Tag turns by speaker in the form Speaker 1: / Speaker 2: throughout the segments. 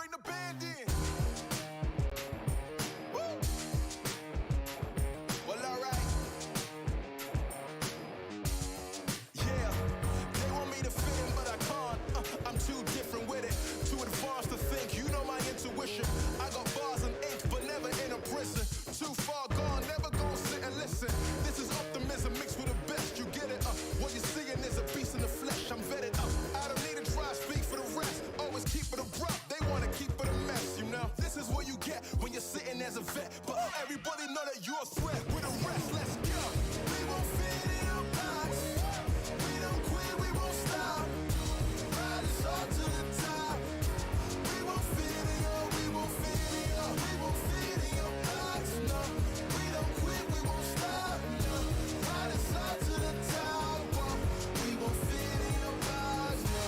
Speaker 1: bring the band in. Woo! Well, alright. Yeah, they want me to fit in, but I can't. I'm too different with it, too advanced to think. You know my intuition. I got bars and ink, but never in a prison. Too far gone, never gonna sit and listen. This is optimism mixed with the best. You get it? What you're seeing is a beast in the flesh. I'm vetted up. I don't need to try to speak for the rest. Always keep it abrupt. They wanna keep it a mess, you know. This is what you get when you're sitting as a vet. But everybody know that you're a threat. With the rest, let's go. We won't fit in your box. We don't quit, we won't stop. Ride us all to the top. We won't fit in your, we won't fit in your, we won't fit in your box. No, we don't quit, we won't stop. No, ride us all to the top. Whoa. We won't fit in your box. No.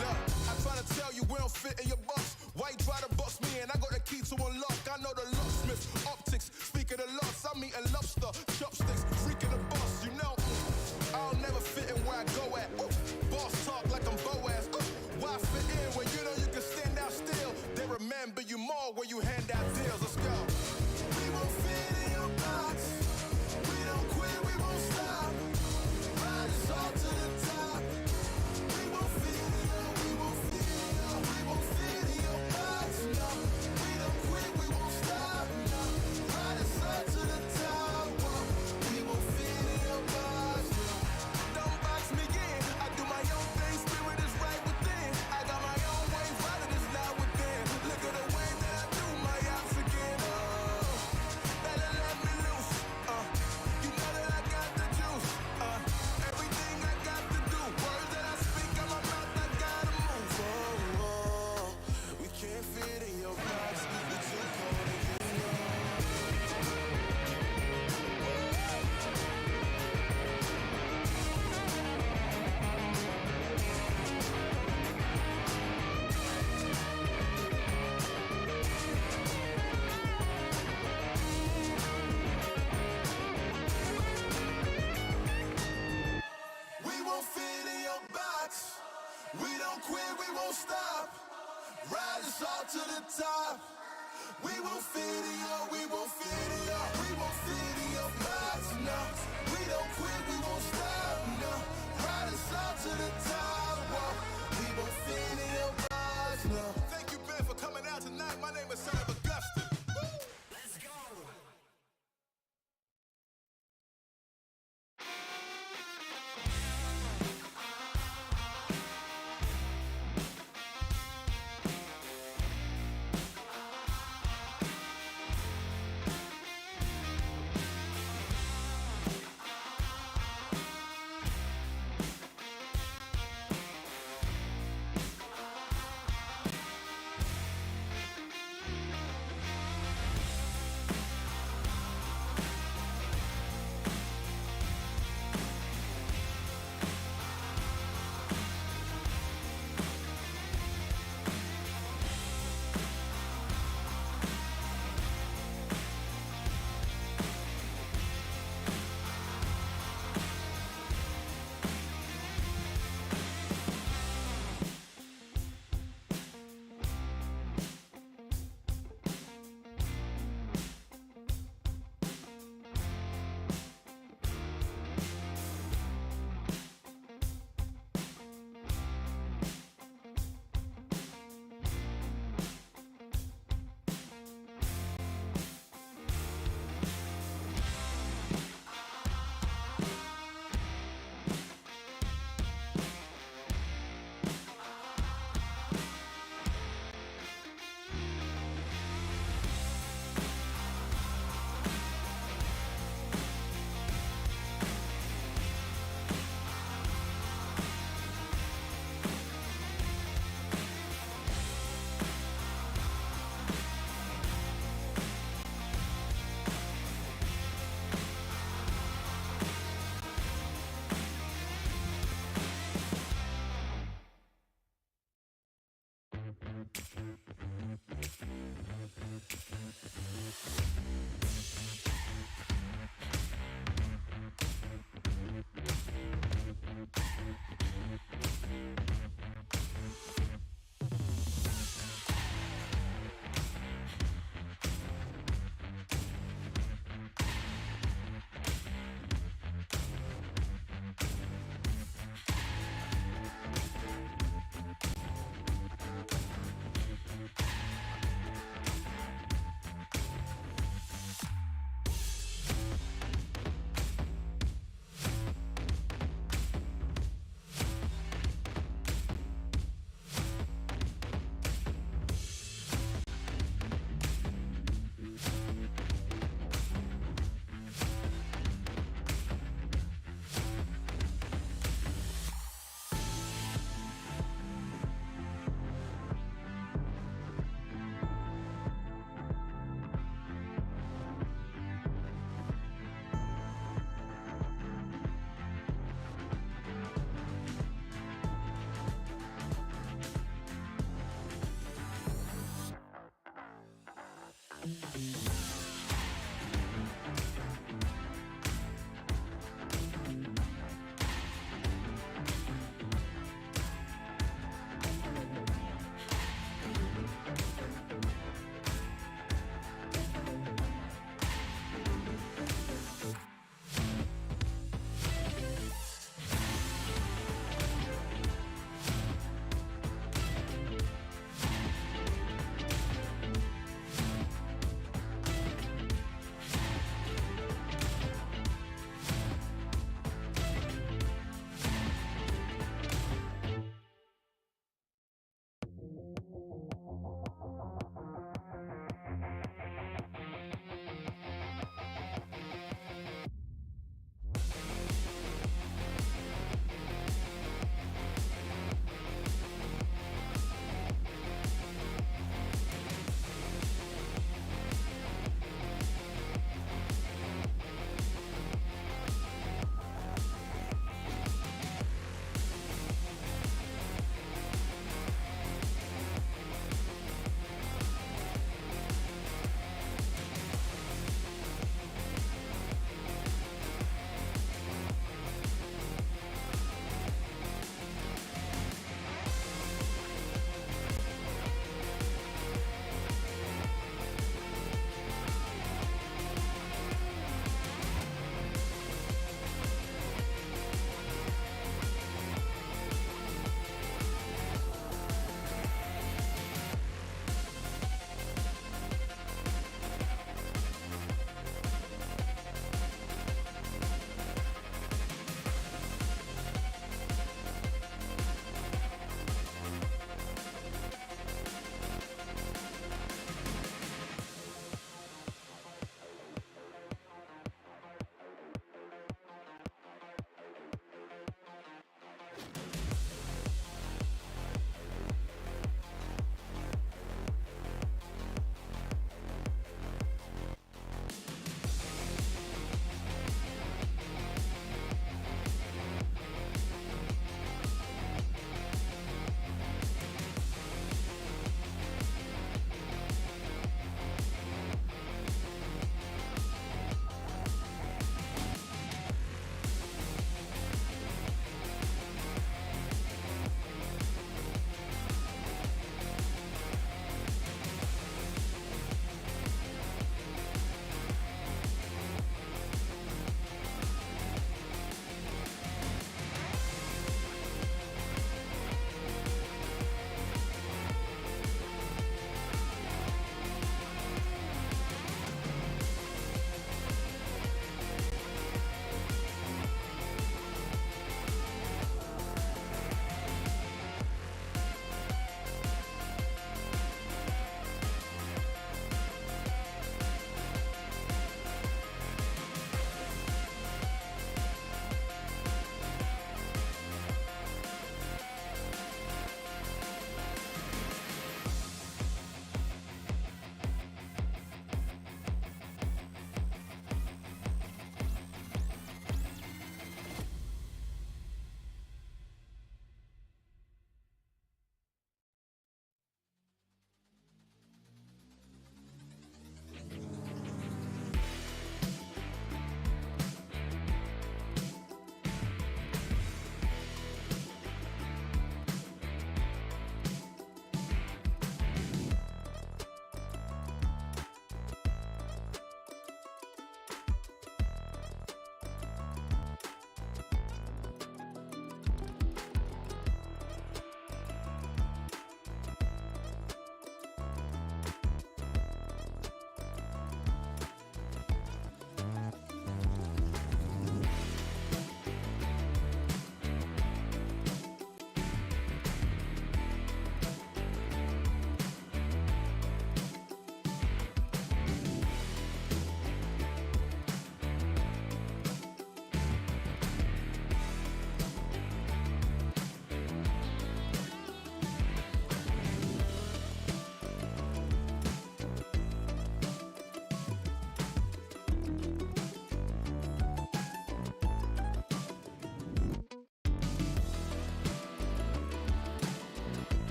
Speaker 1: Look, I try to tell you we don't fit in your box. Why you try to box me and I got the key to unlock? I know the locksmith, optics, speak of the loss. I'm eating lobster, chopsticks, freaking the boss, you know. I'll never fit in where I go at. Ooh, boss talk like I'm Boaz. Ooh, why fit in when you know you can stand out still? They remember you more when you hand out deals. Let's go. We won't fit in your box. We don't quit, we won't stop. Ride us all to the top. We won't fit in your, we won't fit in your, we won't fit in your box. No, we don't quit, we won't stop. No, ride us all to the top. Whoa. We won't fit in your box. No. Don't box me in. I do my own thing. Spirit is right within. I got my own way. Rather is not within. Look at the way that I do my ops again. Oh, better let me loose. You know that I got the juice. Everything I got to do. Words that I speak out my mouth, I gotta move. Oh, oh, we can't fit in your box. We're too cold and you know. We won't fit in your box. We don't quit, we won't stop. Ride us all to the top. We won't fit in your, we won't fit in your, we won't fit in your box. No, we don't quit, we won't stop. No, ride us all to the top. Whoa. We won't fit in your box. No. Thank you, Ben, for coming out tonight. My name is Son of Augustine. Let's go.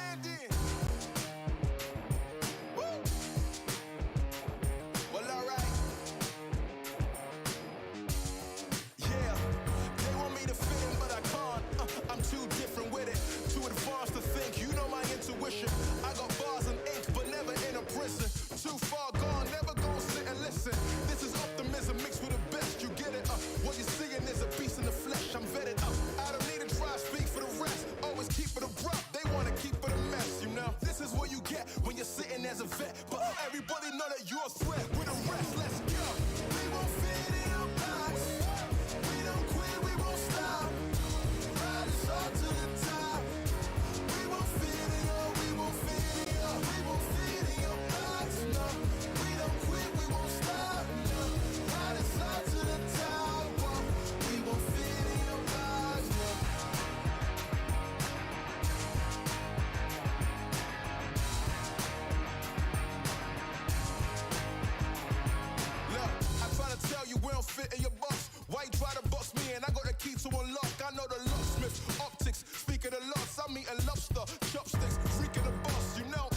Speaker 1: hand in. Woo! Well, alright. Yeah, they want me to fit in, but I can't. I'm too different with it, too advanced to think. You know my intuition. I got bars and ink, but never in a prison. Too far gone, never gonna sit and listen. This is optimism mixed with the best. You get it? What you're seeing is a beast in the flesh. I'm vetted up. I don't need to try to speak for the rest. Always keep it abrupt. They wanna keep it a mess, you know. This is what you get when you're sitting as a vet. But everybody know that you're a threat. With the rest, let's go. We won't fit in your box. We don't quit, we won't stop. Ride us all to the top. We won't fit in your, we won't fit in your, we won't fit in your box. No, we don't quit, we won't stop. No, ride us all to the top. Whoa. We won't fit in your box. No. Look, I try to tell you we don't fit in your box. Why you try to box me and I got the key to unlock? I know the locksmith, optics, speak of the lots. I'm eating lobster, chopsticks, freaking the boss, you know.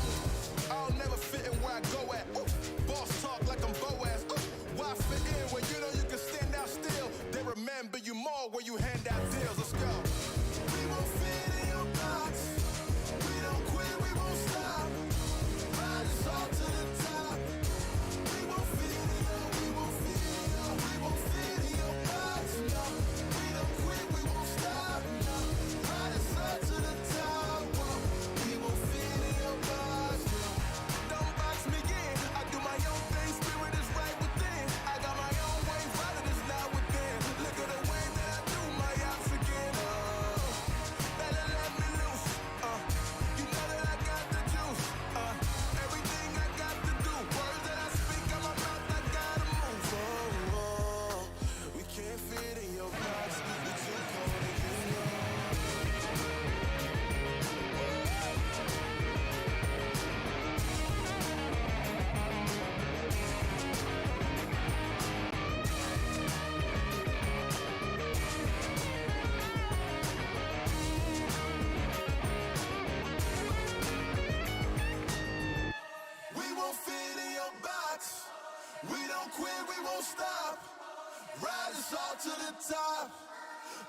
Speaker 1: I'll never fit in where I go at. Ooh, boss talk like I'm Boaz. Ooh, why fit in when you know you can stand out still? They remember you more when you hand out deals. Let's go. We won't fit in your box. We don't quit, we won't stop. Ride us all to the top. We won't fit in your, we won't fit in your, we won't fit in your box. No, we don't quit, we won't stop. No, ride us all to the top. Whoa. We won't fit in your box. No, don't box me in. I do my own thing. Spirit is right within. I got my own way. Riding is not within. Look at the way that I do my ops again. Oh, better let me loose. You know that I got the juice. Everything I got to do. Words that I speak out my mouth, I gotta move. Oh, oh, we can't fit in your box. You're too cold and you know. We won't fit in your box. We don't quit, we won't stop. Ride us all to the top.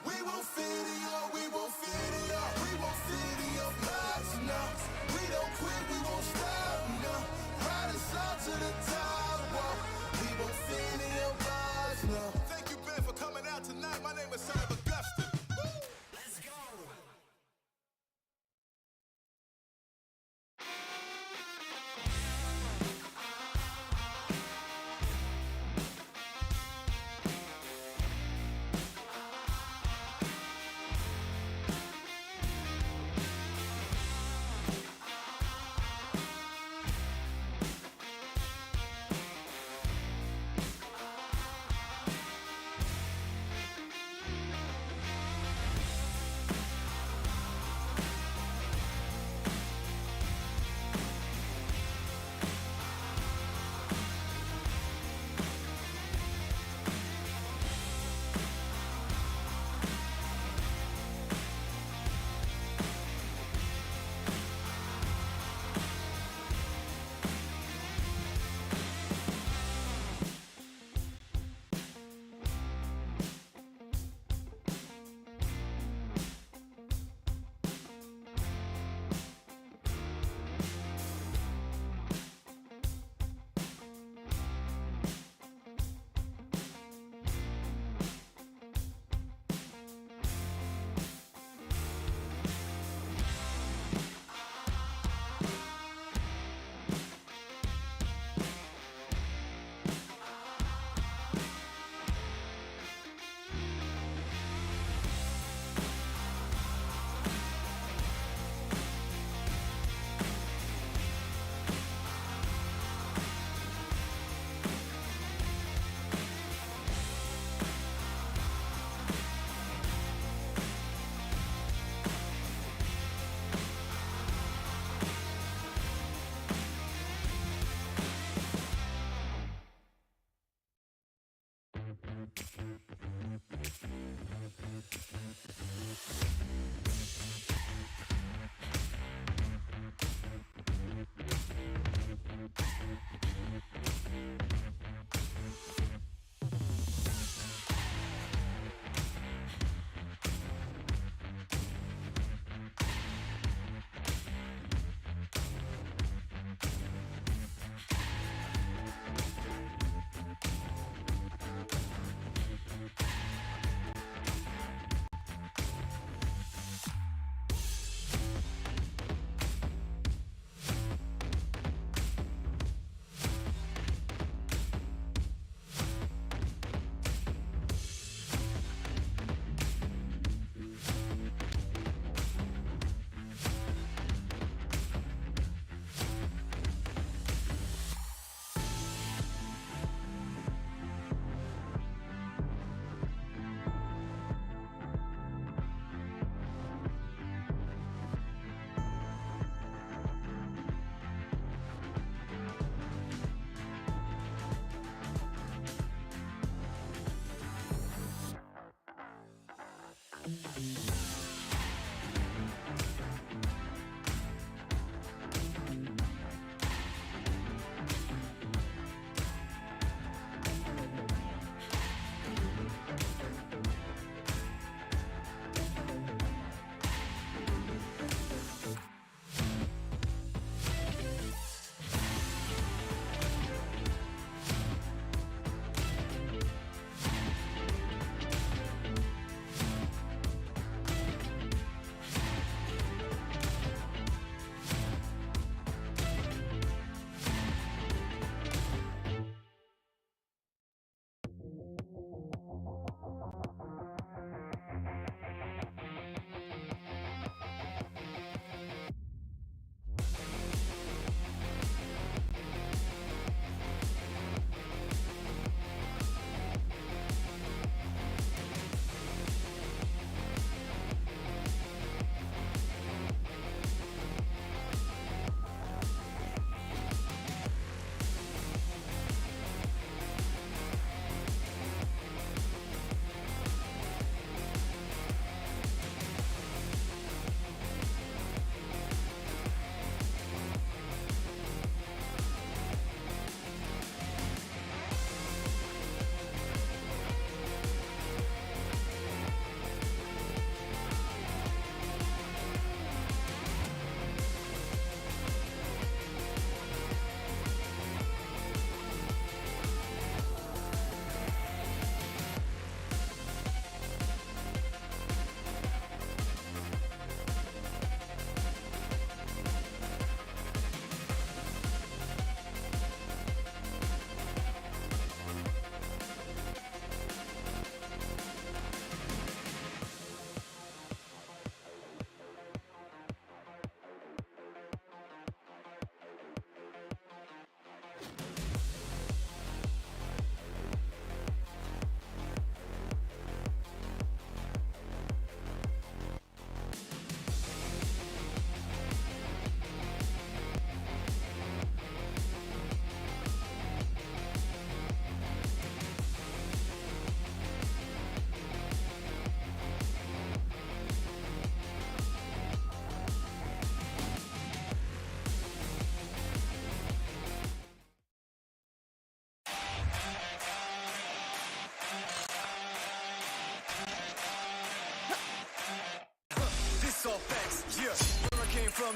Speaker 1: We won't fit in your, we won't fit in your, we won't fit in your box. No, we don't quit, we won't stop. No, ride us all to the top. Whoa. We won't fit in your box. No. Thank you, Ben, for coming out tonight. My name is Son of Augustine. Let's go.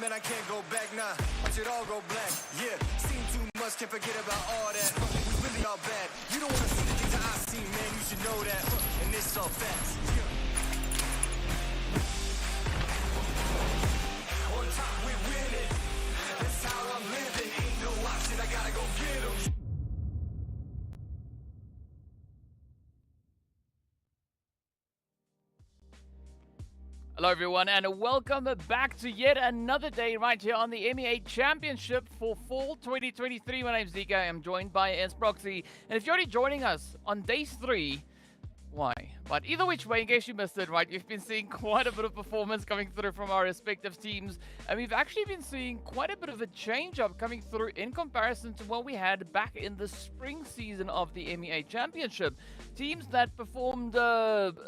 Speaker 1: man, I can't go back now. Watch it all go black. Yeah, seen too much, can't forget about all that. It was really all bad. You don't wanna see the things that I see, man. You should know that. And it's all facts. On top, we win it. That's how I'm living. Ain't no option, I gotta go get 'em.
Speaker 2: Hello everyone and welcome back to yet another day right here on the MEA Championship for Fall 2023. My name's GEEKAY, I'm joined by Esports. And if you're already joining us on day 3, why? But either which way, in case you missed it, right, you've been seeing quite a bit of performance coming through from our respective teams. And we've actually been seeing quite a bit of a change-up coming through in comparison to what we had back in the spring season of the MEA Championship. Teams that performed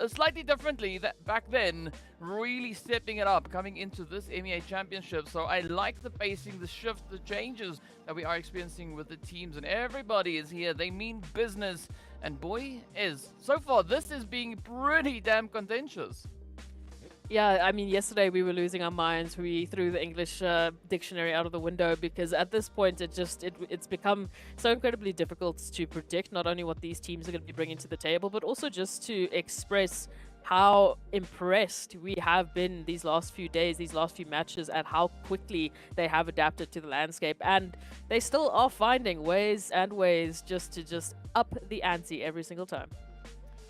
Speaker 2: slightly differently back then, really stepping it up coming into this MEA Championship. So I like the pacing, the shift, the changes that we are experiencing with the teams. And everybody is here. They mean business. And boy, so far, this is being pretty damn contentious.
Speaker 3: Yeah, I mean, yesterday we were losing our minds. We threw the English dictionary out of the window because at this point it's become so incredibly difficult to predict not only what these teams are going to be bringing to the table, but also just to express how impressed we have been these last few days, these last few matches, at how quickly they have adapted to the landscape. And they still are finding ways and ways to up the ante every single time.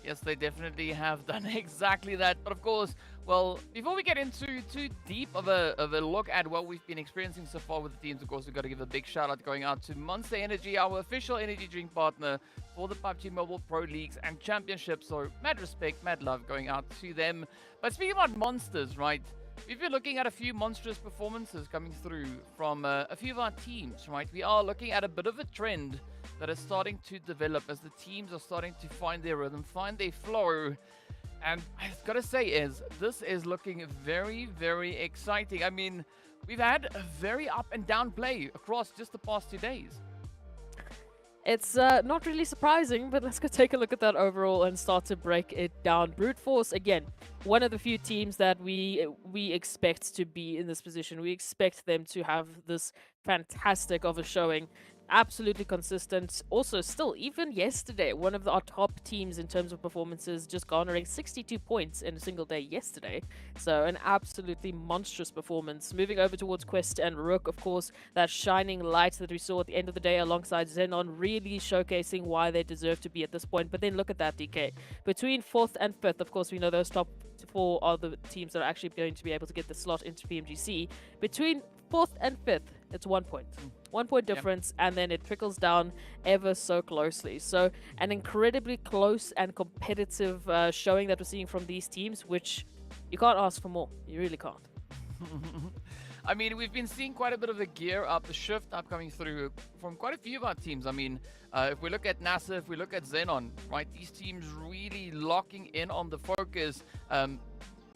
Speaker 2: Yes, they definitely have done exactly that. But of course, well, before we get into too deep of a look at what we've been experiencing so far with the teams, of course, we've got to give a big shout out going out to Monster Energy, our official energy drink partner for the PUBG Mobile Pro Leagues and Championships. So mad respect, mad love going out to them. But speaking about monsters, right? We've been looking at a few monstrous performances coming through from a few of our teams, right? We are looking at a bit of a trend that is starting to develop as the teams are starting to find their rhythm, find their flow. And I've got to say this is looking very, very exciting. I mean, we've had a very up and down play across just the past 2 days.
Speaker 3: It's not really surprising, but let's go take a look at that overall and start to break it down. Brute Force, again, one of the few teams that we expect to be in this position. We expect them to have this fantastic of a showing. Absolutely consistent. Also, still, even yesterday, one of our top teams in terms of performances, just garnering 62 points in a single day yesterday. So an absolutely monstrous performance. Moving over towards Quest and RUKH, of course, that shining light that we saw at the end of the day alongside XENON, really showcasing why they deserve to be at this point. But then look at that, DK. Between 4th and 5th, of course, we know those top 4 are the teams that are actually going to be able to get the slot into PMGC. Between 4th and 5th, it's 1 point. 1 point difference, and then it trickles down ever so closely. So an incredibly close and competitive showing that we're seeing from these teams, which you can't ask for more. You really can't.
Speaker 2: I mean, we've been seeing quite a bit of a gear up, the shift up coming through from quite a few of our teams. I mean, if we look at NASR, if we look at XENON, right, these teams really locking in on the focus,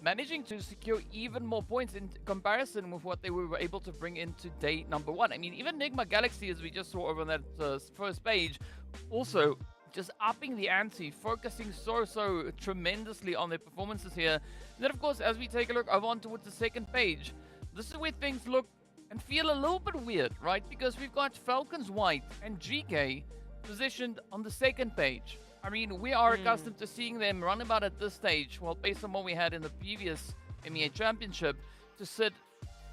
Speaker 2: managing to secure even more points in comparison with what they were able to bring into day number 1. I mean, even NIGMA Galaxy, as we just saw over on that first page, also just upping the ante, focusing so tremendously on their performances here. And then, of course, as we take a look over on towards the second page, this is where things look and feel a little bit weird, right? Because we've got FALCONS White and GEEKAY positioned on the second page. I mean, we are accustomed to seeing them run about at this stage, well, based on what we had in the previous MEA Championship, to sit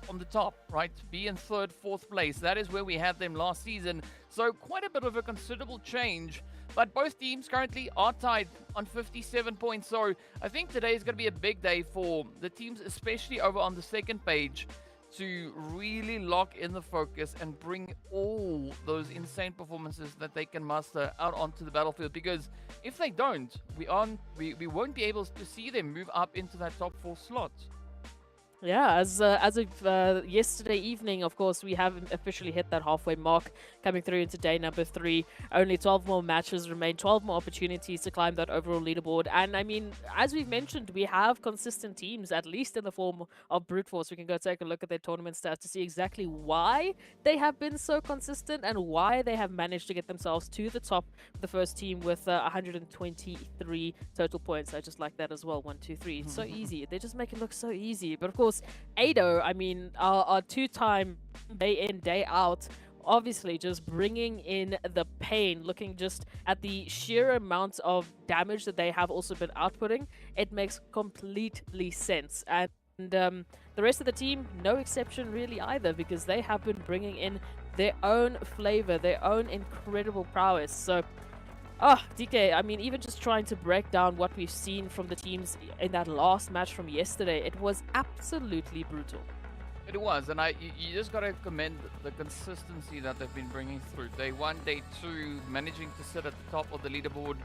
Speaker 2: on the top, right? To be in 3rd, 4th place. That is where we had them last season. So quite a bit of a considerable change. But both teams currently are tied on 57 points. So I think today is going to be a big day for the teams, especially over on the second page, to really lock in the focus and bring all those insane performances that they can muster out onto the battlefield. Because if they don't, we won't be able to see them move up into that top 4 slot.
Speaker 3: Yeah, as of yesterday evening, of course, we have officially hit that halfway mark, coming through into day number 3. Only 12 more matches remain, 12 more opportunities to climb that overall leaderboard. And I mean, as we've mentioned, we have consistent teams, at least in the form of Brute Force. We can go take a look at their tournament stats to see exactly why they have been so consistent and why they have managed to get themselves to the top of the first team with 123 total points. I just like that as well. 1, 2, 3. It's so easy. They just make it look so easy. But of course, course, Ado, I mean, our two-time day in, day out, obviously just bringing in the pain, looking just at the sheer amount of damage that they have also been outputting, it makes completely sense. And the rest of the team, no exception really either, because they have been bringing in their own flavor, their own incredible prowess. So, DK, I mean, even just trying to break down what we've seen from the teams in that last match from yesterday, it was absolutely brutal.
Speaker 2: It was, and you just got to commend the consistency that they've been bringing through. Day 1, day 2, managing to sit at the top of the leaderboard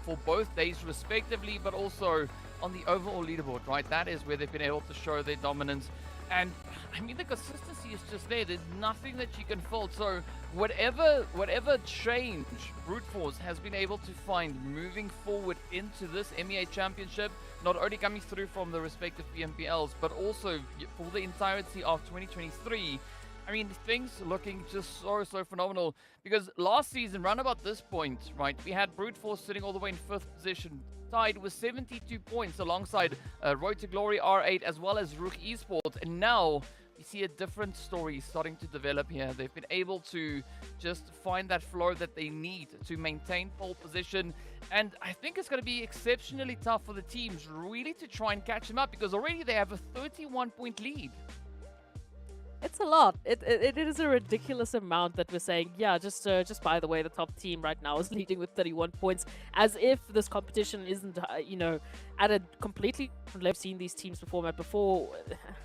Speaker 2: for both days respectively, but also on the overall leaderboard, right? That is where they've been able to show their dominance. And I mean, the consistency is just there. There's nothing that you can fault. So whatever change Brute Force has been able to find moving forward into this MEA Championship, not only coming through from the respective PMPLs, but also for the entirety of 2023, I mean, things looking just so phenomenal. Because last season, round about this point, right, we had Brute Force sitting all the way in 5th position, tied with 72 points alongside Road to Glory R8 as well as RUKH Esports. And now we see a different story starting to develop here. They've been able to just find that flow that they need to maintain pole position. And I think it's going to be exceptionally tough for the teams really to try and catch them up, because already they have a 31-point lead.
Speaker 3: It's a lot. It is a ridiculous amount that we're saying. Yeah, just by the way, the top team right now is leading with 31 points, as if this competition isn't, you know, at a completely different level. I've seen these teams perform at before.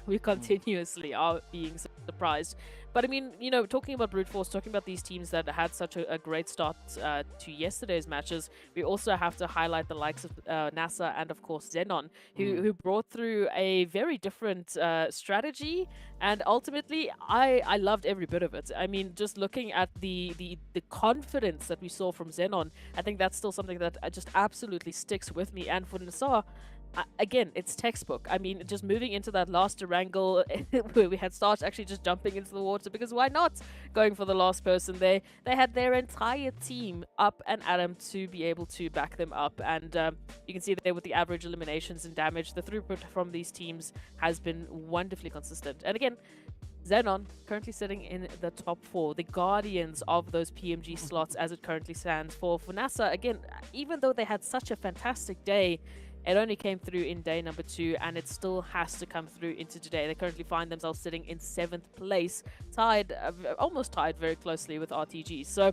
Speaker 3: We continuously are being surprised. But I mean, you know, talking about Brute Force, talking about these teams that had such a great start to yesterday's matches, we also have to highlight the likes of NASR and, of course, XENON, who brought through a very different strategy. And ultimately, I loved every bit of it. I mean, just looking at the confidence that we saw from XENON, I think that's still something that just absolutely sticks with me. And for NASR, again, it's textbook. I mean, just moving into that last Erangel where we had Starch actually just jumping into the water, because why not going for the last person there? They had their entire team up and at him to be able to back them up. And you can see there with the average eliminations and damage, the throughput from these teams has been wonderfully consistent. And again, XENON currently sitting in the top 4, the guardians of those PMG slots as it currently stands. For NASR, again, even though they had such a fantastic day, it only came through in day number 2, and it still has to come through into today. They currently find themselves sitting in 7th place, tied, almost tied very closely with RTG. So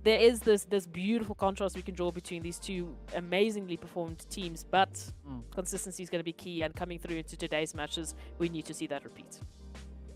Speaker 3: there is this beautiful contrast we can draw between these two amazingly performed teams, but consistency is going to be key, and coming through into today's matches, we need to see that repeat.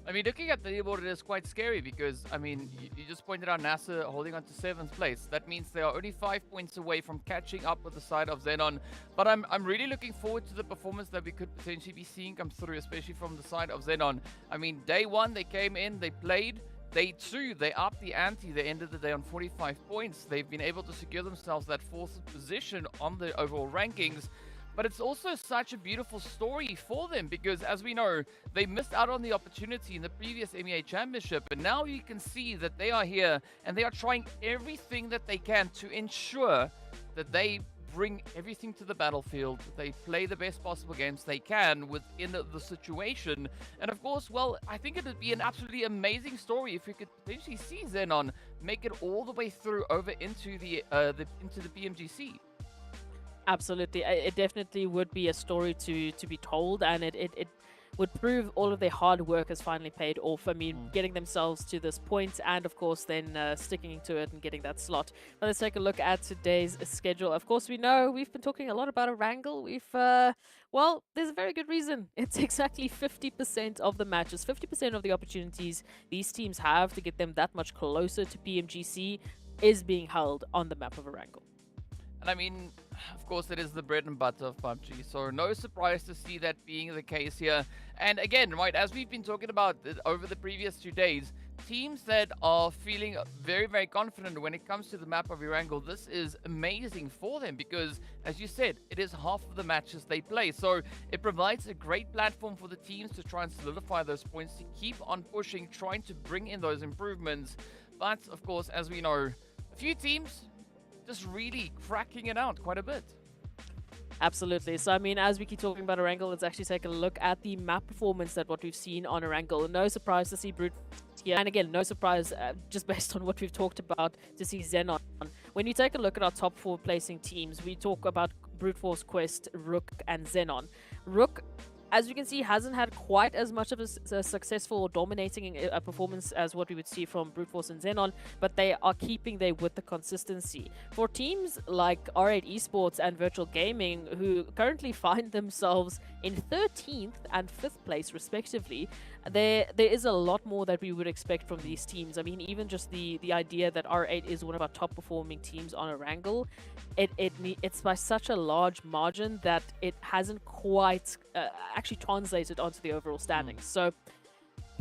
Speaker 2: I mean, looking at the leaderboard, it is quite scary because, I mean, you just pointed out NASR holding on to 7th place. That means they are only 5 points away from catching up with the side of XENON. But I'm really looking forward to the performance that we could potentially be seeing come through, especially from the side of XENON. I mean, day 1, they came in, they played. Day 2, they upped the ante. They ended the day on 45 points. They've been able to secure themselves that 4th position on the overall rankings. But it's also such a beautiful story for them because, as we know, they missed out on the opportunity in the previous MEA Championship. And now you can see that they are here and they are trying everything that they can to ensure that they bring everything to the battlefield. They play the best possible games they can within the situation. And of course, well, I think it would be an absolutely amazing story if we could potentially see XENON make it all the way through over into the PMGC.
Speaker 3: Absolutely. It definitely would be a story to be told, and it would prove all of their hard work has finally paid off. I mean, getting themselves to this point and, of course, then sticking to it and getting that slot. Now, let's take a look at today's schedule. Of course, we know we've been talking a lot about Erangel. Well, there's a very good reason. It's exactly 50% of the matches, 50% of the opportunities these teams have to get them that much closer to PMGC is being held on the map of Erangel.
Speaker 2: And I mean, of course, it is the bread and butter of PUBG, so no surprise to see that being the case here. And again, right, as we've been talking about over the previous 2 days, teams that are feeling very, very confident when it comes to the map of Erangel, this is amazing for them because, as you said, it is half of the matches they play. So it provides a great platform for the teams to try and solidify those points, to keep on pushing, trying to bring in those improvements. But, of course, as we know, a few teams just really cracking it out quite a bit.
Speaker 3: Absolutely. So, I mean, as we keep talking about Erangel, let's actually take a look at the map performance that what we've seen on Erangel. No surprise to see Brute here. And again, no surprise, just based on what we've talked about, to see XENON. When you take a look at our top 4 placing teams, we talk about Brute Force, Quest, RUKH, and XENON. RUKH, as you can see, hasn't had quite as much of a successful or dominating a performance as what we would see from Brute Force and XENON, but they are keeping there with the consistency. For teams like R8 Esports and Virtual Gaming, who currently find themselves in 13th and 5th place respectively, there is a lot more that we would expect from these teams. I mean, even just the idea that R8 is one of our top performing teams on Erangel, it's by such a large margin that it hasn't quite actually translated onto the overall standings. So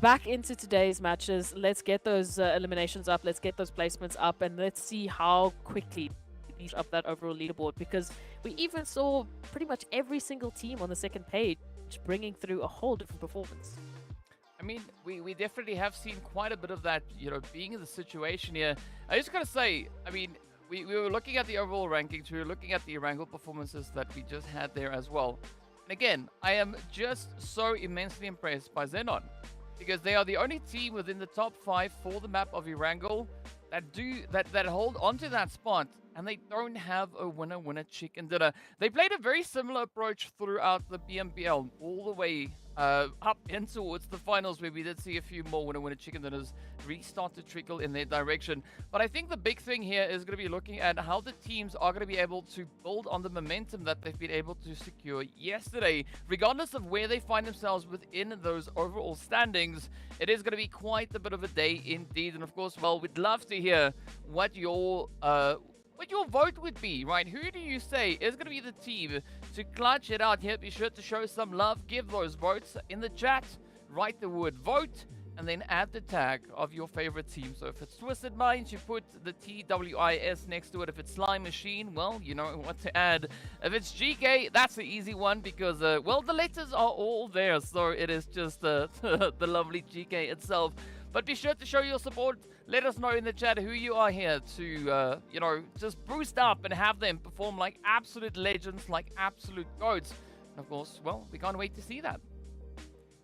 Speaker 3: back into today's matches, let's get those eliminations up, let's get those placements up, and let's see how quickly these up that overall leaderboard, because we even saw pretty much every single team on the second page bringing through a whole different performance.
Speaker 2: I mean, we definitely have seen quite a bit of that, you know, being in the situation here. I just gotta say, I mean, we were looking at the overall rankings, we were looking at the Erangel performances that we just had there as well. And again, I am just so immensely impressed by XENON, because they are the only team within the top 5 for the map of Erangel that hold onto that spot, and they don't have a winner chicken dinner. They played a very similar approach throughout the PMPL, all the way up in towards the finals, where we did see a few more winner chicken dinners restart to trickle in their direction. But I think the big thing here is going to be looking at how the teams are going to be able to build on the momentum that they've been able to secure yesterday. Regardless of where they find themselves within those overall standings, it is going to be quite a bit of a day indeed. And of course, well, we'd love to hear what your vote would be, right? Who do you say is going to be the team to clutch it out here? Be sure to show some love. Give those votes in the chat. Write the word vote and then add the tag of your favorite team. So if it's Twisted Minds, you put the TWIS next to it. If it's Slime Machine, well, you know what to add. If it's GEEKAY, that's the easy one because, well, the letters are all there. So it is just the lovely GEEKAY itself. But be sure to show your support. Let us know in the chat who you are here to, you know, just boost up and have them perform like absolute legends, like absolute goats. And of course, well, we can't wait to see that.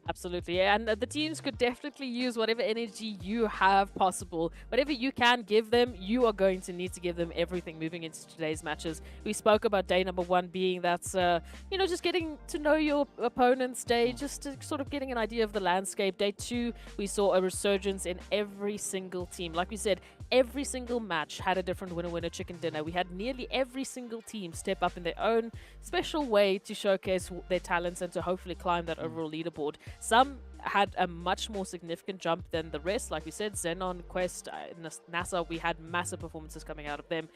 Speaker 3: Absolutely, and the teams could definitely use whatever energy you have possible. Whatever you can give them, you are going to need to give them everything moving into today's matches. We spoke about day number 1 being that's, you know, just getting to know your opponent's day, just to sort of getting an idea of the landscape. Day 2, we saw a resurgence in every single team. Like we said, every single match had a different winner chicken dinner. We had nearly every single team step up in their own special way to showcase their talents and to hopefully climb that overall leaderboard. Some had a much more significant jump than the rest. Like we said, XENON, Quest, NASR, we had massive performances coming out of them.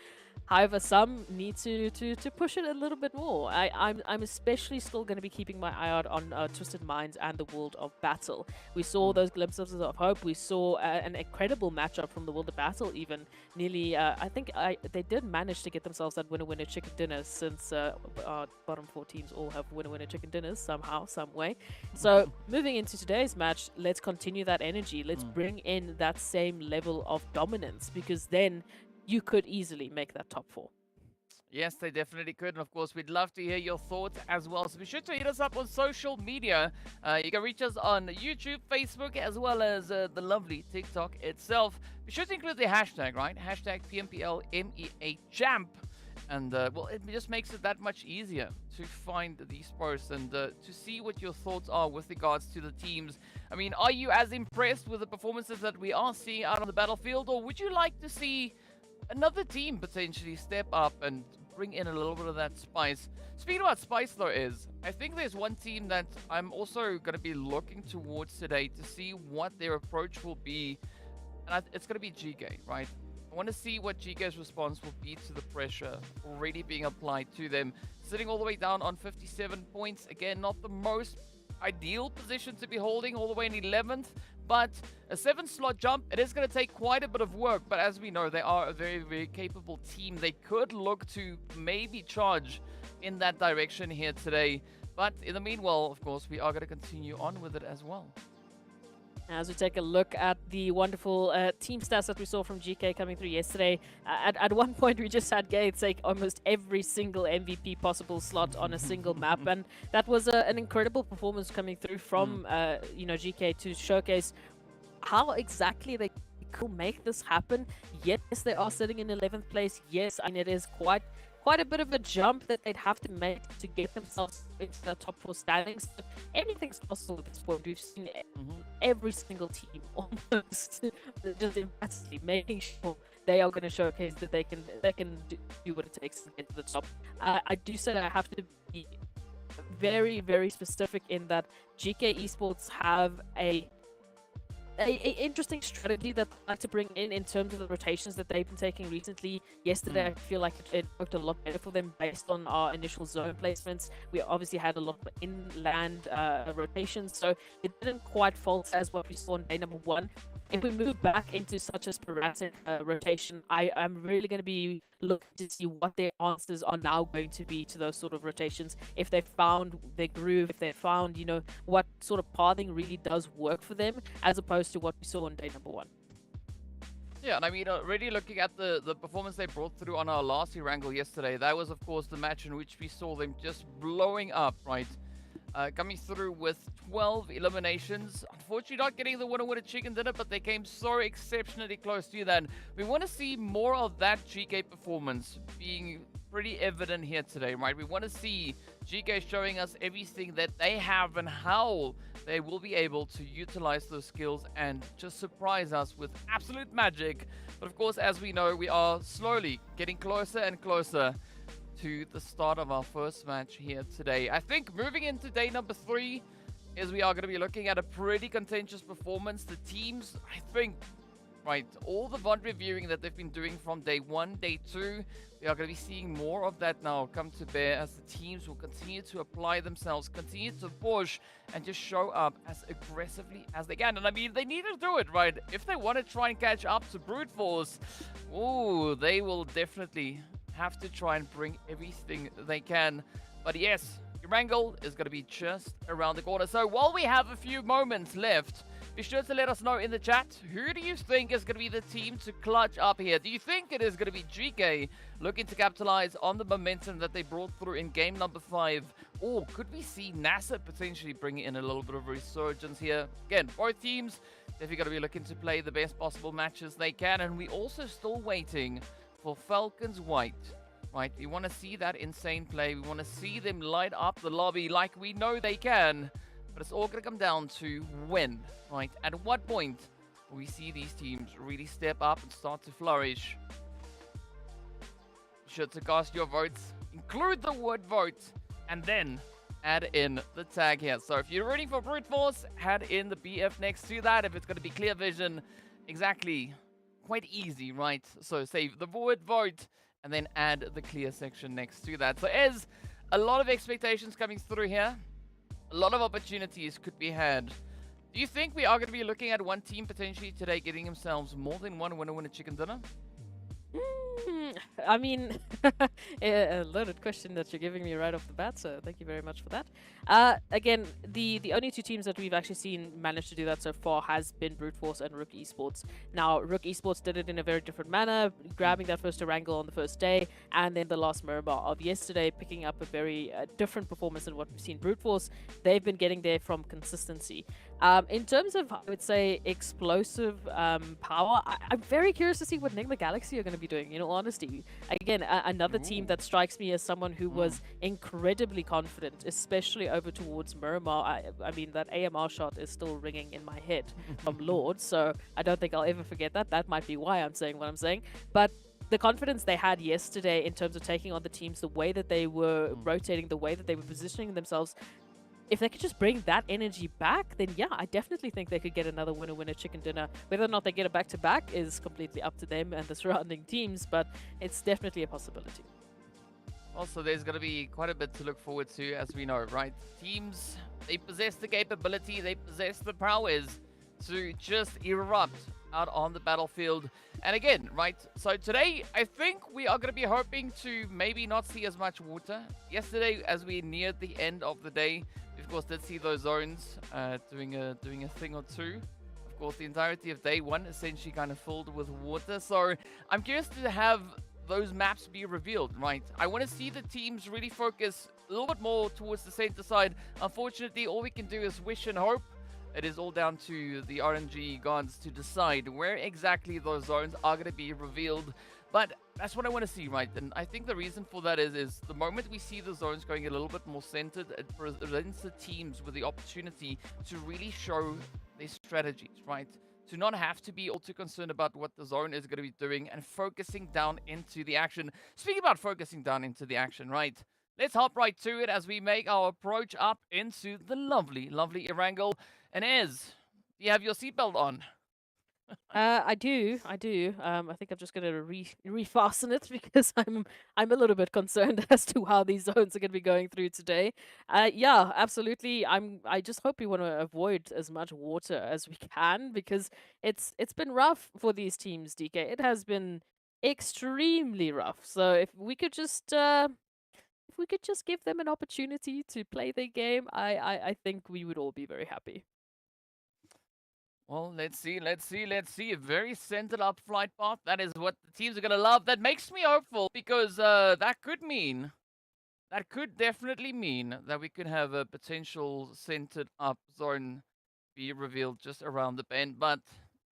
Speaker 3: However, some need to push it a little bit more. I'm especially still going to be keeping my eye out on Twisted Minds and the World of Battle. We saw those glimpses of hope. We saw an incredible matchup from the World of Battle even. Nearly, I think they did manage to get themselves that winner chicken dinner, since our bottom 4 teams all have winner chicken dinners somehow, some way. So moving into today's match, let's continue that energy. Let's bring in that same level of dominance, because then you could easily make that top 4.
Speaker 2: Yes, they definitely could. And of course, we'd love to hear your thoughts as well. So be sure to hit us up on social media. You can reach us on YouTube, Facebook, as well as the lovely TikTok itself. Be sure to include the hashtag, right? Hashtag PMPL MEA Champ. And, well, it just makes it that much easier to find these posts and to see what your thoughts are with regards to the teams. I mean, are you as impressed with the performances that we are seeing out on the battlefield? Or would you like to see another team potentially step up and bring in a little bit of that spice? Speaking about spice, though, I think there's one team that I'm also going to be looking towards today to see what their approach will be. And it's going to be GEEKAY, right? I want to see what GEEKAY's response will be to the pressure already being applied to them. Sitting all the way down on 57 points. Again, not the most ideal position to be holding, all the way in 11th. But a 7-slot jump, it is going to take quite a bit of work. But as we know, they are a very, very capable team. They could look to maybe charge in that direction here today. But in the meanwhile, of course, we are going to continue on with it as well.
Speaker 3: As we take a look at the wonderful team stats that we saw from GK coming through yesterday, at one point we just had Gay take almost every single MVP possible slot on a single map, and that was an incredible performance coming through from GK to showcase how exactly they could make this happen. Yes, they are sitting in 11th place. Yes, I mean it is quite a bit of a jump that they'd have to make to get themselves into the top 4 standings. But anything's possible at this point. We've seen every single team almost just emphatically making sure they are going to showcase that they can do what it takes to get to the top. I do say that I have to be very, very specific in that GK Esports have a interesting strategy that I like to bring in terms of the rotations that they've been taking recently. Yesterday, I feel like it worked a lot better for them based on our initial zone placements. We obviously had a lot of inland rotations, so it didn't quite falter as what we saw on day number 1. If we move back into such a sporadic rotation, I'm really going to be looking to see what their answers are now going to be to those sort of rotations. If they found their groove, if they found, what sort of pathing really does work for them, as opposed to what we saw on day number 1.
Speaker 2: Yeah, and I mean, already looking at the performance they brought through on our last Erangel yesterday, that was, of course, the match in which we saw them just blowing up, right? Coming through with 12 eliminations. Unfortunately, not getting the winner chicken dinner, but they came so exceptionally close to that. We want to see more of that GK performance being pretty evident here today, right? We want to see GK showing us everything that they have and how they will be able to utilize those skills and just surprise us with absolute magic. But of course, as we know, we are slowly getting closer and closer to the start of our first match here today. I think moving into day number 3 is we are going to be looking at a pretty contentious performance. The teams, I think, right, all the VOD reviewing that they've been doing from day 1, day 2, we are going to be seeing more of that now come to bear as the teams will continue to apply themselves, continue to push, and just show up as aggressively as they can. And I mean, they need to do it, right? If they want to try and catch up to Brute Force, ooh, they will definitely have to try and bring everything they can. But yes, Erangel is going to be just around the corner. So while we have a few moments left, be sure to let us know in the chat, who do you think is going to be the team to clutch up here? Do you think it is going to be GK looking to capitalize on the momentum that they brought through in game number 5? Or could we see NASR potentially bringing in a little bit of a resurgence here? Again, both teams definitely going to be looking to play the best possible matches they can. And we also still waiting for FALCONS White, right? We want to see that insane play. We want to see them light up the lobby like we know they can. But it's all going to come down to when, right? At what point will we see these teams really step up and start to flourish? Be sure to cast your votes, include the word vote, and then add in the tag here. So if you're rooting for Brute Force, add in the BF next to that. If it's going to be Clear Vision, exactly. Quite easy, right? So save the word vote and then add the clear section next to that. So there's a lot of expectations coming through here. A lot of opportunities could be had. Do you think we are going to be looking at one team potentially today getting themselves more than one winner chicken dinner?
Speaker 3: I mean, a loaded question that you're giving me right off the bat, so thank you very much for that. Again, the only 2 teams that we've actually seen manage to do that so far has been Brute Force and RUKH Esports. Now, RUKH Esports did it in a very different manner, grabbing that first Erangel on the first day, and then the last Miramar of yesterday, picking up a very different performance than what we've seen Brute Force. They've been getting there from consistency. In terms of, I would say, explosive power, I'm very curious to see what NIGMA Galaxy are going to be doing, in all honesty. Again, another team that strikes me as someone who was incredibly confident, especially over towards Miramar. I mean, that AMR shot is still ringing in my head from Lord, so I don't think I'll ever forget that. That might be why I'm saying what I'm saying. But the confidence they had yesterday in terms of taking on the teams, the way that they were rotating, the way that they were positioning themselves, if they could just bring that energy back, then yeah, I definitely think they could get another winner chicken dinner. Whether or not they get it back-to-back is completely up to them and the surrounding teams, but it's definitely a possibility.
Speaker 2: Also, there's going to be quite a bit to look forward to, as we know, right? Teams, they possess the capability, they possess the powers to just erupt out on the battlefield. And again, right, so today, I think we are going to be hoping to maybe not see as much water. Yesterday, as we neared the end of the day, we of course did see those zones doing a thing or two. of course, the entirety of day one essentially kind of filled with water. So I'm curious to have those maps be revealed, right? I want to see the teams really focus a little bit more towards the center side. Unfortunately, all we can do is wish and hope. It is all down to the RNG gods to decide where exactly those zones are going to be revealed. But that's what I want to see, right? And I think the reason for that is the moment we see the zones going a little bit more centered, it presents the teams with the opportunity to really show their strategies, right? To not have to be all too concerned about what the zone is going to be doing and focusing down into the action. Speaking about focusing down into the action, right? Let's hop right to it as we make our approach up into the lovely, lovely Erangel. And Ez, do you have your seatbelt on?
Speaker 3: I do. I think I'm just gonna refasten it because I'm a little bit concerned as to how these zones are gonna be going through today. Yeah, absolutely. I just hope we want to avoid as much water as we can because it's been rough for these teams, DK. It has been extremely rough. So if we could just give them an opportunity to play their game, I think we would all be very happy.
Speaker 2: Well, let's see. A very centered up flight path. That is what the teams are going to love. That makes me hopeful because that could definitely mean that we could have a potential centered up zone be revealed just around the bend. But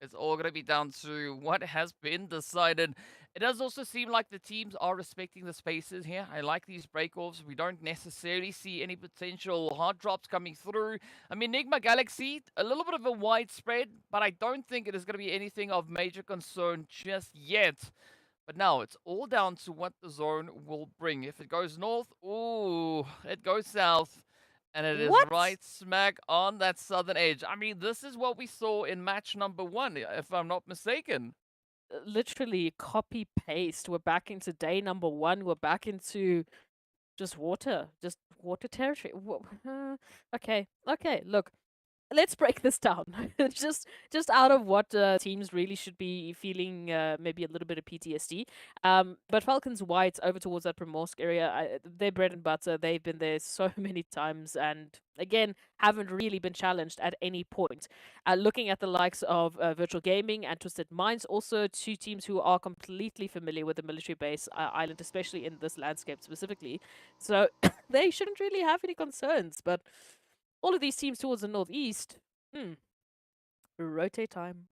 Speaker 2: it's all going to be down to what has been decided. It does also seem like the teams are respecting the spaces here. I like these break-offs. We don't necessarily see any potential hard drops coming through. I mean, NIGMA Galaxy, a little bit of a wide spread, but I don't think it is going to be anything of major concern just yet. But now it's all down to what the zone will bring. If it goes north, ooh, it goes south. And it is
Speaker 3: What?
Speaker 2: right smack on that southern edge. I mean, this is what we saw in match number 1, if I'm not mistaken.
Speaker 3: Literally copy paste. We're back into day number 1. We're back into just water territory. Okay, look, let's break this down. just out of what teams really should be feeling, maybe a little bit of PTSD. But Falcons White over towards that Primorsk area, they're bread and butter. They've been there so many times, and again, haven't really been challenged at any point. Looking at the likes of Virtual Gaming and Twisted Minds, also two teams who are completely familiar with the military base island, especially in this landscape specifically. So they shouldn't really have any concerns, but all of these teams towards the northeast, rotate time.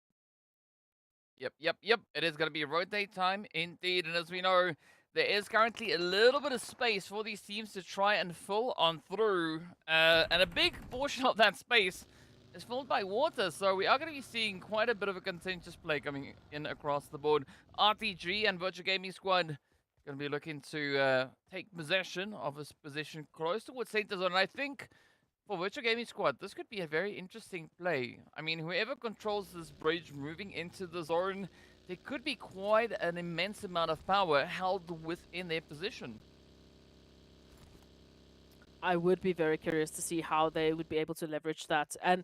Speaker 2: Yep. It is going to be rotate time indeed. And as we know, there is currently a little bit of space for these teams to try and fill on through. And a big portion of that space is filled by water. So we are going to be seeing quite a bit of a contentious play coming in across the board. RTG and Virtual Gaming Squad going to be looking to take possession of this position close towards center zone. And I think for Virtual Gaming Squad, this could be a very interesting play. I mean, whoever controls this bridge moving into the zone, there could be quite an immense amount of power held within their position.
Speaker 3: I would be very curious to see how they would be able to leverage that. And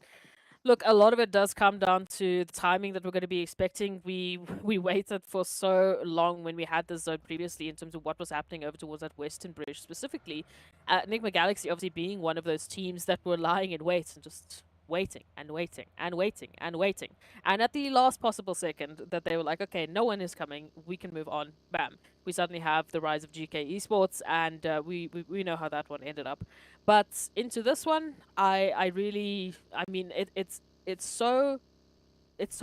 Speaker 3: look, a lot of it does come down to the timing that we're going to be expecting. We waited for so long when we had this zone previously in terms of what was happening over towards that western bridge specifically. NIGMA Galaxy obviously being one of those teams that were lying in wait and just waiting and waiting and waiting and waiting. And at the last possible second that they were like, okay, no one is coming, we can move on, bam. We suddenly have the rise of GEEKAY Esports, and we know how that one ended up. But into this one, I mean, it's so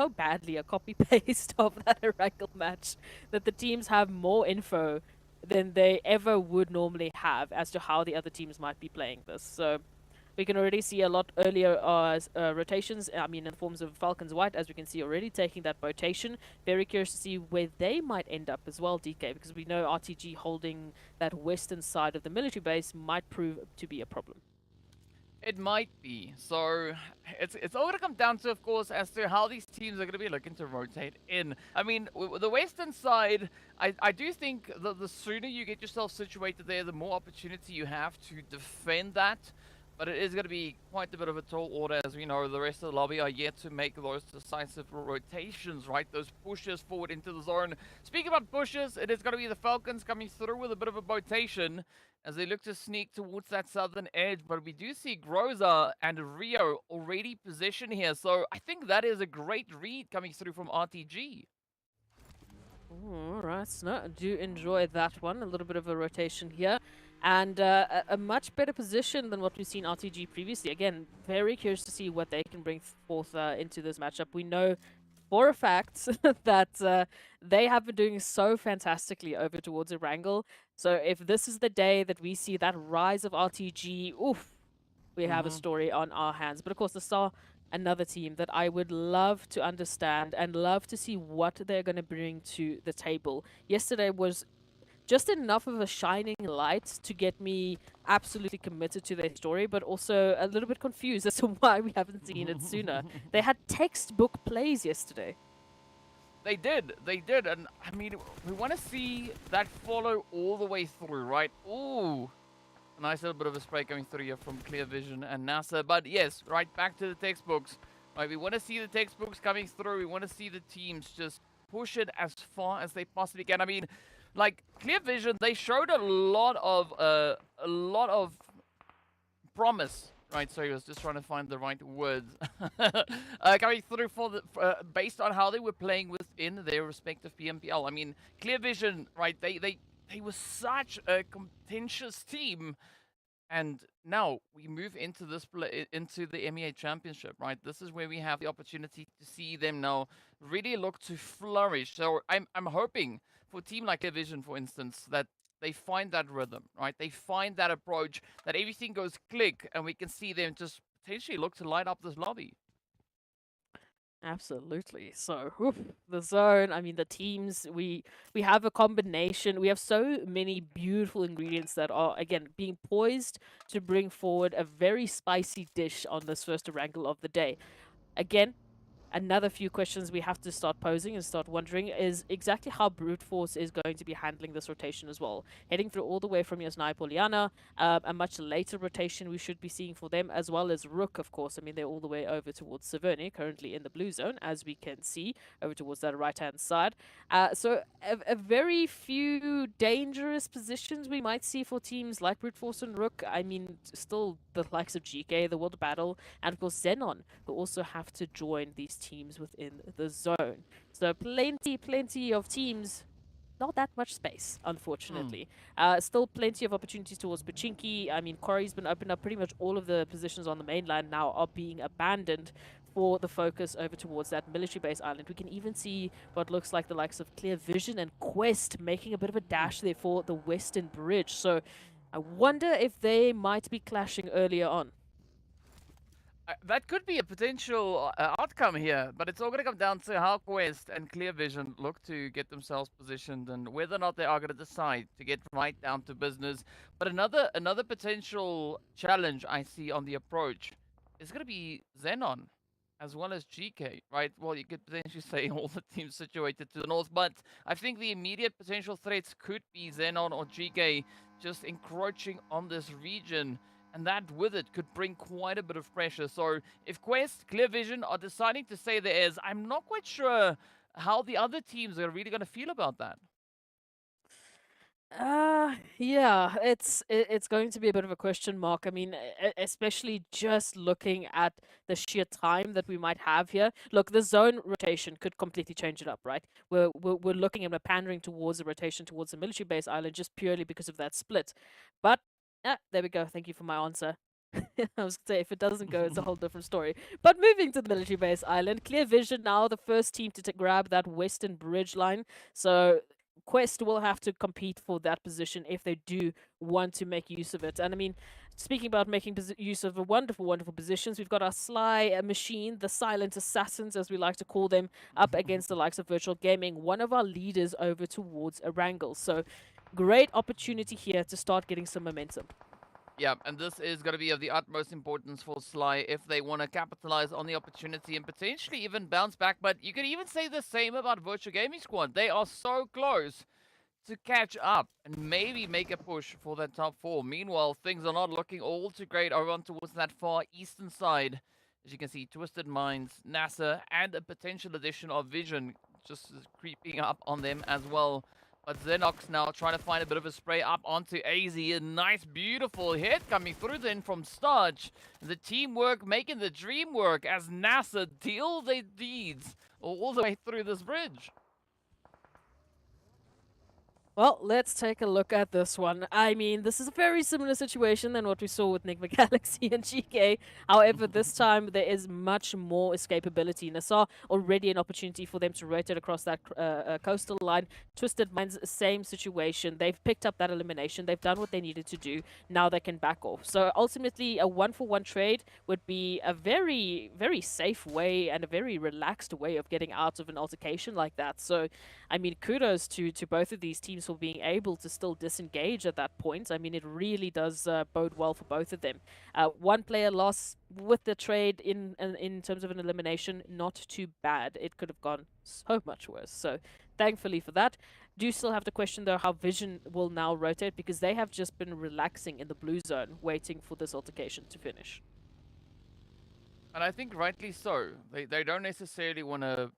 Speaker 3: badly a copy paste of that Erangel match that the teams have more info than they ever would normally have as to how the other teams might be playing this. So we can already see a lot earlier rotations, I mean, in forms of Falcons White, as we can see already taking that rotation. Very curious to see where they might end up as well, DK, because we know RTG holding that western side of the military base might prove to be a problem.
Speaker 2: It might be. So it's all going to come down to, of course, as to how these teams are going to be looking to rotate in. I mean, the western side, I do think that the sooner you get yourself situated there, the more opportunity you have to defend that. But it is going to be quite a bit of a tall order, as we know the rest of the lobby are yet to make those decisive rotations, right? Those pushes forward into the zone. Speaking about pushes, it is going to be the Falcons coming through with a bit of a rotation as they look to sneak towards that southern edge. But we do see Groza and Rio already positioned here, so I think that is a great read coming through from RTG.
Speaker 3: All right, no, I do enjoy that one. A little bit of a rotation here. And a much better position than what we've seen RTG previously. Again, very curious to see what they can bring forth into this matchup. We know for a fact that they have been doing so fantastically over towards Erangel. So if this is the day that we see that rise of RTG, oof, we have a story on our hands. But of course, the Star, another team that I would love to understand and love to see what they're going to bring to the table. Yesterday was just enough of a shining light to get me absolutely committed to their story, but also a little bit confused as to why we haven't seen it sooner. They had textbook plays yesterday.
Speaker 2: They did, and I mean, we want to see that follow all the way through, right? Ooh, a nice little bit of a spray coming through here from Clear Vision and NASA, but yes, right back to the textbooks. Right, we want to see the textbooks coming through. We want to see the teams just push it as far as they possibly can. I mean, like Clear Vision, they showed a lot of promise. Right, sorry, I was just trying to find the right words. Coming through for the based on how they were playing within their respective PMPL. I mean, Clear Vision, right? They were such a contentious team, and now we move into this into the MEA Championship, right? This is where we have the opportunity to see them now really look to flourish. So I'm hoping for a team like Clear Vision, for instance, that they find that rhythm, right? They find that approach, that everything goes click, and we can see them just potentially look to light up this lobby.
Speaker 3: Absolutely. So, the zone, I mean, the teams, we have a combination. We have so many beautiful ingredients that are, again, being poised to bring forward a very spicy dish on this first Erangel of the day. Again, another few questions we have to start posing and start wondering is exactly how Brute Force is going to be handling this rotation as well. Heading through all the way from Yasnai Poliana, a much later rotation we should be seeing for them, as well as RUKH, of course. I mean, they're all the way over towards Saverne, currently in the blue zone, as we can see, over towards that right-hand side. So a very few dangerous positions we might see for teams like Brute Force and RUKH. I mean, still the likes of GEEKAY, the World Battle, and of course XENON, who also have to join these teams within the zone. So plenty of teams, not that much space, unfortunately. Still plenty of opportunities towards Pachinki. I mean, Quarry's been opened up. Pretty much all of the positions on the mainland now are being abandoned for the focus over towards that military base island. We can even see what looks like the likes of Clear Vision and Quest making a bit of a dash there for the Western Bridge. So I wonder if they might be clashing earlier on.
Speaker 2: That could be a potential outcome here, but it's all going to come down to how Quest and Clear Vision look to get themselves positioned and whether or not they are going to decide to get right down to business. But another potential challenge I see on the approach is going to be XENON as well as GEEKAY, right? Well, you could potentially say all the teams situated to the north, but I think the immediate potential threats could be XENON or GEEKAY just encroaching on this region. And that with it could bring quite a bit of pressure. So if Quest, Clear Vision are deciding to say there is, I'm not quite sure how the other teams are really going to feel about that.
Speaker 3: Yeah, it's going to be a bit of a question mark. I mean, especially just looking at the sheer time that we might have here. Look, the zone rotation could completely change it up, right? We're looking and we're pandering towards a rotation towards the military base island just purely because of that split. But there we go. Thank you for my answer. I was going to say, if it doesn't go, it's a whole different story. But moving to the military base island, Clear Vision now the first team to grab that western bridge line. So Quest will have to compete for that position if they do want to make use of it. And I mean, speaking about making use of a wonderful positions, we've got our Sly machine, the silent assassins, as we like to call them, up against the likes of Virtual Gaming, one of our leaders over towards Erangel. So great opportunity here to start getting some momentum.
Speaker 2: Yeah, and this is going to be of the utmost importance for Sly if they want to capitalize on the opportunity and potentially even bounce back. But you could even say the same about Virtual Gaming Squad. They are so close to catch up and maybe make a push for that top 4. Meanwhile, things are not looking all too great over on towards that far eastern side. As you can see, Twisted Minds, NASR, and a potential addition of Vision just creeping up on them as well. But XENON's now trying to find a bit of a spray up onto AZ. A nice, beautiful hit coming through then from Starch. The teamwork making the dream work as NASR deal their deeds all the way through this bridge.
Speaker 3: Well, let's take a look at this one. I mean, this is a very similar situation than what we saw with NIGMA Galaxy and GEEKAY. However, this time there is much more escapability. NASR already an opportunity for them to rotate across that coastal line. Twisted Minds, same situation. They've picked up that elimination. They've done what they needed to do. Now they can back off. So ultimately, a 1-for-1 trade would be a very, very safe way and a very relaxed way of getting out of an altercation like that. So, I mean, kudos to both of these teams for being able to still disengage at that point. I mean, it really does bode well for both of them. One player loss with the trade in terms of an elimination, not too bad. It could have gone so much worse. So thankfully for that. Do still have to question, though, how Vision will now rotate, because they have just been relaxing in the blue zone, waiting for this altercation to finish.
Speaker 2: And I think rightly so. They don't necessarily want to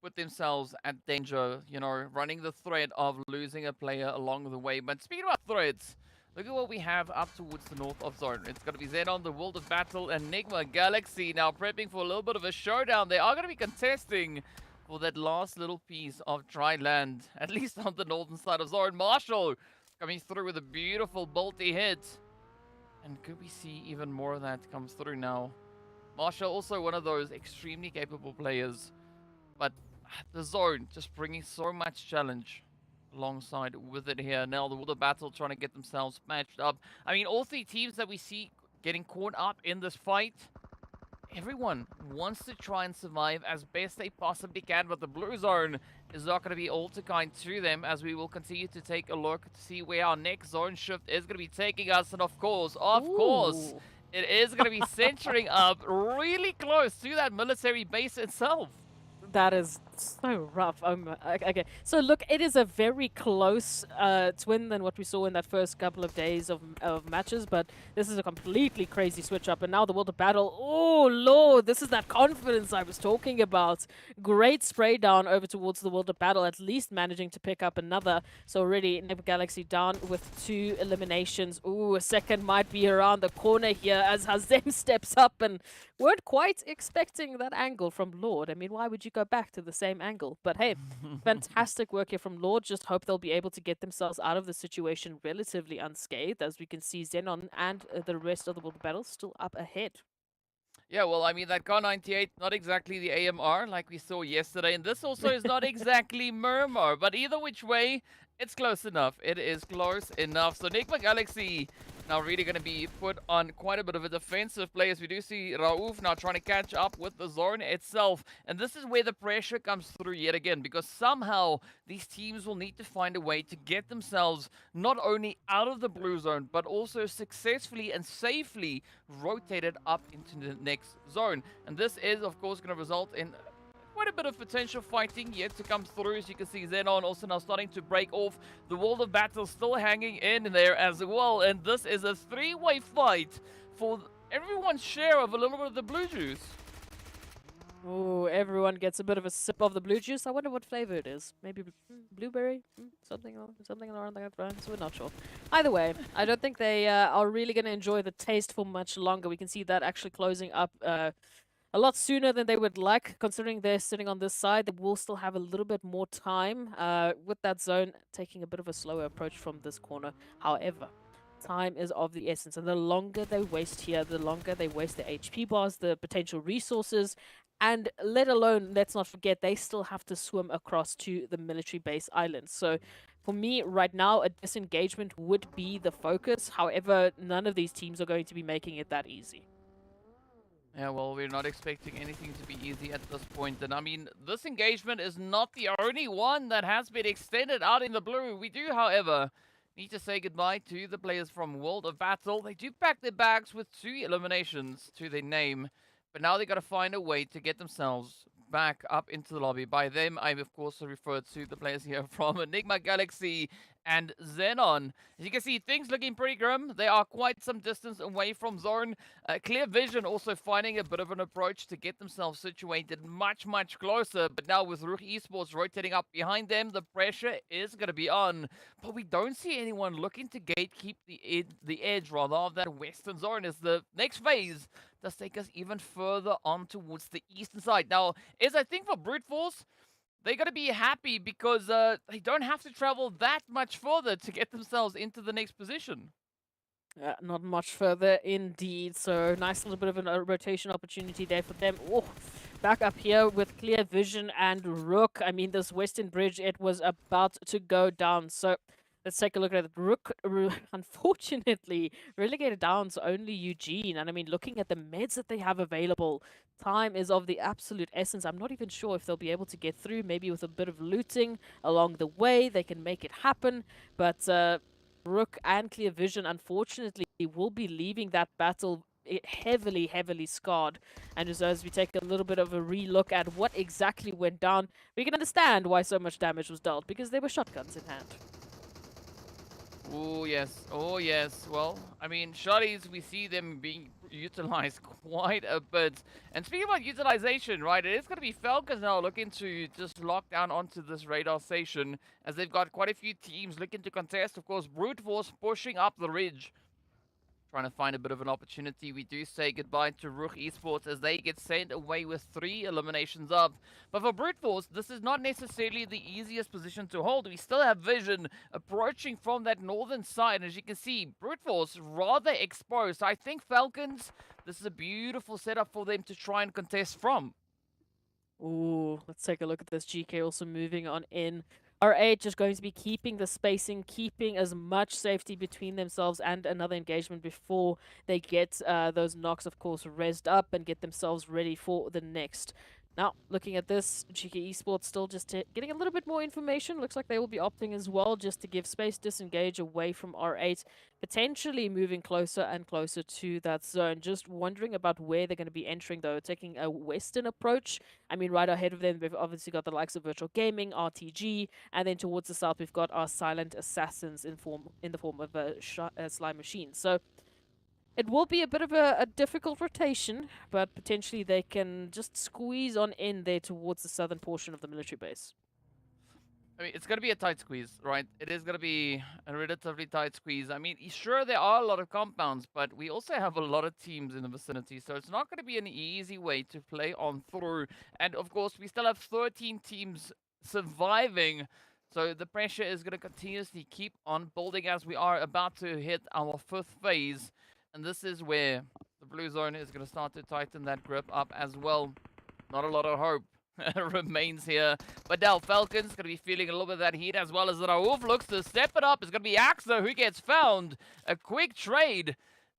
Speaker 2: put themselves at danger, you know, running the threat of losing a player along the way. But speaking about threats, look at what we have up towards the north of zone. It's going to be XENON, the World of Battle, and NIGMA Galaxy now prepping for a little bit of a showdown. They are going to be contesting for that last little piece of dry land, at least on the northern side of zone. Marshall coming through with a beautiful bolty hit. And could we see even more of that comes through now? Marshall also one of those extremely capable players. But the zone just bringing so much challenge alongside with it here. Now the World of Battle trying to get themselves matched up. I mean, all three teams that we see getting caught up in this fight, everyone wants to try and survive as best they possibly can, but the blue zone is not going to be all too kind to them, as we will continue to take a look to see where our next zone shift is going to be taking us. And of course, it is going to be centering up really close to that military base itself.
Speaker 3: That is so rough. Okay, so look, it is a very close twin than what we saw in that first couple of days of matches, but this is a completely crazy switch up. And now the World of Battle, oh lord, this is that confidence I was talking about. Great spray down over towards the World of Battle, at least managing to pick up another. So already NIGMA Galaxy down with 2 eliminations. Ooh, a second might be around the corner here as Hazem steps up, and weren't quite expecting that angle from Lord. I mean, why would you go back to the same angle? But hey, fantastic work here from Lord. Just hope they'll be able to get themselves out of the situation relatively unscathed, as we can see XENON and the rest of the World Battle still up ahead.
Speaker 2: Yeah, well, I mean, that Kar 98, not exactly the AMR like we saw yesterday, and this also is not exactly Miramar, but either which way, it's close enough. It is close enough. So NIGMA Galaxy now really going to be put on quite a bit of a defensive play, as we do see RUKH now trying to catch up with the zone itself. And this is where the pressure comes through yet again, because somehow these teams will need to find a way to get themselves not only out of the blue zone, but also successfully and safely rotated up into the next zone. And this is, of course, going to result in quite a bit of potential fighting yet to come through. As you can see, XENON also now starting to break off. The World of Battle still hanging in there as well. And this is a 3-way fight for everyone's share of a little bit of the blue juice.
Speaker 3: Oh, everyone gets a bit of a sip of the blue juice. I wonder what flavor it is. Maybe blueberry? Something around that line. So we're not sure. Either way, I don't think they are really going to enjoy the taste for much longer. We can see that actually closing up a lot sooner than they would like, considering they're sitting on this side. They will still have a little bit more time with that zone, taking a bit of a slower approach from this corner. However, time is of the essence, and the longer they waste here, the longer they waste the HP bars, the potential resources, and let alone, let's not forget, they still have to swim across to the military base island. So for me, right now, a disengagement would be the focus. However, none of these teams are going to be making it that easy.
Speaker 2: Yeah, well, we're not expecting anything to be easy at this point. And I mean, this engagement is not the only one that has been extended out in the blue. We do, however, need to say goodbye to the players from World of Battle. They do pack their bags with 2 eliminations to their name, but now they got to find a way to get themselves back up into the lobby. By them, I of course refer to the players here from NIGMA Galaxy and XENON. As you can see, things looking pretty grim. They are quite some distance away from zone. Clear Vision also finding a bit of an approach to get themselves situated much, much closer. But now with RUKH Esports rotating up behind them, the pressure is going to be on. But we don't see anyone looking to gatekeep the edge rather of that western zone, as the next phase does take us even further on towards the eastern side. Now, as I think for Brute Force, they're going to be happy because they don't have to travel that much further to get themselves into the next position.
Speaker 3: Not much further indeed. So nice little bit of a rotation opportunity there for them. Oh, back up here with Clear Vision and RUKH. I mean, this western bridge, it was about to go down. So let's take a look at it. RUKH, unfortunately, relegated down to only Eugene. And I mean, looking at the meds that they have available, time is of the absolute essence. I'm not even sure if they'll be able to get through. Maybe with a bit of looting along the way, they can make it happen. But RUKH and Clear Vision, unfortunately, will be leaving that battle heavily, heavily scarred. And as we take a little bit of a re-look at what exactly went down, we can understand why so much damage was dealt, because there were shotguns in hand.
Speaker 2: Oh, yes. Oh, yes. Well, I mean, shotties, we see them being utilized quite a bit. And speaking about utilization, right, it is going to be FALCONS now looking to just lock down onto this radar station, as they've got quite a few teams looking to contest. Of course, Brute Force pushing up the ridge, trying to find a bit of an opportunity. We do say goodbye to RUKH Esports as they get sent away with 3 eliminations up. But for Brute Force, this is not necessarily the easiest position to hold. We still have Vision approaching from that northern side. As you can see, Brute Force rather exposed. I think FALCONS, this is a beautiful setup for them to try and contest from.
Speaker 3: Ooh, let's take a look at this. GEEKAY also moving on in. RH is going to be keeping the spacing, keeping as much safety between themselves and another engagement before they get those knocks, of course, rezzed up and get themselves ready for the next. Now, looking at this, GEEKAY Esports still just getting a little bit more information. Looks like they will be opting as well just to give space, disengage away from R8, potentially moving closer and closer to that zone. Just wondering about where they're going to be entering, though, taking a western approach. I mean, right ahead of them, we've obviously got the likes of Virtual Gaming, RTG, and then towards the south, we've got our silent assassins in the form of a slime machine. So it will be a bit of a difficult rotation, but potentially they can just squeeze on in there towards the southern portion of the military base.
Speaker 2: I mean, it's going to be a tight squeeze, right? It is going to be a relatively tight squeeze. I mean, sure, there are a lot of compounds, but we also have a lot of teams in the vicinity, so it's not going to be an easy way to play on through. And, of course, we still have 13 teams surviving, so the pressure is going to continuously keep on building as we are about to hit our 5th phase. And this is where the blue zone is going to start to tighten that grip up as well. Not a lot of hope remains here. But now FALCONS going to be feeling a little bit of that heat, as well as Raouf looks to step it up. It's going to be Axo who gets found. A quick trade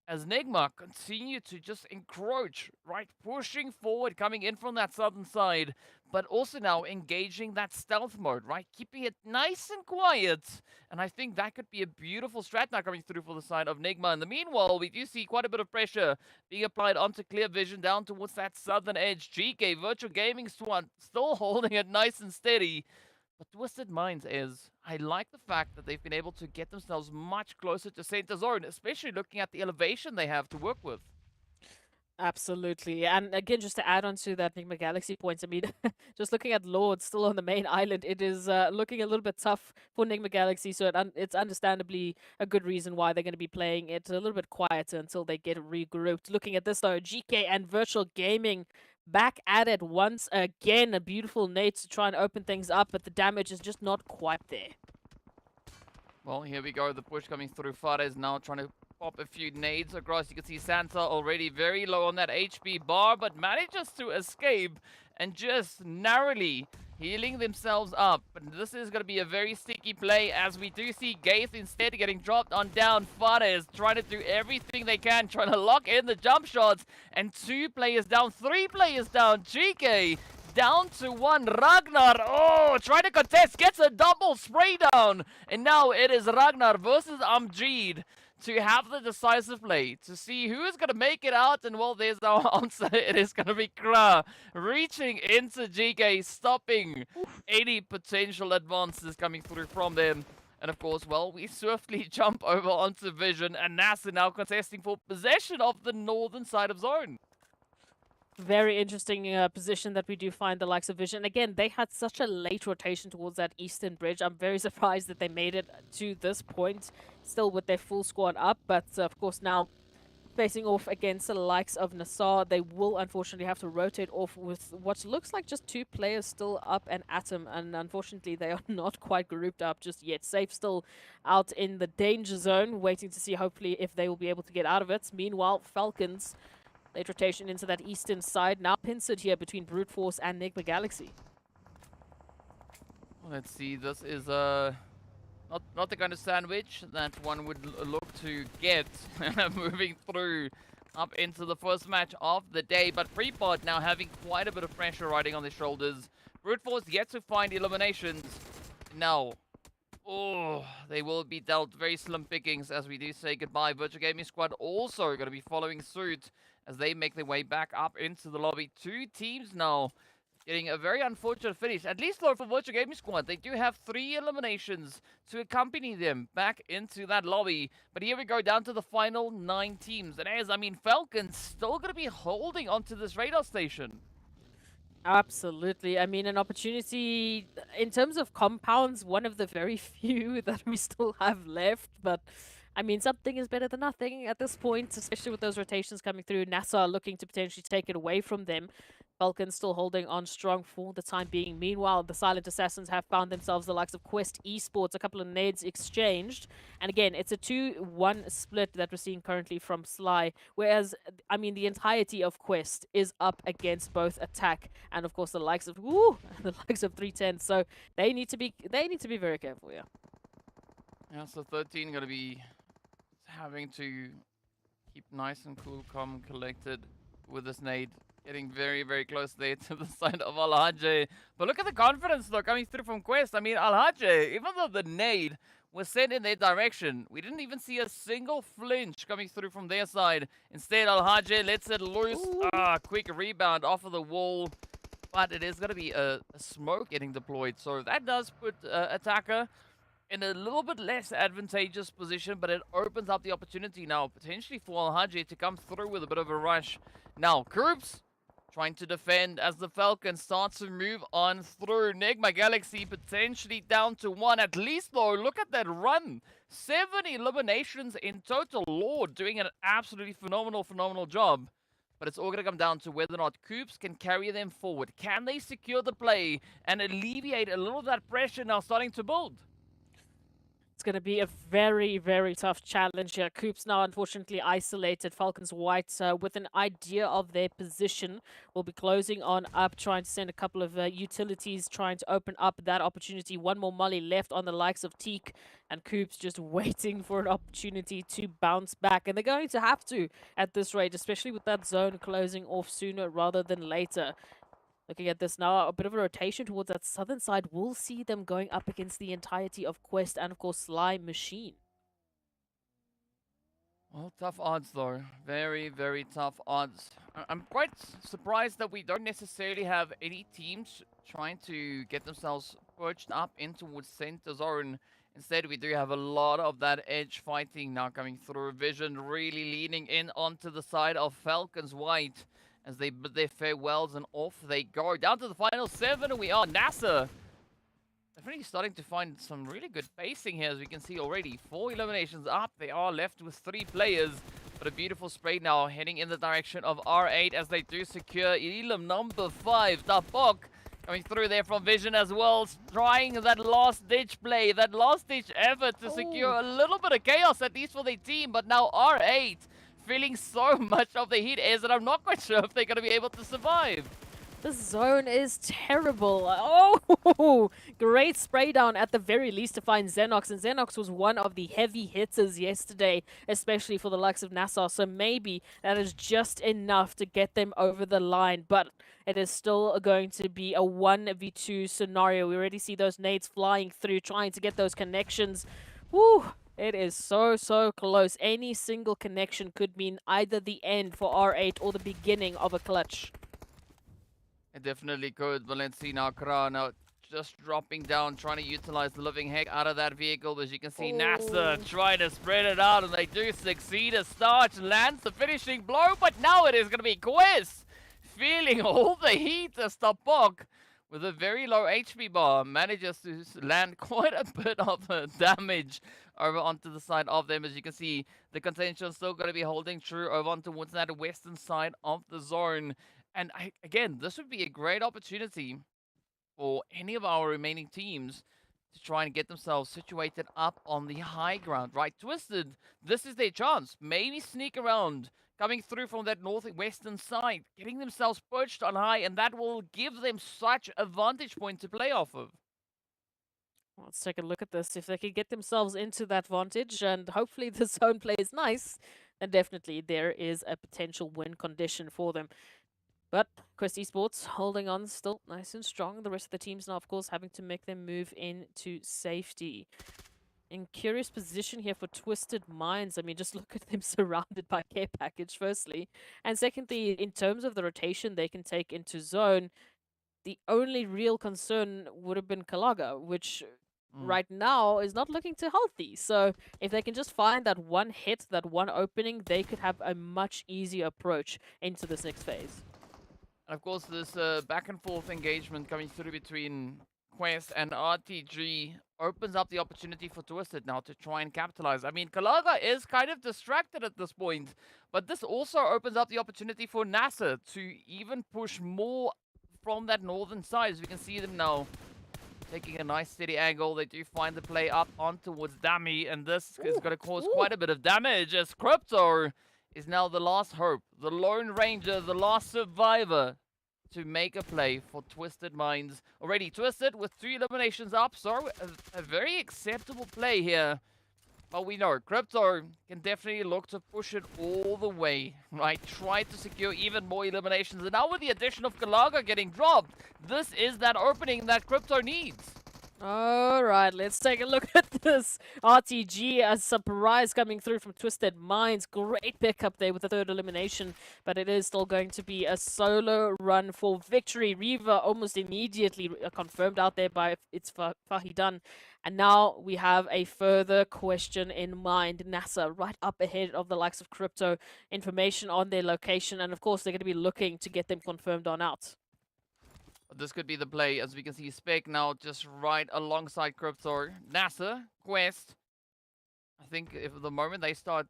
Speaker 2: as NIGMA continue to just encroach, right? Pushing forward, coming in from that southern side, but also now engaging that stealth mode, right? Keeping it nice and quiet. And I think that could be a beautiful strat now coming through for the side of NIGMA. In the meanwhile, we do see quite a bit of pressure being applied onto Clear Vision down towards that southern edge. GEEKAY, Virtual Gaming Swan, still holding it nice and steady. But Twisted Minds is, I like the fact that they've been able to get themselves much closer to center zone, especially looking at the elevation they have to work with.
Speaker 3: Absolutely. And again, just to add on to that NIGMA Galaxy points, I mean, just looking at Lord still on the main island, it is looking a little bit tough for NIGMA Galaxy, so it's understandably a good reason why they're going to be playing it a little bit quieter until they get regrouped. Looking at this, though, GEEKAY and Virtual Gaming back at it once again. A beautiful nade to try and open things up, but the damage is just not quite there.
Speaker 2: Well, here we go. The push coming through. Fada is now trying to pop a few nades across. You can see Santa already very low on that HP bar, but manages to escape and just narrowly healing themselves up. But this is going to be a very sticky play, as we do see Gaith instead getting dropped on down. Fada is trying to do everything they can, trying to lock in the jump shots. And 2 players down, 3 players down. GEEKAY down to 1. Ragnar, oh, trying to contest, gets a double spray down. And now it is Ragnar versus Amjid to have the decisive play, to see who is going to make it out, and well, there's our answer. It is going to be KRA reaching into GEEKAY, stopping any potential advances coming through from them. And of course, well, we swiftly jump over onto Vision, and NASR now contesting for possession of the northern side of zone.
Speaker 3: Very interesting position that we do find the likes of Vision. Again, they had such a late rotation towards that eastern bridge. I'm very surprised that they made it to this point, still with their full squad up. But of course, now facing off against the likes of NASR, they will unfortunately have to rotate off with what looks like just 2 players still up and at him. And unfortunately, they are not quite grouped up just yet. Safe still out in the danger zone, waiting to see hopefully if they will be able to get out of it. Meanwhile, Falcons, late rotation into that eastern side, now pincered here between Brute Force and NIGMA Galaxy.
Speaker 2: Let's see, this is not the kind of sandwich that one would look to get moving through up into the first match of the day. But Freeport now having quite a bit of pressure riding on their shoulders. Brute Force yet to find eliminations. Now, oh, they will be dealt very slim pickings as we do say goodbye. Virtual Gaming Squad also going to be following suit as they make their way back up into the lobby. 2 teams now getting a very unfortunate finish, at least though for Virtual Gaming Squad. They do have 3 eliminations to accompany them back into that lobby. But here we go down to the final 9 teams. And as, I mean, Falcons still going to be holding onto this radar station.
Speaker 3: Absolutely. I mean, an opportunity in terms of compounds, one of the very few that we still have left. But I mean, something is better than nothing at this point, especially with those rotations coming through. NASR looking to potentially take it away from them. Falcons still holding on strong for the time being. Meanwhile, the Silent Assassins have found themselves the likes of Quest Esports, a couple of nades exchanged. And again, it's a 2-1 split that we're seeing currently from Sly. Whereas, I mean, the entirety of Quest is up against both Attack and, of course, the likes of 310. So they need to be very careful, yeah.
Speaker 2: Yeah, so 13 going to be having to keep nice and cool, calm, collected with this nade. Getting very, very close there to the side of RUKH. But look at the confidence, though, coming through from Quest. I mean, RUKH, even though the nade was sent in their direction, we didn't even see a single flinch coming through from their side. Instead, RUKH lets it loose. Quick rebound off of the wall. But it is going to be a smoke getting deployed. So that does put Attacker in a little bit less advantageous position, but it opens up the opportunity now, potentially for RUKH to come through with a bit of a rush. Now, Groups trying to defend as the Falcons start to move on through. NIGMA Galaxy potentially down to 1. At least, though, look at that run. 7 eliminations in total. Lord doing an absolutely phenomenal job. But it's all going to come down to whether or not Coops can carry them forward. Can they secure the play and alleviate a little of that pressure now starting to build?
Speaker 3: It's going to be a very, very tough challenge here. Coops now unfortunately isolated. Falcons White with an idea of their position will be closing on up, trying to send a couple of utilities, trying to open up that opportunity. One more molly left on the likes of Teak, and Coops just waiting for an opportunity to bounce back. And they're going to have to at this rate, especially with that zone closing off sooner rather than later. Looking at this now, a bit of a rotation towards that southern side. We'll see them going up against the entirety of Quest and, of course, Sly Machine.
Speaker 2: Well, tough odds, though. Very, very tough odds. I'm quite surprised that we don't necessarily have any teams trying to get themselves perched up in towards center zone. Instead, we do have a lot of that edge fighting now coming through. Vision really leaning in onto the side of Falcons White as they bid their farewells, and off they go. Down to the final 7, and we are NASR. Definitely starting to find some really good pacing here, as we can see already. 4 eliminations up. They are left with 3 players. But a beautiful spray now heading in the direction of R8 as they do secure elim number 5. Tapok coming through there from Vision as well. Trying that last-ditch play, that last-ditch effort to secure a little bit of chaos, at least for their team. But now R8 feeling so much of the heat is that I'm not quite sure if they're going to be able to survive.
Speaker 3: This zone is terrible. Oh, great spray down at the very least to find XENOX. And XENOX was one of the heavy hitters yesterday, especially for the likes of NASR. So maybe that is just enough to get them over the line. But it is still going to be a 1v2 scenario. We already see those nades flying through, trying to get those connections. Woo! It is so, so close. Any single connection could mean either the end for R8 or the beginning of a clutch.
Speaker 2: It definitely could, but let's see now. Kra now just dropping down, trying to utilize the living heck out of that vehicle. As you can see, NASR trying to spread it out, and they do succeed. A Starch lands the finishing blow, but now it is going to be Quest feeling all the heat as Tapok, with a very low HP bar, manages to land quite a bit of damage over onto the side of them. As you can see, the contention still going to be holding true over on towards that western side of the zone. And again, this would be a great opportunity for any of our remaining teams to try and get themselves situated up on the high ground, right? Twisted, this is their chance. Maybe sneak around, coming through from that northwestern side, getting themselves perched on high, and that will give them such a vantage point to play off of.
Speaker 3: Well, let's take a look at this. If they could get themselves into that vantage, and hopefully the zone play is nice, then definitely there is a potential win condition for them. But Quest Esports holding on still nice and strong. The rest of the teams now, of course, having to make them move into safety. In curious position here for Twisted Minds. I mean, just look at them surrounded by care package, firstly. And secondly, in terms of the rotation they can take into zone, the only real concern would have been Kalaga, which right now is not looking too healthy. So if they can just find that one hit, that one opening, they could have a much easier approach into this next phase.
Speaker 2: And of course, this back and forth engagement coming through between Quest and RTG opens up the opportunity for Twisted now to try and capitalize. I mean, Kalaga is kind of distracted at this point, but this also opens up the opportunity for NASR to even push more from that northern side. As we can see them now taking a nice steady angle. They do find the play up on towards Dami, and this is going to cause quite a bit of damage as Crypto is now the last hope, the Lone Ranger, the last survivor to make a play for Twisted Minds. Already Twisted with 3 eliminations up, so a very acceptable play here. But we know Crypto can definitely look to push it all the way, right? Try to secure even more eliminations. And now with the addition of Kalaga getting dropped, this is that opening that Crypto needs.
Speaker 3: Alright, let's take a look at this. RTG, a surprise coming through from Twisted Minds. Great pickup there with the 3rd elimination, but it is still going to be a solo run for victory. Reaver almost immediately confirmed out there by it's Fahidan. And now we have a further question in mind. NASR right up ahead of the likes of Crypto. Information on their location, and of course they're going to be looking to get them confirmed on out.
Speaker 2: This could be the play, as we can see Spec now just right alongside Crypto. NASR, Quest. I think if the moment they start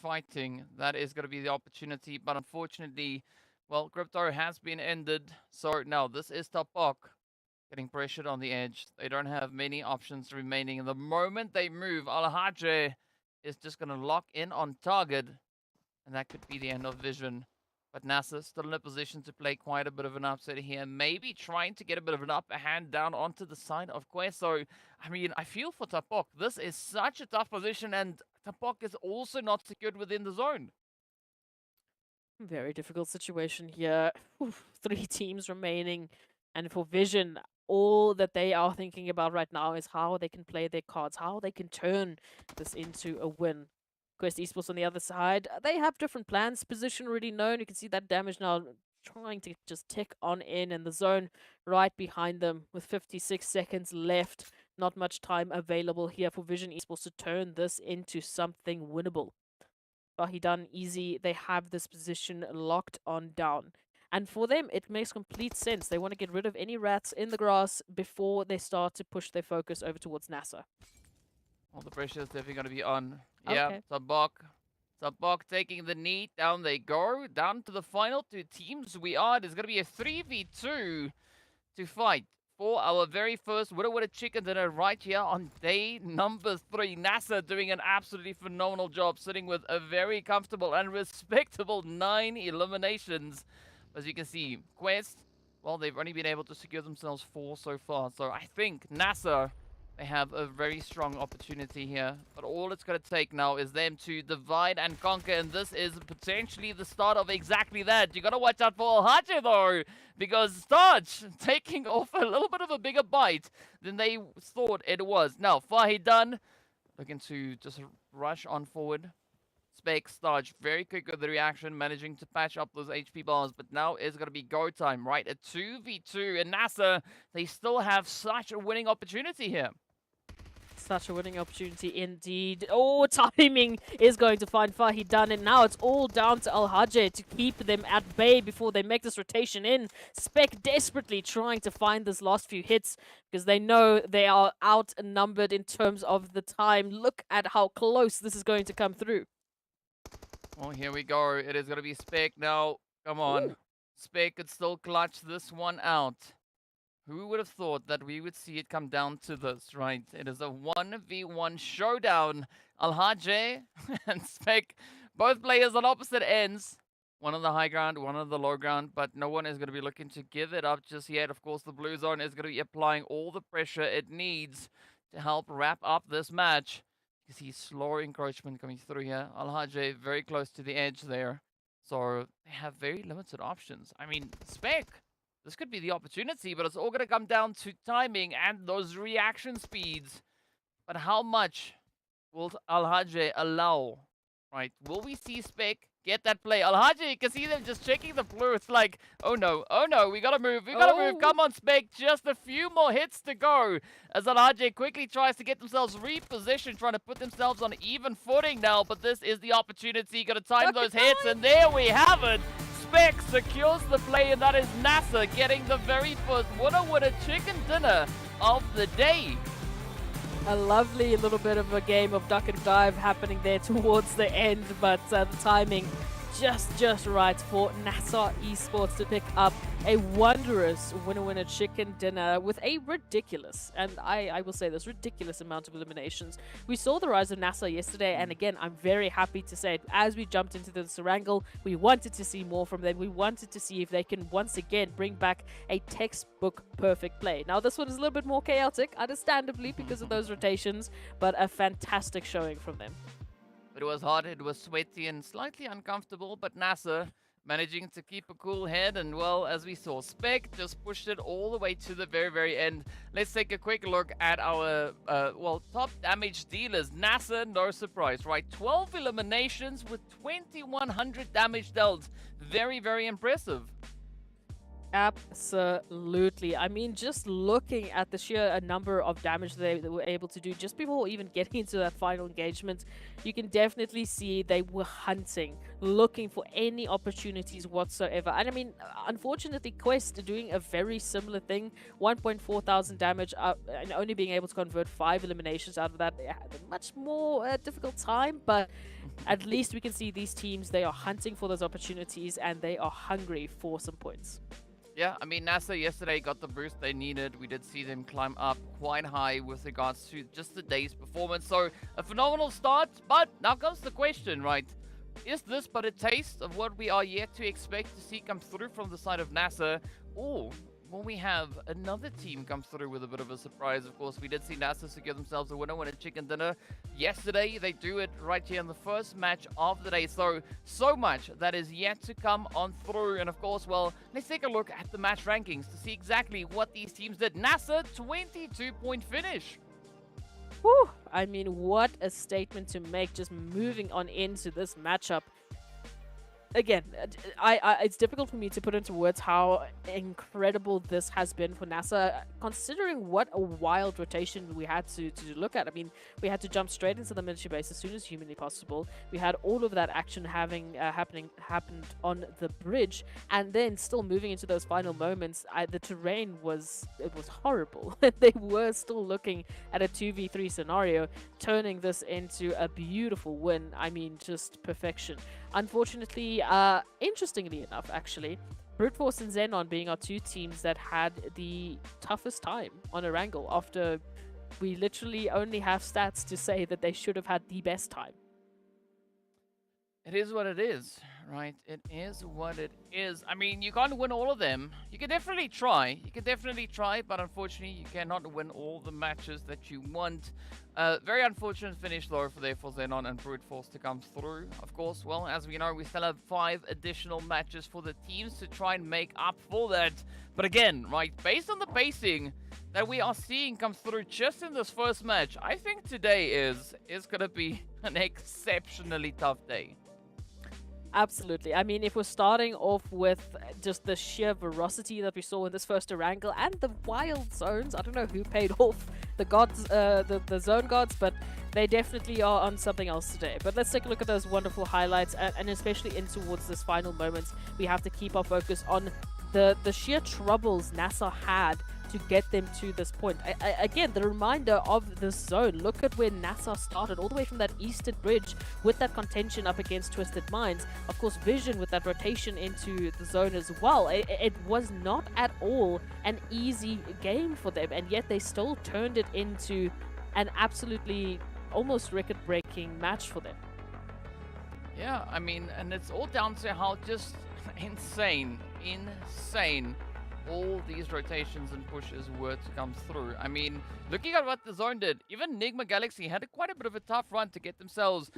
Speaker 2: fighting, that is going to be the opportunity. But unfortunately, well, Crypto has been ended. So now this is Tapok getting pressured on the edge. They don't have many options remaining. The moment they move, Al-Hajj is just going to lock in on target. And that could be the end of vision. But NASR still in a position to play quite a bit of an upset here. Maybe trying to get a bit of an upper hand down onto the side of Quest. So, I mean, I feel for Tapok. This is such a tough position, and Tapok is also not secured within the zone.
Speaker 3: Very difficult situation here. 3 teams remaining. And for Vision, all that they are thinking about right now is how they can play their cards, how they can turn this into a win. Quest Esports on the other side, they have different plans. Position already known. You can see that damage now trying to just tick on in, and the zone right behind them with 56 seconds left. Not much time available here for Vision Esports to turn this into something winnable. Fahidan, easy. They have this position locked on down. And for them, it makes complete sense. They want to get rid of any rats in the grass before they start to push their focus over towards NASR.
Speaker 2: Well, the pressure is definitely going to be on.
Speaker 3: Okay.
Speaker 2: Yeah, Sabok taking the knee. Down they go. Down to the final 2 teams we are. There's going to be a 3v2 to fight for our very first Widow Chicken Dinner right here on day number 3. NASR doing an absolutely phenomenal job, sitting with a very comfortable and respectable 9 eliminations. As you can see, Quest, well, they've only been able to secure themselves 4 so far. So I think NASR, they have a very strong opportunity here. But all it's going to take now is them to divide and conquer. And this is potentially the start of exactly that. You got to watch out for Al-Hajj though, because Starch taking off a little bit of a bigger bite than they thought it was. Now, Fahidan looking to just rush on forward. Spake Starch, very quick with the reaction, managing to patch up those HP bars, but now is going to be go time, right? A 2v2, and NASR, they still have such a winning opportunity here.
Speaker 3: Such a winning opportunity indeed. Oh, timing is going to find Fahi done, and now it's all down to Al-Hajj to keep them at bay before they make this rotation in. Spec desperately trying to find this last few hits because they know they are outnumbered in terms of the time. Look at how close this is going to come through.
Speaker 2: Well, here we go. It is going to be Spec now. Come on.
Speaker 3: Ooh.
Speaker 2: Spec could still clutch this one out. Who would have thought that we would see it come down to this, right? It is a 1v1 showdown. Al-Hajj and Spec, both players on opposite ends. One on the high ground, one on the low ground, but no one is going to be looking to give it up just yet. Of course, the blue zone is going to be applying all the pressure it needs to help wrap up this match. You see slow encroachment coming through here. Al-Hajj very close to the edge there. So they have very limited options. I mean, Spec, this could be the opportunity, but it's all going to come down to timing and those reaction speeds. But how much will Al-Hajj allow, right? Will we see Spec get that play? Al-Hajj, you can see them just checking the blue. It's like, oh no, we got to move. We got to move. Come on, Spec. Just a few more hits to go. As Al-Hajj quickly tries to get themselves repositioned, trying to put themselves on even footing now. But this is the opportunity. Got to time those hits, and there we have it. Spec secures the play, and that is NASR getting the very first winner chicken dinner of the day.
Speaker 3: A lovely little bit of a game of duck and dive happening there towards the end, but the timing just right for NASR Esports to pick up a wondrous winner chicken dinner with a ridiculous, and I will say this, ridiculous amount of eliminations. We saw the rise of NASR yesterday, and again, I'm very happy to say it. As we jumped into the Erangel, we wanted to see more from them. We wanted to see if they can once again bring back a textbook perfect play. Now, this one is a little bit more chaotic, understandably, because of those rotations, but a fantastic showing from them.
Speaker 2: It was hot, it was sweaty and slightly uncomfortable, but NASR managing to keep a cool head, and well, as we saw, Spec just pushed it all the way to the very end. Let's take a quick look at our, top damage dealers. NASR, no surprise, right? 12 eliminations with 2100 damage dealt. Very impressive.
Speaker 3: Absolutely. I mean, just looking at the sheer number of damage they were able to do just before even getting into that final engagement, you can definitely see they were hunting, looking for any opportunities whatsoever. And I mean, unfortunately, Quest are doing a very similar thing. 1.4 thousand damage and only being able to convert 5 eliminations out of that. They had a much more difficult time, but at least we can see these teams, they are hunting for those opportunities and they are hungry for some points.
Speaker 2: Yeah, I mean, NASR yesterday got the boost they needed. We did see them climb up quite high with regards to just the day's performance. So, a phenomenal start, but now comes the question, right? Is this but a taste of what we are yet to expect to see come through from the side of NASR? Or will we have another team come through with a bit of a surprise? Of course, we did see NASR secure themselves a winner chicken dinner yesterday. They do it right here in the first match of the day. So much that is yet to come on through. And of course, well, let's take a look at the match rankings to see exactly what these teams did. NASR, 22-point finish.
Speaker 3: Whew, I mean, what a statement to make, just moving on into this matchup. Again, it's difficult for me to put into words how incredible this has been for NASR, considering what a wild rotation we had to look at. I mean, we had to jump straight into the military base as soon as humanly possible. We had all of that action happened on the bridge, and then still moving into those final moments. The terrain was horrible. They were still looking at a 2v3 scenario, turning this into a beautiful win. I mean, just perfection. Unfortunately, interestingly enough, actually, Brute Force and XENON being our two teams that had the toughest time on Erangel, after we literally only have stats to say that they should have had the best time.
Speaker 2: It is what it is. right? It is what it is. I mean, you can't win all of them. You can definitely try. You can definitely try, but unfortunately, you cannot win all the matches that you want. Very unfortunate finish, though, for XENON and Brute Force to come through. Of course, well, as we know, we still have 5 additional matches for the teams to try and make up for that. But again, right, based on the pacing that we are seeing come through just in this first match, I think today is going to be an exceptionally tough day.
Speaker 3: Absolutely. I mean, if we're starting off with just the sheer veracity that we saw in this first Erangel and the wild zones, I don't know who paid off the gods, the zone gods, but they definitely are on something else today. But let's take a look at those wonderful highlights, and especially in towards this final moments, we have to keep our focus on the sheer troubles NASR had to get them to this point. Again, the reminder of this zone. Look at where NASR started, all the way from that eastern bridge with that contention up against Twisted Minds. Of course, Vision with that rotation into the zone as well. It was not at all an easy game for them, and yet they still turned it into an absolutely almost record-breaking match for them.
Speaker 2: Yeah, I mean, and it's all down to how just insane all these rotations and pushes were to come through. I mean, looking at what the zone did, even NIGMA Galaxy had quite a bit of a tough run to get themselves,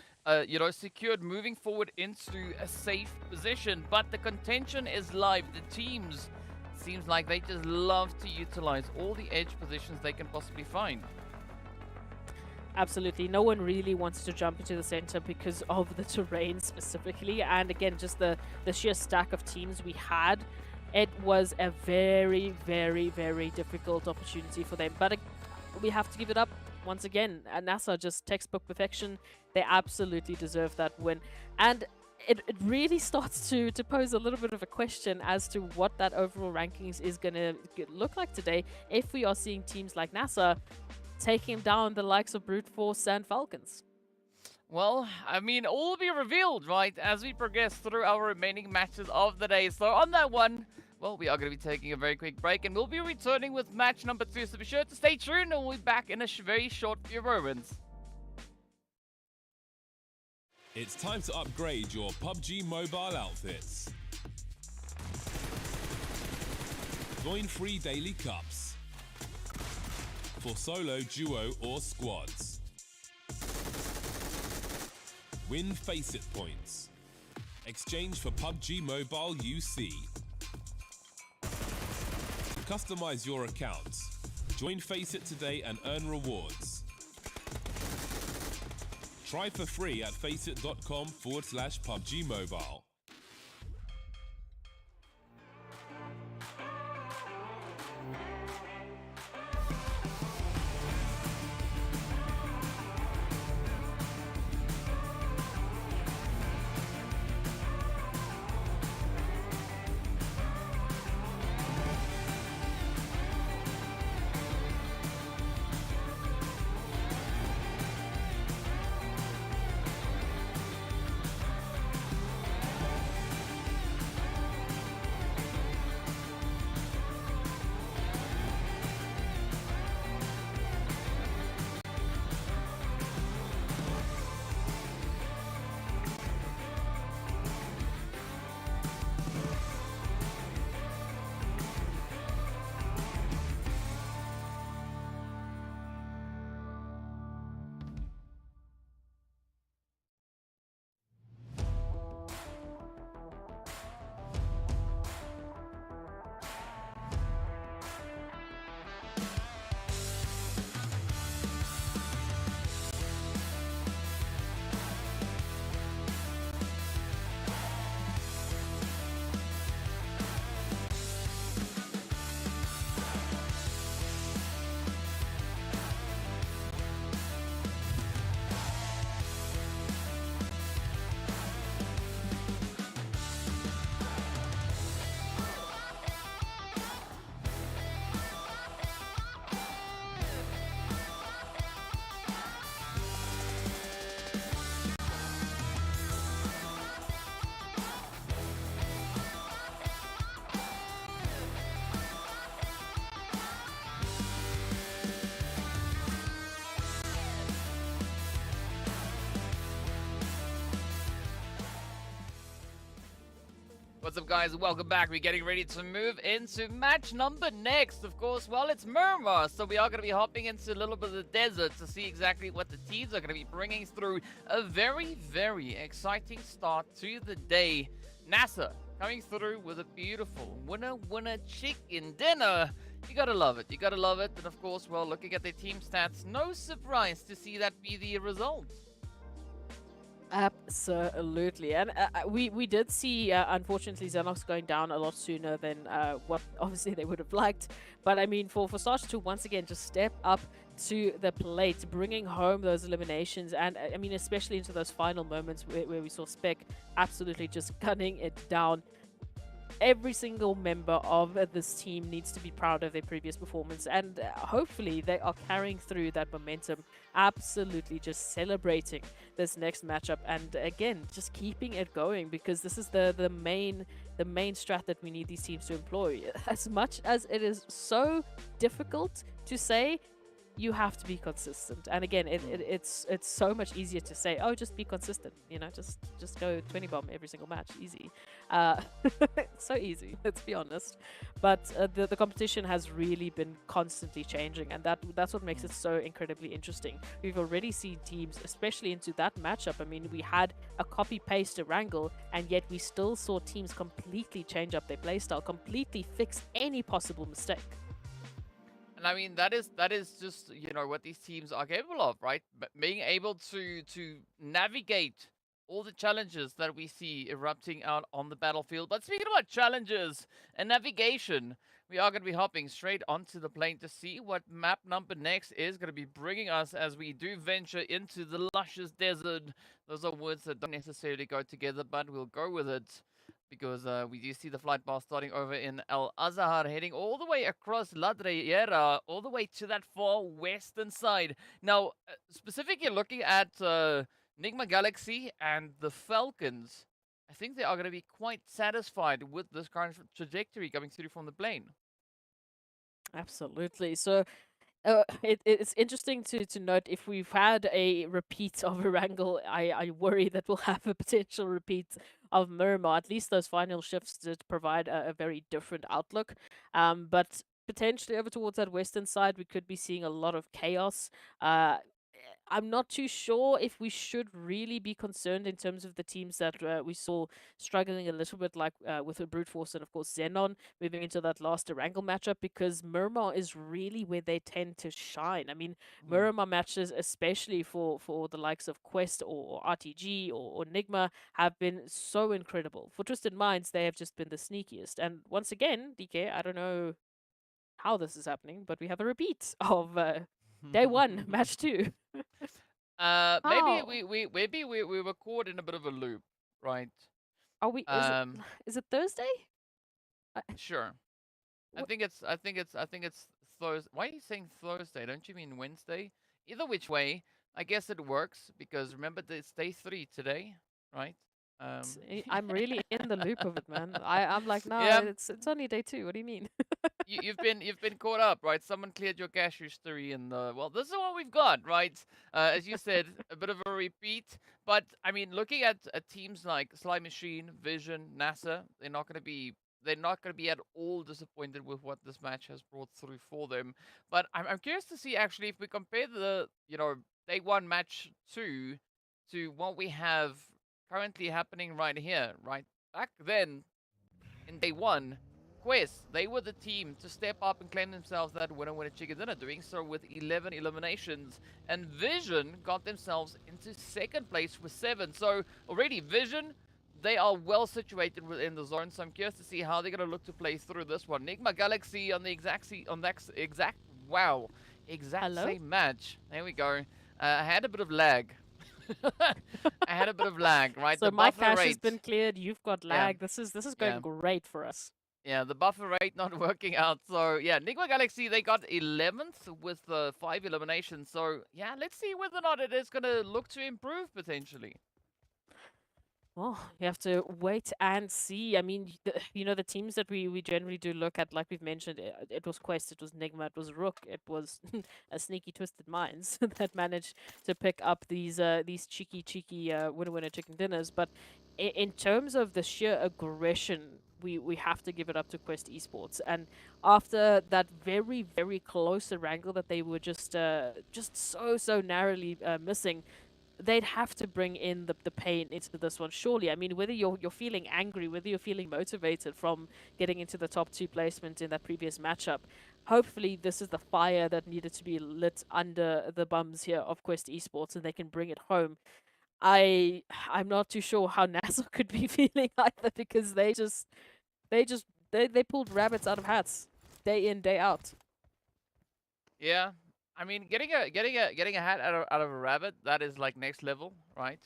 Speaker 2: secured, moving forward into a safe position. But the contention is live. The teams, seems like they just love to utilize all the edge positions they can possibly find.
Speaker 3: Absolutely. No one really wants to jump into the center because of the terrain specifically. And again, just the sheer stack of teams we had. It was a very, very, very difficult opportunity for them. But we have to give it up once again. NASR, just textbook perfection. They absolutely deserve that win. And it really starts to pose a little bit of a question as to what that overall rankings is going to look like today if we are seeing teams like NASR taking down the likes of Brute Force and FALCONS.
Speaker 2: Well, I mean, all will be revealed, right, as we progress through our remaining matches of the day. So on that one, well, we are going to be taking a very quick break, and we'll be returning with match number 2. So be sure to stay tuned, and we'll be back in a very short few moments.
Speaker 4: It's time to upgrade your PUBG mobile outfits. Join free daily cups for solo, duo or squads. Win Faceit points. Exchange for PUBG Mobile UC. Customize your account. Join Faceit today and earn rewards. Try for free at faceit.com/PUBG Mobile.
Speaker 2: What's up, guys? Welcome back. We're getting ready to move into match number next. Of course, well, it's Miramar, so we are going to be hopping into a little bit of the desert to see exactly what the teams are going to be bringing through. A very, very exciting start to the day. NASR coming through with a beautiful winner chicken dinner. You gotta love it. You gotta love it. And of course, well, looking at their team stats, no surprise to see that be the result.
Speaker 3: Absolutely, and we did see, unfortunately, Xenox going down a lot sooner than what obviously they would have liked. But I mean, for Starch to once again just step up to the plate, bringing home those eliminations, and I mean, especially into those final moments where we saw Spec absolutely just gunning it down. Every single member of this team needs to be proud of their previous performance, and hopefully they are carrying through that momentum, absolutely just celebrating this next matchup, and again just keeping it going, because this is the main strat that we need these teams to employ. As much as it is so difficult to say, you have to be consistent. And again, it's so much easier to say, oh, just be consistent, you know, just go 20 bomb every single match, easy. So easy, let's be honest. But the competition has really been constantly changing, and that's what makes it so incredibly interesting. We've already seen teams, especially into that matchup, I mean, we had a copy-paste Erangel, and yet we still saw teams completely change up their playstyle, completely fix any possible mistake.
Speaker 2: And I mean, that is just, you know, what these teams are capable of, right? Being able to navigate all the challenges that we see erupting out on the battlefield. But speaking about challenges and navigation, we are going to be hopping straight onto the plane to see what map number next is going to be bringing us as we do venture into the luscious desert. Those are words that don't necessarily go together, but we'll go with it, because we do see the flight path starting over in El Azhar, heading all the way across La Dreyera, all the way to that far western side. Now, specifically looking at NIGMA Galaxy and the FALCONS, I think they are going to be quite satisfied with this current trajectory coming through from the plane.
Speaker 3: Absolutely. So it's interesting to note, if we've had a repeat of Erangel, I worry that we'll have a potential repeat of Miramar. At least those final shifts did provide a very different outlook. But potentially over towards that western side, we could be seeing a lot of chaos. I'm not too sure if we should really be concerned in terms of the teams that we saw struggling a little bit, like with a Brute Force and, of course, XENON moving into that last Erangel matchup, because Miramar is really where they tend to shine. I mean, Miramar matches, especially for the likes of Quest or RTG or NIGMA, have been so incredible. For Twisted Minds, they have just been the sneakiest. And once again, DK, I don't know how this is happening, but we have a repeat of day one, match 2.
Speaker 2: Maybe we were caught in a bit of a loop, right?
Speaker 3: Are we? Is it Thursday?
Speaker 2: Sure. I think it's Thursday. Why are you saying Thursday? Don't you mean Wednesday? Either which way, I guess it works, because remember it's day 3 today, right?
Speaker 3: I'm really in the loop of it, man. I'm like, no,
Speaker 2: Yeah.
Speaker 3: it's only day 2. What do you mean?
Speaker 2: You've been caught up, right? Someone cleared your cache history, and well, this is what we've got, right? As you said, a bit of a repeat. But I mean, looking at teams like Sly Machine, Vision, NASR, they're not going to be at all disappointed with what this match has brought through for them. But I'm curious to see, actually, if we compare the, you know, day 1 match 2 to what we have currently happening right here, right? Back then, in day 1, Quest, they were the team to step up and claim themselves that winner chicken dinner, doing so with 11 eliminations. And Vision got themselves into second place with 7. So already Vision, they are well situated within the zone. So I'm curious to see how they're going to look to play through this one. NIGMA Galaxy on the exact
Speaker 3: Hello?
Speaker 2: same match. There we go. I had a bit of lag. I had a bit of lag, right?
Speaker 3: So
Speaker 2: the
Speaker 3: my
Speaker 2: buffer
Speaker 3: cache has
Speaker 2: rate,
Speaker 3: been cleared. You've got lag. This is going great for us.
Speaker 2: yeah, the buffer rate not working out. So yeah, NIGMA Galaxy, they got 11th with 5 eliminations. So yeah, let's see whether or not it is going to look to improve potentially.
Speaker 3: Well, you have to wait and see. I mean, you know, the teams that we generally do look at, like we've mentioned, it was Quest, it was NIGMA, it was RUKH, it was a sneaky Twisted Minds that managed to pick up these cheeky winner chicken dinners. But in terms of the sheer aggression, we have to give it up to Quest Esports. And after that very, very close Erangel that they were just so narrowly missing, they'd have to bring in the pain into this one, surely. I mean, whether you're feeling angry, whether you're feeling motivated from getting into the top 2 placement in that previous matchup, hopefully this is the fire that needed to be lit under the bums here of Quest Esports, and they can bring it home. I'm not too sure how NASR could be feeling either, because they pulled rabbits out of hats day in, day out.
Speaker 2: Yeah, I mean, getting a hat out of a rabbit, that is like next level, right?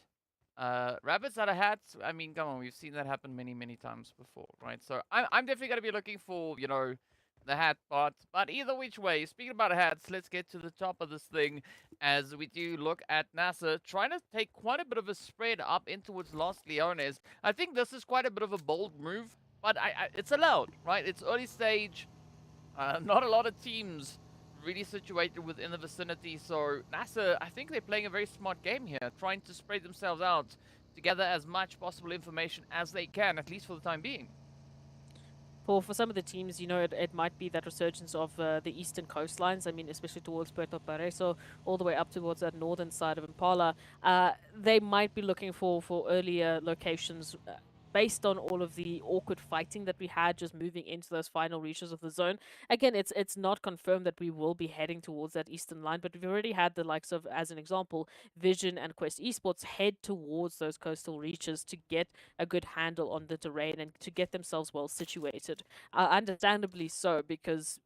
Speaker 2: Rabbits out of hats. I mean, come on, we've seen that happen many times before, right? So I'm definitely gonna be looking for the hat part. But either which way, speaking about hats, let's get to the top of this thing as we do look at NASR trying to take quite a bit of a spread up in towards Los Leones. I think this is quite a bit of a bold move, but it's allowed, right? It's early stage. Not a lot of teams really situated within the vicinity. So NASR, I think they're playing a very smart game here, trying to spread themselves out to gather as much possible information as they can, at least for the time being.
Speaker 3: For some of the teams, it might be that resurgence of the eastern coastlines. I mean, especially towards Puerto Pareso, all the way up towards that northern side of Impala. They might be looking for earlier locations based on all of the awkward fighting that we had just moving into those final reaches of the zone. Again, it's not confirmed that we will be heading towards that eastern line, but we've already had the likes of, as an example, Vision and Quest Esports head towards those coastal reaches to get a good handle on the terrain and to get themselves well situated. Understandably so, because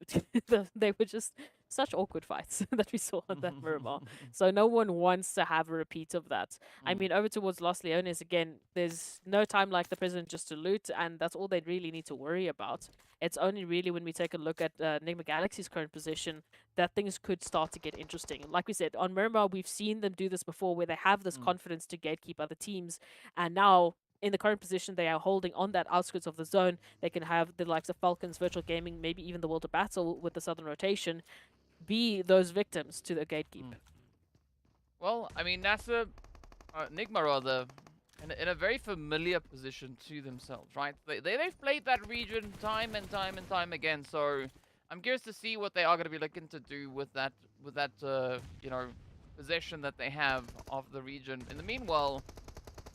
Speaker 3: they were just such awkward fights that we saw on that Miramar. So no one wants to have a repeat of that. I mean, over towards Los Leones, again, there's no time like the present just to loot, and that's all they really need to worry about. It's only really when we take a look at NIGMA Galaxy's current position that things could start to get interesting. Like we said, on Miramar, we've seen them do this before, where they have this confidence to gatekeep other teams, and now in the current position they are holding on that outskirts of the zone, they can have the likes of FALCONS, Virtual Gaming, maybe even the World of Battle with the Southern Rotation, be those victims to the gatekeep.
Speaker 2: Well, I mean, NIGMA rather, in a very familiar position to themselves, right? They've played that region time and time again, so I'm curious to see what they are going to be looking to do with that possession that they have of the region. In the meanwhile,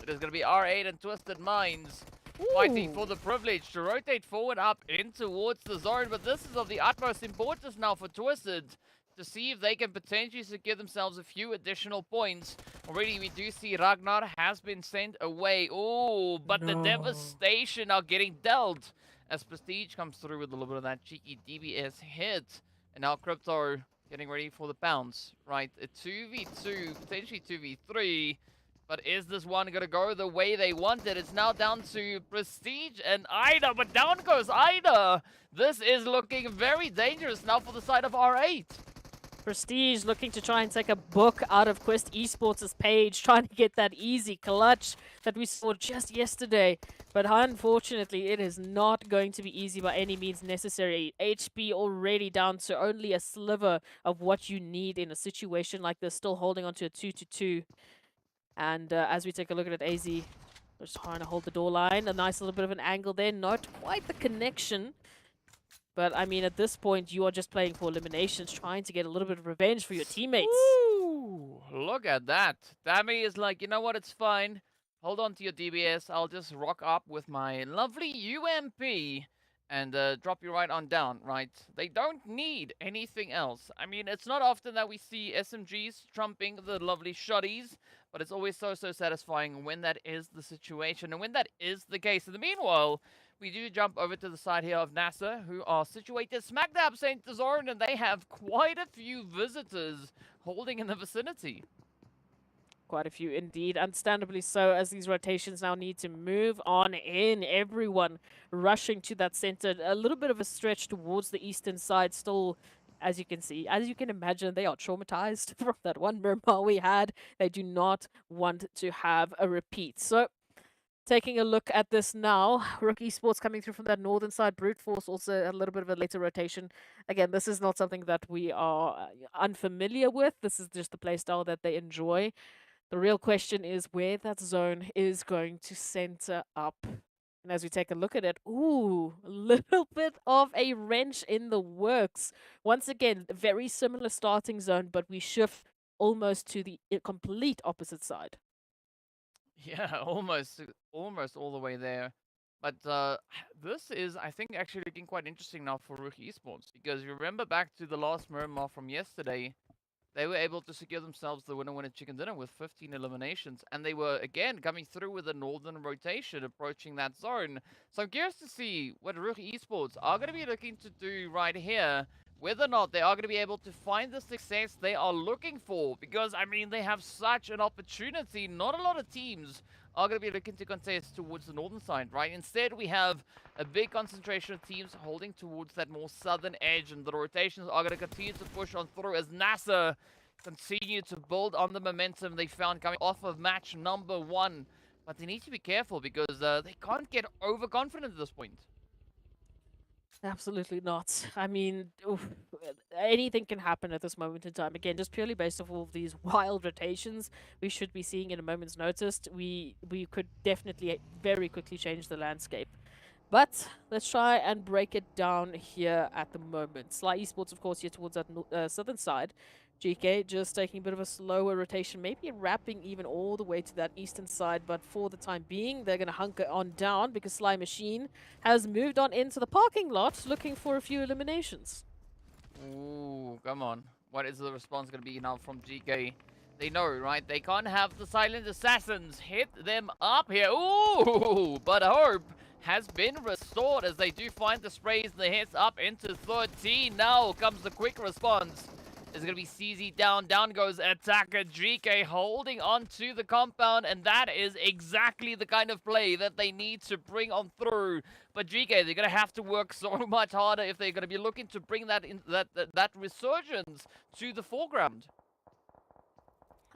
Speaker 2: it is going to be R8 and Twisted Minds fighting for the privilege to rotate forward up in towards the zone, but this is of the utmost importance now for Twisted to see if they can potentially secure themselves a few additional points. Already we do see Ragnar has been sent away. Oh, but the devastation are getting dealt as Prestige comes through with a little bit of that cheeky DBS hit. And now Crypto getting ready for the bounce, right? A 2v2, potentially 2v3. But is this one going to go the way they want it? It's now down to Prestige and Ida, but down goes Ida. This is looking very dangerous now for the side of R8.
Speaker 3: Prestige looking to try and take a book out of Quest Esports' page, trying to get that easy clutch that we saw just yesterday. But unfortunately, it is not going to be easy by any means necessary. HP already down to only a sliver of what you need in a situation like this, still holding on to a 2-2. And as we take a look at it, AZ just trying to hold the door line. A nice little bit of an angle there. Not quite the connection. But, I mean, at this point, you are just playing for eliminations, trying to get a little bit of revenge for your teammates.
Speaker 2: Ooh, look at that. Dami is like, you know what, it's fine. Hold on to your DBS. I'll just rock up with my lovely UMP and drop you right on down, right? They don't need anything else. I mean, it's not often that we see SMGs trumping the lovely shotties, but it's always so satisfying when that is the situation and when that is the case. In the meanwhile, we do jump over to the side here of NASR, who are situated smack dab center zone, and they have quite a few visitors holding in the vicinity.
Speaker 3: Quite a few indeed, understandably so, as these rotations now need to move on in. Everyone rushing to that center. A little bit of a stretch towards the eastern side still, as you can see. As you can imagine, they are traumatized from that one Miramar we had. They do not want to have a repeat. So, taking a look at this now, RUKH Esports coming through from that northern side. Brute Force also a little bit of a later rotation. Again, this is not something that we are unfamiliar with. This is just the playstyle that they enjoy. The real question is where that zone is going to center up. And as we take a look at it, ooh, a little bit of a wrench in the works. Once again, very similar starting zone, but we shift almost to the complete opposite side.
Speaker 2: Yeah, almost all the way there. But this is, I think, actually looking quite interesting now for RUKH Esports because you remember back to the last Miramar from yesterday, they were able to secure themselves the winner chicken dinner with 15 eliminations, and they were again coming through with a northern rotation approaching that zone. So I'm curious to see what RUKH Esports are going to be looking to do right here, whether or not they are going to be able to find the success they are looking for, because I mean they have such an opportunity. Not a lot of teams are going to be looking to contest towards the northern side, right? Instead, we have a big concentration of teams holding towards that more southern edge, and the rotations are going to continue to push on through as NASR continue to build on the momentum they found coming off of match number 1. But they need to be careful because they can't get overconfident at this point.
Speaker 3: Absolutely not. I mean, oof, anything can happen at this moment in time. Again, just purely based off all of these wild rotations we should be seeing in a moment's notice. We could definitely very quickly change the landscape. But let's try and break it down here at the moment. Sly Esports, of course, here towards that southern side. GEEKAY just taking a bit of a slower rotation, maybe wrapping even all the way to that eastern side. But for the time being, they're going to hunker on down because Sly Machine has moved on into the parking lot looking for a few eliminations.
Speaker 2: Ooh, come on. What is the response going to be now from GEEKAY? They know, right? They can't have the silent assassins hit them up here. Ooh, but hope has been restored as they do find the sprays and the hits up into 13. Now comes the quick response. It's going to be CZ down. Down goes attacker GEEKAY holding on to the compound, and that is exactly the kind of play that they need to bring on through. But GEEKAY, they're going to have to work so much harder if they're going to be looking to bring that in, that resurgence to the foreground.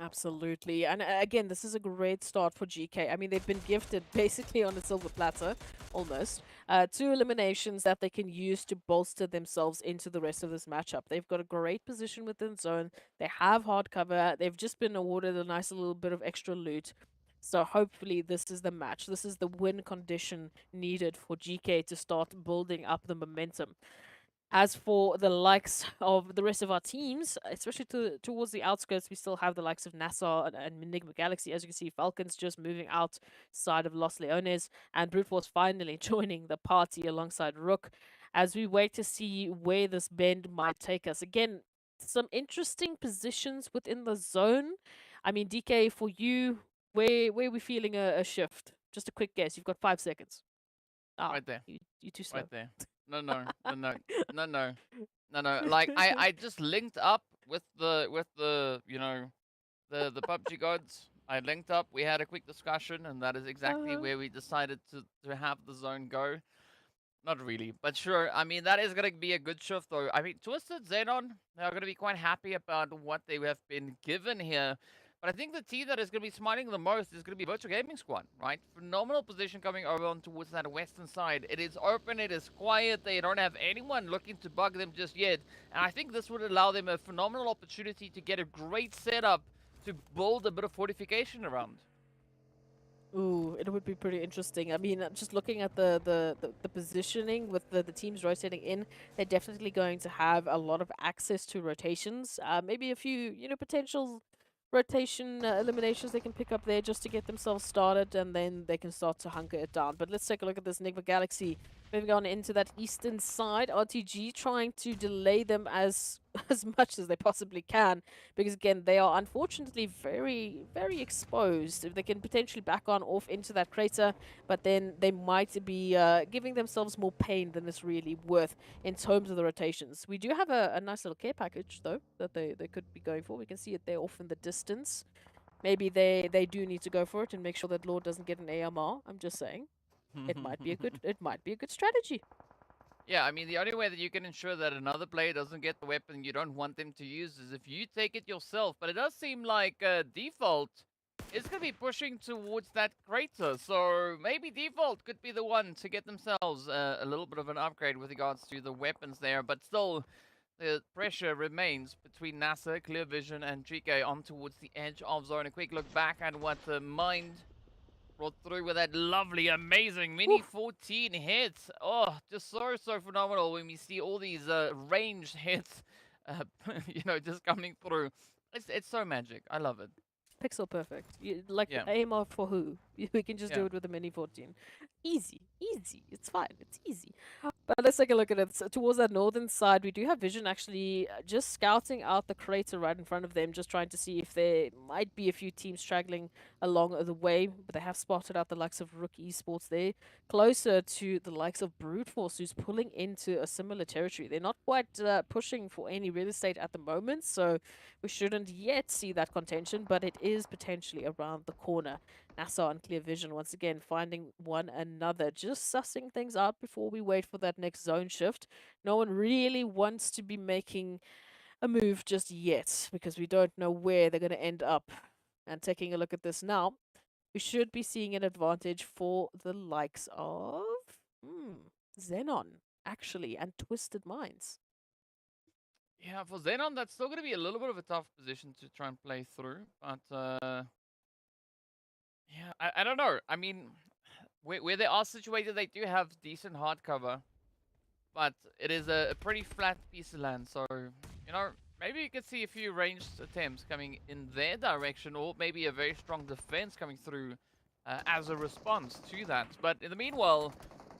Speaker 3: Absolutely. And again, this is a great start for GEEKAY. I mean, they've been gifted basically on a silver platter, almost. 2 eliminations that they can use to bolster themselves into the rest of this matchup. They've got a great position within zone. They have hard cover. They've just been awarded a nice little bit of extra loot. So hopefully this is the match. This is the win condition needed for GEEKAY to start building up the momentum. As for the likes of the rest of our teams, especially towards the outskirts, we still have the likes of NASR and NIGMA Galaxy. As you can see, FALCONS just moving outside of Los Leones, and Brute Force finally joining the party alongside RUKH as we wait to see where this bend might take us. Again, some interesting positions within the zone. I mean, DK, for you, where are we feeling a shift? Just a quick guess. You've got 5 seconds.
Speaker 2: Right there.
Speaker 3: You too slow.
Speaker 2: Right there. No. Like I just linked up with the you know the PUBG gods. I linked up. We had a quick discussion, and that is exactly where we decided to have the zone go. Not really, but sure. I mean, that is gonna be a good shift, though. I mean, Twisted XENON, they're gonna be quite happy about what they have been given here. But I think the team that is going to be smiling the most is going to be Virtual Gaming Squad, right? Phenomenal position coming over on towards that western side. It is open, it is quiet, they don't have anyone looking to bug them just yet. And I think this would allow them a phenomenal opportunity to get a great setup to build a bit of fortification around.
Speaker 3: Ooh, it would be pretty interesting. I mean, just looking at the positioning with the teams rotating in, they're definitely going to have a lot of access to rotations. Maybe a few, potential rotation eliminations they can pick up there just to get themselves started, and then they can start to hunker it down. But let's take a look at this NIGMA Galaxy moving on into that eastern side. RTG trying to delay them as much as they possibly can, because again, they are unfortunately very, very exposed. If they can potentially back on off into that crater, but then they might be giving themselves more pain than it's really worth in terms of the rotations. We do have a nice little care package, though, that they could be going for. We can see it there off in the distance. Maybe they do need to go for it and make sure that Lord doesn't get an AMR. I'm just saying. It might be a good strategy.
Speaker 2: Yeah, I mean, the only way that you can ensure that another player doesn't get the weapon you don't want them to use is if you take it yourself. But it does seem like Default is going to be pushing towards that crater. So maybe Default could be the one to get themselves a little bit of an upgrade with regards to the weapons there. But still, the pressure remains between NASR, Clear Vision, and GEEKAY on towards the edge of zone. A quick look back at what the Mind brought through with that lovely, amazing mini 14 hits. Oh, just so phenomenal when we see all these ranged hits, you know, just coming through. It's so magic. I love it.
Speaker 3: Pixel perfect. Like,
Speaker 2: Yeah.
Speaker 3: aim off for who? We can just do
Speaker 2: Yeah.
Speaker 3: it with a mini 14. Easy. It's fine. It's easy. But let's take a look at it. So towards that northern side, we do have Vision actually just scouting out the crater right in front of them, just trying to see if there might be a few teams straggling along the way. But they have spotted out the likes of RUKH Esports there, closer to the likes of Brute Force, who's pulling into a similar territory. They're not quite pushing for any real estate at the moment, so we shouldn't yet see that contention, but it is potentially around the corner. NASR and Clear Vision once again finding one another, just sussing things out before we wait for that next zone shift. No one really wants to be making a move just yet because we don't know where they're going to end up. And taking a look at this now, we should be seeing an advantage for the likes of XENON, actually, and Twisted Minds.
Speaker 2: Yeah, for XENON, that's still going to be a little bit of a tough position to try and play through. But, yeah, I don't know. I mean, where they are situated, they do have decent hard cover. But it is a pretty flat piece of land. So, you know, maybe you could see a few ranged attempts coming in their direction. Or maybe a very strong defense coming through as a response to that. But in the meanwhile,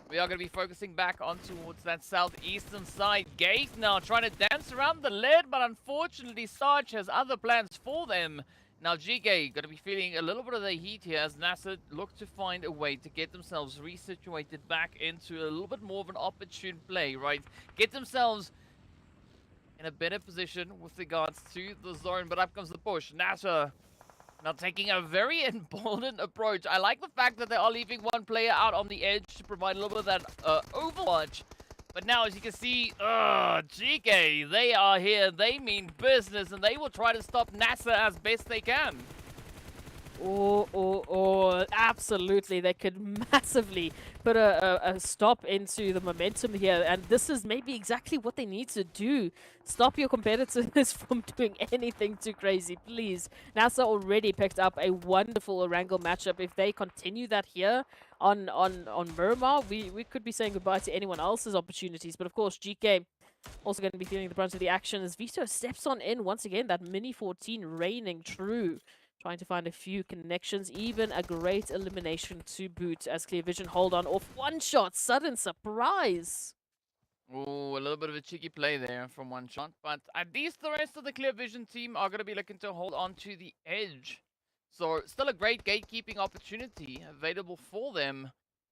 Speaker 2: we are going to be focusing back on towards that southeastern side. Gate now trying to dance around the lead, but unfortunately Sarge has other plans for them. Now GEEKAY going to be feeling a little bit of the heat here as NASR look to find a way to get themselves resituated back into a little bit more of an opportune play, right? Get themselves in a better position with regards to the zone, but up comes the push. NASR now taking a very emboldened approach. I like the fact that they are leaving one player out on the edge to provide a little bit of that overwatch. But now, as you can see, GEEKAY, they are here. They mean business, and they will try to stop NASR as best they can.
Speaker 3: Absolutely. They could massively put a stop into the momentum here. And this is maybe exactly what they need to do. Stop your competitors from doing anything too crazy, please. NASR already picked up a wonderful Erangel matchup. If they continue that here on Miramar, we could be saying goodbye to anyone else's opportunities. But of course, GEEKAY also going to be feeling the brunt of the action as Vito steps on in once again. That mini 14 reigning true. Trying to find a few connections, even a great elimination to boot as Clear Vision hold on off one shot. Sudden surprise.
Speaker 2: Oh, a little bit of a cheeky play there from one shot. But at least the rest of the Clear Vision team are going to be looking to hold on to the edge. So still a great gatekeeping opportunity available for them.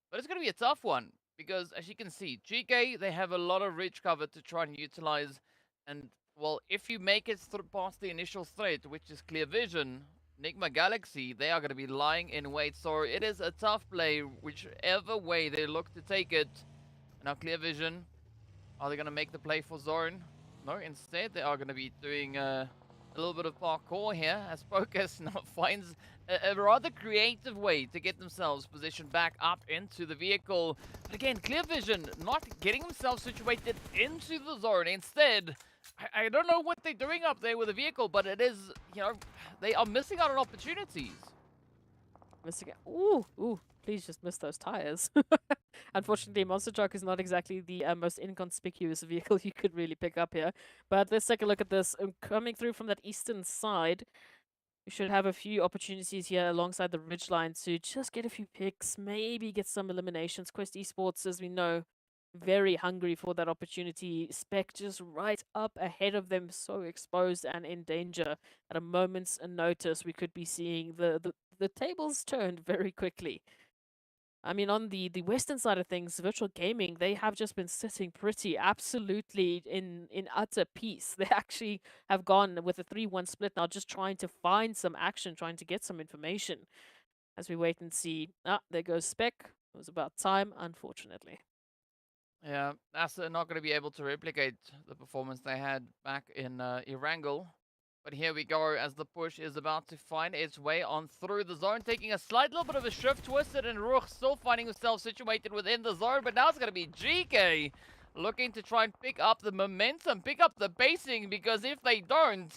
Speaker 2: But it's going to be a tough one because, as you can see, GEEKAY, they have a lot of ridge cover to try and utilize. And, well, if you make it past the initial threat, which is Clear Vision, NIGMA Galaxy, they are going to be lying in wait. So it is a tough play, whichever way they look to take it. Now Clear Vision, are they going to make the play for zone? No, instead they are going to be doing a little bit of parkour here as Focus now finds a rather creative way to get themselves positioned back up into the vehicle. But again, Clear Vision not getting themselves situated into the zone. Instead, I don't know what they're doing up there with the vehicle, but it is, you know, they are missing out on opportunities.
Speaker 3: Missing it. Ooh, please just miss those tires. Unfortunately, Monster Truck is not exactly the most inconspicuous vehicle you could really pick up here. But let's take a look at this. Coming through from that eastern side, we should have a few opportunities here alongside the ridgeline to just get a few picks, maybe get some eliminations. Quest Esports, as we know, very hungry for that opportunity. Spec just right up ahead of them, so exposed and in danger. At a moment's notice, we could be seeing the tables turned very quickly. I mean, on the western side of things, virtual gaming, they have just been sitting pretty absolutely in utter peace. They actually have gone with a 3-1 split now, just trying to find some action, trying to get some information. As we wait and see. There goes Spec. It was about time, unfortunately.
Speaker 2: Yeah, NASR not going to be able to replicate the performance they had back in Erangel. But here we go as the push is about to find its way on through the zone, taking a slight little bit of a shift. Twisted and RUKH still finding himself situated within the zone, but now it's going to be GEEKAY looking to try and pick up the momentum, pick up the pacing, because if they don't,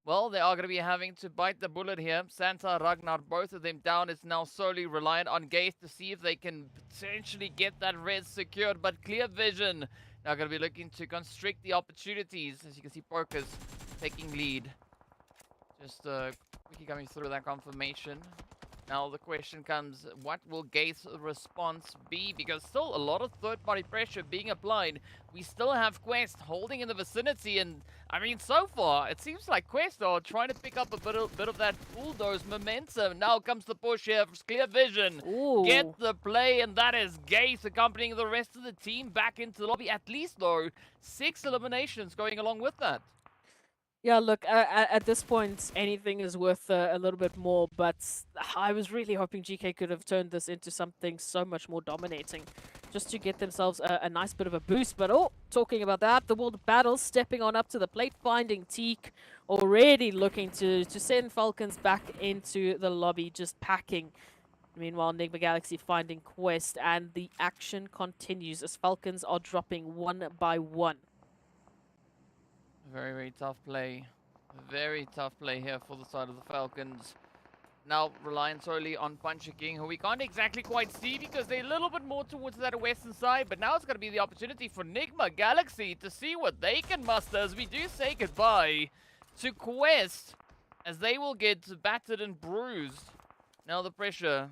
Speaker 2: well, they are going to be having to bite the bullet here. Santa, Ragnar, both of them down. It's now solely reliant on Gaze to see if they can potentially get that res secured. But Clear Vision now going to be looking to constrict the opportunities. As you can see, Porkers taking lead. Just quickly coming through that confirmation. Now the question comes, what will Gate's response be? Because still a lot of third-party pressure being applied. We still have Quest holding in the vicinity, and I mean, so far it seems like Quest are trying to pick up a bit of that bulldoze momentum. Now comes the push here for Clear Vision.
Speaker 3: Ooh.
Speaker 2: Get the play, and that is Gate accompanying the rest of the team back into the lobby. At least though, 6 eliminations going along with that.
Speaker 3: Yeah, look, at this point, anything is worth a little bit more, but I was really hoping GK could have turned this into something so much more dominating, just to get themselves a nice bit of a boost. But, oh, talking about that, the World Battle stepping on up to the plate, finding Teak, already looking to send Falcons back into the lobby, just packing. Meanwhile, NIGMA Galaxy finding Quest, and the action continues as Falcons are dropping one by one.
Speaker 2: Very, very tough play. Very tough play here for the side of the Falcons. Now relying solely on Puncher King, who we can't exactly quite see because they're a little bit more towards that western side. But now it's going to be the opportunity for NIGMA Galaxy to see what they can muster as we do say goodbye to Quest, as they will get battered and bruised. Now the pressure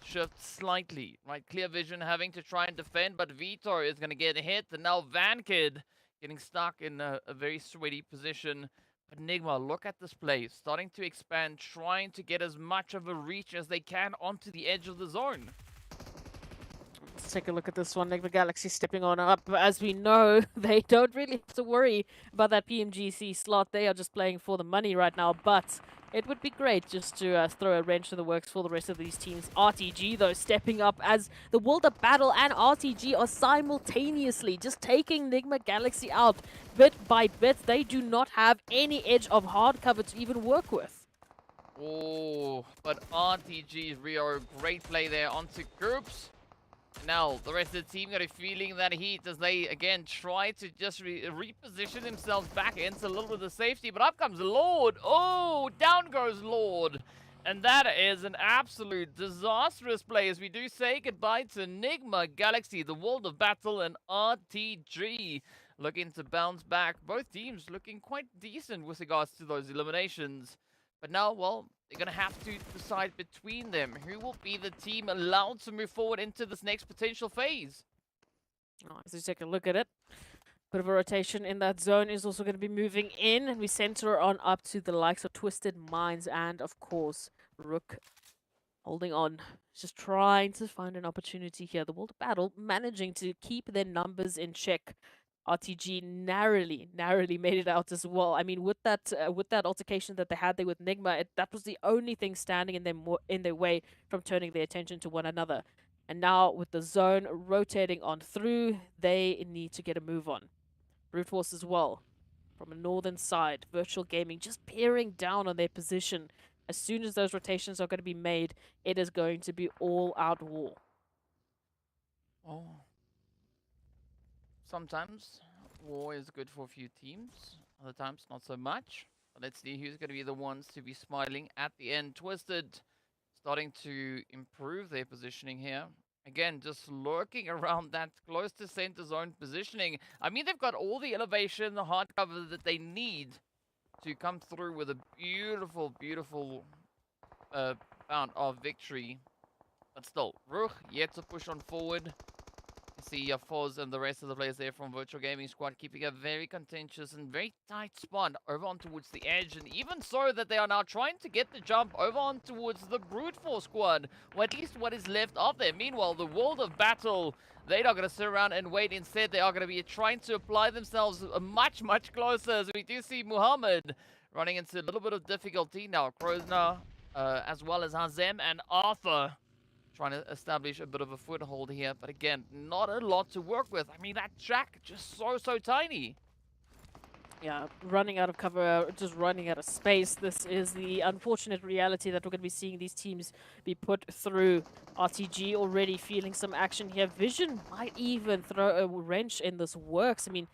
Speaker 2: shifts slightly, right? Clear Vision having to try and defend, but Vito is going to get hit. And now Vankid getting stuck in a very sweaty position. But Enigma, look at this play. Starting to expand, trying to get as much of a reach as they can onto the edge of the zone.
Speaker 3: Let's take a look at this one. NIGMA Galaxy stepping on up. As we know, they don't really have to worry about that PMGC slot. They are just playing for the money right now. But it would be great just to throw a wrench in the works for the rest of these teams. RTG, though, stepping up as the World of Battle and RTG are simultaneously just taking NIGMA Galaxy out bit by bit. They do not have any edge of hard cover to even work with.
Speaker 2: Oh, but RTG's Rio, great play there onto groups. Now, the rest of the team got a feeling that heat as they, again, try to just reposition themselves back into a little bit of safety. But up comes Lord. Oh, down goes Lord. And that is an absolute disastrous play as we do say goodbye to NIGMA Galaxy, the World of Battle, and RTG looking to bounce back. Both teams looking quite decent with regards to those eliminations. But now, well, they're going to have to decide between them who will be the team allowed to move forward into this next potential phase.
Speaker 3: As we take a look at it, bit of a rotation in that zone is also going to be moving in, and we center on up to the likes of Twisted Minds and, of course, RUKH holding on, just trying to find an opportunity here. The World of Battle managing to keep their numbers in check. RTG narrowly made it out as well. I mean, with that altercation that they had there with NIGMA, that was the only thing standing in their way from turning their attention to one another. And now with the zone rotating on through, they need to get a move on. Brute Force as well, from a northern side. Virtual Gaming just peering down on their position. As soon as those rotations are going to be made, it is going to be all-out war.
Speaker 2: Oh. Sometimes war is good for a few teams, other times not so much. But let's see who's going to be the ones to be smiling at the end. Twisted starting to improve their positioning here. Again, just lurking around that close to center zone positioning. I mean, they've got all the elevation, the hard cover that they need to come through with a beautiful, beautiful bout of victory. But still, RUKH yet to push on forward. See Foz and the rest of the players there from Virtual Gaming Squad keeping a very contentious and very tight spot over on towards the edge, and even so that they are now trying to get the jump over on towards the Brute Force squad, or at least what is left of them. Meanwhile, the World of Battle, they're not going to sit around and wait. Instead, they are going to be trying to apply themselves much, much closer, as we do see Muhammad running into a little bit of difficulty now. Krosner, as well as Hazem and Arthur, trying to establish a bit of a foothold here, but again, not a lot to work with. I mean, that track just so tiny.
Speaker 3: Yeah, running out of cover, just running out of space. This is the unfortunate reality that we're going to be seeing these teams be put through. RTG already feeling some action here. Vision might even throw a wrench in this works. I mean,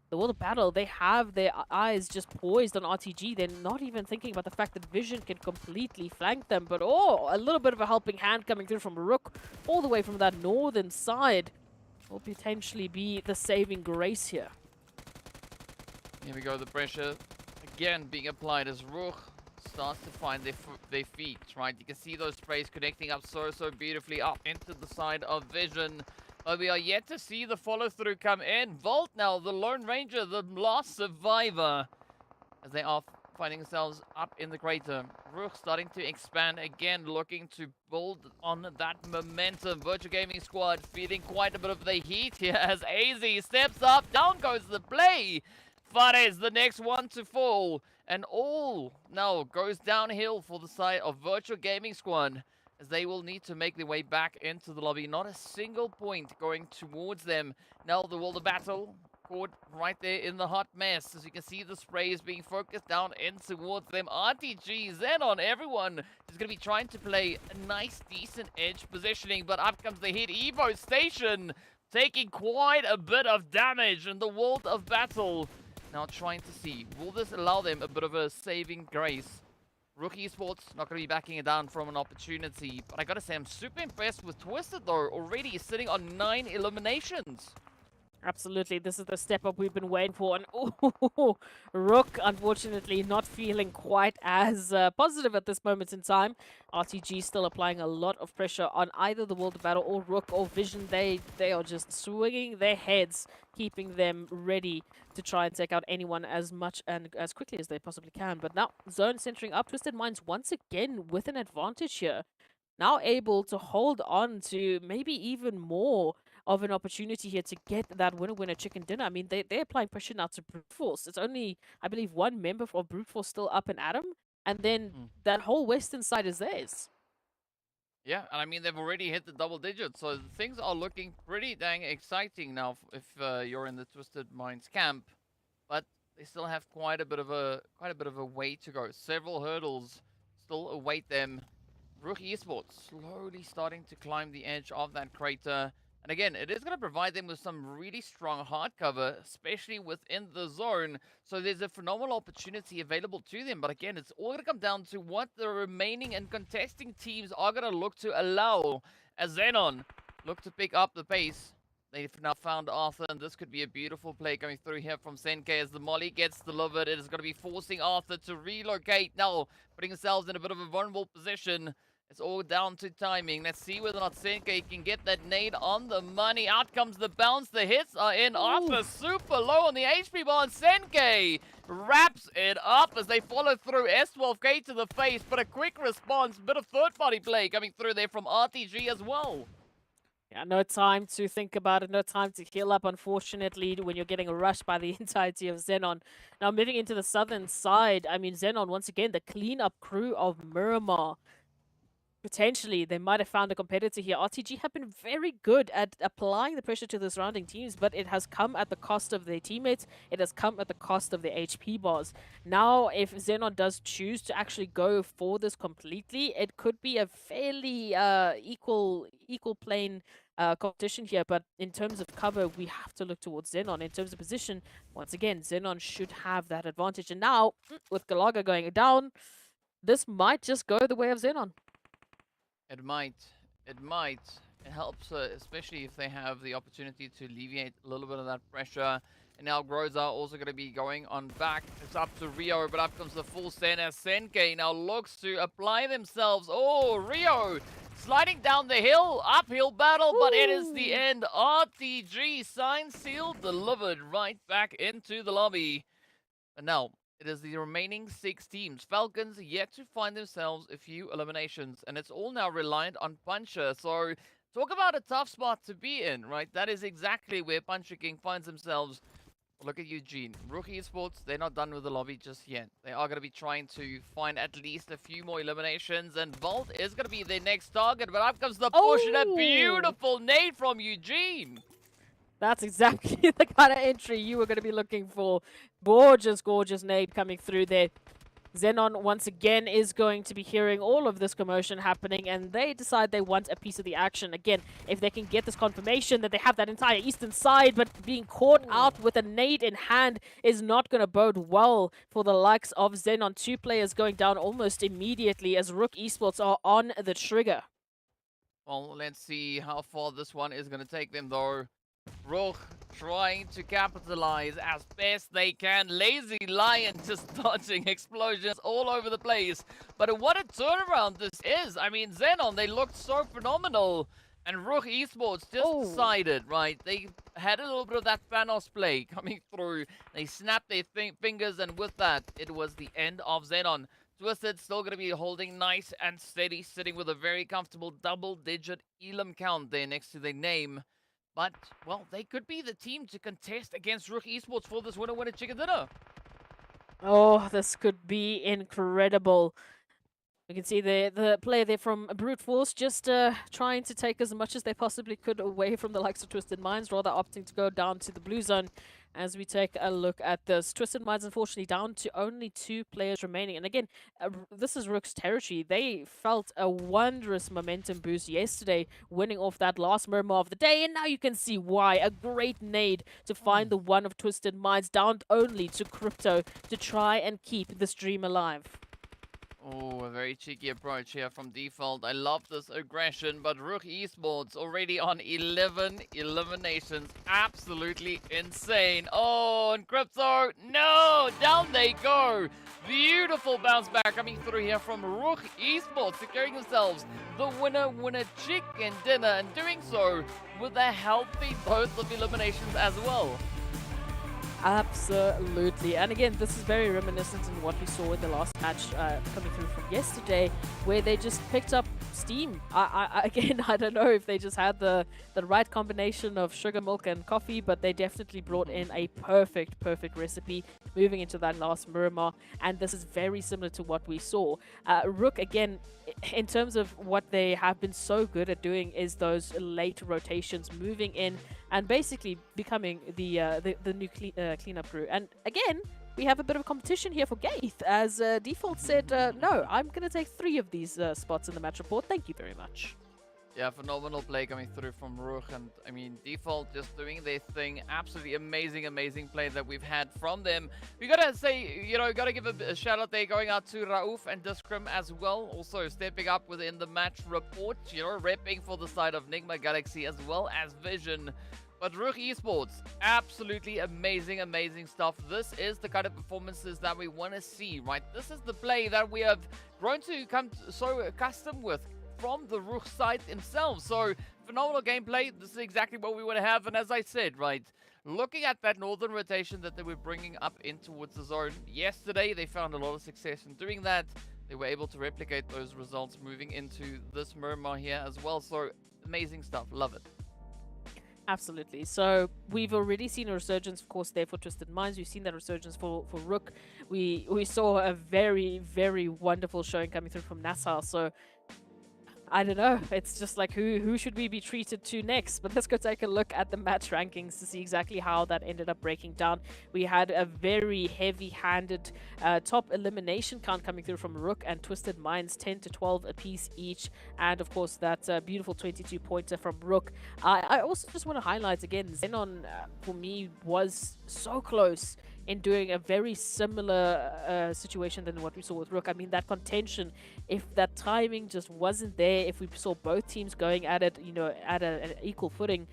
Speaker 3: the World of Battle, they have their eyes just poised on RTG. They're not even thinking about the fact that Vision can completely flank them. But oh, a little bit of a helping hand coming through from RUKH all the way from that northern side will potentially be the saving grace here.
Speaker 2: Here we go, the pressure again being applied as RUKH starts to find their feet, right? You can see those sprays connecting up so beautifully up into the side of Vision. But we are yet to see the follow-through come in. Volt now, the Lone Ranger, the last survivor, as they are finding themselves up in the crater. RUKH starting to expand again, looking to build on that momentum. Virtual Gaming Squad feeling quite a bit of the heat here as AZ steps up. Down goes the play. Fares, the next one to fall. And all now goes downhill for the side of Virtual Gaming Squad, as they will need to make their way back into the lobby. Not a single point going towards them. Now the World of Battle caught right there in the hot mess. As you can see, the spray is being focused down in towards them. RTG, XENON, everyone is going to be trying to play a nice, decent edge positioning. But up comes the hit. Evo Station taking quite a bit of damage in the World of Battle. Now trying to see, will this allow them a bit of a saving grace? RUKH Esports not going to be backing it down from an opportunity. But I got to say, I'm super impressed with Twisted, though. Already sitting on 9 eliminations.
Speaker 3: Absolutely, this is the step up we've been waiting for. And oh, RUKH, unfortunately, not feeling quite as positive at this moment in time. RTG still applying a lot of pressure on either the World of Battle or RUKH or Vision. They are just swinging their heads, keeping them ready to try and take out anyone as much and as quickly as they possibly can. But now, zone centering up. Twisted Minds once again with an advantage here. Now able to hold on to maybe even more of an opportunity here to get that winner chicken dinner. I mean, they're applying pressure now to Brute Force. It's only, I believe, one member of Brute Force still up and at 'em, and then that whole western side is theirs.
Speaker 2: Yeah, and I mean, they've already hit the double digits, so things are looking pretty dang exciting now if you're in the Twisted Minds camp. But they still have quite a bit of a way to go. Several hurdles still await them. RUKH Esports slowly starting to climb the edge of that crater. And again, it is going to provide them with some really strong hard cover, especially within the zone. So there's a phenomenal opportunity available to them. But again, it's all going to come down to what the remaining and contesting teams are going to look to allow. As XENON look to pick up the pace. They've now found Arthur, and this could be a beautiful play coming through here from Senkei as the molly gets delivered. It is going to be forcing Arthur to relocate now, putting themselves in a bit of a vulnerable position. It's all down to timing. Let's see whether or not Senkei can get that nade on the money. Out comes the bounce. The hits are in. Arthur super low on the HP bar, and Senkei wraps it up as they follow through. S12K to the face, but a quick response. Bit of third-party play coming through there from RTG as well.
Speaker 3: Yeah, no time to think about it, no time to heal up, unfortunately, when you're getting rushed by the entirety of XENON. Now, moving into the southern side, I mean, XENON, once again, the cleanup crew of Miramar. Potentially, they might have found a competitor here. RTG have been very good at applying the pressure to the surrounding teams, but it has come at the cost of their teammates. It has come at the cost of their HP bars. Now, if XENON does choose to actually go for this completely, it could be a fairly equal plane competition here. But in terms of cover, we have to look towards XENON. In terms of position, once again, XENON should have that advantage. And now, with Galaga going down, this might just go the way of XENON.
Speaker 2: It might. It might. It helps, especially if they have the opportunity to alleviate a little bit of that pressure. And now Groza also going to be going on back. It's up to Rio, but up comes the full send as Senkei now looks to apply themselves. Oh, Rio sliding down the hill. Uphill battle, but it is the end. RTG signed, sealed, delivered right back into the lobby. And now, it is the remaining 6 teams. Falcons yet to find themselves a few eliminations, and it's all now reliant on Puncher. So, talk about a tough spot to be in, right? That is exactly where Puncher King finds themselves. Look at Eugene. RUKH Esports, they're not done with the lobby just yet. They are going to be trying to find at least a few more eliminations, and Volt is going to be their next target. But up comes the push, and a beautiful nade from Eugene.
Speaker 3: That's exactly the kind of entry you were going to be looking for. Gorgeous, gorgeous nade coming through there. XENON once again is going to be hearing all of this commotion happening, and they decide they want a piece of the action. Again, if they can get this confirmation that they have that entire eastern side, but being caught out with a nade in hand is not going to bode well for the likes of XENON. 2 players going down almost immediately as RUKH Esports are on the trigger.
Speaker 2: Well, let's see how far this one is going to take them, though. RUKH trying to capitalize as best they can. Lazy Lion just dodging explosions all over the place. But what a turnaround this is. I mean, XENON, they looked so phenomenal. And RUKH Esports just decided, right? They had a little bit of that Thanos play coming through. They snapped their fingers, and with that, it was the end of XENON. Twisted still going to be holding nice and steady, sitting with a very comfortable double-digit elim count there next to their name. But, well, they could be the team to contest against RUKH Esports for this winner chicken dinner.
Speaker 3: Oh, this could be incredible. We can see the player there from Brute Force just trying to take as much as they possibly could away from the likes of Twisted Minds, rather opting to go down to the blue zone. As we take a look at this, Twisted Minds unfortunately down to only 2 players remaining. And again, this is RUKH's territory. They felt a wondrous momentum boost yesterday, winning off that last Miramar of the day. And now you can see why. A great nade to find the one of Twisted Minds, down only to Crypto to try and keep this dream alive.
Speaker 2: Oh, a very cheeky approach here from Default. I love this aggression, but RUKH Esports already on 11 eliminations. Absolutely insane. Oh, and Crypto, no! Down they go! Beautiful bounce back coming through here from RUKH Esports, securing themselves the winner chicken dinner, and doing so with a healthy dose of eliminations as well.
Speaker 3: Absolutely. And again, this is very reminiscent in what we saw in the last match coming through from yesterday, where they just picked up steam. Again, I don't know if they just had the right combination of sugar, milk, and coffee, but they definitely brought in a perfect recipe moving into that last Miramar. And this is very similar to what we saw. RUKH, again, in terms of what they have been so good at doing is those late rotations, moving in and basically becoming the new cleanup crew. And again, we have a bit of competition here for Gaith, as Default said, no, I'm going to take 3 of these spots in the match report. Thank you very much.
Speaker 2: Yeah, phenomenal play coming through from RUKH, and I mean, Default just doing their thing. Absolutely amazing play that we've had from them. We gotta say, you know, gotta give a shout out there going out to Raouf and Discrim as well. Also stepping up within the match report, you know, repping for the side of NIGMA Galaxy as well as Vision. But RUKH Esports, absolutely amazing stuff. This is the kind of performances that we want to see, right? This is the play that we have grown to come so accustomed with from the RUKH side themselves. So, phenomenal gameplay. This is exactly what we want to have. And as I said, right, looking at that northern rotation that they were bringing up in towards the zone yesterday, they found a lot of success in doing that. They were able to replicate those results moving into this Miramar here as well. So, amazing stuff. Love it.
Speaker 3: Absolutely. So we've already seen a resurgence, of course, there for Twisted Minds. We've seen that resurgence for RUKH. We saw a very wonderful showing coming through from NASR. So I don't know. It's just like who should we be treated to next? But let's go take a look at the match rankings to see exactly how that ended up breaking down. We had a very heavy-handed top elimination count coming through from RUKH and Twisted Minds, 10 to 12 apiece each, and of course that beautiful 22-pointer from RUKH. I also just want to highlight again, XENON for me was so close in doing a very similar situation than what we saw with RUKH. I mean, that contention, if that timing just wasn't there, if we saw both teams going at it, you know, at an equal footing,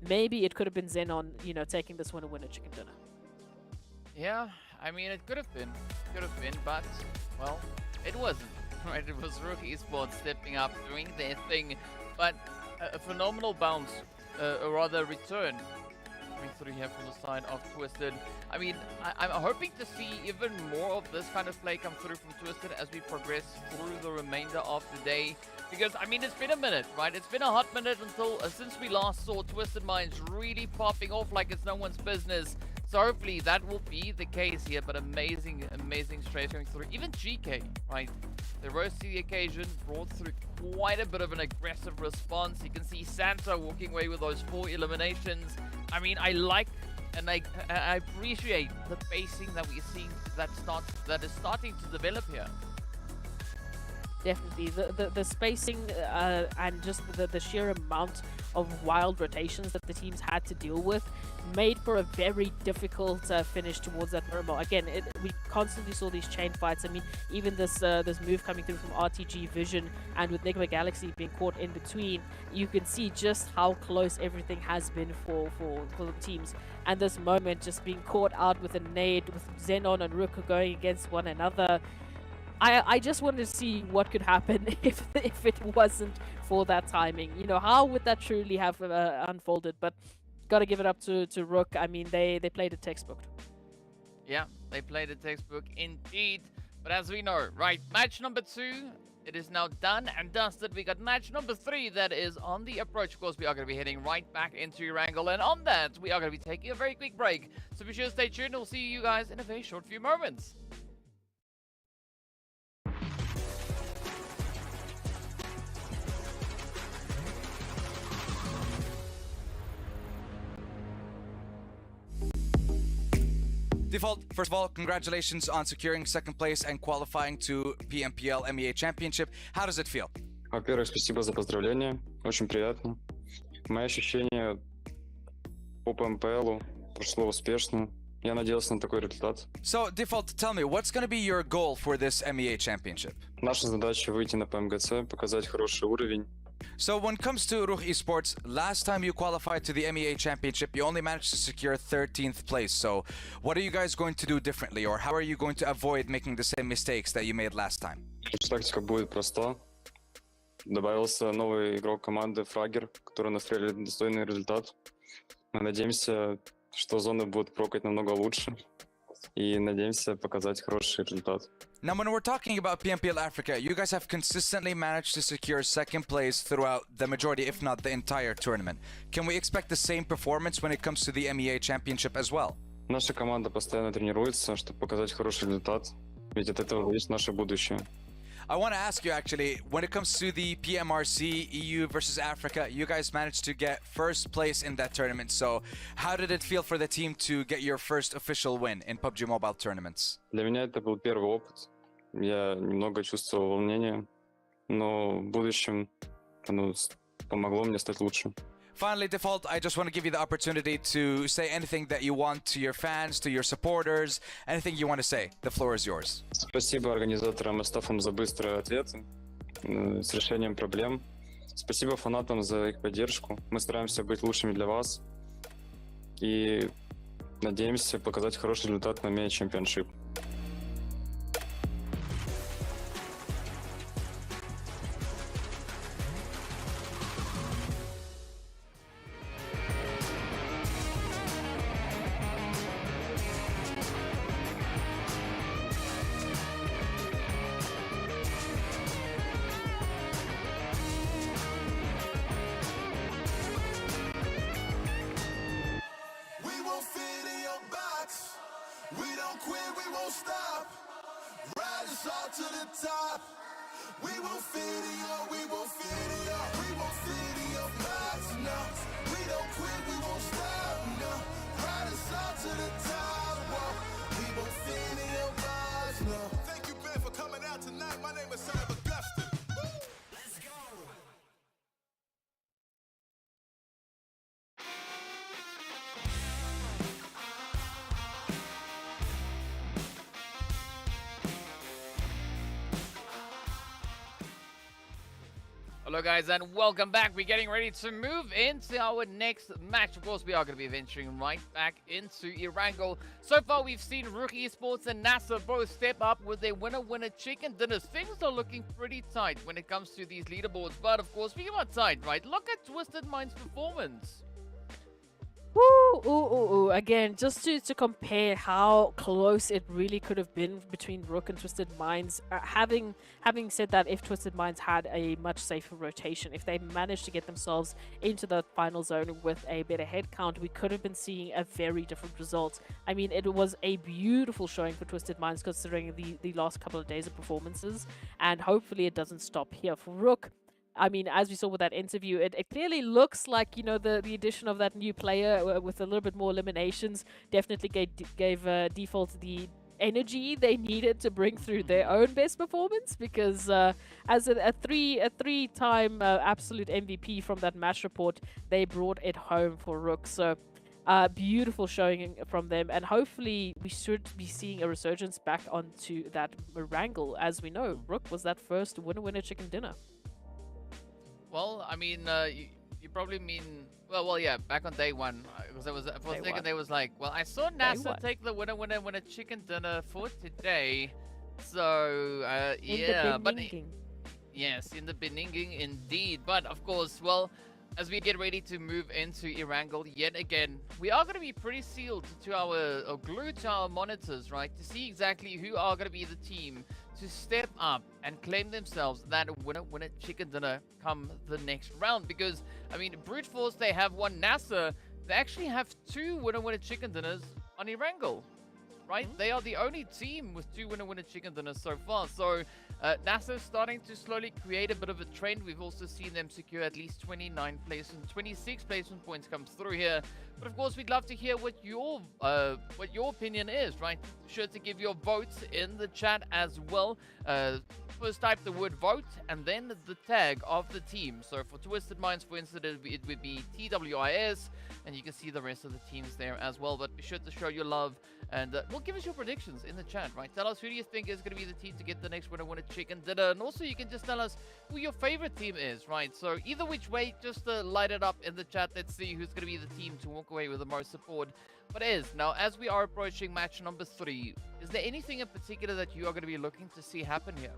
Speaker 3: maybe it could have been XENON, you know, taking this winner chicken dinner.
Speaker 2: Yeah, I mean, it could have been, but, well, it wasn't, right? It was RUKH Esports stepping up, doing their thing, but a phenomenal bounce, or rather return, coming through here from the side of Twisted. I mean, I'm hoping to see even more of this kind of play come through from Twisted as we progress through the remainder of the day. Because, I mean, it's been a minute, right? It's been a hot minute until since we last saw Twisted Minds really popping off like it's no one's business. So hopefully that will be the case here, but amazing strays going through. Even GEEKAY, right? They rose to the occasion, brought through quite a bit of an aggressive response. You can see Santa walking away with those 4 eliminations. I mean, I like and I appreciate the pacing that we're seeing that is starting to develop here.
Speaker 3: Definitely, the spacing and just the sheer amount of wild rotations that the teams had to deal with made for a very difficult finish towards that Miramar. Again, we constantly saw these chain fights. I mean, even this move coming through from RTG Vision and with NIGMA Galaxy being caught in between, you can see just how close everything has been for the teams. And this moment just being caught out with a nade with XENON and RUKH going against one another. I just wanted to see what could happen if it wasn't for that timing. You know, how would that truly have unfolded? But got to give it up to RUKH. I mean, they played a textbook.
Speaker 2: Yeah, they played a textbook indeed. But as we know, right, match number 2, it is now done and dusted. We got match number 3 that is on the approach. Of course, we are going to be heading right back into Erangel. And on that, we are going to be taking a very quick break. So be sure to stay tuned. We'll see you guys in a very short few moments.
Speaker 5: Default, first of all, congratulations on securing second place and qualifying to PMPL MEA Championship. How does it feel?
Speaker 6: Во-первых, спасибо за поздравления. Очень приятно. Мои ощущения по ПМПЛу прошло успешно. Я надеялся на такой результат.
Speaker 5: So, Default, tell me, what's going to be your goal for this MEA Championship?
Speaker 6: Наша задача выйти на ПМГЦ, показать хороший уровень.
Speaker 5: So when it comes to RUKH Esports, last time you qualified to the MEA Championship, you only managed to secure 13th place. So what are you guys going to do differently, or how are you going to avoid making the same mistakes that you made last time?
Speaker 6: Тактика будет проста. Добавился новый игрок команды Фрагер, который настрелили достойный результат. Мы надеемся, что зоны будут прокать намного лучше. И надеемся показать хороший результат.
Speaker 5: Now, when we're talking about PMPL Africa, you guys have consistently managed to secure second place throughout the majority, if not the entire tournament. Can we expect the same performance when it comes to the MEA Championship as well?
Speaker 6: Наша команда постоянно тренируется, чтобы показать хороший результат. Ведь от этого зависит наше будущее.
Speaker 5: I want to ask you actually, when it comes to the PMRC EU versus Africa, you guys managed to get first place in that tournament. So how did it feel for the team to get your first official win in PUBG Mobile tournaments?
Speaker 6: Для меня это был первый опыт. Я немного чувствовал волнение, но в будущем оно помогло мне стать лучше.
Speaker 5: Finally, Default, I just want to give you the opportunity to say anything that you want to your fans, to your supporters, anything you want to say. The floor is yours.
Speaker 6: Спасибо организаторам и стафам за быстрые ответы с решением проблем. Спасибо фанатам за их поддержку. Мы стараемся быть лучшими для вас и надеемся показать хороший результат на MEA Championship.
Speaker 2: Hello guys and welcome back. We're getting ready to move into our next match. Of course, we are going to be venturing right back into Erangel. So far, we've seen RUKH Esports and NASR both step up with their winner-winner chicken dinners. Things are looking pretty tight when it comes to these leaderboards. But of course, speaking about tight, right? Look at Twisted Mind's performance.
Speaker 3: Ooh. Again, just to compare how close it really could have been between RUKH and Twisted Minds. Having said that, if Twisted Minds had a much safer rotation, if they managed to get themselves into the final zone with a better head count, we could have been seeing a very different result. I mean, it was a beautiful showing for Twisted Minds considering the last couple of days of performances, and hopefully it doesn't stop here. For RUKH, I mean, as we saw with that interview, it clearly looks like, you know, the addition of that new player with a little bit more eliminations definitely gave Default the energy they needed to bring through their own best performance, because as a three-time absolute MVP from that match report, they brought it home for RUKH. So beautiful showing from them, and hopefully we should be seeing a resurgence back onto that Erangel. As we know, RUKH was that first winner chicken dinner.
Speaker 2: Well, I mean, you probably mean, well, yeah, back on day one, because for a second they was like, well, I saw NASR take the winner chicken dinner for today, so yeah, but yes, in the Beninging indeed, but of course, well, as we get ready to move into Erangel yet again, we are going to be pretty sealed to or glued to our monitors, right, to see exactly who are going to be the team to step up and claim themselves that winner chicken dinner come the next round. Because, I mean, Brute Force, they have one. NASR, they actually have two winner chicken dinners on Erangel, right? They are the only team with two winner chicken dinners so far. So NASR starting to slowly create a bit of a trend. We've also seen them secure at least 26 placement points come through here. But of course, we'd love to hear what your opinion is, right? Be sure to give your votes in the chat as well. First type the word vote and then the tag of the team. So for Twisted Minds, for instance, it would be TWIS, and you can see the rest of the teams there as well. But be sure to show your love, and well, give us your predictions in the chat, right? Tell us who do you think is going to be the team to get the next winner chicken dinner, and also you can just tell us who your favorite team is, right? So either which way, just light it up in the chat. Let's see who's going to be the team to walk away with the most support. But now, as we are approaching match number 3, is there anything in particular that you are going to be looking to see happen here?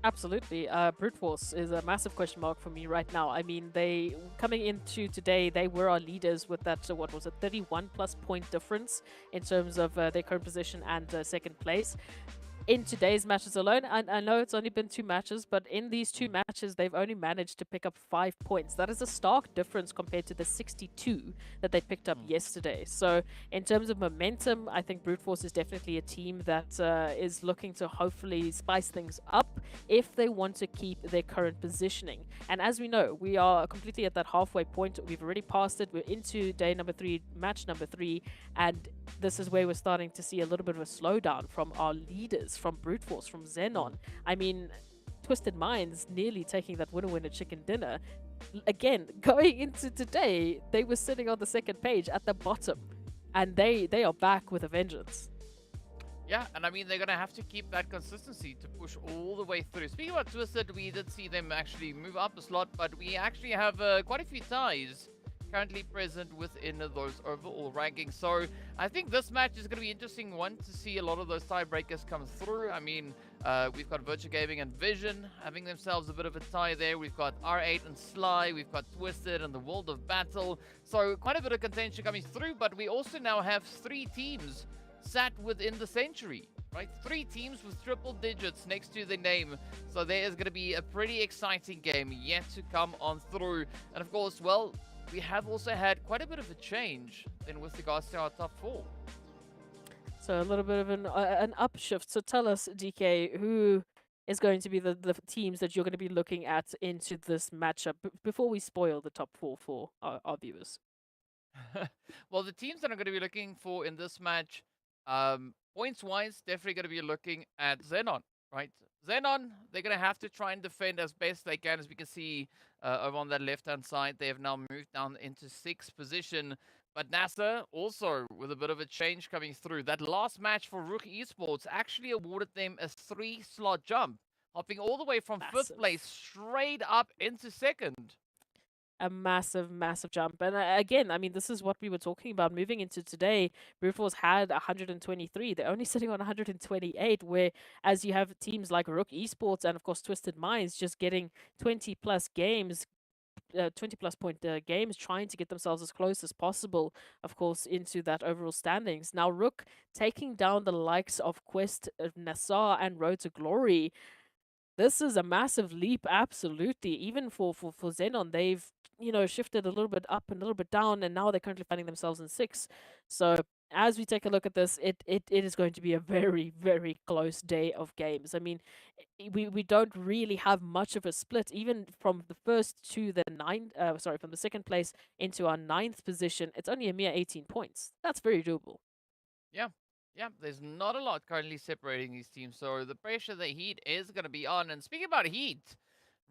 Speaker 3: Absolutely. Brute Force is a massive question mark for me right now. I mean, they coming into today, they were our leaders with that, what was it, 31+ point difference in terms of their current position and second place. In today's matches alone, I know it's only been 2 matches, but in these 2 matches, they've only managed to pick up 5 points. That is a stark difference compared to the 62 that they picked up yesterday. So in terms of momentum, I think Brute Force is definitely a team that is looking to hopefully spice things up if they want to keep their current positioning. And as we know, we are completely at that halfway point. We've already passed it. We're into day number 3, match number 3, and this is where we're starting to see a little bit of a slowdown from our leaders, from Brute Force, from XENON. I mean, Twisted Minds nearly taking that winner chicken dinner. Again, going into today, they were sitting on the second page at the bottom, and they are back with a vengeance.
Speaker 2: Yeah, and I mean, they're going to have to keep that consistency to push all the way through. Speaking about Twisted, we did see them actually move up a slot, but we actually have quite a few ties currently present within those overall rankings. So I think this match is going to be an interesting one to see a lot of those tiebreakers come through. I mean, we've got Virtual Gaming and Vision having themselves a bit of a tie there. We've got R8 and Sly. We've got Twisted and the World of Battle. So quite a bit of contention coming through, but we also now have 3 teams sat within the century, right? 3 teams with triple digits next to their name. So there is going to be a pretty exciting game yet to come on through. And of course, well, we have also had quite a bit of a change then with regards to our top 4.
Speaker 3: So a little bit of an upshift. So tell us, DK, who is going to be the teams that you're going to be looking at into this matchup before we spoil the top 4 for our viewers?
Speaker 2: Well, the teams that I'm going to be looking for in this match, points-wise, definitely going to be looking at XENON, right? XENON, they're going to have to try and defend as best they can. As we can see over on that left-hand side, they have now moved down into 6th position. But NASR also with a bit of a change coming through. That last match for RUKH Esports actually awarded them a 3-slot jump, hopping all the way from 5th place straight up into 2nd.
Speaker 3: A massive jump. And again, I mean, this is what we were talking about moving into today. Brute Force had 123. They're only sitting on 128, where as you have teams like RUKH Esports and of course Twisted Minds just getting 20+ games, 20+ point games, trying to get themselves as close as possible, of course, into that overall standings. Now RUKH taking down the likes of Quest, NASR and Road to Glory. This is a massive leap, absolutely. Even for XENON, they've, you know, shifted a little bit up and a little bit down, and now they're currently finding themselves in 6th. So as we take a look at this, it is going to be a very, very close day of games. I mean, we don't really have much of a split, even from the first to the from the second place into our 9th position. It's only a mere 18 points. That's very doable.
Speaker 2: Yeah. Yeah, there's not a lot currently separating these teams, so the pressure, the heat is going to be on. And speaking about heat,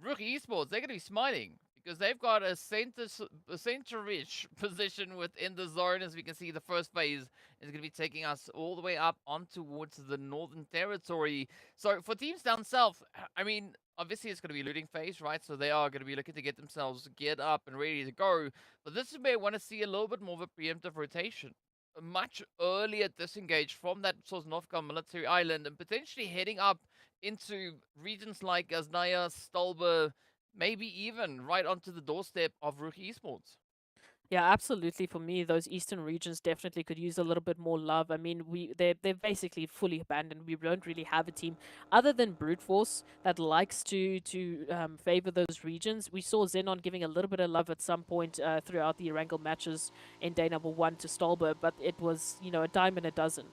Speaker 2: RUKH Esports, they're going to be smiling because they've got a center-ish position within the zone. As we can see, the first phase is going to be taking us all the way up on towards the northern territory. So for teams down south, I mean, obviously it's going to be looting phase, right? So they are going to be looking to get themselves geared up and ready to go. But this is where I want to see a little bit more of a preemptive rotation. A much earlier disengage from that Sosnovka military island and potentially heading up into regions like Aznaya, Stolber, maybe even right onto the doorstep of RUKH Esports.
Speaker 3: Yeah, absolutely. For me, those eastern regions definitely could use a little bit more love. I mean, they're basically fully abandoned. We don't really have a team other than Brute Force that likes to favor those regions. We saw XENON giving a little bit of love at some point throughout the Erangel matches in day number 1 to Stolber, but it was, you know, a dime and a dozen.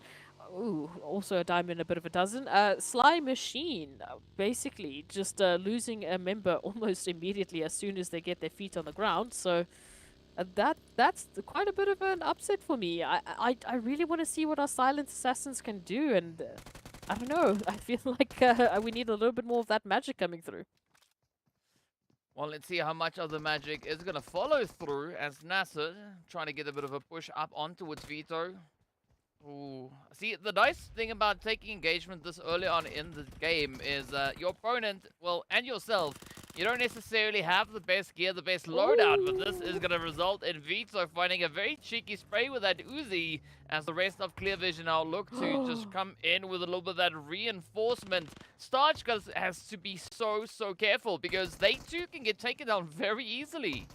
Speaker 3: Ooh, also a dime and a bit of a dozen. Sly Machine, basically just losing a member almost immediately as soon as they get their feet on the ground. So that's quite a bit of an upset for me. I really want to see what our silent assassins can do, and I don't know. I feel like we need a little bit more of that magic coming through.
Speaker 2: Well, let's see how much of the magic is going to follow through as NASR trying to get a bit of a push up on towards Vito. Ooh. See, the nice thing about taking engagement this early on in the game is your opponent, well, and yourself, you don't necessarily have the best gear, the best loadout, but this is going to result in Vito finding a very cheeky spray with that Uzi as the rest of Clear Vision now look to just come in with a little bit of that reinforcement. Starch has to be so careful because they too can get taken down very easily.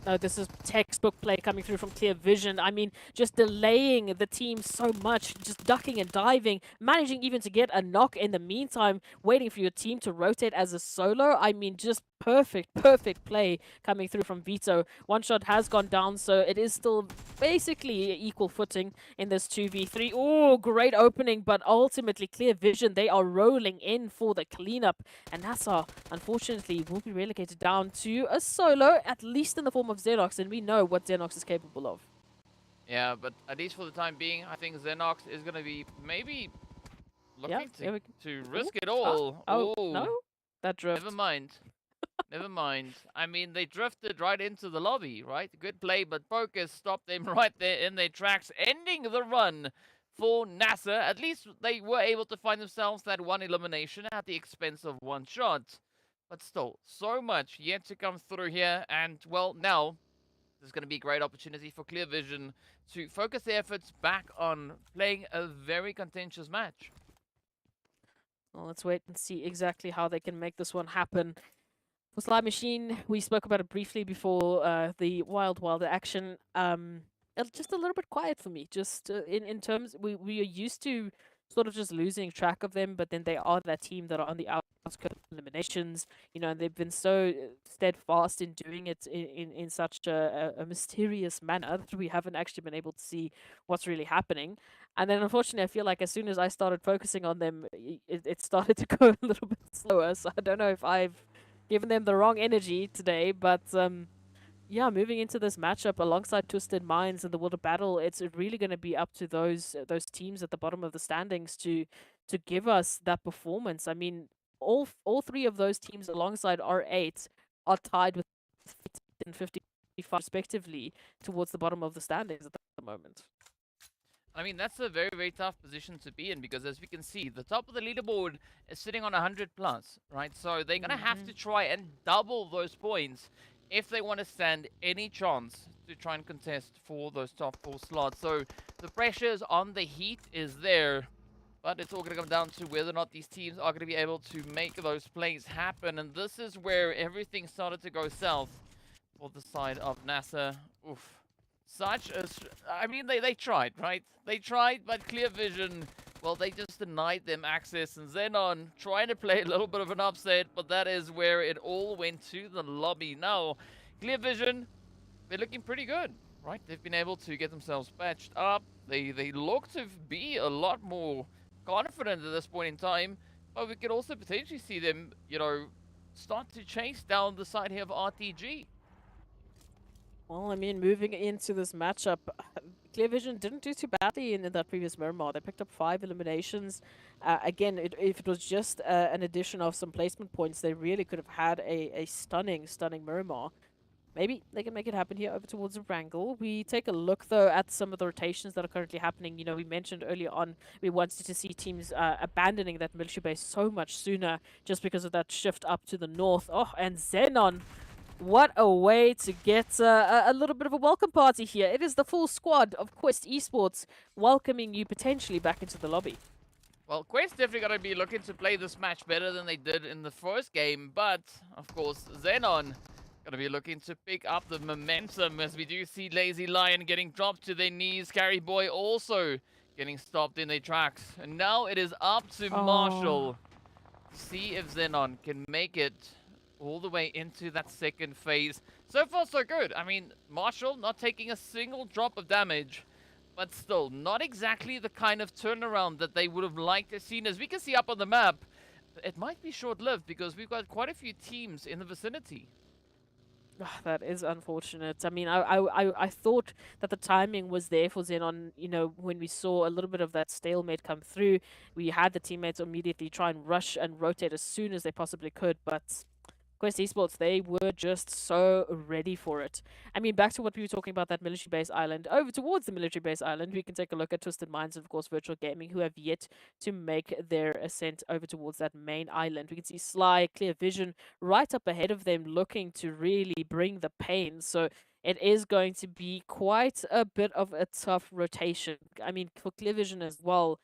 Speaker 3: No, this is textbook play coming through from Clear Vision. I mean, just delaying the team so much, just ducking and diving, managing even to get a knock in the meantime, waiting for your team to rotate as a solo. I mean, just perfect play coming through from Vito. One shot has gone down, so it is still basically equal footing in this 2v3. Oh, great opening, but ultimately Clear Vision, they are rolling in for the cleanup. And NASR, unfortunately, will be relegated down to a solo, at least in the form of XENOX, and we know what XENOX is capable of.
Speaker 2: Yeah, but at least for the time being, I think XENOX is going to be maybe looking to risk it all.
Speaker 3: Oh, no? That drift.
Speaker 2: Never mind. Never mind. I mean, they drifted right into the lobby, right? Good play, but focus stopped them right there in their tracks, ending the run for NASR. At least they were able to find themselves that one elimination at the expense of one shot. But still, so much yet to come through here. And, well, now there's going to be a great opportunity for Clear Vision to focus their efforts back on playing a very contentious match.
Speaker 3: Well, let's wait and see exactly how they can make this one happen. For Sly Machine, we spoke about it briefly before the wild action. Just a little bit quiet for me. Just in terms, we are used to sort of just losing track of them, but then they are that team that are on the outskirts of eliminations, you know, and they've been so steadfast in doing it in such a mysterious manner that we haven't actually been able to see what's really happening. And then unfortunately, I feel like as soon as I started focusing on them, it started to go a little bit slower. So I don't know if I've given them the wrong energy today, but yeah, moving into this matchup alongside Twisted Minds in the World of Battle, it's really going to be up to those teams at the bottom of the standings to give us that performance. I mean, all three of those teams alongside R8 are tied with 50 and 55 respectively towards the bottom of the standings at the moment.
Speaker 2: I mean, that's a very tough position to be in because, as we can see, the top of the leaderboard is sitting on 100+, right? So they're going to have to try and double those points if they want to stand any chance to try and contest for those top 4 slots. So the pressures on the heat is there, but it's all going to come down to whether or not these teams are going to be able to make those plays happen. And this is where everything started to go south for the side of NASR. Oof. Such as, I mean, they tried, right? They tried, but Clear Vision, well, they just denied them access. And XENON trying to play a little bit of an upset, but that is where it all went to the lobby. Now, Clear Vision, they're looking pretty good, right? They've been able to get themselves patched up. They look to be a lot more confident at this point in time, but we could also potentially see them, you know, start to chase down the side here of RTG.
Speaker 3: Well, I mean, moving into this matchup, Clear Vision didn't do too badly in that previous Miramar. They picked up 5 eliminations. Again, if it was just an addition of some placement points, they really could have had a stunning Miramar. Maybe they can make it happen here over towards Erangel. We take a look, though, at some of the rotations that are currently happening. You know, we mentioned earlier on we wanted to see teams abandoning that military base so much sooner just because of that shift up to the north. Oh, and XENON. What a way to get a little bit of a welcome party here. It is the full squad of Quest Esports welcoming you potentially back into the lobby.
Speaker 2: Well, Quest definitely going to be looking to play this match better than they did in the first game, but, of course, XENON going to be looking to pick up the momentum as we do see Lazy Lion getting dropped to their knees. Carry Boy also getting stopped in their tracks. And now it is up to Marshall to see if XENON can make it all the way into that second phase. So far, so good. I mean, Marshall not taking a single drop of damage, but still not exactly the kind of turnaround that they would have liked to see. As we can see up on the map, it might be short-lived because we've got quite a few teams in the vicinity.
Speaker 3: That is unfortunate. I mean, I thought that the timing was there for XENON. You know, when we saw a little bit of that stalemate come through, we had the teammates immediately try and rush and rotate as soon as they possibly could, but Quest Esports, they were just so ready for it. I mean, back to what we were talking about, that military base island. Over towards the military base island, we can take a look at Twisted Minds and, of course, Virtual Gaming, who have yet to make their ascent over towards that main island. We can see Sly, Clear Vision, right up ahead of them, looking to really bring the pain. So it is going to be quite a bit of a tough rotation. I mean, for Clear Vision as well,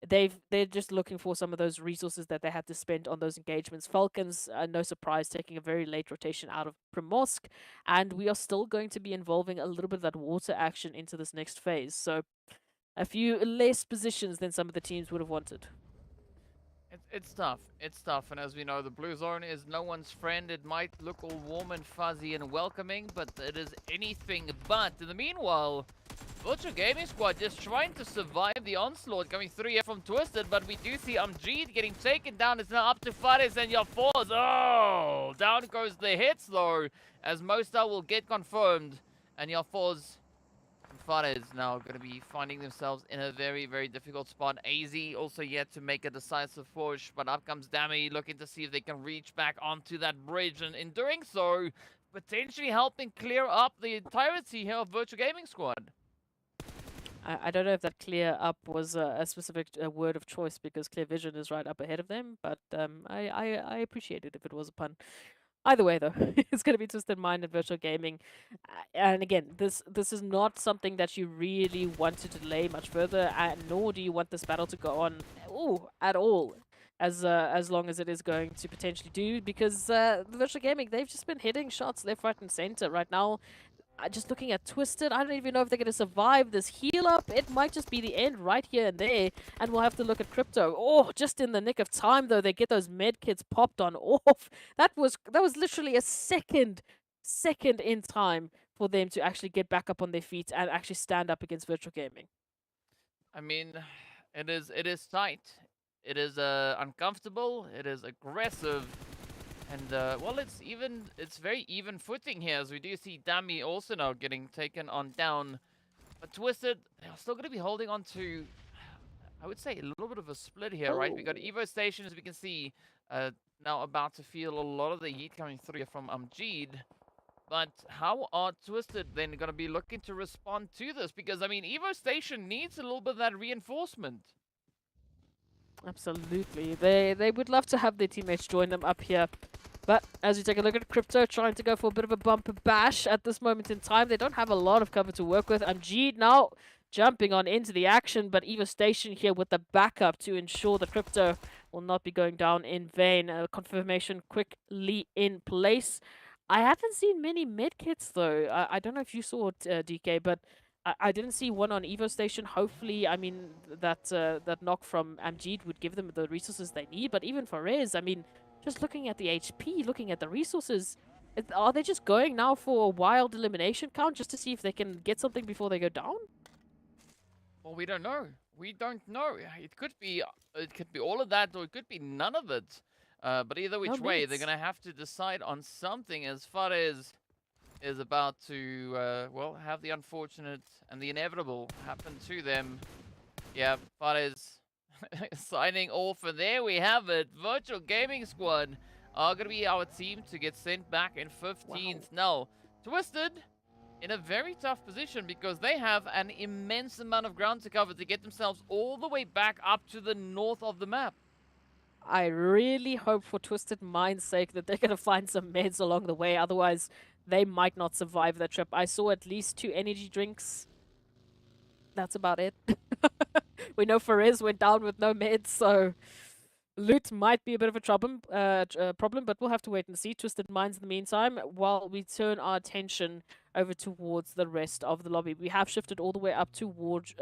Speaker 3: they're just looking for some of those resources that they had to spend on those engagements. Falcons, no surprise, taking a very late rotation out of Primorsk, and we are still going to be involving a little bit of that water action into this next phase. So a few less positions than some of the teams would have wanted.
Speaker 2: It's tough. It's tough, and as we know, the blue zone is no one's friend. It might look all warm and fuzzy and welcoming, but it is anything but. In the meanwhile, Virtual Gaming Squad just trying to survive the onslaught coming through here from Twisted, but we do see Amjid getting taken down. It's now up to Fares and Yafoz. Oh, down goes the hits though, as Mostar will get confirmed, and Yafoz and Fares now going to be finding themselves in a very, very difficult spot. AZ also yet to make a decisive push, but up comes Dami looking to see if they can reach back onto that bridge, and in doing so, potentially helping clear up the entirety here of Virtual Gaming Squad.
Speaker 3: I don't know if that clear up was a specific word of choice because Clear Vision is right up ahead of them, but I appreciate it if it was a pun. Either way, though, it's going to be Twisted Mind and Virtual Gaming. And again, this is not something that you really want to delay much further, nor do you want this battle to go on at all. As long as it is going to potentially do, because the Virtual Gaming, they've just been hitting shots left, right, and center right now. Just looking at Twisted, I don't even know if they're going to survive this heal up. It might just be the end right here and there, and we'll have to look at Crypto. Oh, just in the nick of time though, they get those med kits popped on off. That was literally a second in time for them to actually get back up on their feet and actually stand up against Virtual Gaming.
Speaker 2: I mean, it is tight. It is uncomfortable. It is aggressive. And, well, it's very even footing here, as we do see Dami also now getting taken on down. But Twisted, they're still going to be holding on to, I would say, a little bit of a split here, right? We got Evo Station, as we can see, now about to feel a lot of the heat coming through from Amjid. But how are Twisted then going to be looking to respond to this? Because, I mean, Evo Station needs a little bit of that reinforcement.
Speaker 3: Absolutely. They would love to have their teammates join them up here. But as you take a look at Crypto trying to go for a bit of a bumper bash at this moment in time, they don't have a lot of cover to work with. Amjid now jumping on into the action, but Evo Station here with the backup to ensure the Crypto will not be going down in vain. Confirmation quickly in place. I haven't seen many medkits though. I don't know if you saw it, DK, but I didn't see one on Evo Station. Hopefully, I mean, that knock from Amjid would give them the resources they need. But even for Rez, I mean, just looking at the HP, looking at the resources, are they just going now for a wild elimination count just to see if they can get something before they go down?
Speaker 2: Well, we don't know. We don't know. It could be all of that, or it could be none of it. But either
Speaker 3: No
Speaker 2: which way, they're
Speaker 3: mids.
Speaker 2: gonna have to decide on something. As far as is about to, well, have the unfortunate and the inevitable happen to them. Yeah, Fares signing off, and there we have it. Virtual Gaming Squad are going to be our team to get sent back in 15th. Now, Twisted in a very tough position because they have an immense amount of ground to cover to get themselves all the way back up to the north of the map.
Speaker 3: I really hope for Twisted Mind's sake that they're going to find some meds along the way. Otherwise, they might not survive the trip. I saw at least 2 energy drinks. That's about it. We know Fares went down with no meds, so loot might be a bit of a problem, but we'll have to wait and see. Twisted Minds in the meantime, while we turn our attention over towards the rest of the lobby. We have shifted all the way up towards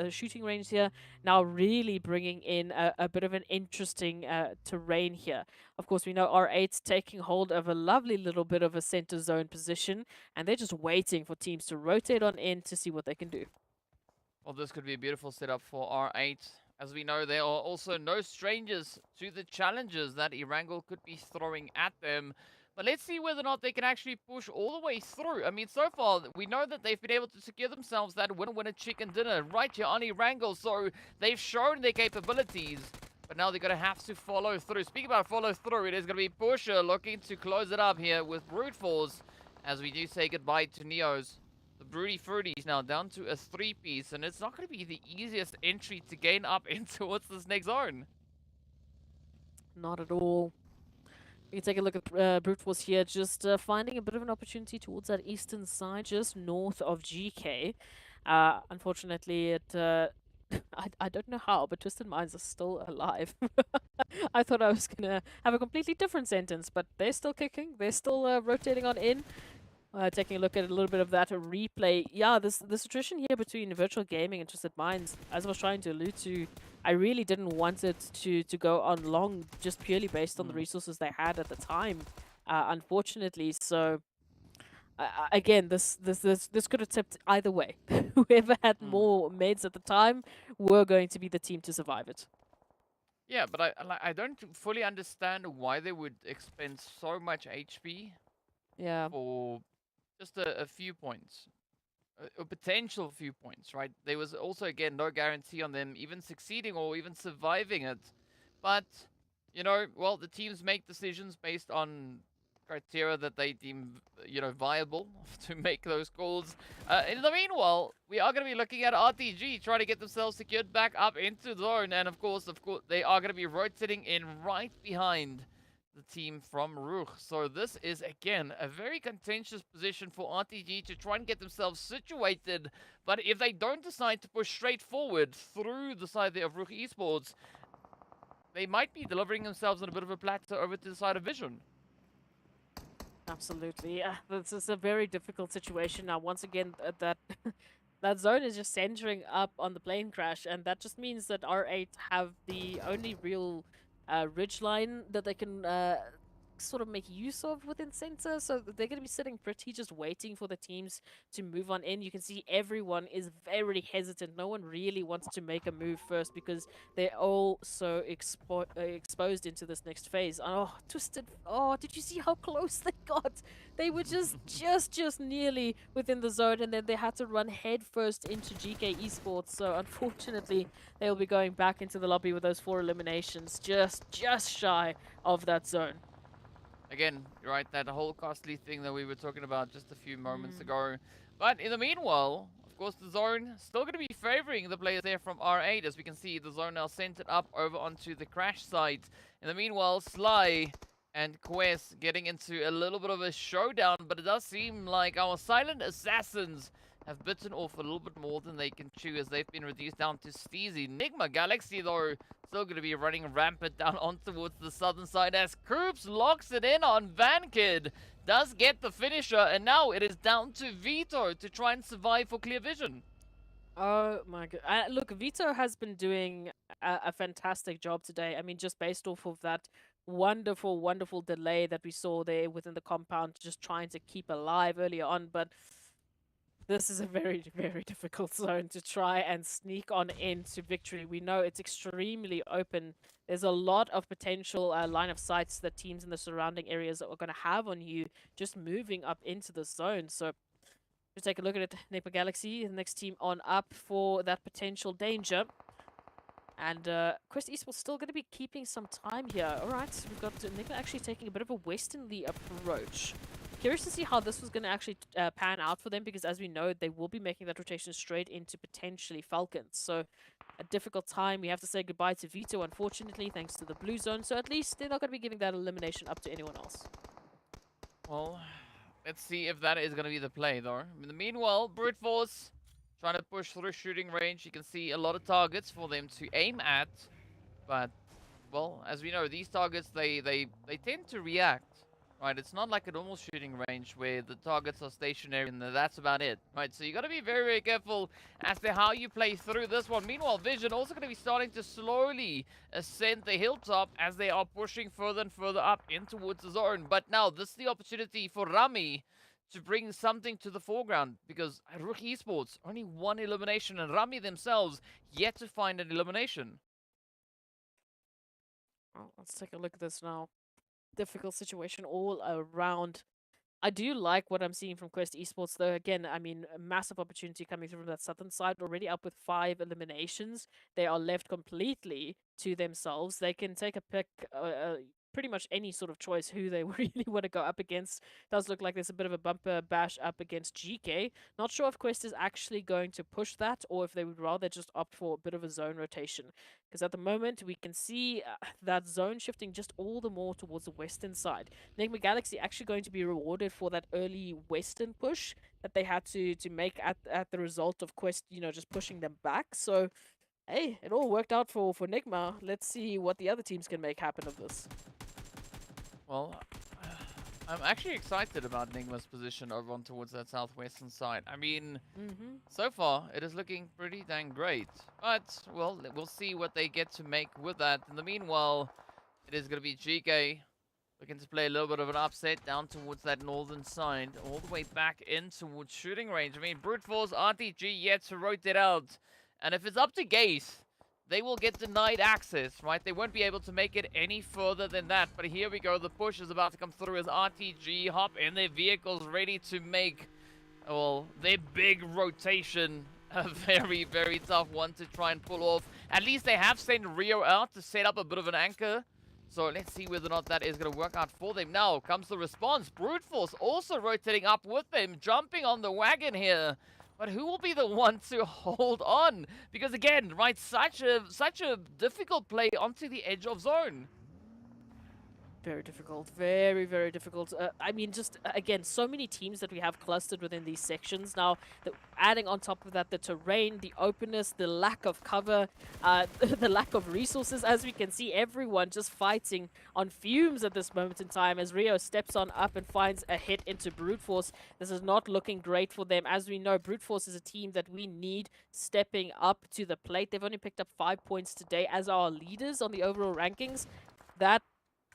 Speaker 3: shooting range here, now really bringing in a bit of an interesting terrain here. Of course, we know R8's taking hold of a lovely little bit of a center zone position, and they're just waiting for teams to rotate on in to see what they can do.
Speaker 2: Well, this could be a beautiful setup for R8. As we know, there are also no strangers to the challenges that Erangel could be throwing at them. But let's see whether or not they can actually push all the way through. I mean, so far, we know that they've been able to secure themselves that winner chicken dinner right here on Erangel. So they've shown their capabilities. But now they're going to have to follow through. Speaking about follow through, it is going to be Pusher looking to close it up here with Brute Force as we do say goodbye to Neos. The Broody Fruity is now down to a 3-piece, and it's not going to be the easiest entry to gain up in towards this next zone.
Speaker 3: Not at all. You can take a look at Brute Force here, just finding a bit of an opportunity towards that eastern side, just north of GEEKAY. Unfortunately, it I don't know how, but Twisted Minds are still alive. I thought I was going to have a completely different sentence, but they're still kicking. They're still rotating on in. Taking a look at a little bit of that replay. Yeah, this attrition here between Virtual Gaming and Twisted Minds, as I was trying to allude to, I really didn't want it to go on long, just purely based on the resources they had at the time, unfortunately. So, again, this could have tipped either way. Whoever had more meds at the time were going to be the team to survive it.
Speaker 2: Yeah, but I don't fully understand why they would expend so much HP for just a few points, a potential few points, right? There was also, again, no guarantee on them even succeeding or even surviving it. But, you know, well, the teams make decisions based on criteria that they deem, you know, viable to make those calls. In the meanwhile, we are going to be looking at RTG trying to get themselves secured back up into the zone. And, of course, they are going to be rotating in right behind the team from RUKH. So this is, again, a very contentious position for RTG to try and get themselves situated. But if they don't decide to push straight forward through the side there of RUKH Esports, they might be delivering themselves on a bit of a plateau over to the side of Vision.
Speaker 3: Absolutely. Yeah, this is a very difficult situation. Now, once again, that that zone is just centering up on the plane crash, and that just means that R8 have the only real ridge line that they can sort of make use of within center, so they're going to be sitting pretty, just waiting for the teams to move on in. You can see everyone is very hesitant. No one really wants to make a move first because they're all so exposed into this next phase. Oh, Twisted. Oh, did you see how close they got? They were just nearly within the zone, and then they had to run head first into GEEKAY Esports. So unfortunately, they'll be going back into the lobby with those 4 eliminations, just shy of that zone.
Speaker 2: Again, you're right, that whole costly thing that we were talking about just a few moments ago. But in the meanwhile, of course, the zone still going to be favoring the players there from R8. As we can see, the zone now centered up over onto the crash site. In the meanwhile, Sly and Quest getting into a little bit of a showdown, but it does seem like our silent assassins have bitten off a little bit more than they can chew as they've been reduced down to Steezy. NIGMA Galaxy, though, still going to be running rampant down on towards the southern side as Koops locks it in on Vankid. Does get the finisher, and now it is down to Vito to try and survive for clear vision.
Speaker 3: Oh my god. Look, Vito has been doing a fantastic job today. I mean, just based off of that wonderful delay that we saw there within the compound, just trying to keep alive earlier on. But This is a very, very difficult zone to try and sneak on into victory. We know it's extremely open. There's a lot of potential line of sights that teams in the surrounding areas are going to have on you just moving up into the zone. So to take a look at it, NIGMA Galaxy, the next team on up for that potential danger. And Quest Esports still going to be keeping some time here. All right, so we've got NIGMA actually taking a bit of a westernly approach. Curious to see how this was going to actually pan out for them, because as we know, they will be making that rotation straight into potentially Falcons. So a difficult time. We have to say goodbye to Vito, unfortunately, thanks to the blue zone. So at least they're not going to be giving that elimination up to anyone else.
Speaker 2: Well, let's see if that is going to be the play, though. In the meanwhile, Brute Force trying to push through shooting range. You can see a lot of targets for them to aim at. But, well, as we know, these targets, they tend to react. Right, it's not like a normal shooting range where the targets are stationary and that's about it. Right, so you got to be very, very careful as to how you play through this one. Meanwhile, Vision also going to be starting to slowly ascend the hilltop as they are pushing further and further up in towards the zone. But now, this is the opportunity for Rami to bring something to the foreground, because RUKH Esports, only one elimination, and Rami themselves yet to find an elimination.
Speaker 3: Well, let's take a look at this now. Difficult situation all around. I do like what I'm seeing from Quest Esports, though. Again, I mean, a massive opportunity coming through from that southern side, already up with 5 eliminations. They are left completely to themselves. They can take a pick, pretty much any sort of choice who they really want to go up against. Does look like there's a bit of a bumper bash up against GEEKAY. Not sure if Quest is actually going to push that, or if they would rather just opt for a bit of a zone rotation. Because at the moment, we can see that zone shifting just all the more towards the western side. NIGMA Galaxy actually going to be rewarded for that early western push that they had to make at the result of Quest, you know, just pushing them back. So, hey, it all worked out for NIGMA. Let's see what the other teams can make happen of this.
Speaker 2: Well, I'm actually excited about NIGMA's position over on towards that southwestern side. I mean, so far, it is looking pretty dang great. But, well, we'll see what they get to make with that. In the meanwhile, it is going to be GEEKAY looking to play a little bit of an upset down towards that northern side, all the way back in towards shooting range. I mean, Brute Force, RTG yet to rotate out. And if it's up to Gaze, they will get denied access, right? They won't be able to make it any further than that. But here we go. The push is about to come through as RTG hop in their vehicles, ready to make, well, their big rotation. A very, very tough one to try and pull off. At least they have sent Rio out to set up a bit of an anchor. So let's see whether or not that is going to work out for them. Now comes the response. Brute Force also rotating up with them, jumping on the wagon here. But who will be the one to hold on? Because again, right, such a difficult play onto the edge of zone.
Speaker 3: Very difficult. Very, very difficult. I mean, just, again, so many teams that we have clustered within these sections. Now, adding on top of that, the terrain, the openness, the lack of cover, the lack of resources. As we can see, everyone just fighting on fumes at this moment in time as Rio steps on up and finds a hit into Brute Force. This is not looking great for them. As we know, Brute Force is a team that we need stepping up to the plate. They've only picked up 5 points today as our leaders on the overall rankings. That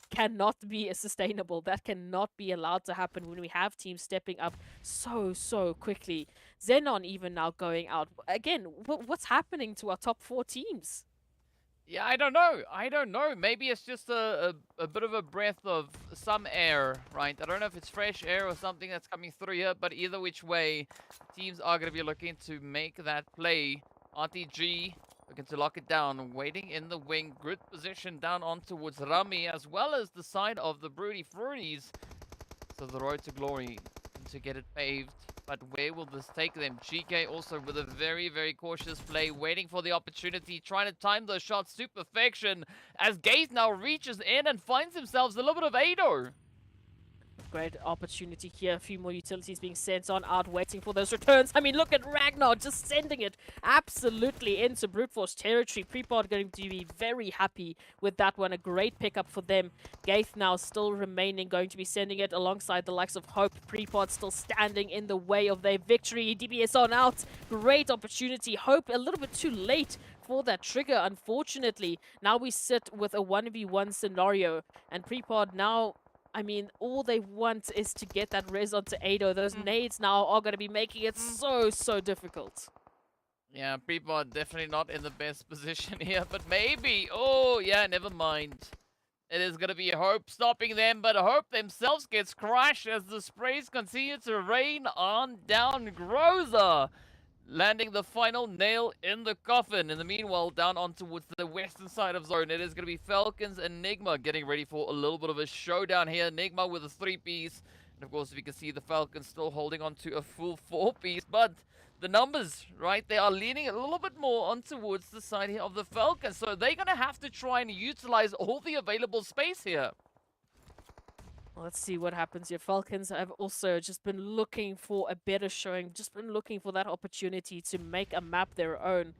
Speaker 3: cannot be sustainable. That cannot be allowed to happen when we have teams stepping up so quickly. XENON even now going out. Again, what's happening to our top 4 teams?
Speaker 2: Yeah, I don't know. I don't know. Maybe it's just a bit of a breath of some air, right? I don't know if it's fresh air or something that's coming through here, but either which way, teams are going to be looking to make that play. RTG looking to lock it down, waiting in the wing, good position down on towards Rami, as well as the side of the Broody Fruities. So the road to glory to get it paved. But where will this take them? GEEKAY also with a very, very cautious play, waiting for the opportunity, trying to time those shots to perfection, as Gaze now reaches in and finds themselves a little bit of Ado.
Speaker 3: Great opportunity here. A few more utilities being sent on out, waiting for those returns. I mean, look at Ragnar just sending it absolutely into Brute Force territory. Prepod going to be very happy with that one. A great pickup for them. Gaith now still remaining, going to be sending it alongside the likes of Hope. Prepod still standing in the way of their victory. DBS on out. Great opportunity. Hope a little bit too late for that trigger, unfortunately. Now we sit with a 1v1 scenario, and Prepod now I mean, all they want is to get that res onto Ado. Those nades now are going to be making it so difficult.
Speaker 2: Yeah, people are definitely not in the best position here, but maybe. Oh, yeah, never mind. It is going to be Hope stopping them, but Hope themselves gets crushed as the sprays continue to rain on down. Groza landing the final nail in the coffin. In the meanwhile, down on towards the western side of zone, it is going to be Falcons and NIGMA getting ready for a little bit of a showdown here. NIGMA with a 3-piece. And of course, we can see the Falcons still holding on to a full 4-piece, but the numbers, right, they are leaning a little bit more on towards the side here of the Falcons. So they're going to have to try and utilize all the available space here.
Speaker 3: Let's see what happens here. Falcons have also just been looking for a better showing, just been looking for that opportunity to make a map their own.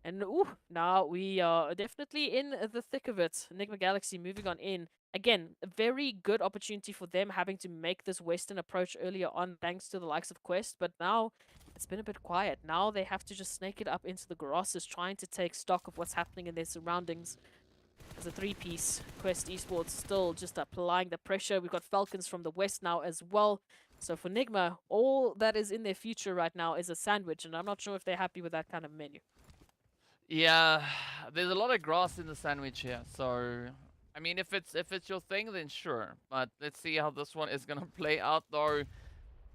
Speaker 3: And ooh, now we are definitely in the thick of it. Enigma Galaxy moving on in. Again, a very good opportunity for them having to make this western approach earlier on thanks to the likes of Quest, but now it's been a bit quiet. Now they have to just snake it up into the grasses, trying to take stock of what's happening in their surroundings. As a 3-piece, Quest Esports still just applying the pressure. We've got Falcons from the west now as well. So for Nigma, all that is in their future right now is a sandwich, and I'm not sure if they're happy with that kind of menu.
Speaker 2: Yeah, there's a lot of grass in the sandwich here, so I mean, if it's your thing, then sure. But let's see how this one is gonna play out, though.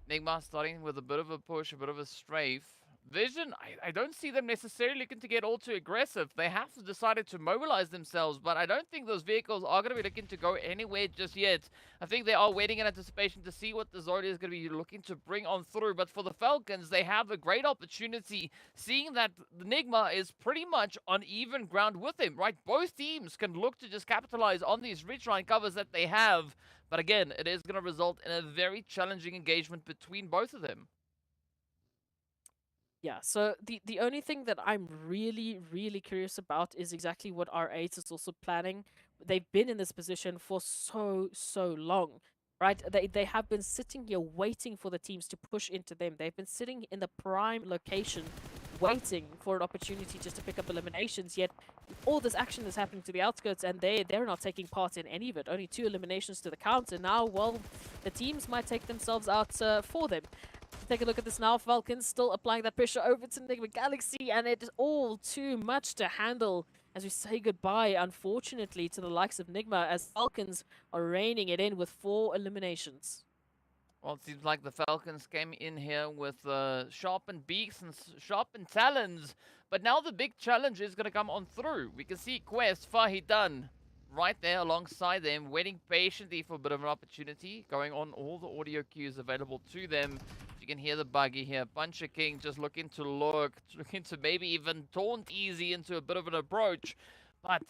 Speaker 2: Nigma starting with a bit of a push, a bit of a strafe. Vision, I don't see them necessarily looking to get all too aggressive. They have decided to mobilize themselves, but I don't think those vehicles are going to be looking to go anywhere just yet. I think they are waiting in anticipation to see what the Zord is going to be looking to bring on through. But for the Falcons, they have a great opportunity, seeing that the Nigma is pretty much on even ground with him, right? Both teams can look to just capitalize on these ridgeline covers that they have. But again, it is going to result in a very challenging engagement between both of them.
Speaker 3: Yeah, so the only thing that I'm really curious about is exactly what R8 is also planning. They've been in this position for so long, right? They have been sitting here waiting for the teams to push into them. They've been sitting in the prime location waiting for an opportunity just to pick up eliminations, yet all this action is happening to the outskirts and they're not taking part in any of it. Only 2 eliminations to the count, and now, well, the teams might take themselves out for them. Take a look at this now. Falcons still applying that pressure over to Enigma Galaxy, and it is all too much to handle as we say goodbye, unfortunately, to the likes of Enigma, as Falcons are reining it in with 4 eliminations.
Speaker 2: Well, it seems like the Falcons came in here with sharpened beaks and sharpened talons, but now the big challenge is going to come on through. We can see Quest, Fahidan, right there alongside them, waiting patiently for a bit of an opportunity, going on all the audio cues available to them. You can hear the buggy here. Puncher King just looking to lurk, looking to maybe even taunt Easy into a bit of an approach. But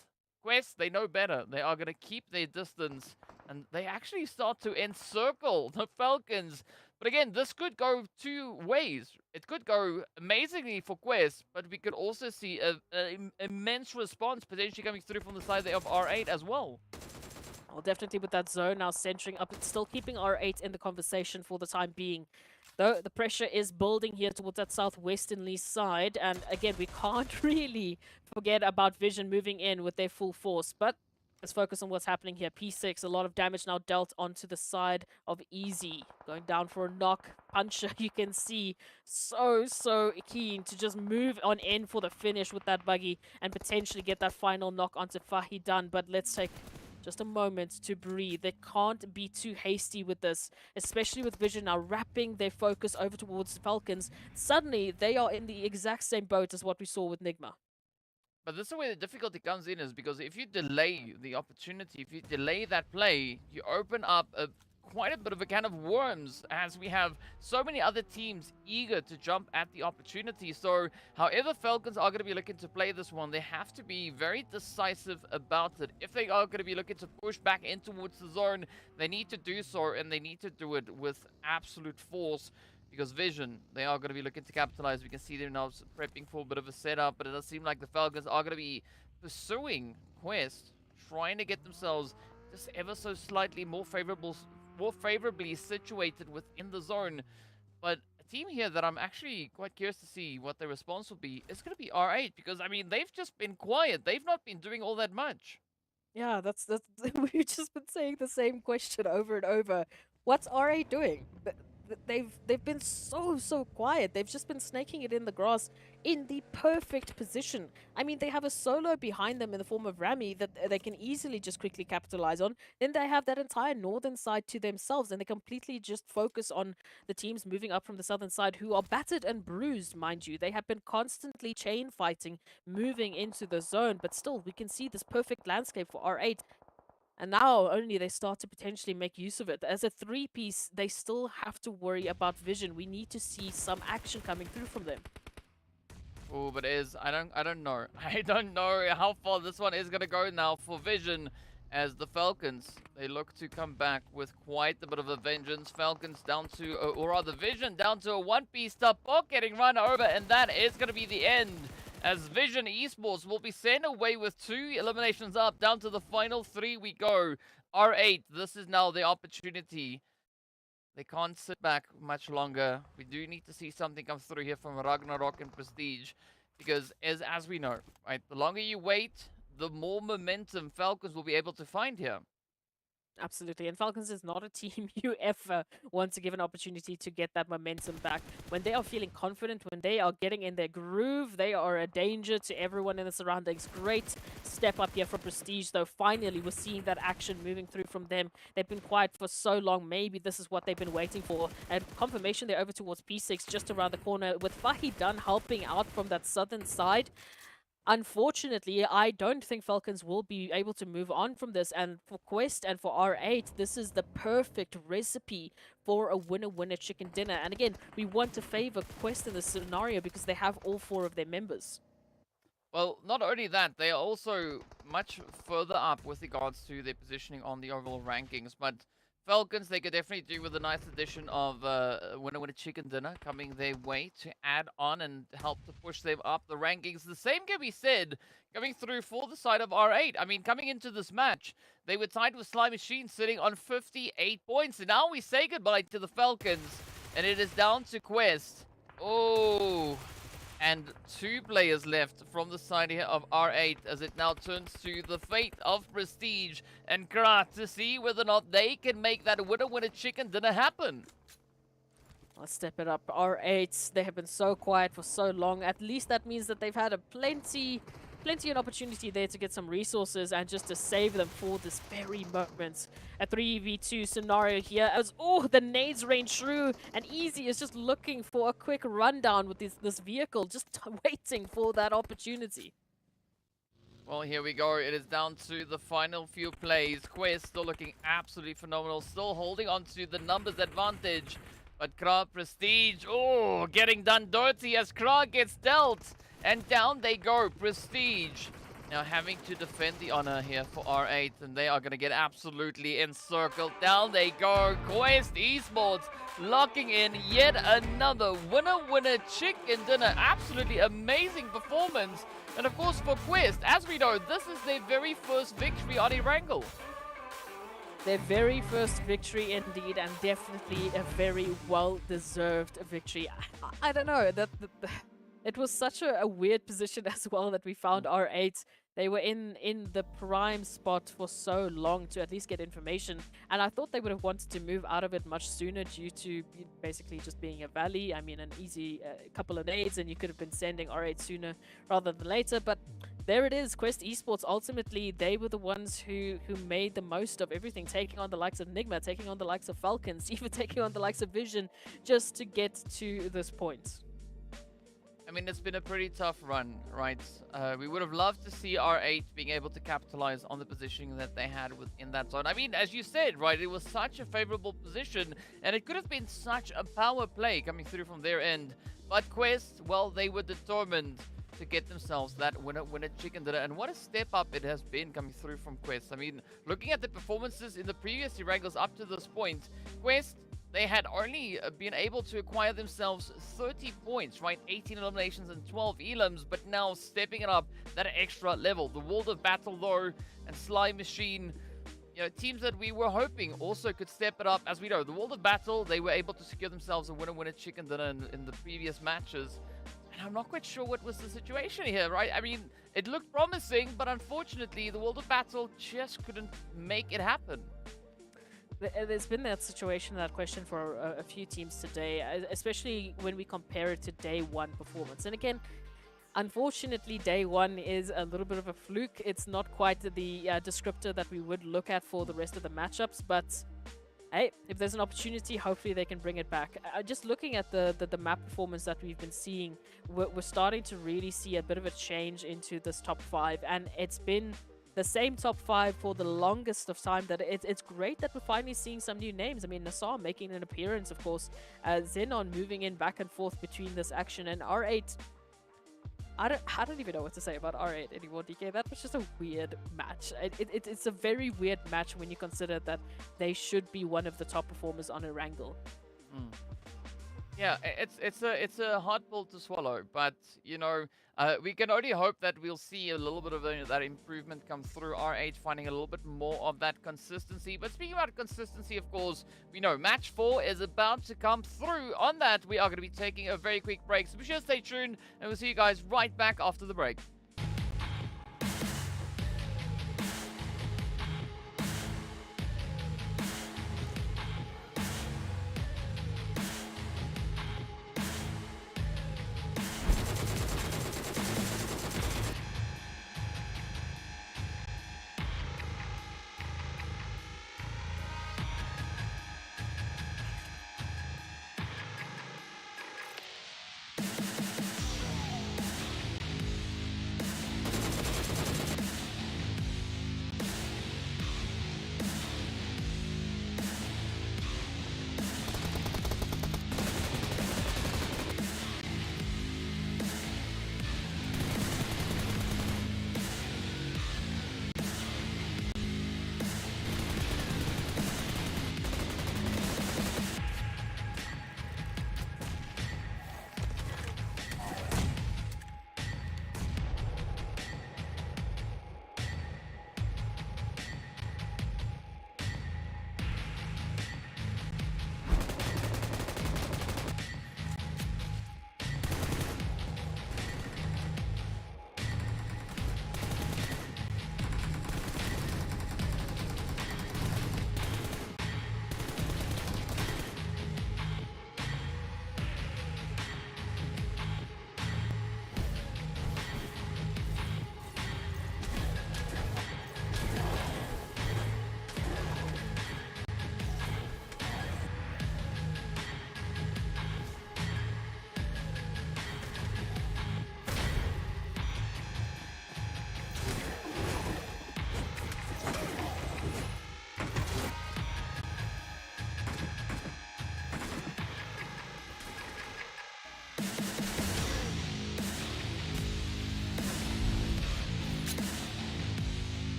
Speaker 2: Quest, they know better. They are going to keep their distance, and they actually start to encircle the Falcons. But again, this could go 2 ways. It could go amazingly for Quest, but we could also see an immense response potentially coming through from the side there of R8 as well.
Speaker 3: Well, definitely with that zone now centering up, it's still keeping R8 in the conversation for the time being. Though the pressure is building here towards that southwesternly side, and again, we can't really forget about Vision moving in with their full force, but let's focus on what's happening here. P6, a lot of damage now dealt onto the side of Easy. Going down for a knock. Puncher, you can see, so keen to just move on in for the finish with that buggy and potentially get that final knock onto Fahidan, but let's take just a moment to breathe. They can't be too hasty with this, especially with Vision now wrapping their focus over towards the Falcons. Suddenly, they are in the exact same boat as what we saw with Nigma.
Speaker 2: But this is where the difficulty comes in, is because if you delay the opportunity, if you delay that play, you open up quite a bit of a can of worms, as we have so many other teams eager to jump at the opportunity. So however Falcons are going to be looking to play this one, they have to be very decisive about it. If they are going to be looking to push back in towards the zone, they need to do so, and they need to do it with absolute force, because Vision, they are going to be looking to capitalize. We can see them now prepping for a bit of a setup, but it does seem like the Falcons are going to be pursuing Quest, trying to get themselves just ever so slightly more favorably situated within the zone. But a team here that I'm actually quite curious to see what their response will be is going to be R8, because I mean, they've just been quiet. They've not been doing all that much.
Speaker 3: Yeah, that's we've just been saying the same question over and over. What's RA doing? They've been so quiet. They've just been snaking it in the grass in the perfect position. I mean, they have a solo behind them in the form of Rami that they can easily just quickly capitalize on. Then they have that entire northern side to themselves, and they completely just focus on the teams moving up from the southern side, who are battered and bruised, mind you. They have been constantly chain fighting, moving into the zone, but still, we can see this perfect landscape for R8. And now only they start to potentially make use of it. As a three-piece, they still have to worry about vision. We need to see some action coming through from them.
Speaker 2: Oh, but I don't know. I don't know how far this one is gonna go now for Vision, as the Falcons, they look to come back with quite a bit of a vengeance. Falcons down to, or rather Vision down to a one-piece Tapok getting run over, and that is gonna be the end, as Vision Esports will be sent away with 2 eliminations up. Down to the final 3 we go. R8, this is now the opportunity. They can't sit back much longer. We do need to see something come through here from Ragnarok and Prestige, because as we know, right, the longer you wait, the more momentum Falcons will be able to find here.
Speaker 3: Absolutely. And Falcons is not a team you ever want to give an opportunity to get that momentum back. When they are feeling confident, when they are getting in their groove, they are a danger to everyone in the surroundings. Great step up here from Prestige, though. Finally, we're seeing that action moving through from them. They've been quiet for so long. Maybe this is what they've been waiting for. And confirmation, they're over towards P6, just around the corner, with Fahi Dunn helping out from that southern side. Unfortunately, I don't think Falcons will be able to move on from this. And for Quest and for R8, this is the perfect recipe for a winner-winner chicken dinner. And again, we want to favor Quest in this scenario because they have all 4 of their members.
Speaker 2: Well, not only that, they are also much further up with regards to their positioning on the overall rankings, but Falcons, they could definitely do with a nice addition of winner-winner chicken dinner coming their way to add on and help to push them up the rankings. The same can be said coming through for the side of R8. I mean, coming into this match, they were tied with Sly Machine sitting on 58 points. And now we say goodbye to the Falcons, and it is down to Quest. Oh, and 2 players left from the side here of R8, as it now turns to the fate of Prestige and KRUKH to see whether or not they can make that winner-winner chicken dinner happen.
Speaker 3: Let's step it up. R8, they have been so quiet for so long. At least that means that they've had a plenty an opportunity there to get some resources and just to save them for this very moment. A 3v2 scenario here as, oh, the nades rain true, and Easy is just looking for a quick rundown with this vehicle, just waiting for that opportunity.
Speaker 2: Well, here we go. It is down to the final few plays. Quest still looking absolutely phenomenal, still holding on to the numbers advantage. But KRUKH Prestige, oh, getting done dirty as KRUKH gets dealt. And down they go, Prestige. Now having to defend the honor here for R8, and they are going to get absolutely encircled. Down they go, Quest Esports locking in yet another winner-winner chicken dinner. Absolutely amazing performance. And of course for Quest, as we know, this is their very first victory on Erangel.
Speaker 3: Their very first victory indeed, and definitely a very well-deserved victory. I don't know, it was such a weird position as well that we found R8. They were in the prime spot for so long to at least get information, and I thought they would have wanted to move out of it much sooner due to basically just being a valley. I mean, an easy couple of nades, and you could have been sending R8 sooner rather than later, but there it is. Quest Esports, ultimately, they were the ones who made the most of everything, taking on the likes of NIGMA, taking on the likes of Falcons, even taking on the likes of Vision, just to get to this point.
Speaker 2: I mean, it's been a pretty tough run, right? We would have loved to see R8 being able to capitalize on the positioning that they had within that zone. I mean, as you said, right, it was such a favorable position, and it could have been such a power play coming through from their end. But Quest, well, they were determined to get themselves that winner chicken dinner, and what a step up it has been coming through from Quest. I mean, looking at the performances in the previous Erangels up to this point, Quest, they had only been able to acquire themselves 30 points, right? 18 eliminations and 12 elims, but now stepping it up that extra level. The World of Battle, though, and Sly Machine, you know, teams that we were hoping also could step it up. As we know, the World of Battle, they were able to secure themselves a winner-winner chicken dinner in the previous matches. And I'm not quite sure what was the situation here, right? I mean, it looked promising, but unfortunately, the World of Battle just couldn't make it happen.
Speaker 3: There's been that situation, that question for a few teams today, especially when we compare it to day one performance. And again, unfortunately, day one is a little bit of a fluke. It's not quite the descriptor that we would look at for the rest of the matchups, but hey, if there's an opportunity, hopefully they can bring it back. Just looking at the map performance that we've been seeing, we're starting to really see a bit of a change into this top 5, and it's been the same top 5 for the longest of time. That it's great that we're finally seeing some new names. I mean, NASR making an appearance, of course, XENON moving in back and forth between this action, and R8. I don't even know what to say about R8 anymore, DK. That was just a weird match. It's a very weird match when you consider that they should be one of the top performers on Erangel.
Speaker 2: Yeah, it's a hard pill to swallow, but you know, we can only hope that we'll see a little bit of that improvement come through. R8 finding a little bit more of that consistency. But speaking about consistency, of course, we know match 4 is about to come through. On that, we are going to be taking a very quick break, so be sure to stay tuned, and we'll see you guys right back after the break.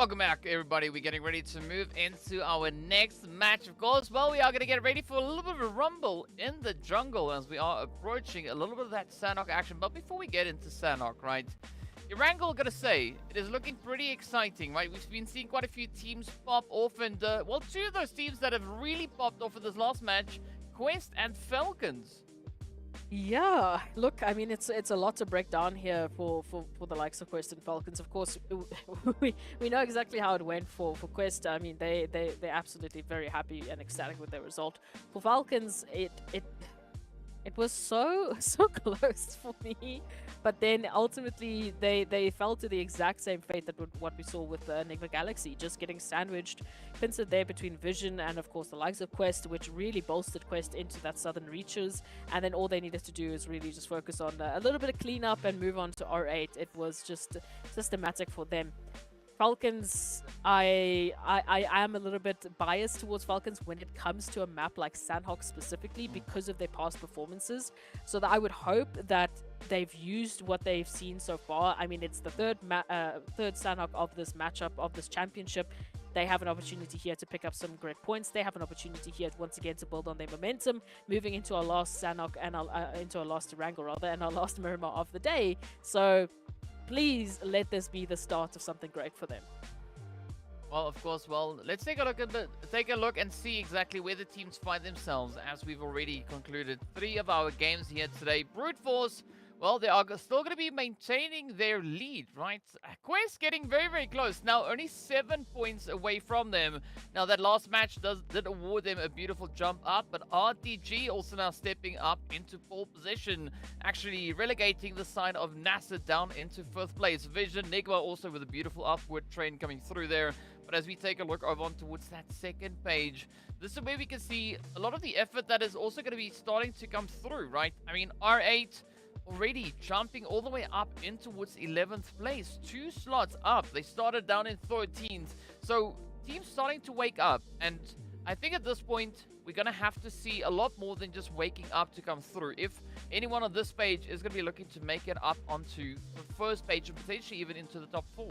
Speaker 2: Welcome back, everybody. We're getting ready to move into our next match, of course. Well, we are going to get ready for a little bit of a rumble in the jungle as we are approaching a little bit of that Sanhok action. But before we get into Sanhok, right, Erangel, gotta say, it is looking pretty exciting, right? We've been seeing quite a few teams pop off, and, well, two of those teams that have really popped off in this last match, Quest and Falcons.
Speaker 3: Yeah, look, I mean, it's a lot to break down here for the likes of Quest and Falcons. Of course, we know exactly how it went for Quest. I mean, they're absolutely very happy and ecstatic with their result. For Falcons, it was so close for me, but then ultimately they fell to the exact same fate that what we saw with NIGMA Galaxy, just getting sandwiched, pincered there between Vision and of course the likes of Quest, which really bolstered Quest into that southern reaches. And then all they needed to do is really just focus on a little bit of cleanup and move on to R8. It was just systematic for them. Falcons, I am a little bit biased towards Falcons when it comes to a map like Sanhok specifically because of their past performances. So that I would hope that they've used what they've seen so far. I mean, it's the third Sanhok of this matchup, of this championship. They have an opportunity here to pick up some great points. They have an opportunity here once again to build on their momentum, moving into our last Sanhok and into our last Erangel rather, and our last Miramar of the day. So please let this be the start of something great for them.
Speaker 2: Well, of course. Well, let's take a look and see exactly where the teams find themselves, as we've already concluded 3 of our games here today. Brute Force, well, they are still going to be maintaining their lead, right? Quest getting very, very close. Now, only 7 points away from them. Now, that last match did award them a beautiful jump up, but RTG also now stepping up into pole position, actually relegating the side of NASR down into 5th place. Vision, NIGMA also with a beautiful upward trend coming through there. But as we take a look over on towards that second page, this is where we can see a lot of the effort that is also going to be starting to come through, right? I mean, R8 already jumping all the way up in towards 11th place, 2 slots up. They started down in 13th. So teams starting to wake up, and I think at this point we're going to have to see a lot more than just waking up to come through. If anyone on this page is going to be looking to make it up onto the first page and potentially even into the top 4.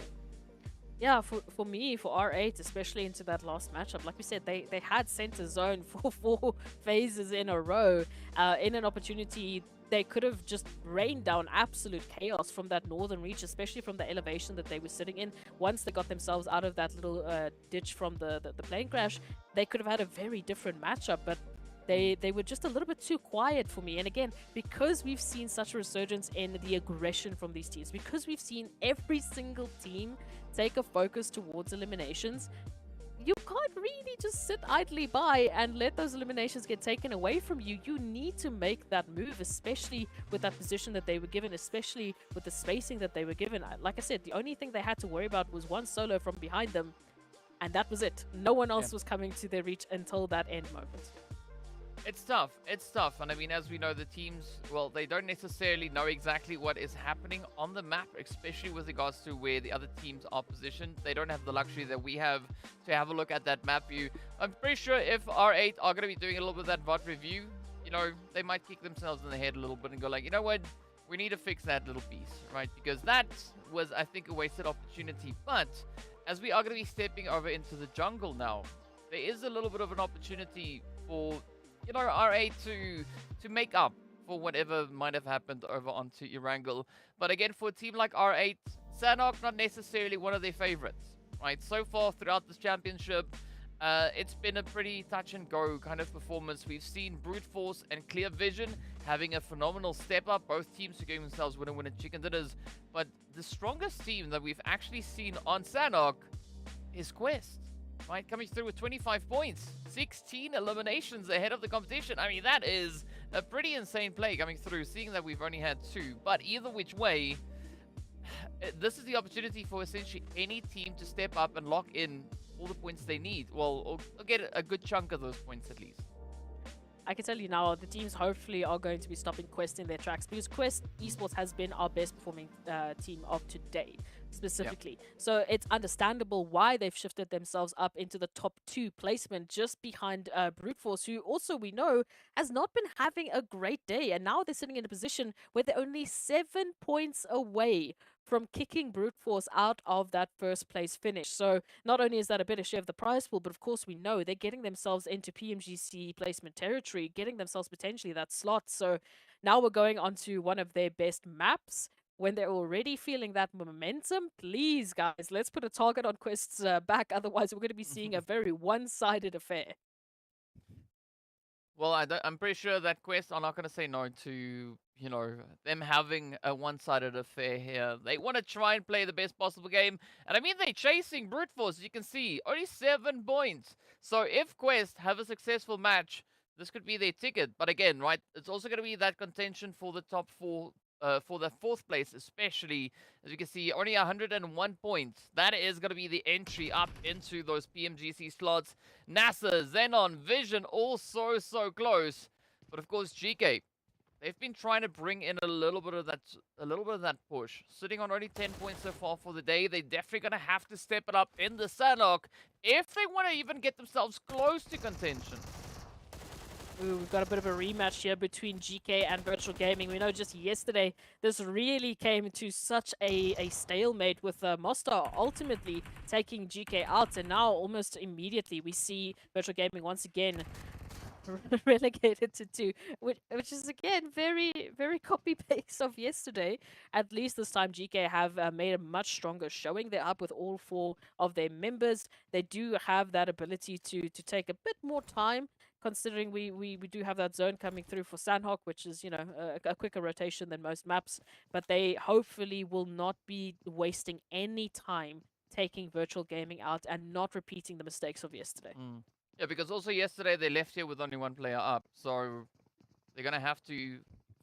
Speaker 3: Yeah, for me, for R8, especially into that last matchup, like we said, they had center zone for 4 phases in a row. In an opportunity, they could have just rained down absolute chaos from that northern reach, especially from the elevation that they were sitting in. Once they got themselves out of that little ditch from the plane crash, they could have had a very different matchup, but they were just a little bit too quiet for me. And again, because we've seen such a resurgence in the aggression from these teams, because we've seen every single team take a focus towards eliminations, you can't really just sit idly by and let those eliminations get taken away from you. You need to make that move, especially with that position that they were given, especially with the spacing that they were given. Like I said, the only thing they had to worry about was one solo from behind them, and that was it. No one else was coming to their reach until that end moment.
Speaker 2: It's tough. It's tough. And I mean, as we know, the teams, well, they don't necessarily know exactly what is happening on the map, especially with regards to where the other teams are positioned. They don't have the luxury that we have to have a look at that map view. I'm pretty sure if R8 are going to be doing a little bit of that VOD review, you know, they might kick themselves in the head a little bit and go like, you know what, we need to fix that little piece, right? Because that was, I think, a wasted opportunity. But as we are going to be stepping over into the jungle now, there is a little bit of an opportunity for, you know, R8 to make up for whatever might have happened over onto Erangel. But again, for a team like R8, Sanhok not necessarily one of their favorites, right? So far throughout this championship, it's been a pretty touch and go kind of performance. We've seen Brute Force and Clear Vision having a phenomenal step up. Both teams are giving themselves winner chicken dinners. But the strongest team that we've actually seen on Sanhok is Quest. Right, coming through with 25 points, 16 eliminations ahead of the competition. I mean, that is a pretty insane play coming through, seeing that we've only had 2. But either which way, this is the opportunity for essentially any team to step up and lock in all the points they need. Well, or get a good chunk of those points at least.
Speaker 3: I can tell you now, the teams hopefully are going to be stopping Quest in their tracks, because Quest Esports has been our best performing team of today, specifically. Yep. So it's understandable why they've shifted themselves up into the top 2 placement, just behind Brute Force, who also we know has not been having a great day. And now they're sitting in a position where they're only 7 points away from kicking Brute Force out of that first place finish. So not only is that a better share of the prize pool, but of course we know they're getting themselves into PMGC placement territory, getting themselves potentially that slot. So now we're going on to one of their best maps. When they're already feeling that momentum, please, guys, let's put a target on Quest's back. Otherwise, we're going to be seeing a very one-sided affair.
Speaker 2: Well, I'm pretty sure that Quest are not going to say no to, you know, them having a one-sided affair here. They want to try and play the best possible game. And I mean, they're chasing Brute Force, as you can see. Only 7 points. So if Quest have a successful match, this could be their ticket. But again, right, it's also going to be that contention for the top 4, for the 4th place, especially. As you can see, only 101 points. That is going to be the entry up into those PMGC slots. NASR, XENON, Vision, all so close. But of course, GEEKAY, they've been trying to bring in a little bit of that push. Sitting on only 10 points so far for the day. They're definitely going to have to step it up in the Sanhok if they want to even get themselves close to contention.
Speaker 3: Ooh, we've got a bit of a rematch here between GEEKAY and Virtual Gaming. We know just yesterday this really came to such a stalemate with Mostar ultimately taking GEEKAY out, and now almost immediately we see Virtual Gaming once again relegated to 2, which is again very copy paste of yesterday. At least this time GEEKAY have made a much stronger showing. They're up with all 4 of their members. They do have that ability to take a bit more time, considering we do have that zone coming through for Sanhok, which is, you know, a quicker rotation than most maps. But they hopefully will not be wasting any time taking Virtual Gaming out and not repeating the mistakes of yesterday.
Speaker 2: Yeah, because also yesterday they left here with only 1 player up. So they're going to have to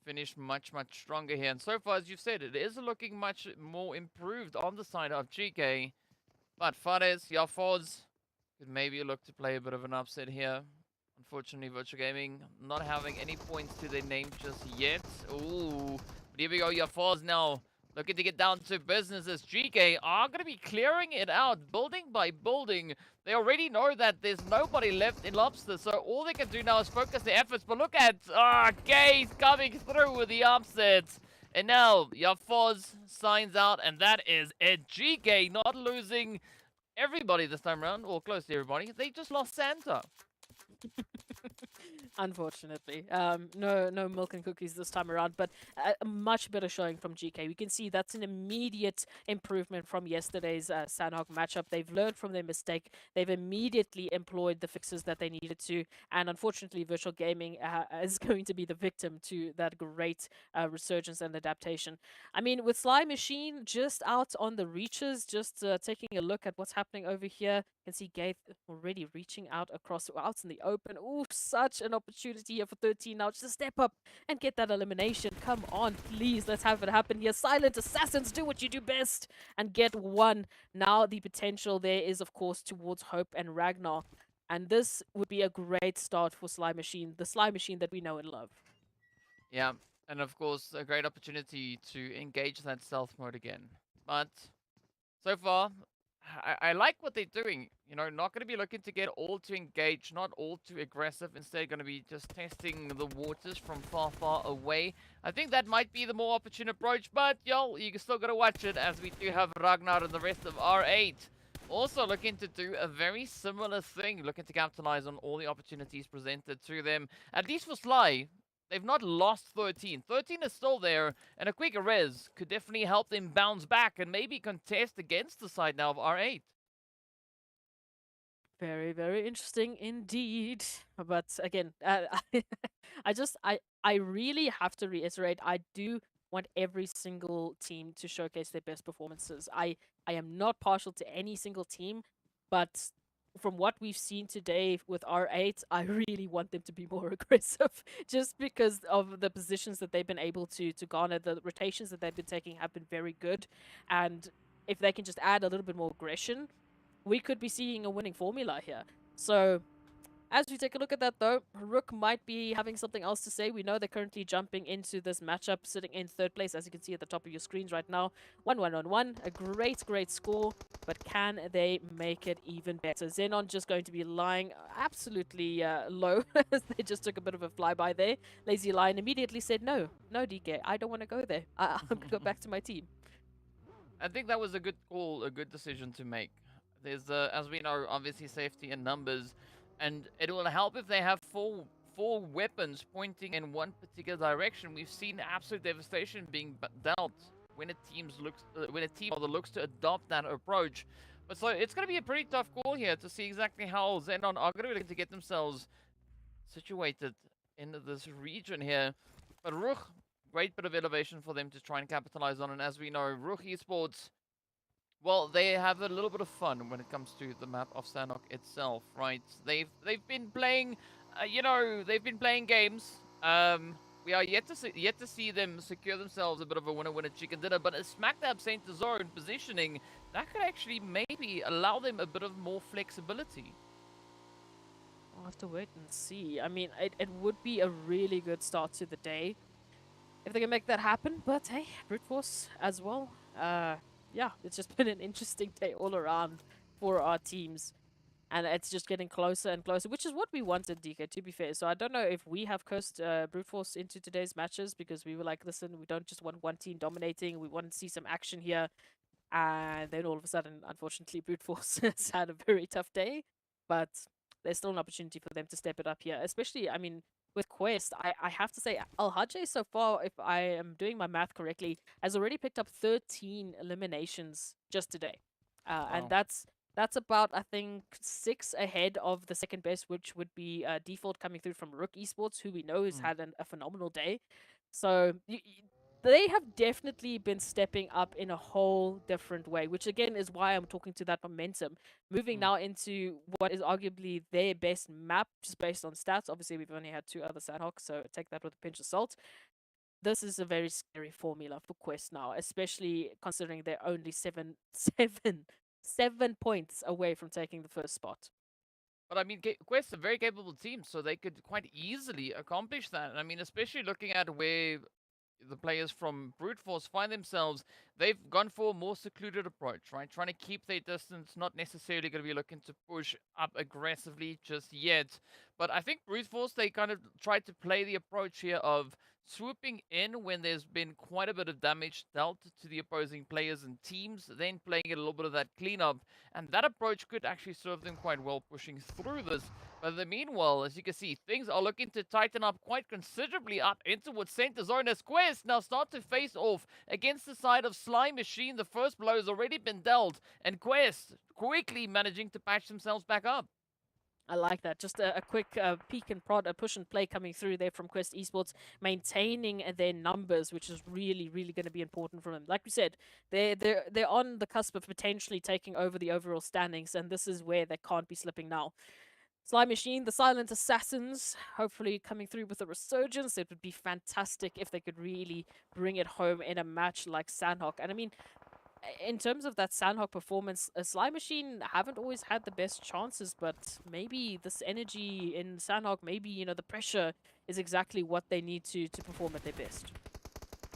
Speaker 2: finish much stronger here. And so far, as you've said, it is looking much more improved on the side of GEEKAY. But Fares, Yafoz could maybe look to play a bit of an upset here. Unfortunately, Virtual Gaming not having any points to their name just yet. Ooh, but here we go, Yafoz now looking to get down to business as GEEKAY are going to be clearing it out, building by building. They already know that there's nobody left in Lobster, so all they can do now is focus their efforts. But look at Gaze coming through with the upset. And now Yafoz signs out, and that is it. GEEKAY not losing everybody this time around, or close to everybody. They just lost Santa.
Speaker 3: Unfortunately, no milk and cookies this time around, but a much better showing from GEEKAY. We can see that's an immediate improvement from yesterday's Sanhok matchup. They've learned from their mistake. They've immediately employed the fixes that they needed to, and unfortunately, Virtual Gaming is going to be the victim to that great resurgence and adaptation. I mean, with Sly Machine just out on the reaches, just taking a look at what's happening over here, you can see Gaith already reaching out in the open. Ooh, such an opportunity here for 13 now. Just step up and get that elimination. Come on, please. Let's have it happen here. Silent Assassins, do what you do best and get 1. Now the potential there is, of course, towards Hope and Ragnar. And this would be a great start for Sly Machine, the Sly Machine that we know and love.
Speaker 2: Yeah, and of course, a great opportunity to engage that stealth mode again. But so far, I like what they're doing. You know, not going to be looking to get all too engaged, not all too aggressive. Instead, going to be just testing the waters from far away. I think that might be the more opportune approach, but y'all, you still got to watch it, as we do have Ragnar and the rest of R8 also looking to do a very similar thing, looking to capitalize on all the opportunities presented to them. At least for Sly, they've not lost 13. 13 is still there, and a quicker res could definitely help them bounce back and maybe contest against the side now of R8.
Speaker 3: Very interesting indeed. But again, I really have to reiterate, I do want every single team to showcase their best performances. I am not partial to any single team, but from what we've seen today with R8, I really want them to be more aggressive, just because of the positions that they've been able to garner. The rotations that they've been taking have been very good, and if they can just add a little bit more aggression, we could be seeing a winning formula here. So as we take a look at that, though, RUKH might be having something else to say. We know they're currently jumping into this matchup, sitting in 3rd place, as you can see at the top of your screens right now. 1-1-1-1, a great score, but can they make it even better? XENON just going to be lying absolutely low, as they just took a bit of a flyby there. Lazy Lion immediately said, no, DK, I don't want to go there. I'm going to go back to my team.
Speaker 2: I think that was a good call, a good decision to make. There's, as we know, obviously safety in numbers, and it will help if they have four weapons pointing in one particular direction. We've seen absolute devastation being dealt when a team rather looks to adopt that approach. But so it's going to be a pretty tough call here to see exactly how XENON are going to be looking to get themselves situated in this region here. But RUKH, great bit of elevation for them to try and capitalize on. And as we know, RUKH Esports, well, they have a little bit of fun when it comes to the map of Sanhok itself, right? They've been playing, they've been playing games. We are yet to see them secure themselves a bit of a winner chicken dinner. But a smack dab center zone positioning that could actually maybe allow them a bit of more flexibility.
Speaker 3: I'll have to wait and see. I mean, it would be a really good start to the day if they can make that happen. But hey, brute force as well. Yeah, it's just been an interesting day all around for our teams. And it's just getting closer and closer, which is what we wanted, DK, to be fair. So I don't know if we have cursed brute force into today's matches because we were like, listen, we don't just want one team dominating. We want to see some action here. And then all of a sudden, unfortunately, brute force has had a very tough day. But there's still an opportunity for them to step it up here. Especially, I mean, with Quest, I have to say, RUKH so far, if I am doing my math correctly, has already picked up 13 eliminations just today.
Speaker 2: Wow.
Speaker 3: And that's about, I think, 6 ahead of the second best, which would be Default coming through from RUKH Esports, who we know has had a phenomenal day. So they have definitely been stepping up in a whole different way, which again is why I'm talking to that momentum. Moving now into what is arguably their best map, just based on stats. Obviously, we've only had 2 other Sanhok, so take that with a pinch of salt. This is a very scary formula for Quest now, especially considering they're only 7 points away from taking the first spot.
Speaker 2: But I mean, Quest's a very capable team, so they could quite easily accomplish that. I mean, especially looking at where the players from Brute Force find themselves, they've gone for a more secluded approach, right? Trying to keep their distance, not necessarily going to be looking to push up aggressively just yet. But I think Brute Force, they kind of tried to play the approach here of swooping in when there's been quite a bit of damage dealt to the opposing players and teams, then playing a little bit of that cleanup. And that approach could actually serve them quite well pushing through this. But in the meanwhile, as you can see, things are looking to tighten up quite considerably up into what center zone as Quest now start to face off against the side of Slime Machine. The first blow has already been dealt, and Quest quickly managing to patch themselves back up.
Speaker 3: I like that. Just a quick peek and prod, a push and play coming through there from Quest Esports, maintaining their numbers, which is really, really going to be important for them. Like we said, they're on the cusp of potentially taking over the overall standings, and this is where they can't be slipping now. Slime Machine, the Silent Assassins, hopefully coming through with a resurgence. It would be fantastic if they could really bring it home in a match like Sanhok. And I mean, in terms of that Sanhok performance, Slime Machine haven't always had the best chances, but maybe this energy in Sanhok, maybe, you know, the pressure is exactly what they need to perform at their best.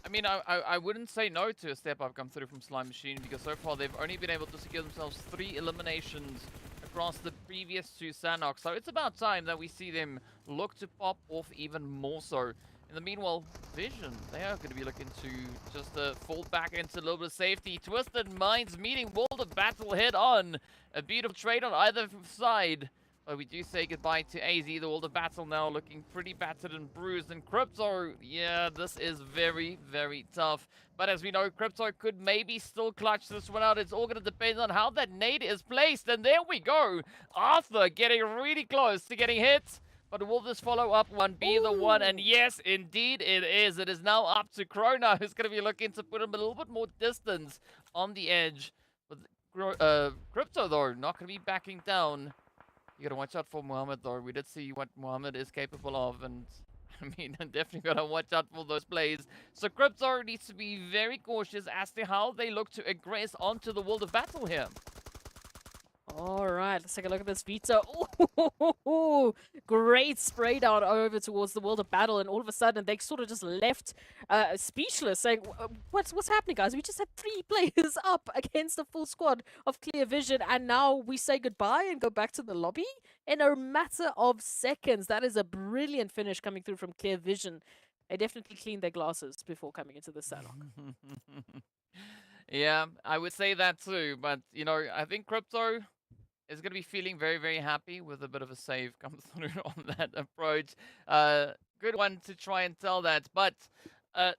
Speaker 2: I mean, I wouldn't say no to a step up come through from Slime Machine, because so far they've only been able to secure themselves 3 eliminations across the previous 2 Sanhok. So it's about time that we see them look to pop off even more so. In the meanwhile, Vision, they are going to be looking to just fall back into a little bit of safety. Twisted Minds meeting World of Battle head on. A beautiful trade on either side. But we do say goodbye to AZ. The World of Battle now looking pretty battered and bruised. And Crypto, yeah, this is very, very tough. But as we know, Crypto could maybe still clutch this one out. It's all going to depend on how that nade is placed. And there we go. Arthur getting really close to getting hit. But will this follow-up one be the one? And yes, indeed it is. It is now up to Krona, who's going to be looking to put him a little bit more distance on the edge. But Crypto, though, not going to be backing down. You got to watch out for Mohammed, though. We did see what Mohammed is capable of. And, I mean, definitely got to watch out for those plays. So Crypto needs to be very cautious as to how they look to aggress onto the World of Battle here.
Speaker 3: All right, let's take a look at this Vita. Ooh, great spray down over towards the World of Battle, and all of a sudden they sort of just left speechless, saying, "What's happening, guys? We just had 3 players up against a full squad of Clear Vision, and now we say goodbye and go back to the lobby in a matter of seconds." That is a brilliant finish coming through from Clear Vision. They definitely cleaned their glasses before coming into the salon.
Speaker 2: Yeah, I would say that too. But, you know, I think Crypto is going to be feeling very, very happy with a bit of a save come through on that approach. Good one to try and tell that. But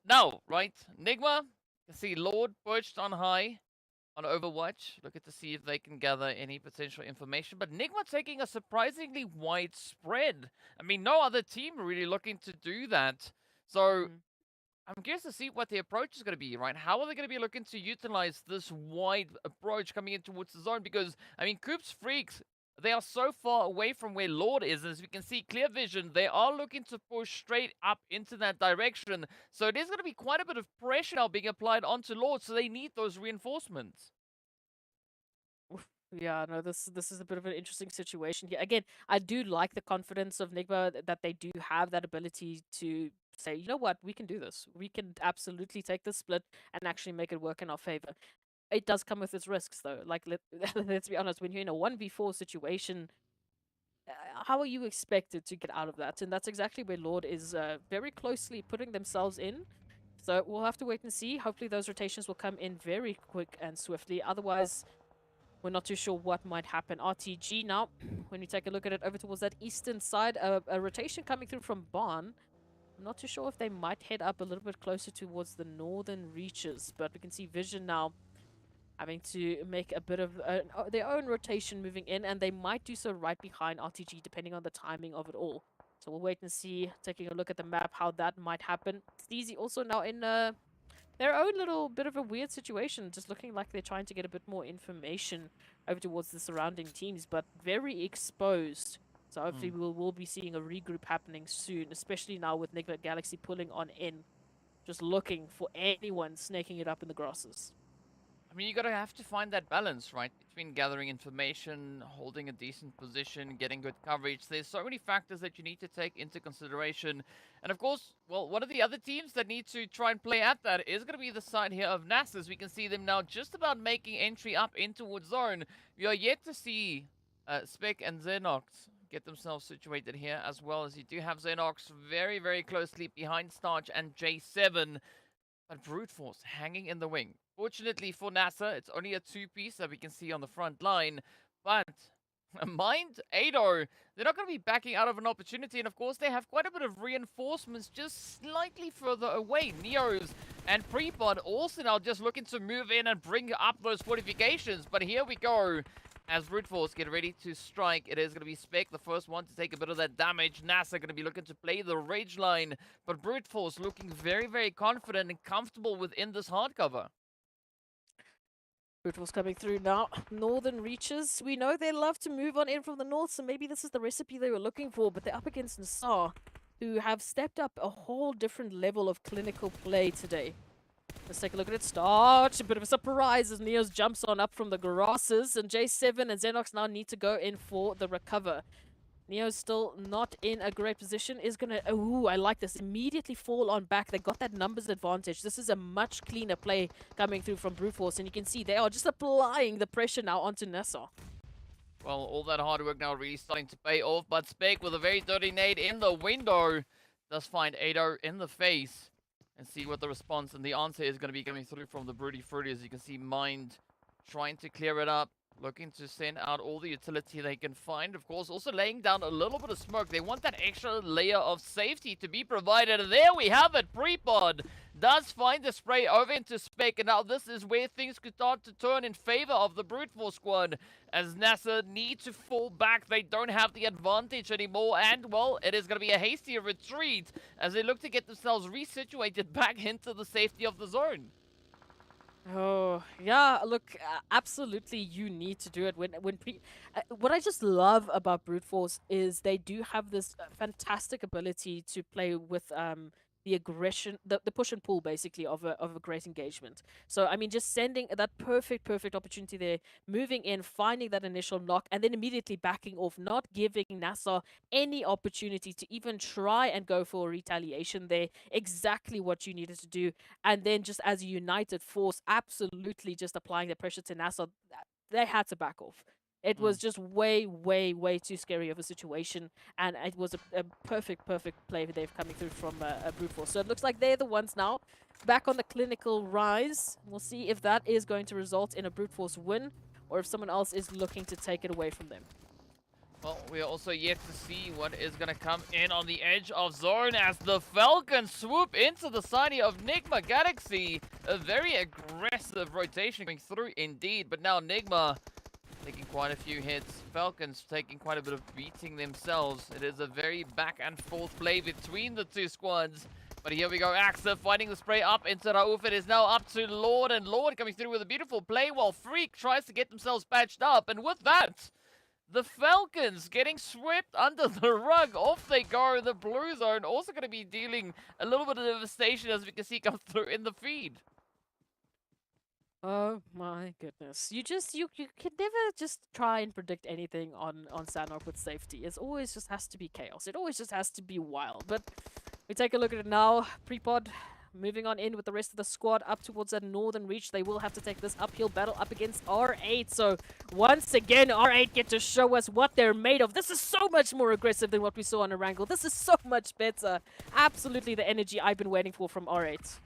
Speaker 2: now, right? NIGMA, you see Lord perched on high on Overwatch. Looking to see if they can gather any potential information. But NIGMA taking a surprisingly wide spread. I mean, no other team really looking to do that. So I'm curious to see what the approach is going to be, right? How are they going to be looking to utilize this wide approach coming in towards the zone? Because, I mean, Coop's Freaks, they are so far away from where Lord is. As we can see, Clear Vision, they are looking to push straight up into that direction. So it is going to be quite a bit of pressure now being applied onto Lord, so they need those reinforcements.
Speaker 3: Yeah, no, this is a bit of an interesting situation here. Again, I do like the confidence of NIGMA that they do have that ability to say, you know what, we can do this. We can absolutely take this split and actually make it work in our favor. It does come with its risks, though. Like, let's be honest, when you're in a 1v4 situation, how are you expected to get out of that? And that's exactly where Lord is very closely putting themselves in. So we'll have to wait and see. Hopefully those rotations will come in very quick and swiftly. Otherwise, we're not too sure what might happen. RTG now, when we take a look at it over towards that eastern side, a rotation coming through from Barn. I'm not too sure if they might head up a little bit closer towards the northern reaches, but we can see Vision now having to make a bit of their own rotation moving in, and they might do so right behind RTG depending on the timing of it all. So we'll wait and see, taking a look at the map, how that might happen. Steezy also now in their own little bit of a weird situation, just looking like they're trying to get a bit more information over towards the surrounding teams, but very exposed. So hopefully we'll be seeing a regroup happening soon, especially now with NIGMA Galaxy pulling on in, just looking for anyone snaking it up in the grasses.
Speaker 2: I mean, you're going to have to find that balance, right? Between gathering information, holding a decent position, getting good coverage. There's so many factors that you need to take into consideration. And of course, well, one of the other teams that need to try and play at that is going to be the side here of NASR. As we can see them now just about making entry up in towards zone. We are yet to see Spec and Xenox get themselves situated here, as well as you do have Xenox very, very closely behind Starch and J7. But Brute Force hanging in the wing. Fortunately for NASR, it's only a two-piece that we can see on the front line. But mind Ado, they're not going to be backing out of an opportunity. And of course, they have quite a bit of reinforcements just slightly further away. Neos and Prepod also now just looking to move in and bring up those fortifications. But here we go. As Brute Force get ready to strike, it is going to be Spec, the first one to take a bit of that damage. NASR going to be looking to play the Rage line, but Brute Force looking very, very confident and comfortable within this hard cover.
Speaker 3: Brute Force coming through now. Northern reaches. We know they love to move on in from the north, so maybe this is the recipe they were looking for, but they're up against NASR, who have stepped up a whole different level of clinical play today. Let's take a look at it. Starch. A bit of a surprise as Neos jumps on up from the grasses. And J7 and Xenox now need to go in for the recover. Neo's still not in a great position. Is going to... Ooh, I like this. Immediately fall on back. They got that numbers advantage. This is a much cleaner play coming through from Brute Force. And you can see they are just applying the pressure now onto NASR.
Speaker 2: Well, all that hard work now really starting to pay off. But Spec with a very dirty nade in the window does find Ado in the face. And see what the response and the answer is going to be coming through from the Broody Fruity. As you can see, Mind trying to clear it up, looking to send out all the utility they can find. Of course, also laying down a little bit of smoke. They want that extra layer of safety to be provided. And there we have it. Prepod does find the spray over into Spec. And now this is where things could start to turn in favor of the Brute Force squad. As NASR need to fall back. They don't have the advantage anymore. And, well, it is going to be a hasty retreat as they look to get themselves resituated back into the safety of the zone.
Speaker 3: Oh, yeah, look, absolutely you need to do it. What I just love about Brute Force is they do have this fantastic ability to play with the aggression, the push and pull basically of a great engagement. So, I mean, just sending that perfect opportunity there, moving in, finding that initial knock, and then immediately backing off, not giving NASR any opportunity to even try and go for a retaliation there. Exactly what you needed to do. And then just as a united force, absolutely just applying the pressure to NASR, they had to back off. It was just way, way, way too scary of a situation, and it was a perfect play they've coming through from a Brute Force. So it looks like they're the ones now back on the clinical rise. We'll see if that is going to result in a Brute Force win, or if someone else is looking to take it away from them.
Speaker 2: Well, we are also yet to see what is going to come in on the edge of zone as the Falcons swoop into the side of NIGMA Galaxy. A very aggressive rotation going through indeed, but now NIGMA taking quite a few hits. Falcons taking quite a bit of beating themselves. It is a very back and forth play between the two squads. But here we go, Axa fighting the spray up into Rauf. It is now up to Lord, and Lord coming through with a beautiful play while Freak tries to get themselves patched up. And with that, the Falcons getting swept under the rug. Off they go. The blue zone also going to be dealing a little bit of devastation, as we can see come through in the feed.
Speaker 3: Oh my goodness. You can never just try and predict anything on Sanhok with safety. It always just has to be chaos. It always just has to be wild. But we take a look at it now. Prepod moving on in with the rest of the squad up towards that northern reach. They will have to take this uphill battle up against R8. So once again, R8 get to show us what they're made of. This is so much more aggressive than what we saw on Erangel. This is so much better. Absolutely the energy I've been waiting for from R8.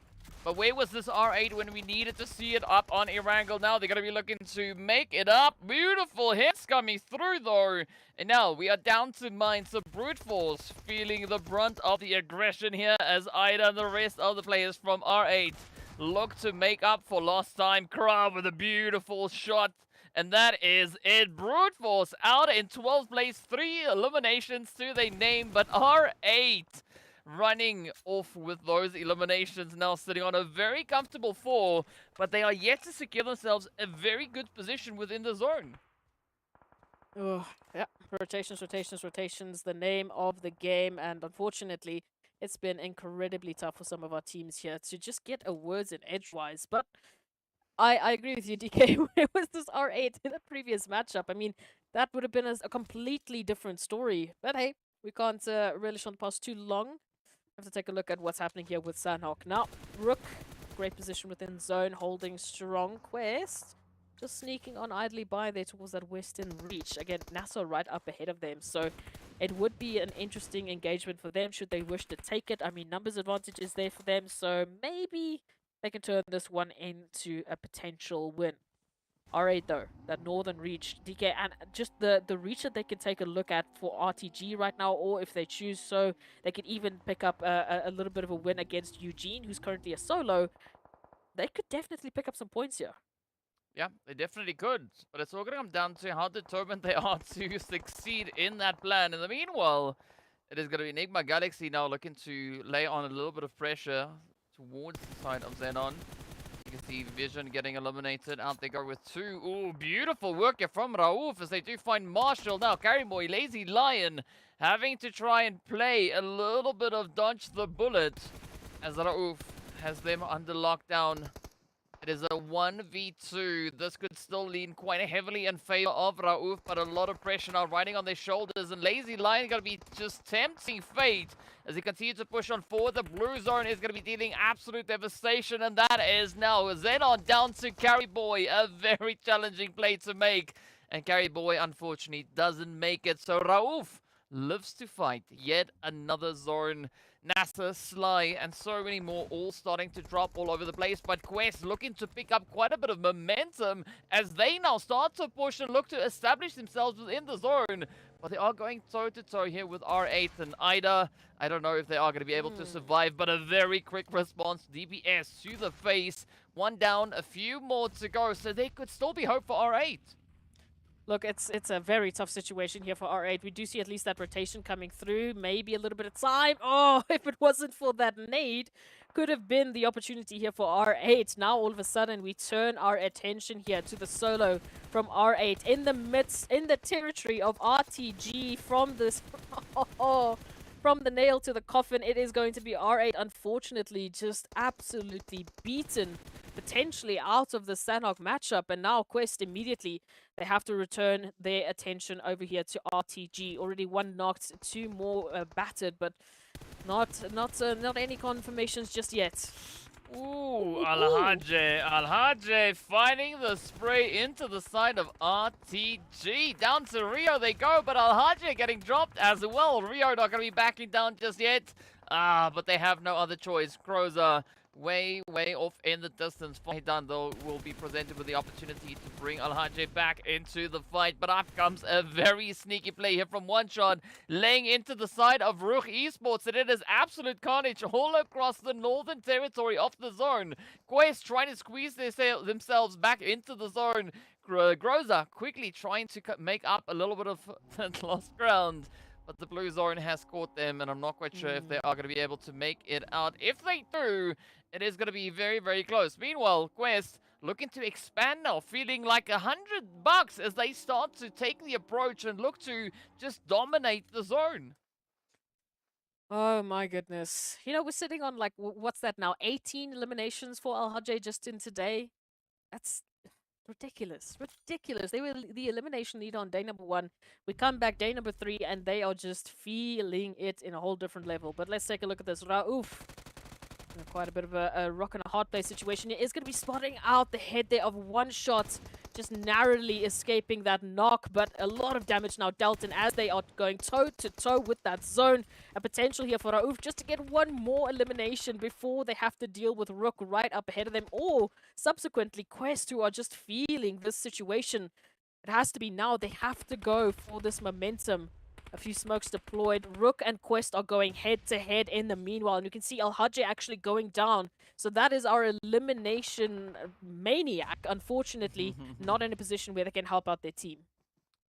Speaker 2: But where was this R8 when we needed to see it up on Erangel? Now they're going to be looking to make it up. Beautiful hits coming through though. And now we are down to mines of Brute Force, feeling the brunt of the aggression here as Ida and the rest of the players from R8 look to make up for lost time. Kra with a beautiful shot. And that is it. Brute Force out in 12th place. 3 eliminations to their name, but R8 running off with those eliminations, now sitting on a very comfortable 4, but they are yet to secure themselves a very good position within the zone.
Speaker 3: Oh, yeah. Rotations, the name of the game, and unfortunately, it's been incredibly tough for some of our teams here to just get a words in edgewise, but I agree with you, DK. Where was this R8 in the previous matchup? I mean, that would have been a completely different story, but hey, we can't relish on the past too long. Have to take a look at what's happening here with Sanhok. Now, RUKH, great position within zone, holding strong. Quest, just sneaking on idly by there towards that western reach. Again, NASR right up ahead of them, so it would be an interesting engagement for them should they wish to take it. I mean, numbers advantage is there for them, so maybe they can turn this one into a potential win. R8 though, that northern reach, DK, and just the reach that they can take a look at for RTG right now, or if they choose so, they could even pick up a little bit of a win against Eugene, who's currently a solo. They could definitely pick up some points here.
Speaker 2: Yeah, they definitely could, but it's all going to come down to how determined they are to succeed in that plan. In the meanwhile, it is going to be NIGMA Galaxy now looking to lay on a little bit of pressure towards the side of XENON. You can see Vision getting eliminated. Out they go with 2. Ooh, beautiful work here from Rauf as they do find Marshall. Now, Carryboy, Lazy Lion, having to try and play a little bit of dodge the bullet as Rauf has them under lockdown. It is a 1v2. This could still lean quite heavily in favor of Rauf, but a lot of pressure now riding on their shoulders. And Lazy Lion going to be just tempting fate as he continues to push on forward. The blue zone is going to be dealing absolute devastation, and that is now XENON down to Carryboy. A very challenging play to make, and Carryboy unfortunately doesn't make it. So Rauf lives to fight yet another zone. NASR, Sly, and so many more all starting to drop all over the place. But Quest looking to pick up quite a bit of momentum as they now start to push and look to establish themselves within the zone. But they are going toe-to-toe here with R8 and Ida. I don't know if they are going to be able to survive, but a very quick response. DPS to the face. 1 down, a few more to go, so there could still be hope for R8.
Speaker 3: Look, it's a very tough situation here for R8. We do see at least that rotation coming through. Maybe a little bit of time. Oh, if it wasn't for that nade, could have been the opportunity here for R8. Now, all of a sudden, we turn our attention here to the solo from R8 in the midst, in the territory of RTG from this... from the nail to the coffin, it is going to be R8, unfortunately, just absolutely beaten, potentially out of the Sanhok matchup. And now Quest immediately, they have to return their attention over here to RTG. Already 1 knocked, 2 more battered, but not any confirmations just yet.
Speaker 2: Ooh, Alhaje finding the spray into the side of RTG. Down to Rio they go, but Alhaje getting dropped as well. Rio not going to be backing down just yet. But they have no other choice. Croza way off in the distance. Fahidan, though, will be presented with the opportunity to bring Alhaje back into the fight. But up comes a very sneaky play here from One Shot, laying into the side of RUKH Esports. And it is absolute carnage all across the northern territory of the zone. Quest trying to squeeze themselves back into the zone. Groza quickly trying to make up a little bit of that lost ground. But the blue zone has caught them, and I'm not quite sure if they are going to be able to make it out. If they do, it is going to be very close. Meanwhile, Quest looking to expand now, feeling like $100 as they start to take the approach and look to just dominate the zone.
Speaker 3: Oh my goodness. You know, we're sitting on like, what's that now? 18 eliminations for Alhaje just in today? That's ridiculous. Ridiculous. They were the elimination lead on day number 1. We come back day number 3 and they are just feeling it in a whole different level. But let's take a look at this. Rauf. Quite a bit of a rock and a hard play situation. He is going to be spotting out the head there of One Shot, just narrowly escaping that knock, but a lot of damage now dealt in as they are going toe-to-toe with that zone. A potential here for Rauf just to get one more elimination before they have to deal with RUKH right up ahead of them, or subsequently Quest, who are just feeling this situation. It has to be now. They have to go for this momentum. A few smokes deployed. RUKH and Quest are going head-to-head in the meanwhile. And you can see Alhaje actually going down. So that is our elimination maniac, unfortunately, not in a position where they can help out their team.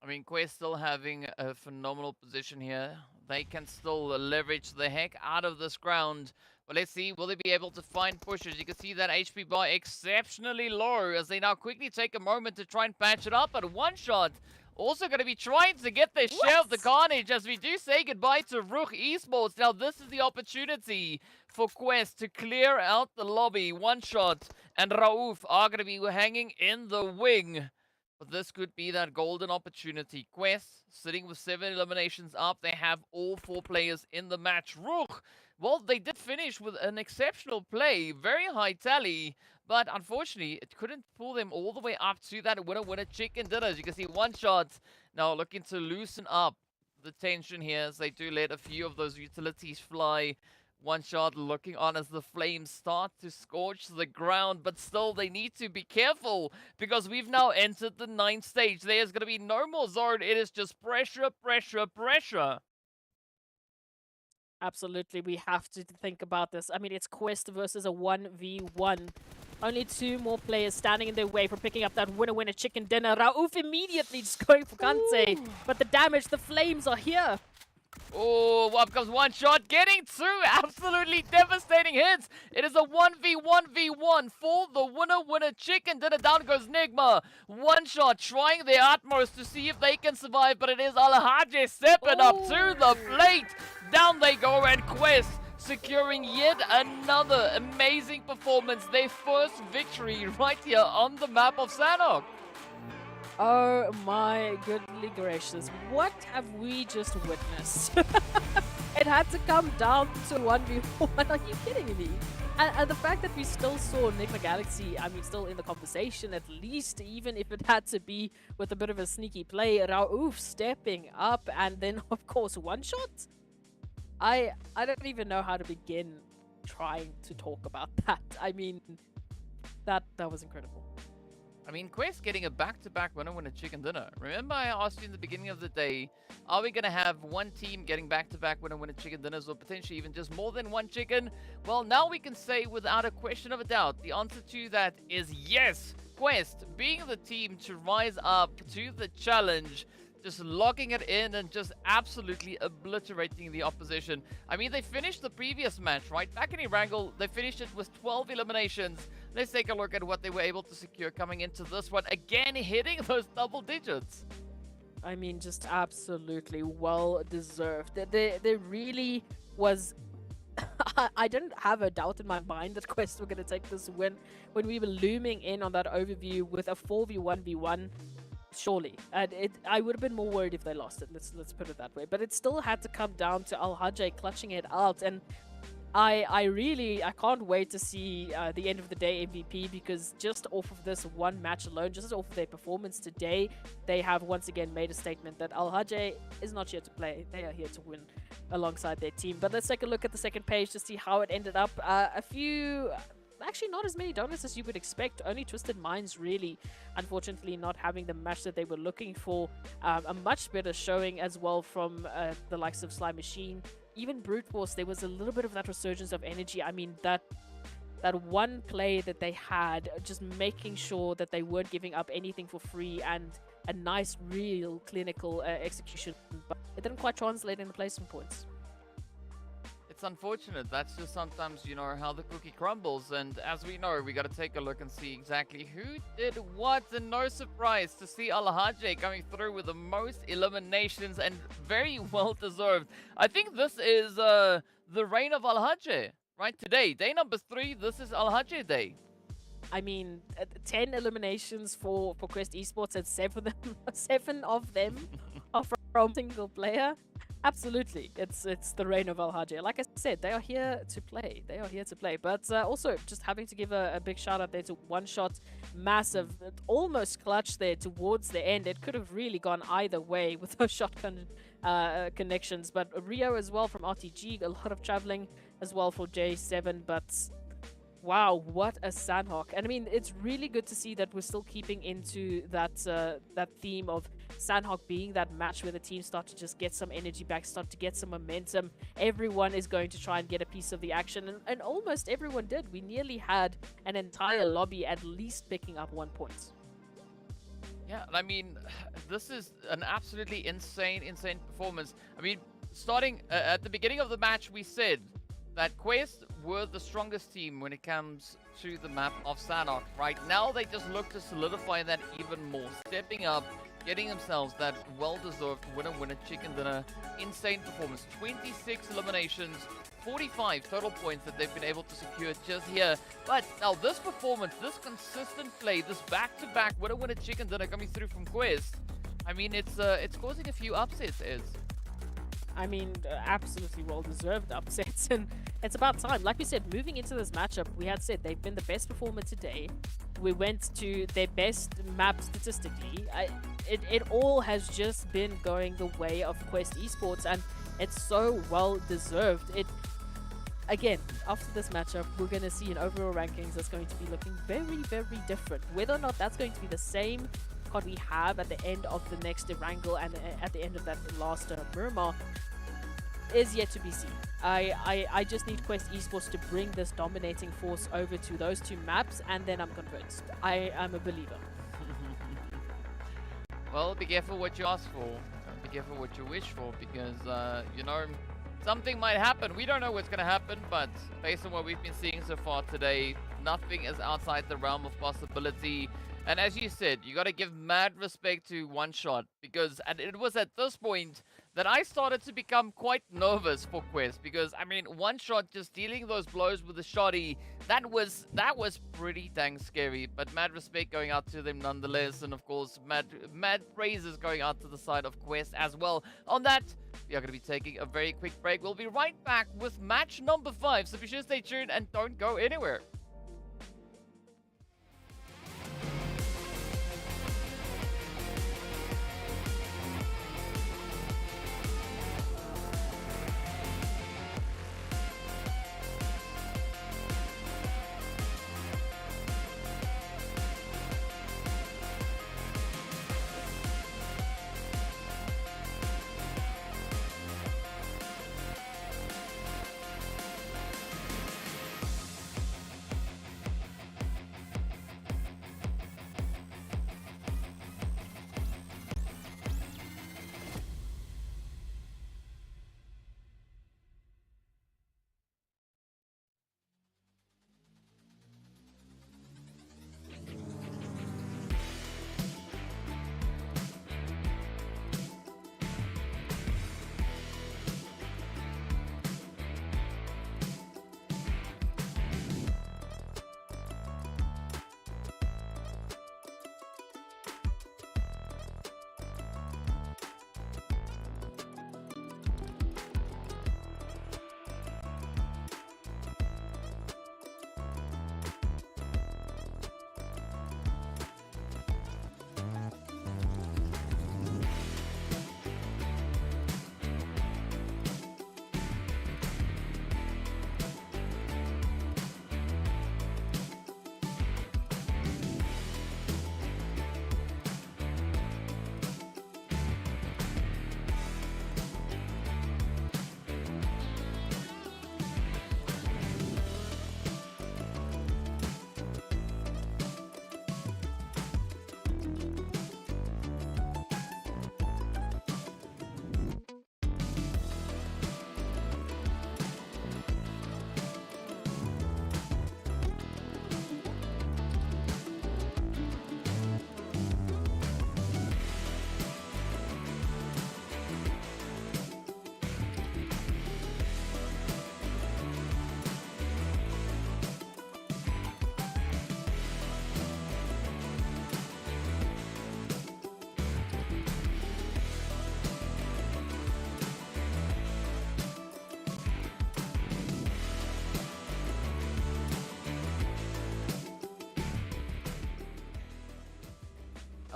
Speaker 2: I mean, Quest still having a phenomenal position here. They can still leverage the heck out of this ground. But let's see, will they be able to find pushes? You can see that HP bar exceptionally low as they now quickly take a moment to try and patch it up. But One Shot also going to be trying to get their share of the carnage as we do say goodbye to RUKH Esports. Now this is the opportunity for Quest to clear out the lobby. One Shot and Rauf are going to be hanging in the wing. But this could be that golden opportunity. Quest sitting with 7 eliminations up. They have all 4 players in the match. RUKH, well, they did finish with an exceptional play. Very high tally. But unfortunately, it couldn't pull them all the way up to that winner chicken dinner. As you can see, One Shot now looking to loosen up the tension here as they do let a few of those utilities fly. One Shot looking on as the flames start to scorch the ground, but still they need to be careful because we've now entered the 9th stage. There's going to be no more zone. It is just pressure.
Speaker 3: Absolutely, we have to think about this. I mean, it's Quest versus a 1v1. Only 2 more players standing in their way for picking up that winner chicken dinner. Rauf immediately just going for Kante. But the damage, the flames are here.
Speaker 2: Oh, up comes One Shot, getting 2 absolutely devastating hits. It is a 1v1v1 for the winner chicken dinner. Down goes NIGMA. One Shot trying their utmost to see if they can survive, but it is Alhaje stepping up to the plate. Down they go, and Quest securing yet another amazing performance. Their first victory right here on the map of Sanhok.
Speaker 3: Oh my goodly gracious, what have we just witnessed? It had to come down to 1v1, are you kidding me? And the fact that we still saw NIGMA Galaxy, I mean, still in the conversation at least, even if it had to be with a bit of a sneaky play. Rauf stepping up, and then of course One Shot. I don't even know how to begin trying to talk about that. I mean, that was incredible.
Speaker 2: I mean, Quest getting a back-to-back winner chicken dinner. Remember I asked you in the beginning of the day, are we going to have one team getting back-to-back winner chicken dinners, or potentially even just more than one chicken? Well, now we can say without a question of a doubt, the answer to that is yes. Quest being the team to rise up to the challenge, just locking it in and just absolutely obliterating the opposition. I mean, they finished the previous match, right? Back in Erangel, they finished it with 12 eliminations. Let's take a look at what they were able to secure coming into this one. Again, hitting those double digits.
Speaker 3: I mean, just absolutely well deserved. There really was... I didn't have a doubt in my mind that Quest were going to take this win when we were looming in on that overview with a 4v1v1. Surely, and I would have been more worried if they lost it. Let's put it that way. But it still had to come down to Alhaje clutching it out, and I can't wait to see the end of the day MVP, because just off of this one match alone, just off of their performance today, they have once again made a statement that RUKH is not here to play. They are here to win alongside their team. But let's take a look at the second page to see how it ended up. A few... Actually, not as many donuts as you would expect. Only Twisted Minds really, unfortunately, not having the match that they were looking for. A much better showing as well from the likes of Sly Machine. Even Brute Force, there was a little bit of that resurgence of energy. I mean, that one play that they had, just making sure that they weren't giving up anything for free, and a nice, real clinical execution. But it didn't quite translate into placement points.
Speaker 2: It's unfortunate. That's just sometimes, you know, how the cookie crumbles. And as we know, we got to take a look and see exactly who did what. And no surprise to see RUKH coming through with the most eliminations, and very well deserved. I think this is the reign of RUKH, right? Today, day number 3, this is RUKH day.
Speaker 3: I mean, 10 eliminations for Quest Esports, and 7 of them are from single player. Absolutely, it's the reign of RUKH. Like I said, they are here to play. They are here to play. But also, just having to give a big shout out there to One Shot. Massive, almost clutch there towards the end. It could have really gone either way with those shotgun connections. But Rio as well from RTG, a lot of traveling as well for J7. But wow, what a Sanhok. And I mean, it's really good to see that we're still keeping into that theme of Sanhok being that match where the teams start to just get some energy back, start to get some momentum. Everyone is going to try and get a piece of the action, and almost everyone did. We nearly had an entire lobby at least picking up 1 point.
Speaker 2: Yeah, I mean, this is an absolutely insane performance. I mean, starting at the beginning of the match, we said that Quest were the strongest team when it comes to the map of Sanhok. Right now, they just look to solidify that even more, stepping up, getting themselves that well-deserved winner chicken dinner. Insane performance. 26 eliminations, 45 total points that they've been able to secure just here. But now this performance, this consistent play, this back-to-back winner chicken dinner coming through from Quest, I mean, it's causing a few upsets, Ez.
Speaker 3: I mean, absolutely well-deserved upsets, and it's about time. Like we said, moving into this matchup, we had said they've been the best performer today. We went to their best map statistically. It all has just been going the way of Quest Esports, and it's so well-deserved. Again, after this matchup, we're going to see an overall rankings that's going to be looking very, very different. Whether or not that's going to be the same what we have at the end of the next Erangel and at the end of that last Miramar is yet to be seen. I just need Quest Esports to bring this dominating force over to those 2 maps, and then I'm convinced. I am a believer.
Speaker 2: Well, be careful what you ask for. Be careful what you wish for, because, you know, something might happen. We don't know what's going to happen, but based on what we've been seeing so far today, nothing is outside the realm of possibility. And as you said, you got to give mad respect to One Shot, because it was at this point that I started to become quite nervous for Quest, because I mean, One Shot just dealing those blows with the shotty, that was pretty dang scary. But mad respect going out to them nonetheless, and of course mad praises going out to the side of Quest as well. On that, we are going to be taking a very quick break. We'll be right back with match number 5, so be sure to stay tuned and don't go anywhere.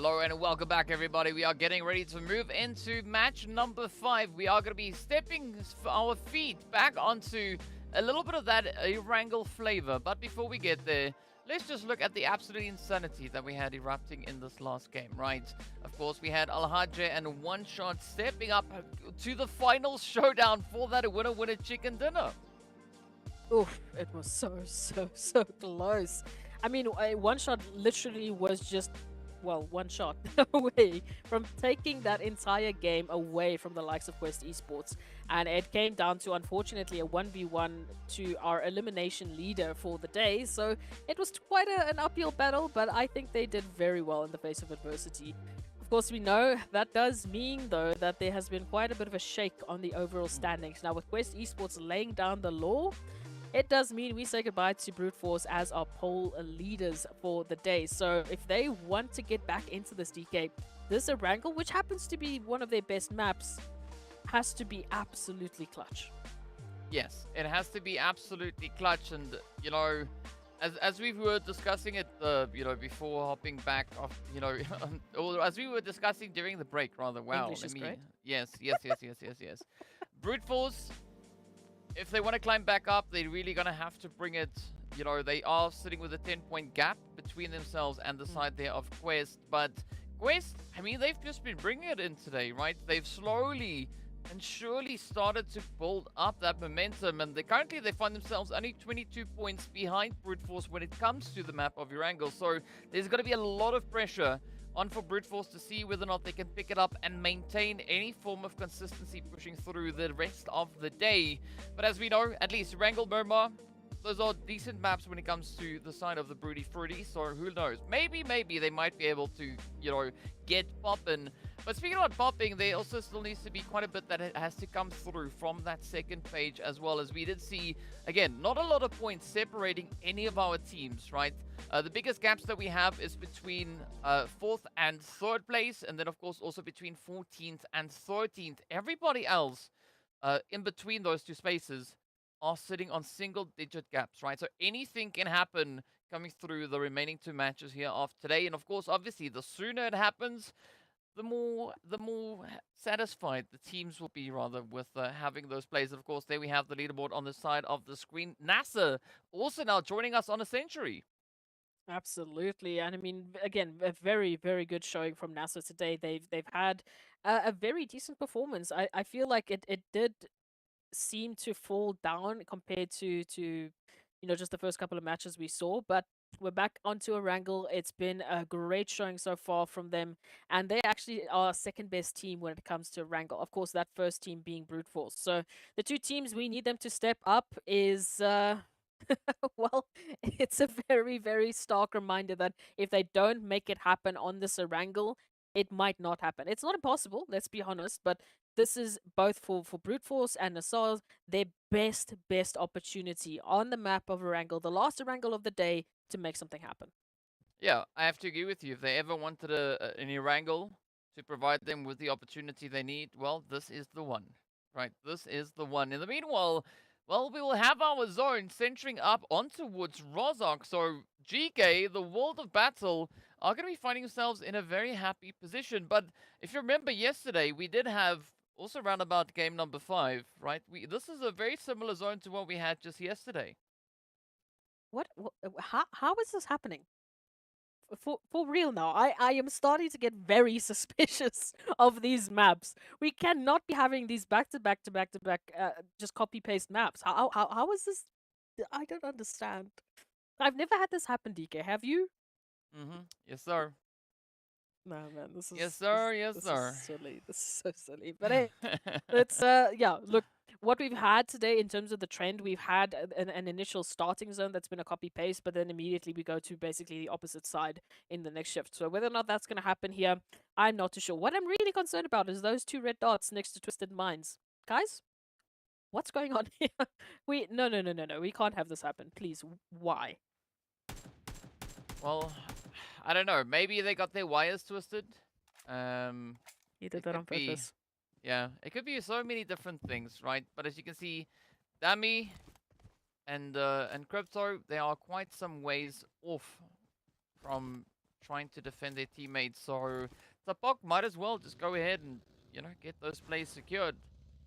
Speaker 2: Hello and welcome back, everybody. We are getting ready to move into match number 5. We are going to be stepping our feet back onto a little bit of that Erangel flavor. But before we get there, let's just look at the absolute insanity that we had erupting in this last game, right? Of course, we had RUKH and One Shot stepping up to the final showdown for that winner-winner chicken dinner.
Speaker 3: Oof, it was so close. I mean, One Shot literally was just, well, one shot away from taking that entire game away from the likes of Quest Esports. And it came down to, unfortunately, a 1v1 to our elimination leader for the day. So it was quite an uphill battle, but I think they did very well in the face of adversity. Of course, we know that does mean, though, that there has been quite a bit of a shake on the overall standings. Now, with Quest Esports laying down the law, it does mean we say goodbye to Brute Force as our poll leaders for the day. So if they want to get back into this DK, this Erangel, which happens to be one of their best maps, has to be absolutely clutch.
Speaker 2: Yes, it has to be absolutely clutch. And, you know, as we were discussing it, you know, before hopping back off, you know, or as we were discussing during the break, rather. Wow.
Speaker 3: English is great.
Speaker 2: Yes. Brute Force, if they want to climb back up, they're really going to have to bring it. You know, they are sitting with a 10-point gap between themselves and the side there of Quest. But Quest, I mean, they've just been bringing it in today, right? They've slowly and surely started to build up that momentum. And currently they find themselves only 22 points behind Brute Force when it comes to the map of Erangel. So there's going to be a lot of pressure on for Brute Force to see whether or not they can pick it up and maintain any form of consistency pushing through the rest of the day. But as we know, at least Erangel, Miramar, those are decent maps when it comes to the side of the Broody Fruity. So who knows? Maybe they might be able to, you know, get popping. But speaking about popping, there also still needs to be quite a bit that it has to come through from that second page, as well as we did see, again, not a lot of points separating any of our teams, right? The biggest gaps that we have is between 4th and 3rd place, and then, of course, also between 14th and 13th. Everybody else in between those two spaces are sitting on single-digit gaps, right? So anything can happen coming through the remaining 2 matches here of today. And, of course, obviously, the sooner it happens, the more satisfied the teams will be, rather, with having those plays. Of course, there we have the leaderboard on the side of the screen. NASR also now joining us on a century.
Speaker 3: Absolutely, and I mean, again, a very good showing from NASR today. They've had a very decent performance. I feel like it did seem to fall down compared to you know, just the first couple of matches we saw, but we're back onto Erangel. It's been a great showing so far from them, and they actually are second best team when it comes to Erangel. Of course, that first team being Brute Force. So the 2 teams we need them to step up is well, it's a very stark reminder that if they don't make it happen on this Erangel, it might not happen. It's not impossible, let's be honest, but this is both for Brute Force and NASR their best opportunity on the map of Erangel, the last Erangel of the day, to make something happen.
Speaker 2: Yeah, I have to agree with you. If they ever wanted an Erangel to provide them with the opportunity they need, well, this is the one, right? This is the one. In the meanwhile, well, we will have our zone centering up on towards RUKH. So GEEKAY, the World of Battle, are going to be finding themselves in a very happy position. But if you remember yesterday, we did have also round about game number 5, right? This is a very similar zone to what we had just yesterday.
Speaker 3: How is this happening? For real now, I am starting to get very suspicious of these maps. We cannot be having these back to back just copy paste maps. How is this? I don't understand. I've never had this happen, DK. Have you?
Speaker 2: Yes, sir.
Speaker 3: No, man, this is
Speaker 2: Yes, sir. Yes,
Speaker 3: this
Speaker 2: sir.
Speaker 3: is silly. This is so silly. But hey, it's yeah. Look, what we've had today in terms of the trend, we've had an initial starting zone that's been a copy paste, but then immediately we go to basically the opposite side in the next shift. So whether or not that's going to happen here, I'm not too sure. What I'm really concerned about is those 2 red dots next to Twisted Minds, guys. What's going on here? No. We can't have this happen. Please, why?
Speaker 2: Well, I don't know. Maybe they got their wires twisted.
Speaker 3: You did that on purpose.
Speaker 2: Yeah, it could be so many different things, right? But as you can see, Dami and Crypto, they are quite some ways off from trying to defend their teammates. So Tapok might as well just go ahead and, you know, get those plays secured.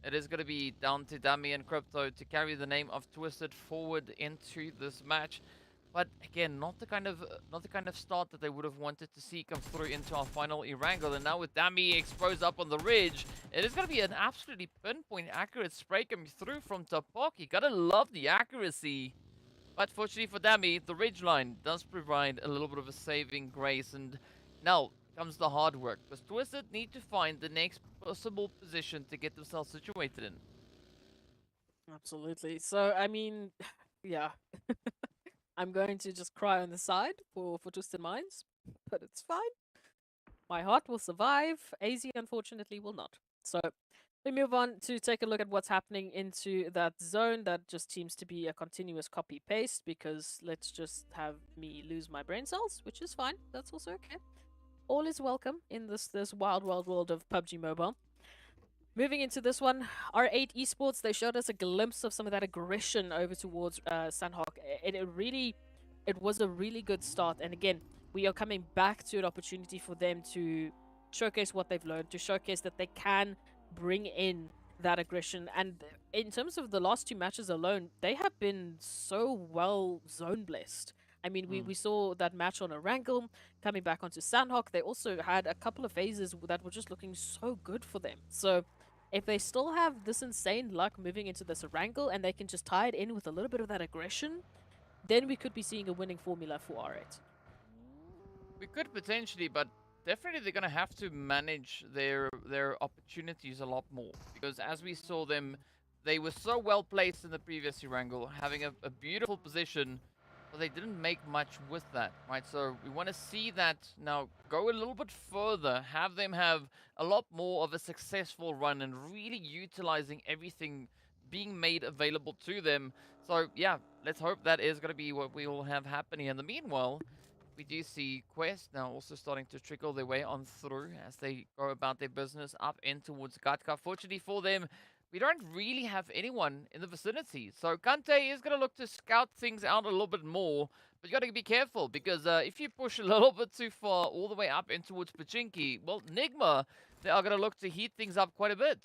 Speaker 2: It is going to be down to Dummy and Crypto to carry the name of Twisted forward into this match. But again, not the kind of start that they would have wanted to see come through into our final Erangel. And now with Dummy exposed up on the ridge, it is going to be an absolutely pinpoint accurate spray coming through from Tapok. You gotta love the accuracy. But fortunately for Dummy, the ridge line does provide a little bit of a saving grace. And now comes the hard work, because Twisted need to find the next possible position to get themselves situated in.
Speaker 3: Absolutely. So, I mean, yeah. I'm going to just cry on the side for Twisted Minds, but it's fine. My heart will survive. AZ, unfortunately, will not. So, we move on to take a look at what's happening into that zone that just seems to be a continuous copy-paste, because let's just have me lose my brain cells, which is fine. That's also okay. All is welcome in this wild world of PUBG Mobile. Moving into this one, R8 Esports, they showed us a glimpse of some of that aggression over towards Sanhok. It was a really good start. And again, we are coming back to an opportunity for them to showcase what they've learned, to showcase that they can bring in that aggression. And in terms of the last two matches alone, they have been so well zone blessed. I mean, we saw that match on Erangel coming back onto Sanhok. They also had a couple of phases that were just looking so good for them. So if they still have this insane luck moving into this Erangel and they can just tie it in with a little bit of that aggression, then we could be seeing a winning formula for R8.
Speaker 2: We could potentially, but definitely they're going to have to manage their opportunities a lot more. Because as we saw them, they were so well placed in the previous Erangel, having a beautiful position, but they didn't make much with that, right? So we want to see that now go a little bit further, have them have a lot more of a successful run and really utilizing everything being made available to them. So yeah, let's hope that is going to be what we will have happening. In the meanwhile, we do see Quest now also starting to trickle their way on through as they go about their business up in towards Gatka. Fortunately for them, we don't really have anyone in the vicinity. So Kante is going to look to scout things out a little bit more. But you got to be careful, because if you push a little bit too far all the way up in towards Pachinki, well, NIGMA, they are going to look to heat things up quite a bit.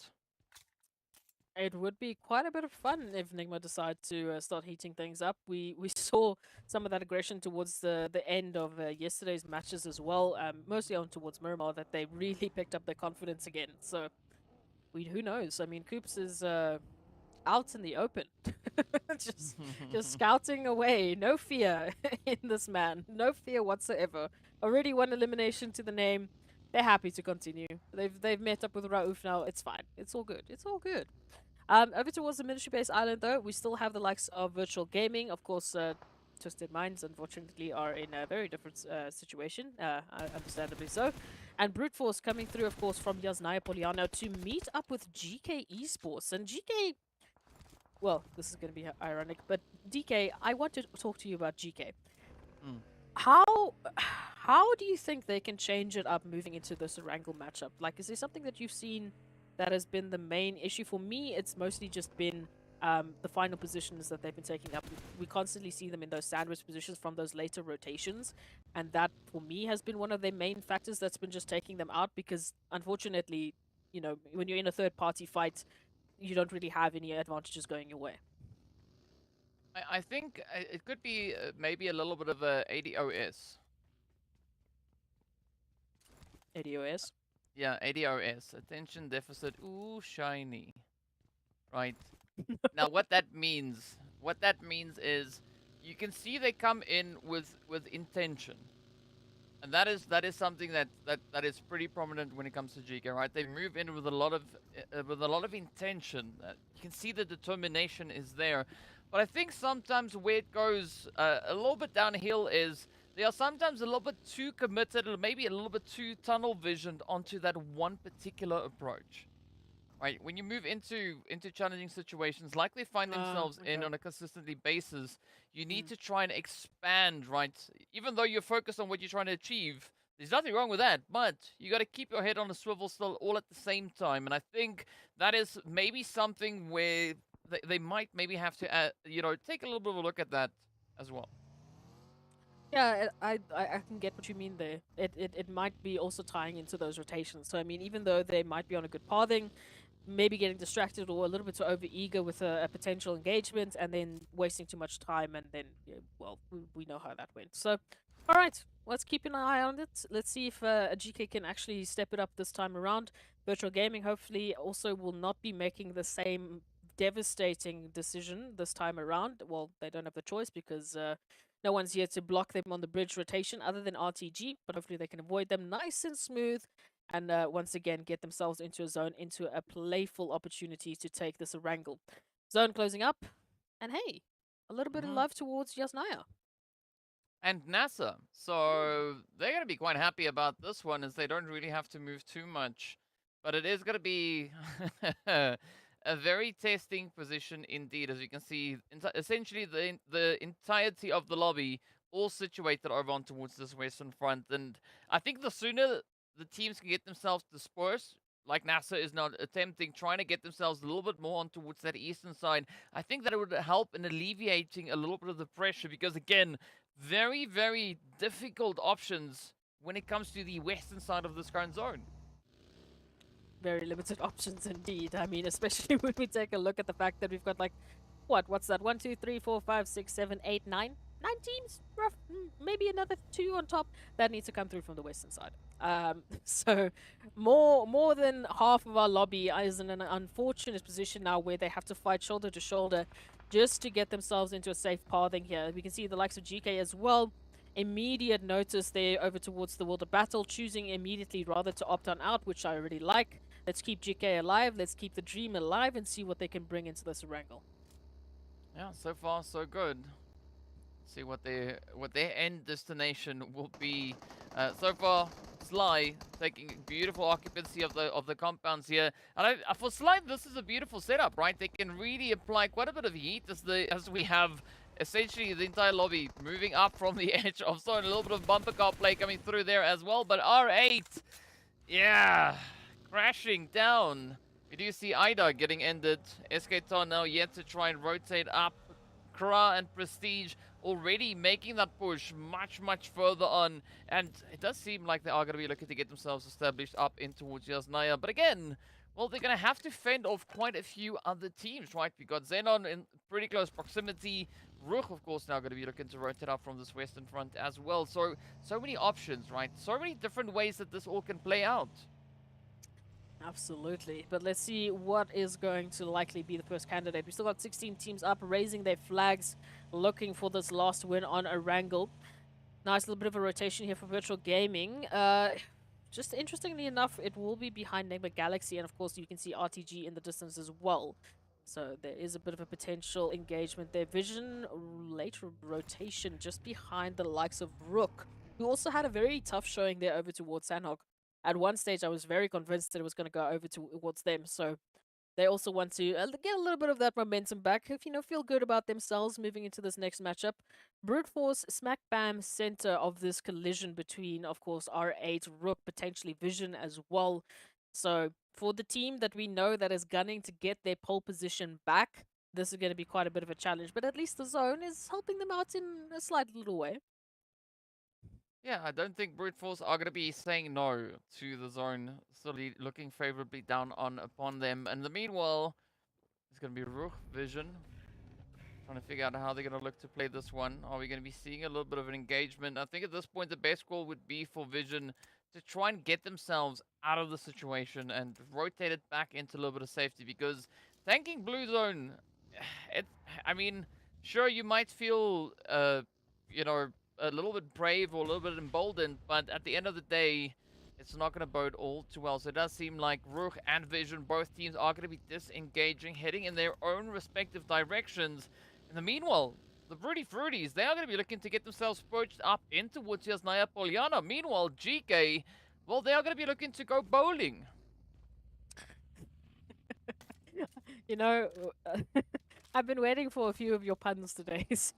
Speaker 3: It would be quite a bit of fun if NIGMA decide to start heating things up. We saw some of that aggression towards the end of yesterday's matches as well, mostly on towards Miramar, that they really picked up their confidence again. So who knows? I mean, Coops is out in the open, just scouting away. No fear in this man. No fear whatsoever. Already one elimination to the name. They're happy to continue. They've met up with RUKH now. It's fine. It's all good. It's all good. Over towards the military base island, though, we still have the likes of Virtual Gaming. Of course, Twisted Minds, unfortunately, are in a very different situation, understandably so. And Brute Force coming through, of course, from Yasnaya Poliano to meet up with GEEKAY Esports. And GEEKAY, well, this is going to be ironic, but DK, I want to talk to you about GEEKAY. How do you think they can change it up moving into this Erangel matchup? Like, is there something that you've seen that has been the main issue? For me, it's mostly just been the final positions that they've been taking up. We constantly see them in those sandwich positions from those later rotations, and that for me has been one of the main factors that's been just taking them out, because unfortunately, you know, when you're in a third party fight, you don't really have any advantages going your way.
Speaker 2: I think it could be maybe a little bit of a ADOS.
Speaker 3: ADOS?
Speaker 2: Yeah, ADOS. Attention deficit. Ooh, shiny. Right. Now, what that means is you can see they come in with intention, and that is something that is pretty prominent when it comes to GEEKAY, right? They move in with a lot of intention. You can see the determination is there, but I think sometimes where it goes a little bit downhill is they are sometimes a little bit too committed, or maybe a little bit too tunnel visioned onto that one particular approach. Right, when you move into challenging situations like they find themselves in on a consistently basis, you need to try and expand, right? Even though you're focused on what you're trying to achieve, there's nothing wrong with that, but you got to keep your head on a swivel still all at the same time. And I think that is maybe something where they might maybe have to, you know, take a little bit of a look at that as well.
Speaker 3: Yeah, I can get what you mean there. It might be also tying into those rotations. So I mean, even though they might be on a good pathing, maybe getting distracted or a little bit too over eager with a potential engagement, and then wasting too much time, and then yeah, well, we know how that went. So, all right, let's keep an eye on it. Let's see if a GK can actually step it up this time around. Virtual Gaming hopefully also will not be making the same devastating decision this time around. Well, they don't have the choice because no one's here to block them on the bridge rotation other than RTG, but hopefully they can avoid them nice and smooth and once again get themselves into a zone, into a playful opportunity to take this Erangel. Zone closing up, and hey, a little bit of love towards Yasnaya.
Speaker 2: And NASR. So they're going to be quite happy about this one as they don't really have to move too much. But it is going to be a very testing position indeed. As you can see, essentially the entirety of the lobby all situated over on towards this western front. And I think the sooner the teams can get themselves dispersed, like NASR is now attempting, trying to get themselves a little bit more on towards that eastern side, I think that it would help in alleviating a little bit of the pressure because, again, very, very difficult options when it comes to the western side of this current zone.
Speaker 3: Very limited options indeed. I mean, especially when we take a look at the fact that we've got like, what's that? 1, 2, 3, 4, 5, 6, 7, 8, 9? 9 teams, rough, maybe another 2 on top that needs to come through from the western side. So more than half of our lobby is in an unfortunate position now where they have to fight shoulder to shoulder just to get themselves into a safe pathing here. We can see the likes of GK as well. Immediate notice there over towards the world of battle, choosing immediately rather to opt on out, which I really like. Let's keep GK alive, let's keep the dream alive and see what they can bring into this Erangel.
Speaker 2: Yeah, so far so good. See what their end destination will be. So far, Sly taking beautiful occupancy of the compounds here, and for Sly, this is a beautiful setup, right? They can really apply quite a bit of heat as we have essentially the entire lobby moving up from the edge of zone. A little bit of bumper car play coming through there as well, but R8, yeah, crashing down. We do see Ida getting ended. SK now yet to try and rotate up. Kra and Prestige already making that push much further on, and it does seem like they are going to be looking to get themselves established up in towards Yasnaya. But again, well, they're going to have to fend off quite a few other teams, right? We got XENON in pretty close proximity. RUKH, of course, now going to be looking to rotate up from this western front as well. So many options, right? So many different ways that this all can play out.
Speaker 3: Absolutely, but let's see what is going to likely be the first candidate. We still got 16 teams up, raising their flags, looking for this last win on Erangel. Nice little bit of a rotation here for Virtual Gaming. Just interestingly enough, it will be behind NIGMA Galaxy, and of course you can see RTG in the distance as well. So there is a bit of a potential engagement there. Vision, late rotation just behind the likes of RUKH, who also had a very tough showing there over towards Sanhok. At one stage, I was very convinced that it was going to go over towards them. So they also want to get a little bit of that momentum back. If feel good about themselves moving into this next matchup. Brute Force smack bam center of this collision between, of course, R8, RUKH, potentially Vision as well. So for the team that we know that is gunning to get their pole position back, this is going to be quite a bit of a challenge. But at least the zone is helping them out in a slight little way.
Speaker 2: Yeah, I don't think Brute Force are going to be saying no to the zone, sort of looking favorably down upon them. And in the meanwhile, it's going to be RUKH, Vision, trying to figure out how they're going to look to play this one. Are we going to be seeing a little bit of an engagement? I think at this point, the best call would be for Vision to try and get themselves out of the situation and rotate it back into a little bit of safety, because tanking Blue Zone, I mean, sure, you might feel, a little bit brave or a little bit emboldened, but at the end of the day, it's not going to bode all too well. So it does seem like RUKH and Vision, both teams are going to be disengaging, heading in their own respective directions. In the meanwhile, the Broody Fruities, they are going to be looking to get themselves poached up in towards Yasnaya Polyana. Meanwhile, GEEKAY, well, they are going to be looking to go bowling.
Speaker 3: I've been waiting for a few of your puns today, so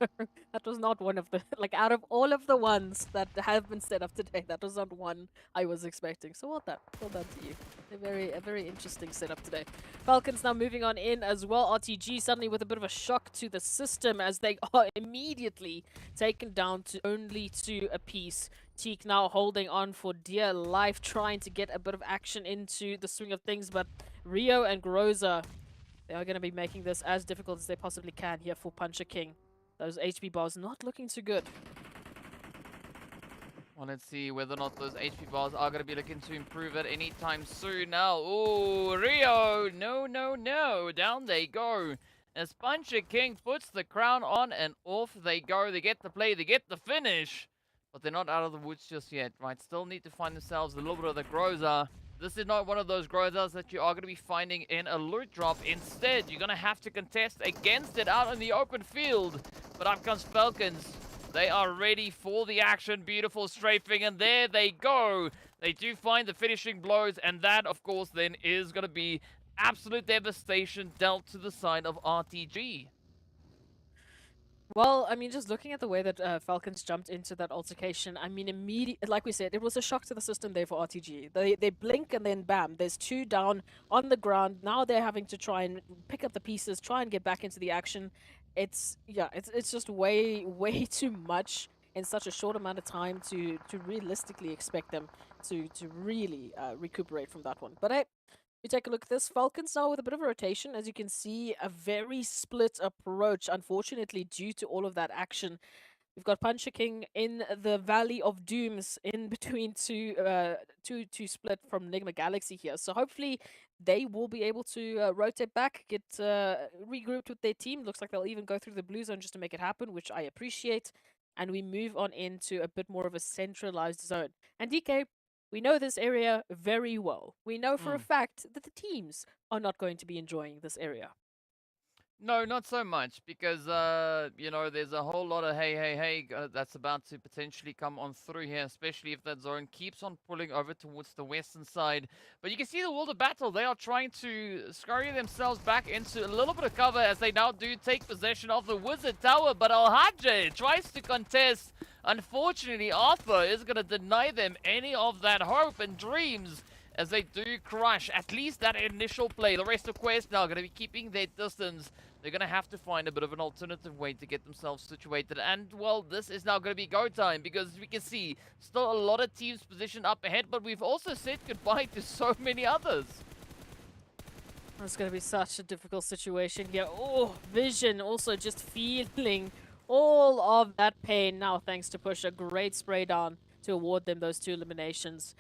Speaker 3: that was not one of the like out of all of the ones that have been set up today, that was not one I was expecting. So well done to you. A very interesting setup today. Falcons now moving on in as well. RTG suddenly with a bit of a shock to the system as they are immediately taken down to only 2 apiece. Teak now holding on for dear life, trying to get a bit of action into the swing of things, but Rio and Groza, they are going to be making this as difficult as they possibly can here for Puncher King. Those HP bars not looking too good.
Speaker 2: Well, let's see whether or not those HP bars are going to be looking to improve it anytime soon now. Oh, Rio! No, no, no! Down they go. As Puncher King puts the crown on and off they go. They get the play, they get the finish. But they're not out of the woods just yet, right? Still need to find themselves a little bit of the Groza. This is not one of those Grozas that you are going to be finding in a loot drop. Instead, you're going to have to contest against it out in the open field. But up comes Falcons. They are ready for the action. Beautiful strafing, and there they go. They do find the finishing blows, and that, of course, then is going to be absolute devastation dealt to the side of RTG.
Speaker 3: Well, I mean, just looking at the way that Falcons jumped into that altercation, I mean, like we said, it was a shock to the system there for RTG. They blink and then bam, there's 2 down on the ground. Now they're having to try and pick up the pieces, try and get back into the action. It's just way too much in such a short amount of time to realistically expect them to really recuperate from that one. But you take a look at this. Falcons now with a bit of a rotation. As you can see, a very split approach, unfortunately, due to all of that action. We've got Puncher King in the Valley of Dooms in between two split from NIGMA Galaxy here. So hopefully they will be able to rotate back, get regrouped with their team. Looks like they'll even go through the blue zone just to make it happen, which I appreciate. And we move on into a bit more of a centralized zone. And DK, we know this area very well. We know for a fact that the teams are not going to be enjoying this area.
Speaker 2: No, not so much, because, you know, there's a whole lot of hey, that's about to potentially come on through here, especially if that zone keeps on pulling over towards the western side. But you can see the world of battle. They are trying to scurry themselves back into a little bit of cover as they now do take possession of the Wizard Tower. But Al-Hajj tries to contest. Unfortunately, Arthur is going to deny them any of that hope and dreams, as they do crush at least that initial play. The rest of Quest now going to be keeping their distance. They're going to have to find a bit of an alternative way to get themselves situated. And, well, this is now going to be go time, because we can see still a lot of teams positioned up ahead, but we've also said goodbye to so many others.
Speaker 3: It's going to be such a difficult situation here. Oh, Vision also just feeling all of that pain now, thanks to Push. A great spray down to award them those 2 eliminations.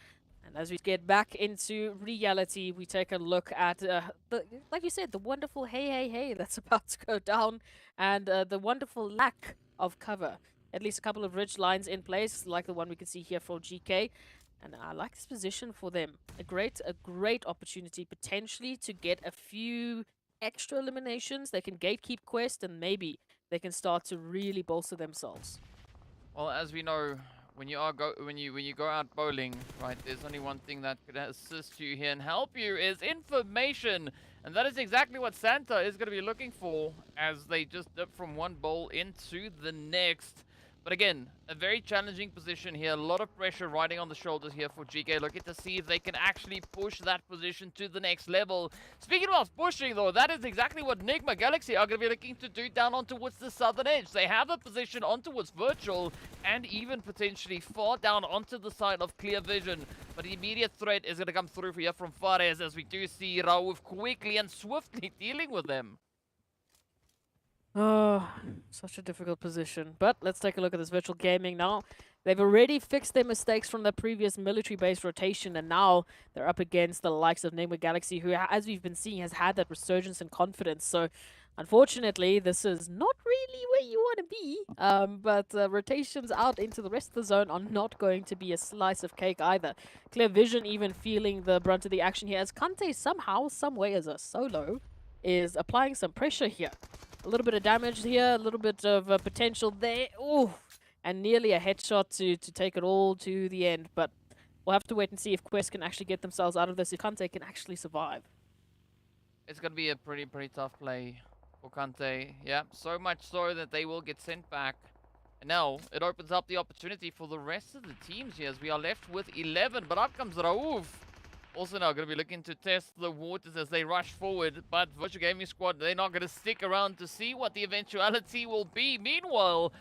Speaker 3: And as we get back into reality, we take a look at, like you said, the wonderful hey that's about to go down, and the wonderful lack of cover. At least a couple of ridge lines in place, like the one we can see here for GK. And I like this position for them. A great opportunity potentially to get a few extra eliminations. They can gatekeep Quest, and maybe they can start to really bolster themselves.
Speaker 2: Well, as we know, when you go out bowling, right, there's only one thing that could assist you here and help you is information. And that is exactly what Santa is going to be looking for as they just dip from one bowl into the next. But again, a very challenging position here. A lot of pressure riding on the shoulders here for GK. Looking to see if they can actually push that position to the next level. Speaking of pushing, though, that is exactly what NIGMA Galaxy are going to be looking to do down on towards the southern edge. They have a position on towards Virtual and even potentially far down onto the side of Clear Vision. But the immediate threat is going to come through here from Fares, as we do see Raouf quickly and swiftly dealing with them.
Speaker 3: Oh, such a difficult position. But let's take a look at this Virtual Gaming now. They've already fixed their mistakes from the previous military-based rotation, and now they're up against the likes of NIGMA Galaxy, who, as we've been seeing, has had that resurgence in confidence. So, unfortunately, this is not really where you want to be. But rotations out into the rest of the zone are not going to be a slice of cake either. Clear Vision even feeling the brunt of the action here, as Kante somehow, some way as a solo, is applying some pressure here. A little bit of damage here, a little bit of potential there. Ooh, and nearly a headshot to take it all to the end. But we'll have to wait and see if Quest can actually get themselves out of this, if Kante can actually survive.
Speaker 2: It's going to be a pretty tough play for Kante. Yeah, so much so that they will get sent back. And now it opens up the opportunity for the rest of the teams here as we are left with 11. But up comes Raouf. Also now going to be looking to test the waters as they rush forward. But Virtual Gaming Squad, they're not going to stick around to see what the eventuality will be. Meanwhile,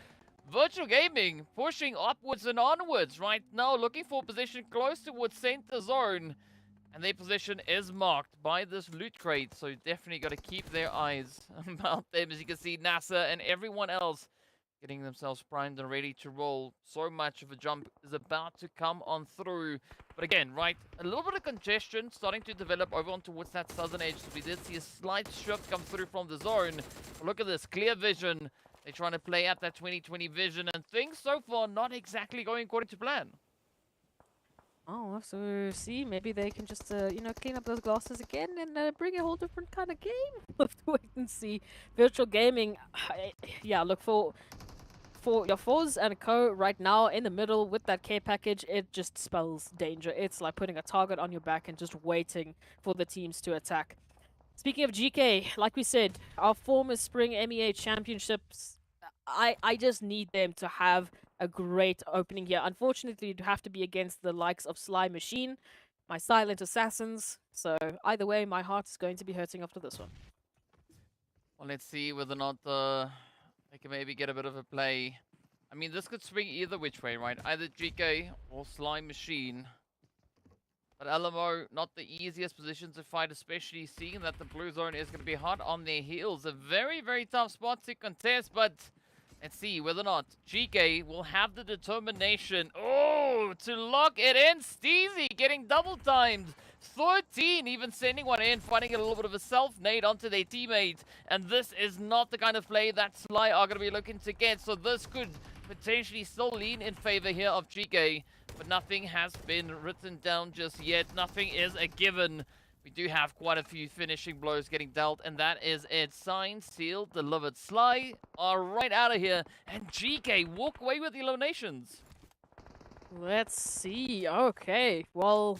Speaker 2: Virtual Gaming pushing upwards and onwards right now, looking for a position close towards center zone. And their position is marked by this loot crate, so definitely got to keep their eyes about them. As you can see, NASR and everyone else getting themselves primed and ready to roll. So much of a jump is about to come on through. But again, right, a little bit of congestion starting to develop over on towards that southern edge. So we did see a slight shift come through from the zone. But look at this, clear vision. They're trying to play out that 2020 vision, and things so far not exactly going according to plan.
Speaker 3: Oh, so see, maybe they can just, you know, clean up those glasses again and bring a whole different kind of game. We'll have to wait and see. Virtual Gaming, yeah, look for your Foz and Co right now in the middle with that care package. It just spells danger. It's like putting a target on your back and just waiting for the teams to attack. Speaking of GK, like we said, our former Spring MEA Championships, I just need them to have a great opening here. Unfortunately, it'd have to be against the likes of Sly Machine, my Silent Assassins. So either way, my heart is going to be hurting after this one.
Speaker 2: Well, let's see whether or not they can maybe get a bit of a play. I mean, this could swing either which way, right? Either GK or Sly Machine. But Alamo, not the easiest position to fight, especially seeing that the blue zone is going to be hot on their heels. A very, very tough spot to contest, but let's see whether or not GK will have the determination. Oh, to lock it in. Steezy getting double timed. 13 even sending one in, finding a little bit of a self-nade onto their teammate. And this is not the kind of play that Sly are going to be looking to get. So this could potentially still lean in favor here of GK. But nothing has been written down just yet. Nothing is a given. We do have quite a few finishing blows getting dealt, and that is it. Signed, sealed, delivered. Sly are right out of here, and GK walk away with the eliminations.
Speaker 3: Let's see. Okay, well,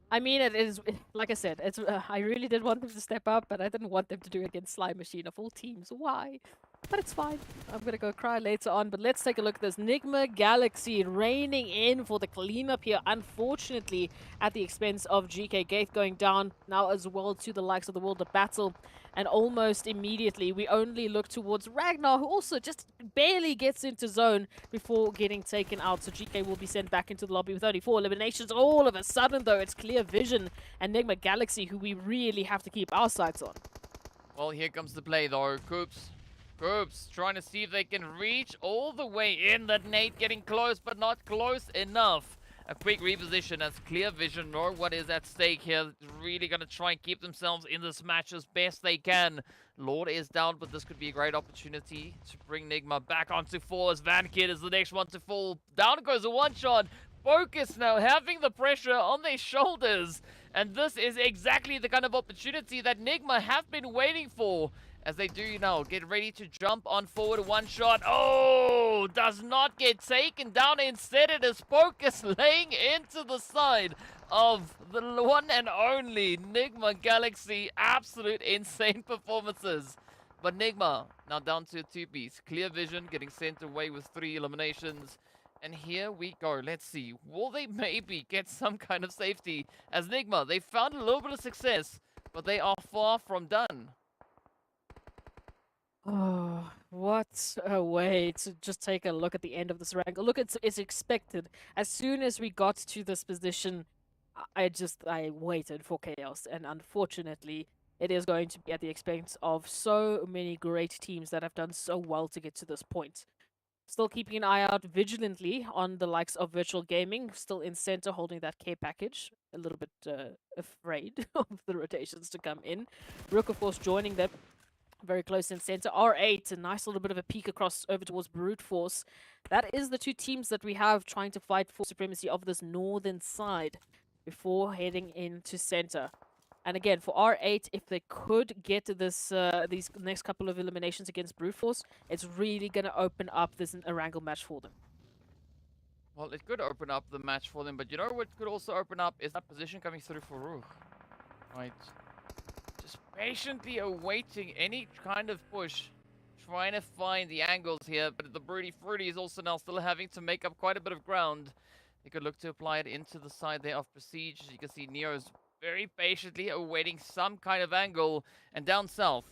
Speaker 3: I mean, it is, like I said, it's. I really did want them to step up, but I didn't want them to do it against Sly Machine of all teams. Why? But it's fine. I'm gonna go cry later on, but let's take a look at this. NIGMA Galaxy reigning in for the cleanup here, unfortunately, at the expense of GK. Gate going down now as well to the likes of the World of Battle. And almost immediately, we only look towards Ragnar, who also just barely gets into zone before getting taken out. So GK will be sent back into the lobby with only 4 eliminations. All of a sudden, though, it's Clear Vision and NIGMA Galaxy, who we really have to keep our sights on.
Speaker 2: Well, here comes the play, though. Coops trying to see if they can reach all the way in. That nade getting close, but not close enough. A quick reposition as Clear Vision know what is at stake here. Really going to try and keep themselves in this match as best they can. Lord is down, but this could be a great opportunity to bring NIGMA back onto 4 as Vankid is the next one to fall. Down goes a one-shot. Focus now, having the pressure on their shoulders. And this is exactly the kind of opportunity that NIGMA have been waiting for. As they do now, get ready to jump on forward. One shot. Oh, does not get taken down. Instead, it is Focus laying into the side of the one and only NIGMA Galaxy. Absolute insane performances. But NIGMA now down to a 2-piece. Clear Vision getting sent away with 3 eliminations. And here we go. Let's see. Will they maybe get some kind of safety? As NIGMA, they found a little bit of success, but they are far from done.
Speaker 3: Oh, what a way to just take a look at the end of this rank. Look, it's expected. As soon as we got to this position, I waited for chaos. And unfortunately, it is going to be at the expense of so many great teams that have done so well to get to this point. Still keeping an eye out vigilantly on the likes of Virtual Gaming, still in center holding that care package. A little bit afraid of the rotations to come in. RUKH, of course, joining them. Very close in center. R8, a nice little bit of a peek across over towards Brute Force. That is the 2 teams that we have trying to fight for supremacy of this northern side before heading into center. And again, for R8, if they could get this these next couple of eliminations against Brute Force, it's really going to open up this Erangel match for them.
Speaker 2: Well, it could open up the match for them, but you know what could also open up is that position coming through for RUKH. Right. just patiently awaiting any kind of push, trying to find the angles here, but the Broody Fruity is also now still having to make up quite a bit of ground. They could look to apply it into the side there of Prestige. As you can see, Neo's very patiently awaiting some kind of angle. And down south,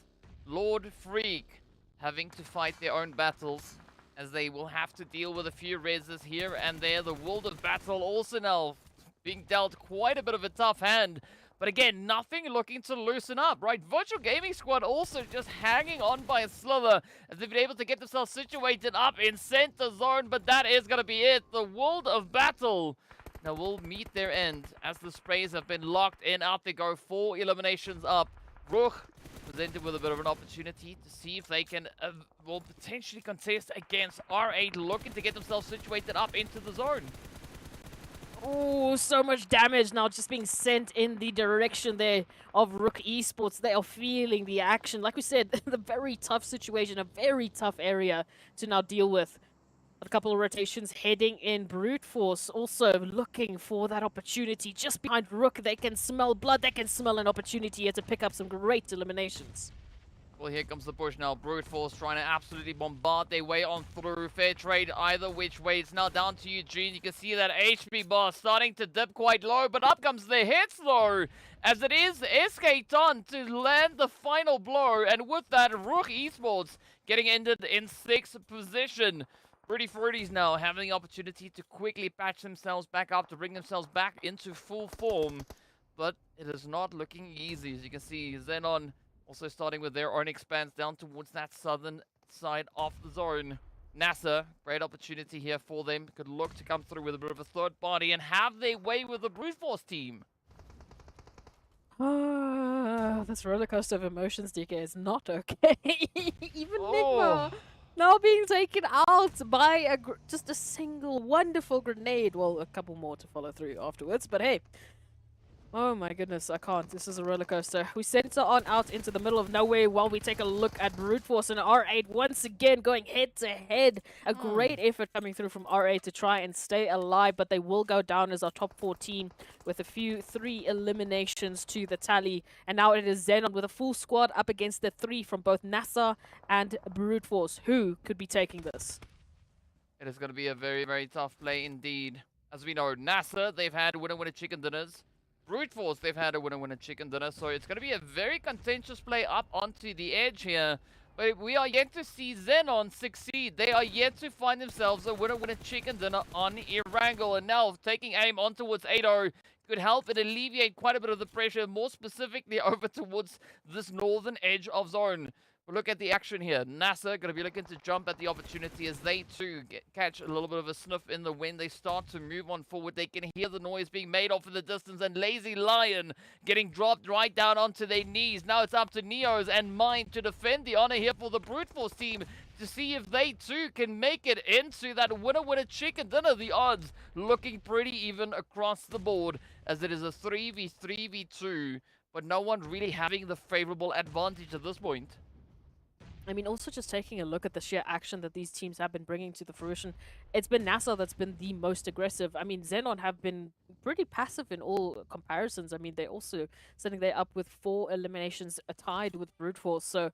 Speaker 2: Lord Freak having to fight their own battles, as they will have to deal with a few reses here and there. The World of Battle also now being dealt quite a bit of a tough hand. But again, nothing looking to loosen up, right? Virtual Gaming Squad also just hanging on by a slither as they've been able to get themselves situated up in center zone, but that is going to be it. The World of Battle now will meet their end as the sprays have been locked in. Out they go, 4 eliminations up. RUKH presented with a bit of an opportunity to see if they can will potentially contest against R8, looking to get themselves situated up into the zone.
Speaker 3: Oh, so much damage now just being sent in the direction there of RUKH Esports. They are feeling the action. Like we said, the very tough situation, a very tough area to now deal with. A couple of rotations heading in. Brute Force also looking for that opportunity. Just behind RUKH, they can smell blood. They can smell an opportunity here to pick up some great eliminations.
Speaker 2: Well, here comes the push now. Brute Force trying to absolutely bombard their way on through. Fair trade either which way. It's now down to Eugene. You can see that HP bar starting to dip quite low, but up comes the hits though, as it is SK Ton to land the final blow. And with that, RUKH Esports getting ended in 6th position. Pretty Fruities now having the opportunity to quickly patch themselves back up, to bring themselves back into full form. But it is not looking easy. As you can see, XENON also starting with their own expanse down towards that southern side of the zone. NASR, great opportunity here for them. Could look to come through with a bit of a third party and have their way with the Brute Force team.
Speaker 3: This roller coaster of emotions, DK, is not okay. Even NIGMA now being taken out by just a single wonderful grenade. Well, a couple more to follow through afterwards, but hey. Oh my goodness, I can't. This is a roller coaster. We center on out into the middle of nowhere while we take a look at Brute Force and R8 once again going head to head. A great effort coming through from R8 to try and stay alive, but they will go down as our top 4 team with a few 3 eliminations to the tally. And now it is XENON with a full squad up against the 3 from both NASR and Brute Force. Who could be taking this?
Speaker 2: It is going to be a very, very tough play indeed. As we know, NASR, they've had winner-winner chicken dinners. Brute Force, they've had a winner-winner chicken dinner, so it's going to be a very contentious play up onto the edge here. But we are yet to see XENON succeed. They are yet to find themselves a winner-winner chicken dinner on Erangel. And now taking aim on towards 8-0 could help it alleviate quite a bit of the pressure, more specifically over towards this northern edge of zone. We'll look at the action here. NASR going to be looking to jump at the opportunity as they too catch a little bit of a sniff in the wind. They start to move on forward. They can hear the noise being made off in the distance, and Lazy Lion getting dropped right down onto their knees. Now it's up to Neos and Mind to defend the honor here for the Brute Force team to see if they too can make it into that winner-winner chicken dinner. The odds looking pretty even across the board as it is a 3v3v2, but no one really having the favorable advantage at this point.
Speaker 3: I mean, also just taking a look at the sheer action that these teams have been bringing to the fruition, it's been NASR that's been the most aggressive. I mean, XENON have been pretty passive in all comparisons. I mean, they're also sitting there up with 4 eliminations tied with Brute Force. So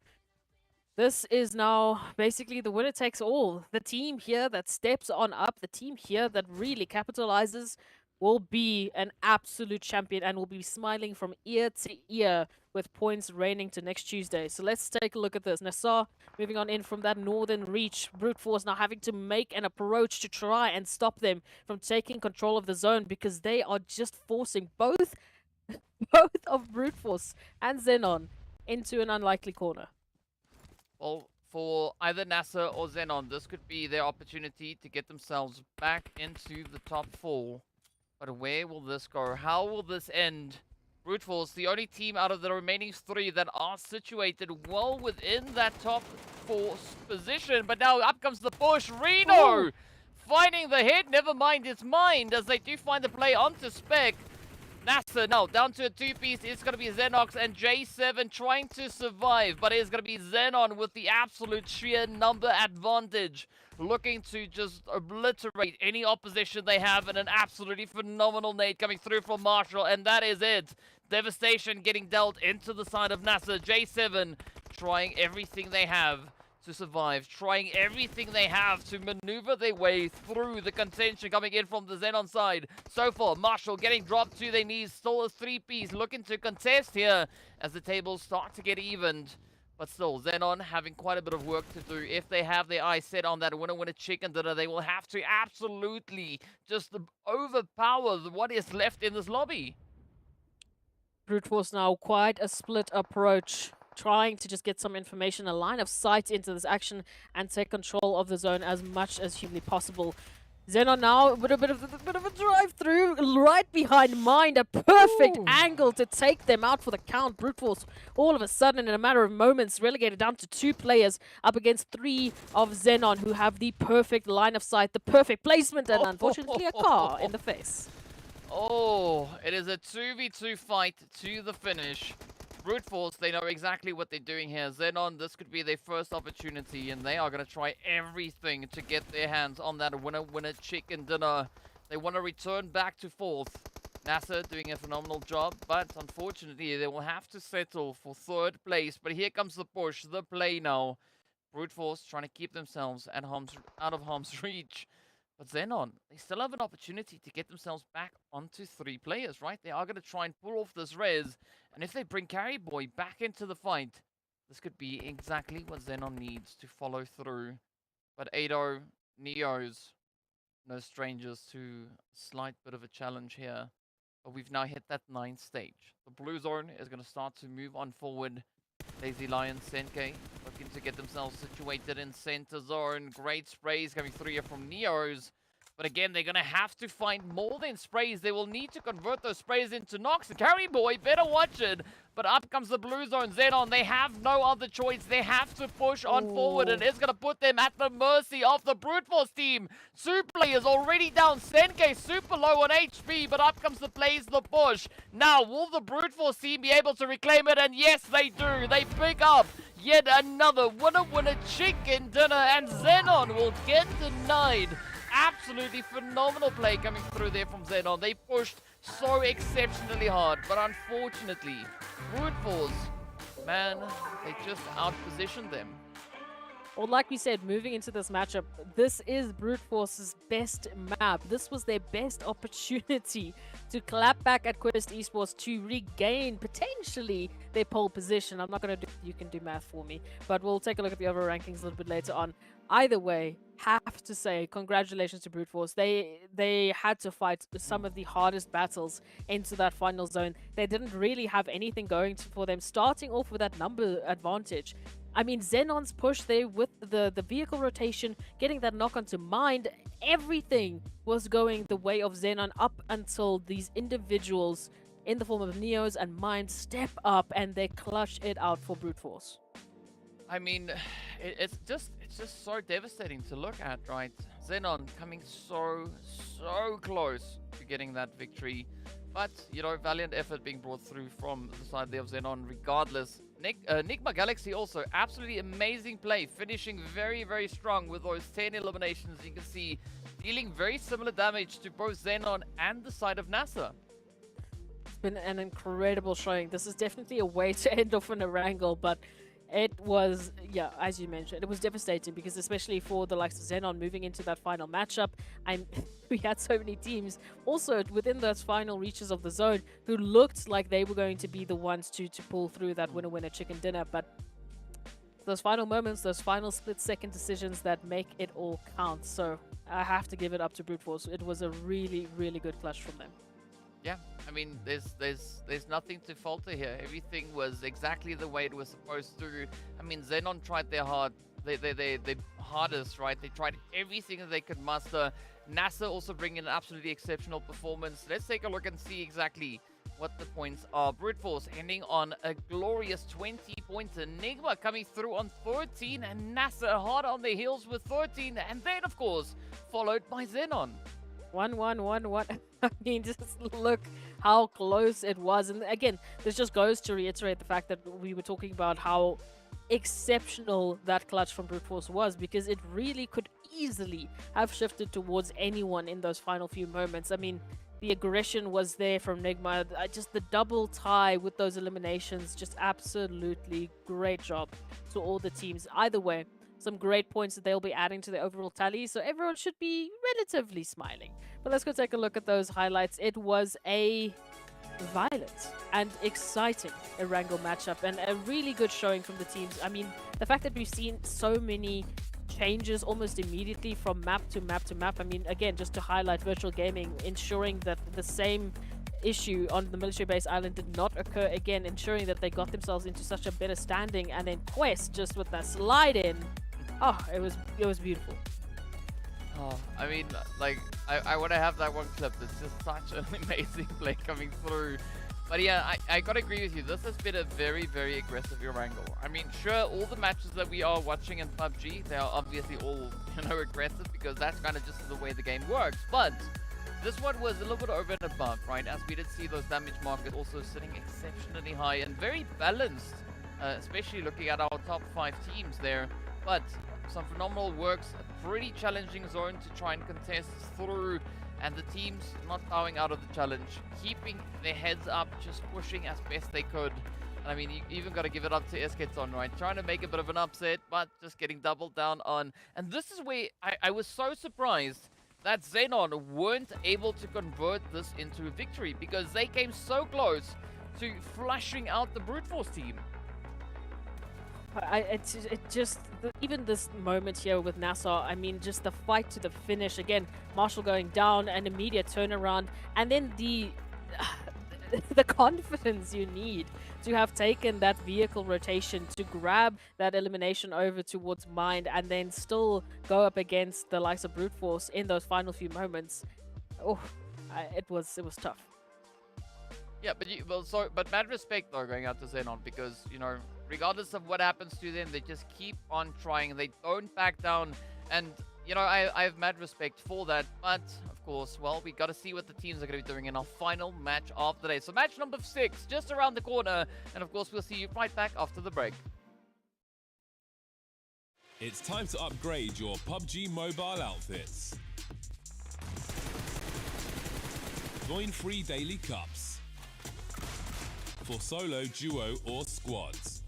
Speaker 3: this is now basically the winner takes all. The team here that steps on up, the team here that really capitalizes, will be an absolute champion and will be smiling from ear to ear with points reigning to next Tuesday. So let's take a look at this. NASR moving on in from that northern reach. Brute Force now having to make an approach to try and stop them from taking control of the zone, because they are just forcing both of Brute Force and XENON into an unlikely corner.
Speaker 2: Well, for either NASR or XENON, this could be their opportunity to get themselves back into the top 4. But where will this go? How will this end? Brute Force, the only team out of the remaining 3 that are situated well within that top 4 position. But now up comes the push. Reno! Ooh. Finding the hit. Never mind, it's Mind as they do find the play onto Spec. NASR now down to a two-piece. It's going to be Xenox and J7 trying to survive, but it's going to be Xenon with the absolute sheer number advantage, looking to just obliterate any opposition they have, and an absolutely phenomenal nade coming through from Marshall, and that is it. Devastation getting dealt into the side of NASR. J7 trying everything they have to survive, trying everything they have to maneuver their way through the contention coming in from the Xenon side. So far, Marshall getting dropped to their knees, still a three-piece, looking to contest here as the tables start to get evened. But still, Xenon having quite a bit of work to do. If they have their eyes set on that winner chicken dinner, they will have to absolutely just overpower what is left in this lobby.
Speaker 3: Brute Force now quite a split approach, trying to just get some information, a line of sight into this action, and take control of the zone as much as humanly possible. Xenon now with a bit of a drive through right behind Mind, a perfect angle to take them out for the count. Brute Force all of a sudden in a matter of moments relegated down to 2 players up against 3 of Xenon, who have the perfect line of sight, the perfect placement, and unfortunately a car in the face.
Speaker 2: Oh, it is a 2v2 fight to the finish. Brute Force, they know exactly what they're doing here. Xenon, this could be their first opportunity, and they are going to try everything to get their hands on that winner chicken dinner. They want to return back to 4th. NASR doing a phenomenal job, but unfortunately, they will have to settle for 3rd place. But here comes the push, the play now. Brute Force trying to keep themselves out of harm's reach. But Xenon, they still have an opportunity to get themselves back onto 3 players, right? They are going to try and pull off this res. And if they bring Carry Boy back into the fight, this could be exactly what Xenon needs to follow through. But Ado, Neos, no strangers to a slight bit of a challenge here. But we've now hit that 9th stage. The blue zone is going to start to move on forward. Lazy Lion, Senke, looking to get themselves situated in center zone. Great sprays coming through here from Neos. But again, they're going to have to find more than sprays. They will need to convert those sprays into knocks. The Carry Boy, better watch it. But up comes the blue zone. Xenon, they have no other choice. They have to push on forward, and it's going to put them at the mercy of the Brute Force team. 2 players already down. Senke super low on HP, but up comes the plays, the push. Now, will the Brute Force team be able to reclaim it? And yes, they do. They pick up yet another winner chicken dinner, and Xenon will get denied. Absolutely phenomenal play coming through there from Xenon. They pushed so exceptionally hard, but unfortunately, Brute Force, man, they just outpositioned them.
Speaker 3: Well, like we said, moving into this matchup, this is Brute Force's best map. This was their best opportunity to clap back at Quest Esports to regain, potentially, their pole position. I'm not going to do, you can do math for me, but we'll take a look at the other rankings a little bit later on. Either way, have to say congratulations to Brute Force. They had to fight some of the hardest battles into that final zone. They didn't really have anything going for them, starting off with that number advantage. I mean, Xenon's push there with the vehicle rotation, getting that knock onto Mind, everything was going the way of Xenon up until these individuals in the form of Neos and Mind step up and they clutch it out for Brute Force.
Speaker 2: I mean, it's just so devastating to look at, right? Xenon coming so close to getting that victory. But, you know, valiant effort being brought through from the side there of Xenon regardless. NIGMA Galaxy also, absolutely amazing play, finishing very strong with those 10 eliminations. You can see, dealing very similar damage to both Xenon and the side of NASR.
Speaker 3: It's been an incredible showing. This is definitely a way to end off an Erangel, but it was, yeah, as you mentioned, it was devastating because especially for the likes of Xenon moving into that final matchup, we had so many teams also within those final reaches of the zone who looked like they were going to be the ones to pull through that winner chicken dinner. But those final moments, those final split-second decisions that make it all count. So I have to give it up to Brute Force. It was a really good clutch from them.
Speaker 2: Yeah, I mean, there's nothing to falter here. Everything was exactly the way it was supposed to. I mean, Xenon tried their hardest, right? They tried everything that they could muster. NASR also bringing an absolutely exceptional performance. Let's take a look and see exactly what the points are. Brute Force ending on a glorious 20 points. NIGMA coming through on 13, and NASR hard on their heels with 13, and then, of course, followed by Xenon.
Speaker 3: 1-1-1-1. I mean, just look how close it was. And again, this just goes to reiterate the fact that we were talking about how exceptional that clutch from Brute Force was, because it really could easily have shifted towards anyone in those final few moments. I mean, the aggression was there from NIGMA. Just the double tie with those eliminations, just absolutely great job to all the teams. Either way, some great points that they'll be adding to the overall tally, so everyone should be relatively smiling. But let's go take a look at those highlights. It was a violent and exciting Erangel matchup, and a really good showing from the teams. I mean, the fact that we've seen so many changes almost immediately from map to map to map. I mean, again, just to highlight Virtual Gaming, ensuring that the same issue on the military base island did not occur again, ensuring that they got themselves into such a better standing. And then Quest, just with that slide in, oh, it was beautiful.
Speaker 2: Oh, I mean, like, I want to have that one clip. It's just such an amazing play coming through. But yeah, I gotta agree with you. This has been a very, very aggressive Erangel. I mean, sure, all the matches that we are watching in PUBG, they are obviously all, aggressive, because that's kind of just the way the game works. But this one was a little bit over and above, right? As we did see those damage markers also sitting exceptionally high and very balanced, especially looking at our top 5 teams there. But some phenomenal works, a pretty challenging zone to try and contest through, and the teams not bowing out of the challenge, keeping their heads up, just pushing as best they could. And I mean, you even got to give it up to XENON, right? Trying to make a bit of an upset, but just getting doubled down on. And this is where I was so surprised that XENON weren't able to convert this into a victory, because they came so close to flushing out the Brute Force team.
Speaker 3: Even this moment here with NASR, I mean, just the fight to the finish. Again, Marshall going down, an immediate turnaround, and then the confidence you need to have taken that vehicle rotation to grab that elimination over towards Mind, and then still go up against the likes of Brute Force in those final few moments. Oh, it was tough.
Speaker 2: Yeah, but mad respect though going out to XENON, because regardless of what happens to them, they just keep on trying. They don't back down, and I have mad respect for that. But of course, well, we got to see what the teams are going to be doing in our final match of the day. So match number 6 just around the corner, and of course we'll see you right back after the break.
Speaker 4: It's time to upgrade your PUBG mobile outfits. Join free daily cups for solo, duo or squads.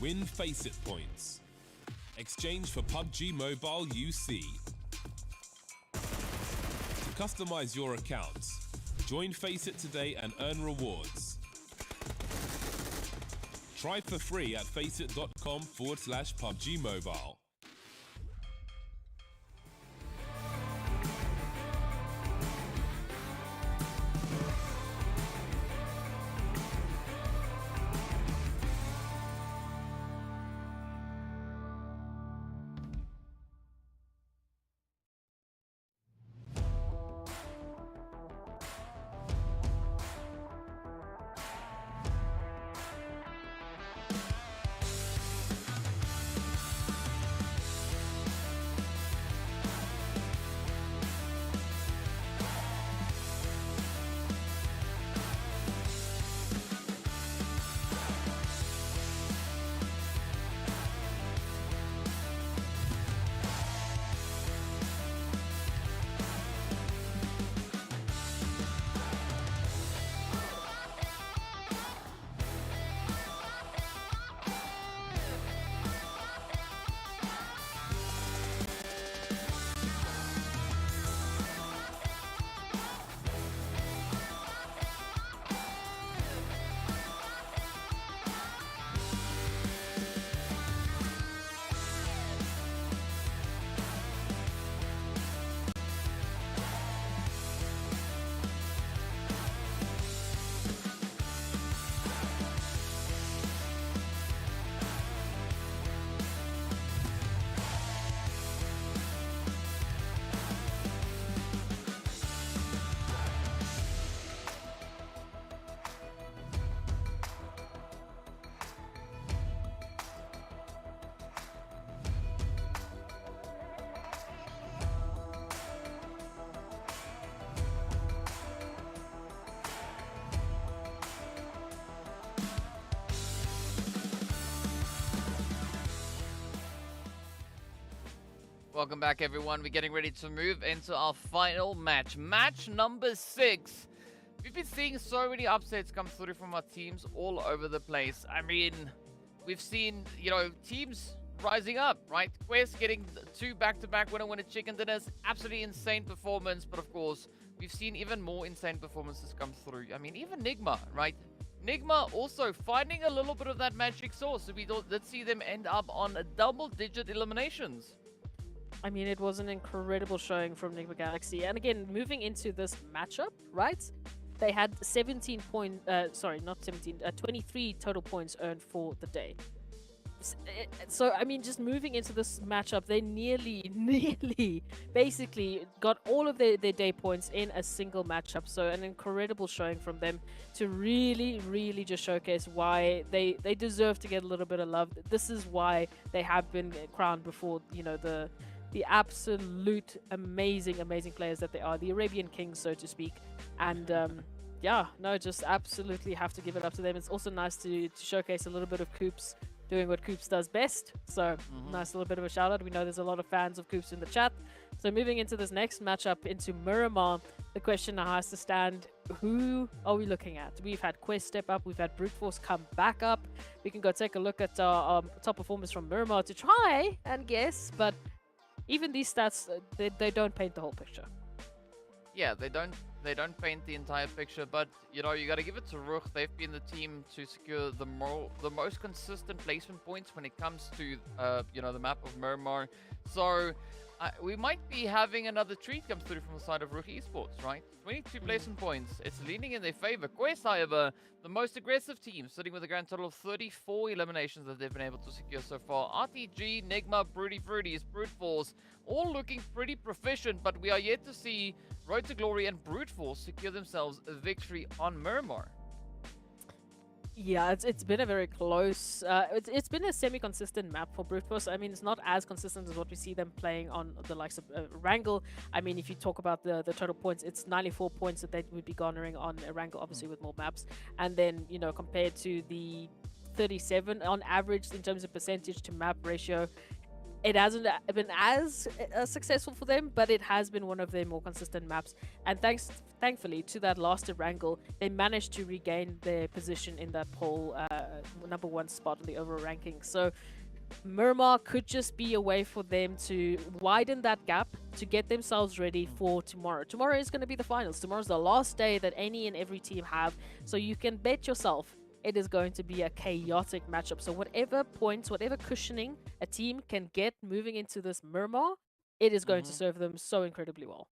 Speaker 4: Win Faceit points. Exchange for PUBG Mobile UC. To customize your accounts, join Faceit today and earn rewards. Try for free at faceit.com/PUBG Mobile.
Speaker 2: Welcome back, everyone. We're getting ready to move into our final match. Match number 6. We've been seeing so many upsets come through from our teams all over the place. I mean, we've seen, teams rising up, right? Quest getting 2 back-to-back winner chicken dinners. Absolutely insane performance. But of course, we've seen even more insane performances come through. I mean, even NIGMA, right? NIGMA also finding a little bit of that magic sauce. So we did see them end up on double-digit eliminations.
Speaker 3: I mean, it was an incredible showing from NIGMA Galaxy. And again, moving into this matchup, right? They had 23 total points earned for the day. So, I mean, just moving into this matchup, they nearly, basically got all of their day points in a single matchup. So, an incredible showing from them to really just showcase why they deserve to get a little bit of love. This is why they have been crowned before, the absolute amazing players that they are, the Arabian Kings, so to speak. And just absolutely have to give it up to them. It's also nice to showcase a little bit of Coops doing what Coops does best. So nice little bit of a shout out. We know there's a lot of fans of Coops in the chat. So moving into this next matchup into Miramar, the question now has to stand, who are we looking at? We've had Quest step up, we've had Brute Force come back up. We can go take a look at our top performers from Miramar to try and guess, but even these stats, they don't paint the whole picture.
Speaker 2: Yeah, they don't paint the entire picture, but you got to give it to RUKH. They've been the team to secure the most consistent placement points when it comes to the map of Miramar. So we might be having another treat come through from the side of RUKH Esports, right? 22 placement points. It's leaning in their favor. Quest, however, the most aggressive team, sitting with a grand total of 34 eliminations that they've been able to secure so far. RTG, NIGMA, Fruities, Brute Force, all looking pretty proficient, but we are yet to see Road to Glory and Brute Force secure themselves a victory on Miramar.
Speaker 3: Yeah, it's been a very close. It's been a semi-consistent map for Brute Force. I mean, it's not as consistent as what we see them playing on the likes of Erangel. I mean, if you talk about the total points, it's 94 points that they would be garnering on Erangel, obviously with more maps. And then compared to the 37 on average in terms of percentage to map ratio, it hasn't been as successful for them, but it has been one of their more consistent maps. And thankfully, to that last Erangel, they managed to regain their position in that poll, #1 spot in the overall ranking. So Miramar could just be a way for them to widen that gap to get themselves ready for tomorrow. Tomorrow is going to be the finals. Tomorrow's the last day that any and every team have. So you can bet yourself it is going to be a chaotic matchup. So whatever points, whatever cushioning a team can get moving into this Miramar, it is going to serve them so incredibly well.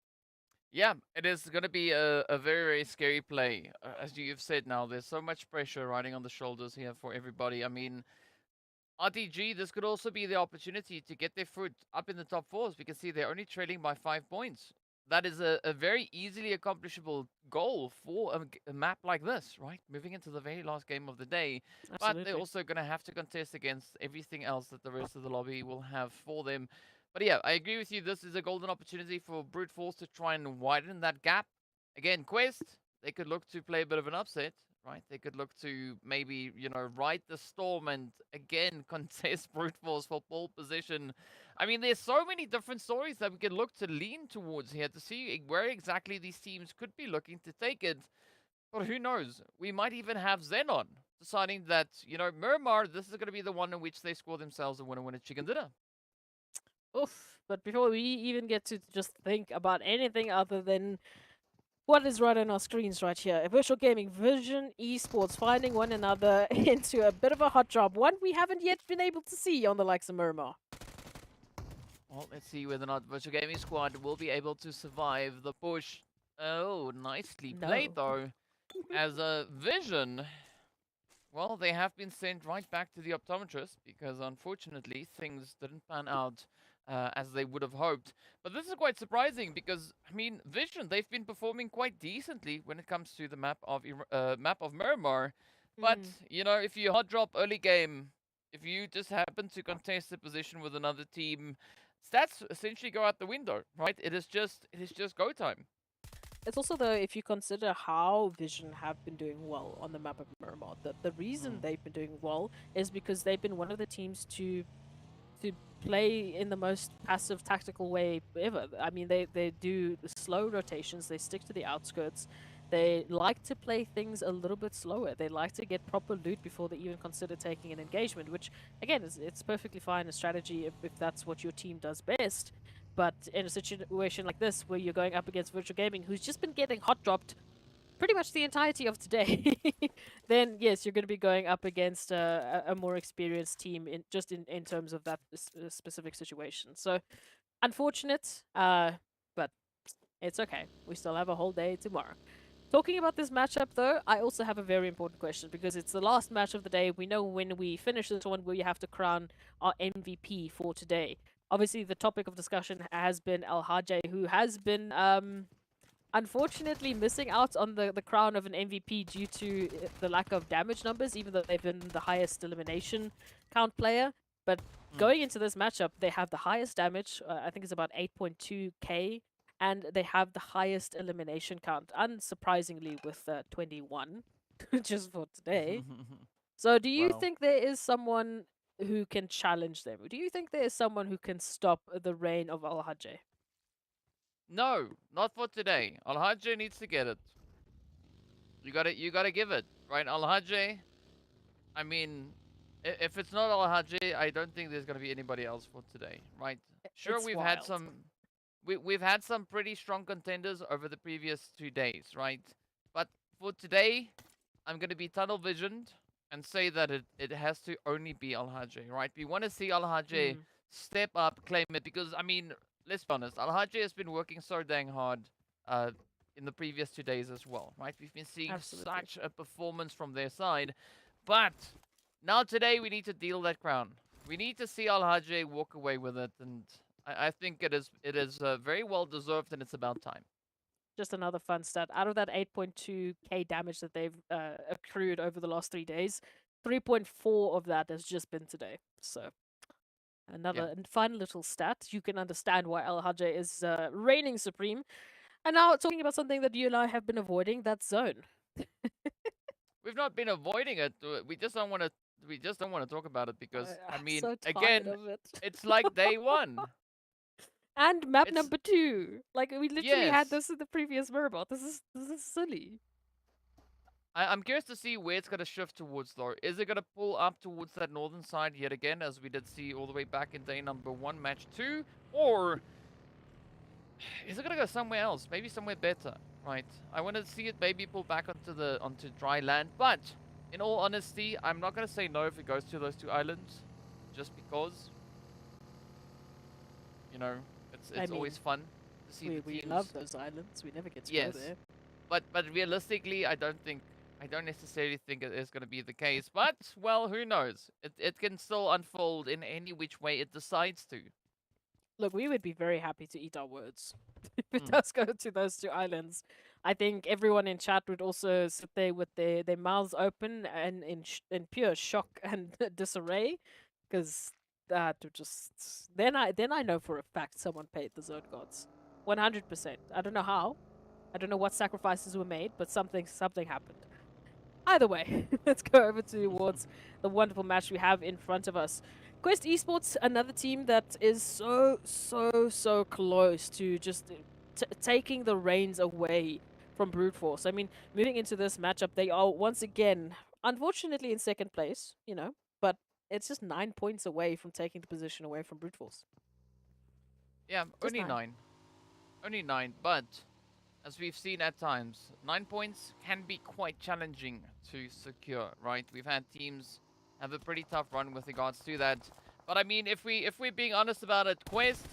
Speaker 2: Yeah, it is going to be a very scary play. As you've said now, there's so much pressure riding on the shoulders here for everybody. I mean, RTG, this could also be the opportunity to get their foot up in the top 4s. We can see they're only trailing by 5 points. That is a very easily accomplishable goal for a map like this, right? Moving into the very last game of the day.
Speaker 3: Absolutely.
Speaker 2: But they're also going to have to contest against everything else that the rest of the lobby will have for them. But yeah, I agree with you. This is a golden opportunity for Brute Force to try and widen that gap. Again, Quest, they could look to play a bit of an upset, right? They could look to maybe, ride the storm and again contest Brute Force for pole position. I mean, there's so many different stories that we can look to lean towards here to see where exactly these teams could be looking to take it. But who knows? We might even have XENON deciding that, Miramar, this is going to be the one in which they score themselves a winner chicken dinner.
Speaker 3: Oof. But before we even get to just think about anything other than what is right on our screens right here, Virtual Gaming, Vision, Esports, finding one another into a bit of a hot job, one we haven't yet been able to see on the likes of Miramar.
Speaker 2: Well, let's see whether or not Virtual Gaming Squad will be able to survive the push. Oh, nicely played, though. As a Vision, well, they have been sent right back to the optometrist because, unfortunately, things didn't pan out as they would have hoped. But this is quite surprising because, I mean, Vision, they've been performing quite decently when it comes to the map of Miramar. But, if you hot drop early game, if you just happen to contest the position with another team, stats essentially go out the window, right? It is just go time.
Speaker 3: It's also, though, if you consider how Vision have been doing well on the map of Miramar, the reason they've been doing well is because they've been one of the teams to to play in the most passive tactical way ever. I mean, they do the slow rotations. They stick to the outskirts. They like to play things a little bit slower. They like to get proper loot before they even consider taking an engagement, which, again, it's perfectly fine a strategy if that's what your team does best. But in a situation like this, where you're going up against Virtual Gaming, who's just been getting hot dropped pretty much the entirety of today, then yes, you're going to be going up against a more experienced team in terms of that specific situation. So, unfortunate, but it's okay. We still have a whole day tomorrow. Talking about this matchup, though, I also have a very important question because it's the last match of the day. We know when we finish this one, we have to crown our MVP for today. Obviously, the topic of discussion has been RUKH, who has been, unfortunately, missing out on the crown of an MVP due to the lack of damage numbers, even though they've been the highest elimination count player. But going into this matchup, they have the highest damage. I think it's about 8.2k. And they have the highest elimination count, unsurprisingly, with 21, just for today. So do you think there is someone who can challenge them? Do you think there is someone who can stop the reign of RUKH?
Speaker 2: No, not for today. RUKH needs to get it. You gotta give it, right? RUKH. I mean, if it's not RUKH, I don't think there's gonna be anybody else for today, right? Sure,
Speaker 3: It's
Speaker 2: we've
Speaker 3: wild.
Speaker 2: had some. We've had some pretty strong contenders over the previous 2 days, right? But for today, I'm going to be tunnel visioned and say that it has to only be RUKH, right? We want to see RUKH step up, claim it, because, I mean, let's be honest, RUKH has been working so dang hard in the previous 2 days as well, right? We've been seeing such a performance from their side. But now today, we need to deal that crown. We need to see RUKH walk away with it, and I think it is very well deserved, and it's about time.
Speaker 3: Just another fun stat. Out of that 8.2k damage that they've accrued over the last 3 days, 3.4 of that has just been today. So another fun little stat. You can understand why RUKH is reigning supreme. And now talking about something that you and I have been avoiding, that's zone.
Speaker 2: We've not been avoiding it. We just don't want to. We just don't want to talk about it because I mean,
Speaker 3: so tired
Speaker 2: again,
Speaker 3: of it.
Speaker 2: it's like day one.
Speaker 3: And map number 2. Like, we literally had
Speaker 2: Yes.
Speaker 3: this in the previous Miramar. This is silly.
Speaker 2: I'm curious to see where it's going to shift towards, though. Is it going to pull up towards that northern side yet again, as we did see all the way back in day number 1, match 2? Or is it going to go somewhere else? Maybe somewhere better, right? I want to see it maybe pull back onto dry land. But, in all honesty, I'm not going to say no if it goes to those 2 islands. Just because, you know, it's always fun to see the
Speaker 3: we
Speaker 2: teams.
Speaker 3: love those islands. We never get to go there.
Speaker 2: But realistically, I don't necessarily think it is going to be the case. But, well, who knows? It can still unfold in any which way it decides to.
Speaker 3: Look, we would be very happy to eat our words if it does go to those 2 islands. I think everyone in chat would also sit there with their mouths open and in pure shock and disarray, because that would just then I know for a fact someone paid the zone gods, 100%. I don't know how, I don't know what sacrifices were made, but something happened. Either way, let's go over towards the wonderful match we have in front of us. Quest Esports, another team that is so close to just taking the reins away from Brute Force. I mean, moving into this matchup, they are once again, unfortunately, in second place, you know, but it's just 9 points away from taking the position away from Brute Force.
Speaker 2: Yeah, only 9. Only 9, but as we've seen at times, 9 points can be quite challenging to secure, right? We've had teams have a pretty tough run with regards to that. But I mean, if we're being honest about it, Quest,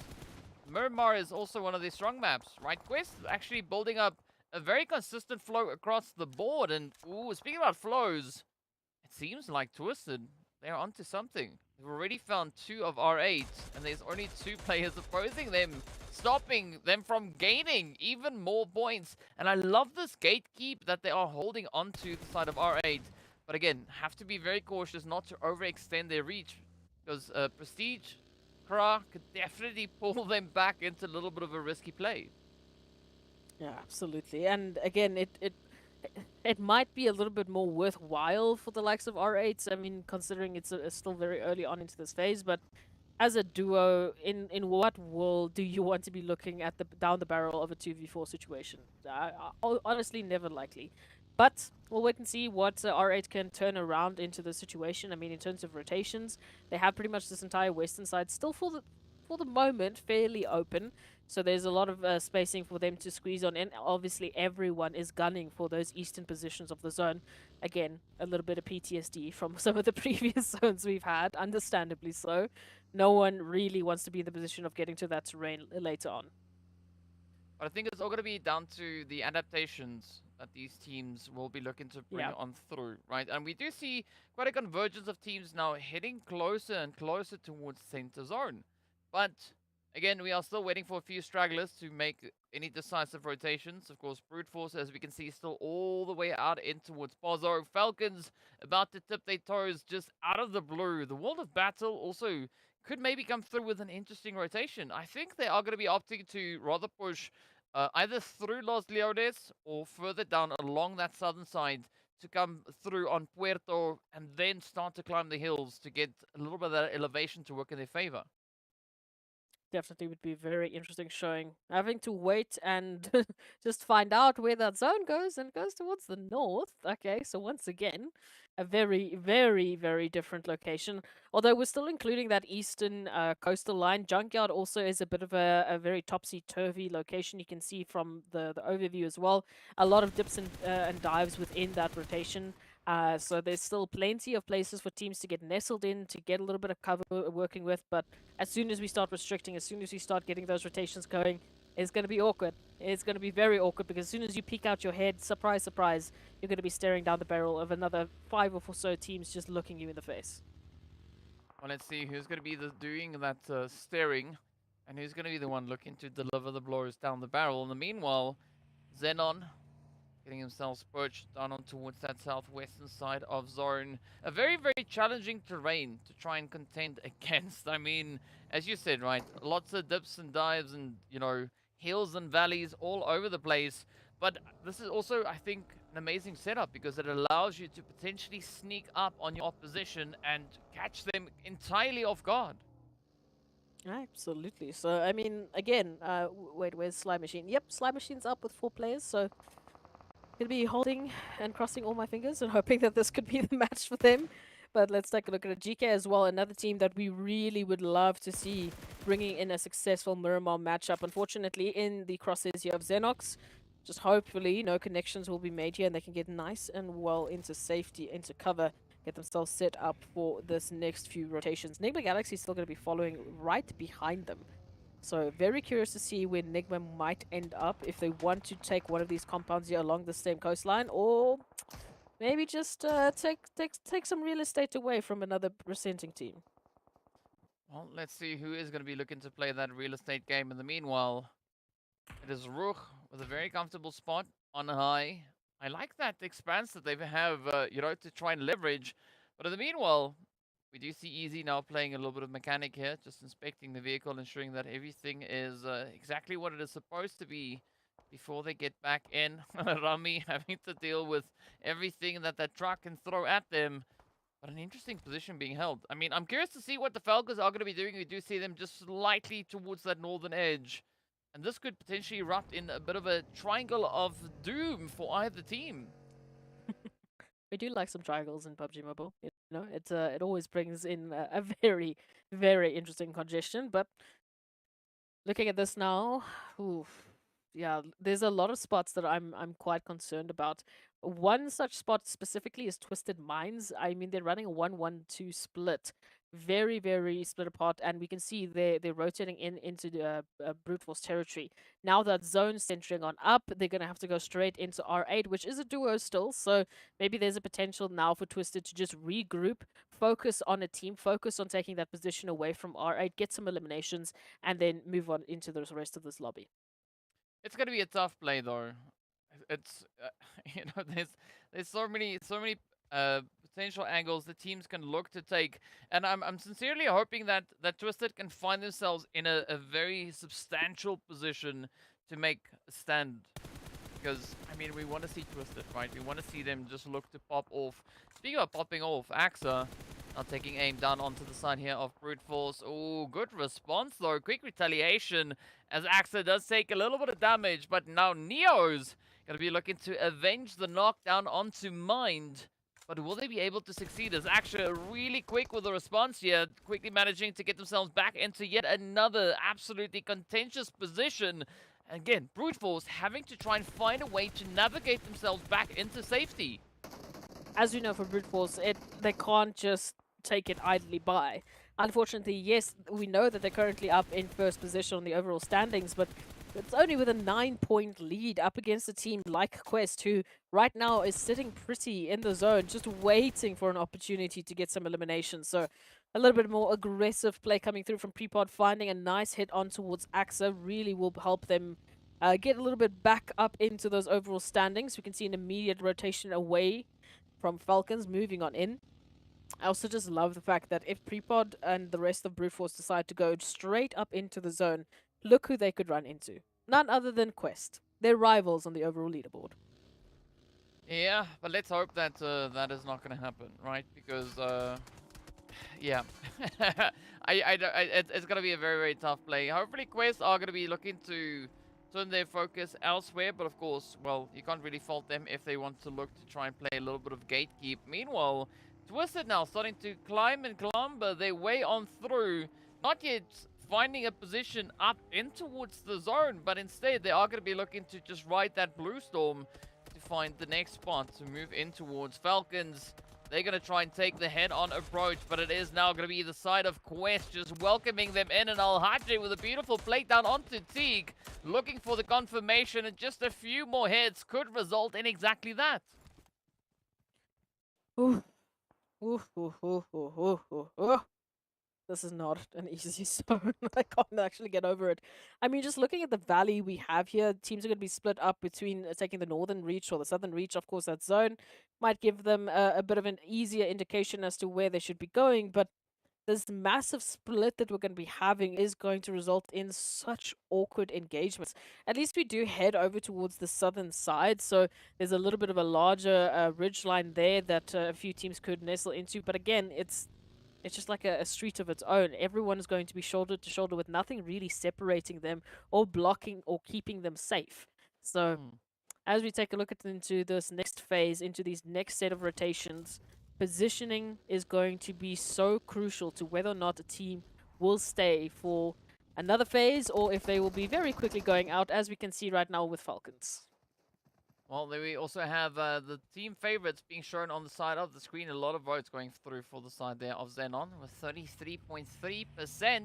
Speaker 2: Miramar is also one of their strong maps, right? Quest actually building up a very consistent flow across the board. And, ooh, speaking about flows, it seems like Twisted, they're onto something. They've already found 2 of R8, and there's only 2 players opposing them, stopping them from gaining even more points. And I love this gatekeep that they are holding onto the side of R8. But again, have to be very cautious not to overextend their reach, because Prestige, Kra could definitely pull them back into a little bit of a risky play.
Speaker 3: Yeah, absolutely. And again, it might be a little bit more worthwhile for the likes of R8s. I mean, considering it's still very early on into this phase, but as a duo, in what world do you want to be looking at the down the barrel of a 2v4 situation? Honestly, never likely. But we'll wait and see what R8 can turn around into the situation. I mean, in terms of rotations, they have pretty much this entire western side still for the moment fairly open. So there's a lot of spacing for them to squeeze on, and obviously everyone is gunning for those eastern positions of the zone. Again, a little bit of PTSD from some of the previous zones we've had, understandably so. No one really wants to be in the position of getting to that terrain later on.
Speaker 2: But I think it's all going to be down to the adaptations that these teams will be looking to bring
Speaker 3: Yeah.
Speaker 2: on through, right? And we do see quite a convergence of teams now heading closer and closer towards center zone. But again, we are still waiting for a few stragglers to make any decisive rotations. Of course, Brute Force, as we can see, still all the way out in towards Pozo. Falcons about to tip their toes just out of the blue. The World of Battle also could maybe come through with an interesting rotation. I think they are going to be opting to rather push either through Los Leones or further down along that southern side to come through on Puerto and then start to climb the hills to get a little bit of that elevation to work in their favor.
Speaker 3: Definitely would be very interesting showing. Having to wait and just find out where that zone goes, and it goes towards the north. Okay, so once again, a very, very, very different location. Although we're still including that eastern coastal line. Junkyard also is a bit of a very topsy-turvy location. You can see from the overview as well. A lot of dips and dives within that rotation. So there's still plenty of places for teams to get nestled in, to get a little bit of cover working with. But as soon as we start restricting, as soon as we start getting those rotations going, it's going to be awkward. It's going to be very awkward because as soon as you peek out your head, surprise, surprise, you're going to be staring down the barrel of another 5 or so teams just looking you in the face.
Speaker 2: Well, let's see who's going to be doing that staring and who's going to be the one looking to deliver the blows down the barrel. In the meanwhile, XENON getting themselves perched down on towards that southwestern side of zone. A very, very challenging terrain to try and contend against. I mean, as you said, right, lots of dips and dives and, you know, hills and valleys all over the place. But this is also, I think, an amazing setup because it allows you to potentially sneak up on your opposition and catch them entirely off guard.
Speaker 3: Absolutely. So, I mean, again, wait, where's Slime Machine? Yep, Slime Machine's up with 4 players, so gonna be holding and crossing all my fingers and hoping that this could be the match for them. But let's take a look at it. GEEKAY as well, another team that we really would love to see bringing in a successful Miramar matchup. Unfortunately, in the crosshairs here of XENOX, just hopefully no connections will be made here and they can get nice and well into safety, into cover, get themselves set up for this next few rotations. NIGMA Galaxy is still going to be following right behind them. So very curious to see where NIGMA might end up, if they want to take one of these compounds here along the same coastline, or maybe just take some real estate away from another presenting team.
Speaker 2: Well, let's see who is going to be looking to play that real estate game. In the meanwhile, it is RUKH with a very comfortable spot on high. I like that expanse that they have, you know, to try and leverage. But in the meanwhile, we do see Easy now playing a little bit of mechanic here, just inspecting the vehicle, ensuring that everything is exactly what it is supposed to be before they get back in. Rami having to deal with everything that truck can throw at them. But an interesting position being held. I mean, I'm curious to see what the Falcons are going to be doing. We do see them just slightly towards that northern edge. And this could potentially erupt in a bit of a triangle of doom for either team.
Speaker 3: We do like some triangles in PUBG Mobile. You know, it always brings in a very, very interesting congestion. But looking at this now, oof, yeah, there's a lot of spots that I'm quite concerned about. One such spot specifically is Twisted Minds. I mean, they're running a 1-1-2 split, very, very split apart, and we can see they're rotating into the brute force territory. Now that zone's centering on up, they're gonna have to go straight into R8, which is a duo still. So maybe there's a potential now for Twisted to just regroup, focus on a team, focus on taking that position away from R8, get some eliminations, and then move on into the rest of this lobby.
Speaker 2: It's going to be a tough play, though. It's you know, there's so many potential angles the teams can look to take, and I'm sincerely hoping that Twisted can find themselves in a very substantial position to make a stand. Because I mean, we want to see Twisted, right? We want to see them just look to pop off. Speaking of popping off, AXA Now taking aim down onto the side here of Brute Force. Oh, good response though. Quick retaliation as AXA does take a little bit of damage, but now Neo's going to be looking to avenge the knockdown onto Mind. But will they be able to succeed as AXA really quick with the response here, quickly managing to get themselves back into yet another absolutely contentious position. Again, Brute Force having to try and find a way to navigate themselves back into safety.
Speaker 3: As we know for Brute Force, they can't just take it idly by. Unfortunately, yes, we know that they're currently up in first position on the overall standings, but it's only with a 9-point lead up against a team like Quest, who right now is sitting pretty in the zone, just waiting for an opportunity to get some elimination. So a little bit more aggressive play coming through from Prepod, finding a nice hit on towards AXA really will help them get a little bit back up into those overall standings. We can see an immediate rotation away from Falcons, moving on in. I also just love the fact that if Prepod and the rest of Brute Force decide to go straight up into the zone, look who they could run into. None other than Quest. They're rivals on the overall leaderboard.
Speaker 2: Yeah, but let's hope that that is not going to happen, right? Because, yeah, it's going to be a very, very tough play. Hopefully Quest are going to be looking to turn their focus elsewhere, but of course, well, you can't really fault them if they want to look to try and play a little bit of gatekeep. Meanwhile, Twisted now starting to climb and clamber their way on through, not yet finding a position up in towards the zone, but instead they are going to be looking to just ride that blue storm to find the next spot to move in towards Falcons. They're going to try and take the head-on approach, but it is now going to be the side of Quest just welcoming them in, and RUKH with a beautiful plate down onto Teague, looking for the confirmation, and just a few more heads could result in exactly that.
Speaker 3: Ooh. Ooh, ooh, ooh, ooh, ooh, ooh, ooh. This is not an easy zone. I can't actually get over it. I mean, just looking at the valley we have here, teams are going to be split up between taking the northern reach or the southern reach. Of course, that zone might give them a bit of an easier indication as to where they should be going, but this massive split that we're going to be having is going to result in such awkward engagements. At least we do head over towards the southern side, so there's a little bit of a larger ridge line there that a few teams could nestle into. But again, it's just like a street of its own. Everyone is going to be shoulder to shoulder with nothing really separating them or blocking or keeping them safe. So as we take a look into this next phase, into these next set of rotations, positioning is going to be so crucial to whether or not a team will stay for another phase or if they will be very quickly going out, as we can see right now with Falcons.
Speaker 2: Well, then we also have the team favorites being shown on the side of the screen. A lot of votes going through for the side there of XENON with 33.3%.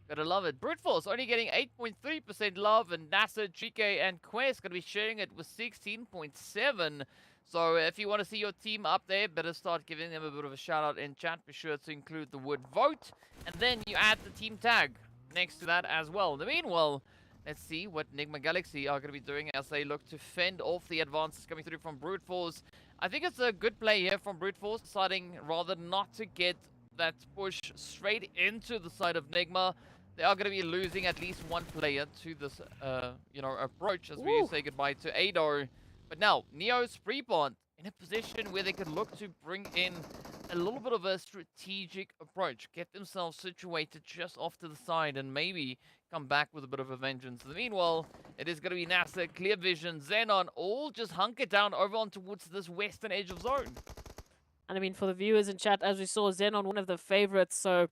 Speaker 2: Gotta love it. Brute Force only getting 8.3% love, and NASR, GEEKAY, and Quest gonna be sharing it with 16.7%. So if you want to see your team up there, better start giving them a bit of a shout out in chat. Be sure to include the word vote, and then you add the team tag next to that as well. In the meanwhile, let's see what NIGMA Galaxy are going to be doing as they look to fend off the advances coming through from Brute Force. I think it's a good play here from Brute Force, deciding rather not to get that push straight into the side of NIGMA. They are going to be losing at least one player to this, approach as we say goodbye to Ado. But now, Neo's Prepod in a position where they could look to bring in a little bit of a strategic approach, get themselves situated just off to the side, and maybe come back with a bit of a vengeance. In the meanwhile, it is going to be NASR, Clear Vision, XENON, all just hunker down over on towards this western edge of zone.
Speaker 3: And I mean, for the viewers in chat, as we saw, XENON, one of the favorites, so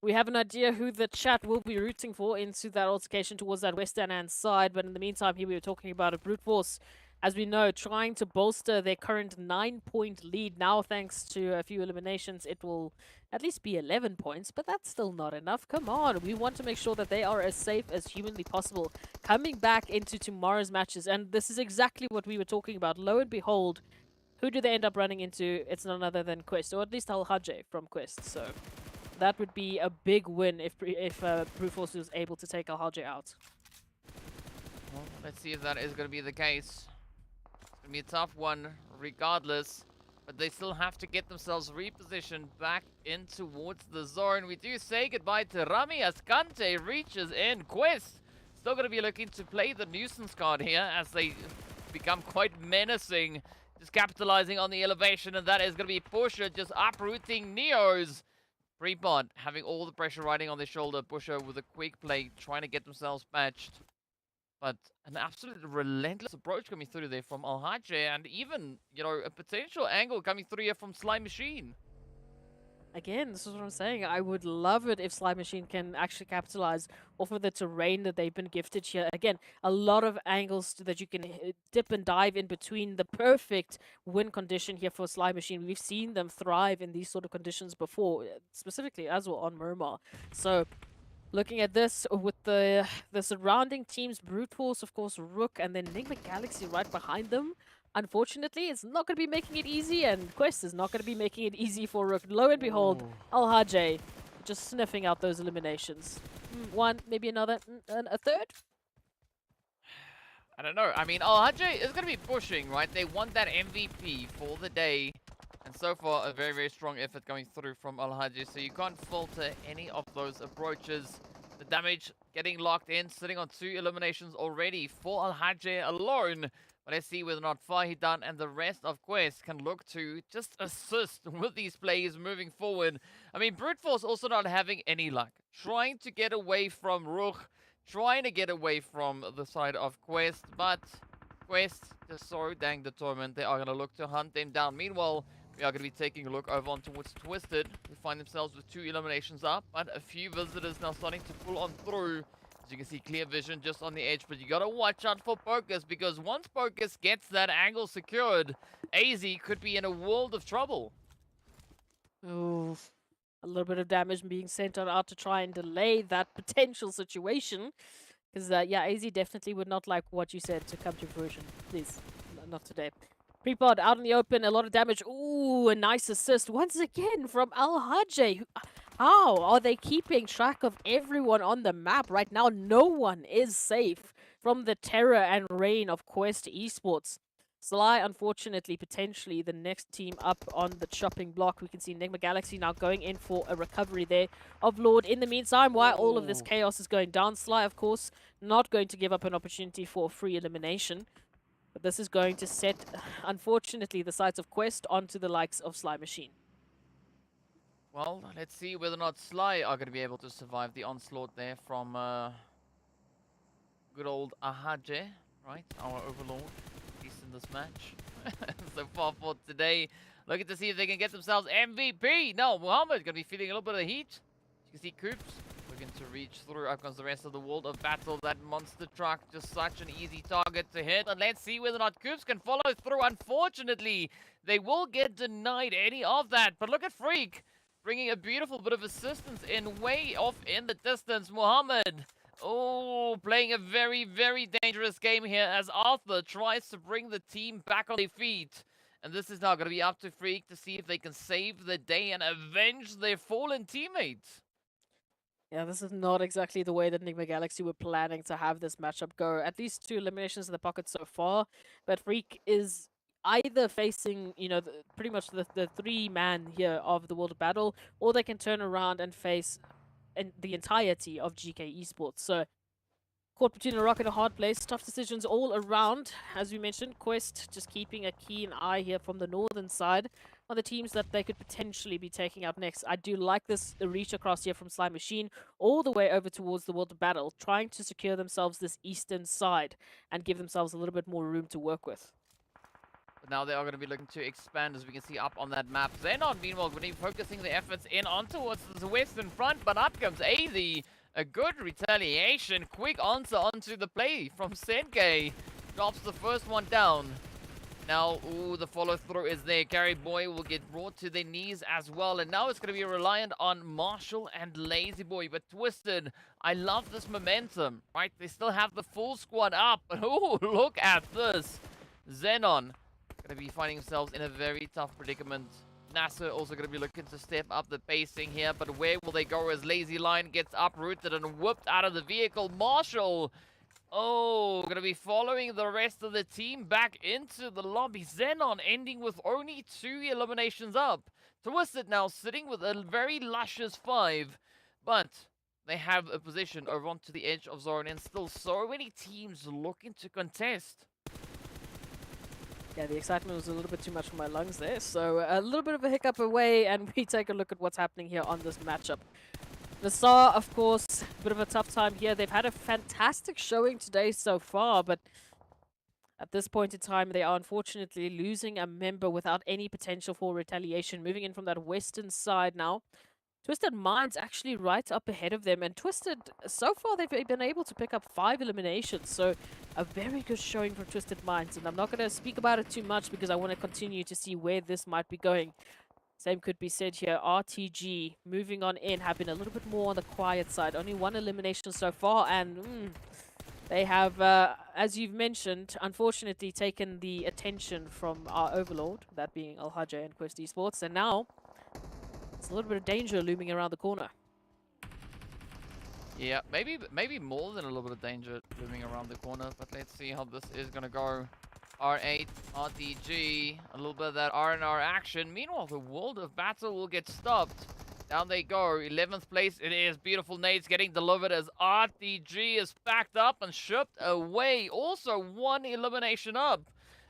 Speaker 3: we have an idea who the chat will be rooting for into that altercation towards that western hand side. But in the meantime, here we were talking about a Brute Force, as we know, trying to bolster their current 9-point lead. Now, thanks to a few eliminations, it will at least be 11 points, but that's still not enough. Come on, we want to make sure that they are as safe as humanly possible coming back into tomorrow's matches. And this is exactly what we were talking about. Lo and behold, who do they end up running into? It's none other than Quest, or at least RUKH from Quest. So that would be a big win if Brute Force was able to take RUKH out.
Speaker 2: Well, let's see if that is going to be the case. It's going to be a tough one regardless, but they still have to get themselves repositioned back in towards the zone. We do say goodbye to Rami as Kante reaches in. Quest still going to be looking to play the nuisance card here as they become quite menacing just capitalizing on the elevation, and that is going to be Pusher just uprooting Neos. Prepod having all the pressure riding on their shoulder. Pusher with a quick play, trying to get themselves patched. But an absolute relentless approach coming through there from RUKH, and even, you know, a potential angle coming through here from Sly Machine.
Speaker 3: Again, this is what I'm saying. I would love it if Sly Machine can actually capitalize off of the terrain that they've been gifted here. Again, a lot of angles that you can dip and dive in between. The perfect win condition here for Sly Machine. We've seen them thrive in these sort of conditions before, specifically as well on Miramar. So, looking at this with the surrounding teams, Brute Force, of course, RUKH, and then NIGMA Galaxy right behind them. Unfortunately, it's not going to be making it easy, and Quest is not going to be making it easy for RUKH. Lo and behold, RUKH just sniffing out those eliminations. One, maybe another, a third?
Speaker 2: I don't know. I mean, RUKH is going to be pushing, right? They want that MVP for the day. And so far, a very, very strong effort coming through from RUKH. So you can't falter any of those approaches. The damage getting locked in, sitting on 2 eliminations already for RUKH alone. But let's see whether or not Fahidan and the rest of Quest can look to just assist with these plays moving forward. I mean, Brute Force also not having any luck. Trying to get away from RUKH, trying to get away from the side of Quest, but Quest just so dang determined. They are going to look to hunt them down. Meanwhile, we are going to be taking a look over on towards Twisted, who find themselves with 2 eliminations up, but a few visitors now starting to pull on through. As you can see, clear vision just on the edge, but you got to watch out for Pocus, because once Pocus gets that angle secured, AZ could be in a world of trouble.
Speaker 3: Ooh, a little bit of damage being sent on out to try and delay that potential situation. Because, yeah, AZ definitely would not like what you said to come to fruition. Please, not today. Prepod out in the open, a lot of damage. Ooh, a nice assist once again from RUKH. How are they keeping track of everyone on the map right now? No one is safe from the terror and reign of Quest Esports. Sly, unfortunately, potentially the next team up on the chopping block. We can see NIGMA Galaxy now going in for a recovery there of Lord. In the meantime, while all of this chaos is going down, Sly, of course, not going to give up an opportunity for a free elimination. But this is going to set, unfortunately, the sights of Quest onto the likes of Sly Machine.
Speaker 2: Well, let's see whether or not Sly are going to be able to survive the onslaught there from good old RUKH, right? Our overlord, at least in this match. So far for today, looking to see if they can get themselves MVP. No, Muhammad going to be feeling a little bit of heat. You can see Coops looking to reach through. Up comes the rest of the world of battle. That monster truck, just such an easy target to hit. And let's see whether or not Coops can follow through. Unfortunately, they will get denied any of that. But look at Freak, bringing a beautiful bit of assistance in way off in the distance. Muhammad, oh, playing a very, very dangerous game here as Arthur tries to bring the team back on their feet. And this is now going to be up to Freak to see if they can save the day and avenge their fallen teammates.
Speaker 3: Yeah, this is not exactly the way that NIGMA Galaxy were planning to have this matchup go. At least 2 eliminations in the pocket so far, but Freak is either facing, you know, pretty much the 3-man here of the World of Battle, or they can turn around and face the entirety of GEEKAY Esports. So, caught between a rock and a hard place. Tough decisions all around. As we mentioned, Quest just keeping a keen eye here from the northern side on the teams that they could potentially be taking out next. I do like this reach across here from Sly Machine all the way over towards the World of Battle, trying to secure themselves this eastern side and give themselves a little bit more room to work with.
Speaker 2: But now they are going to be looking to expand, as we can see up on that map. XENON, meanwhile, going to be focusing the efforts in on towards the western front, but up comes AZ. A good retaliation. Quick answer onto the play from Senkei. Drops the first one down. Now, ooh, the follow-through is there. Carry Boy will get brought to their knees as well. And now it's going to be reliant on Marshall and Lazy Boy. But Twisted, I love this momentum, right? They still have the full squad up. But ooh, look at this. XENON going to be finding themselves in a very tough predicament. NASR also going to be looking to step up the pacing here. But where will they go as Lazy Lion gets uprooted and whooped out of the vehicle? Marshall, oh, going to be following the rest of the team back into the lobby. XENON ending with only 2 eliminations up. Twisted now sitting with a very luscious 5. But they have a position over onto the edge of zone, and still so many teams looking to contest.
Speaker 3: Yeah, the excitement was a little bit too much for my lungs there. So a little bit of a hiccup away, and we take a look at what's happening here on this matchup. NASR, of course, a bit of a tough time here. They've had a fantastic showing today so far, but at this point in time, they are unfortunately losing a member without any potential for retaliation. Moving in from that western side now. Twisted Minds actually right up ahead of them, and Twisted, so far they've been able to pick up 5 eliminations, so a very good showing from Twisted Minds, and I'm not going to speak about it too much because I want to continue to see where this might be going. Same could be said here. RTG moving on in have been a little bit more on the quiet side, only 1 elimination so far, and they have, as you've mentioned, unfortunately taken the attention from our overlord, that being RUKH and Quest Esports, and now it's a little bit of danger looming around the corner.
Speaker 2: Yeah, maybe more than a little bit of danger looming around the corner, but let's see how this is gonna go. R8, RTG, a little bit of that R&R action. Meanwhile, the world of battle will get stopped. Down they go, 11th place it is. Beautiful nades getting delivered as RTG is backed up and shipped away. Also 1 elimination up.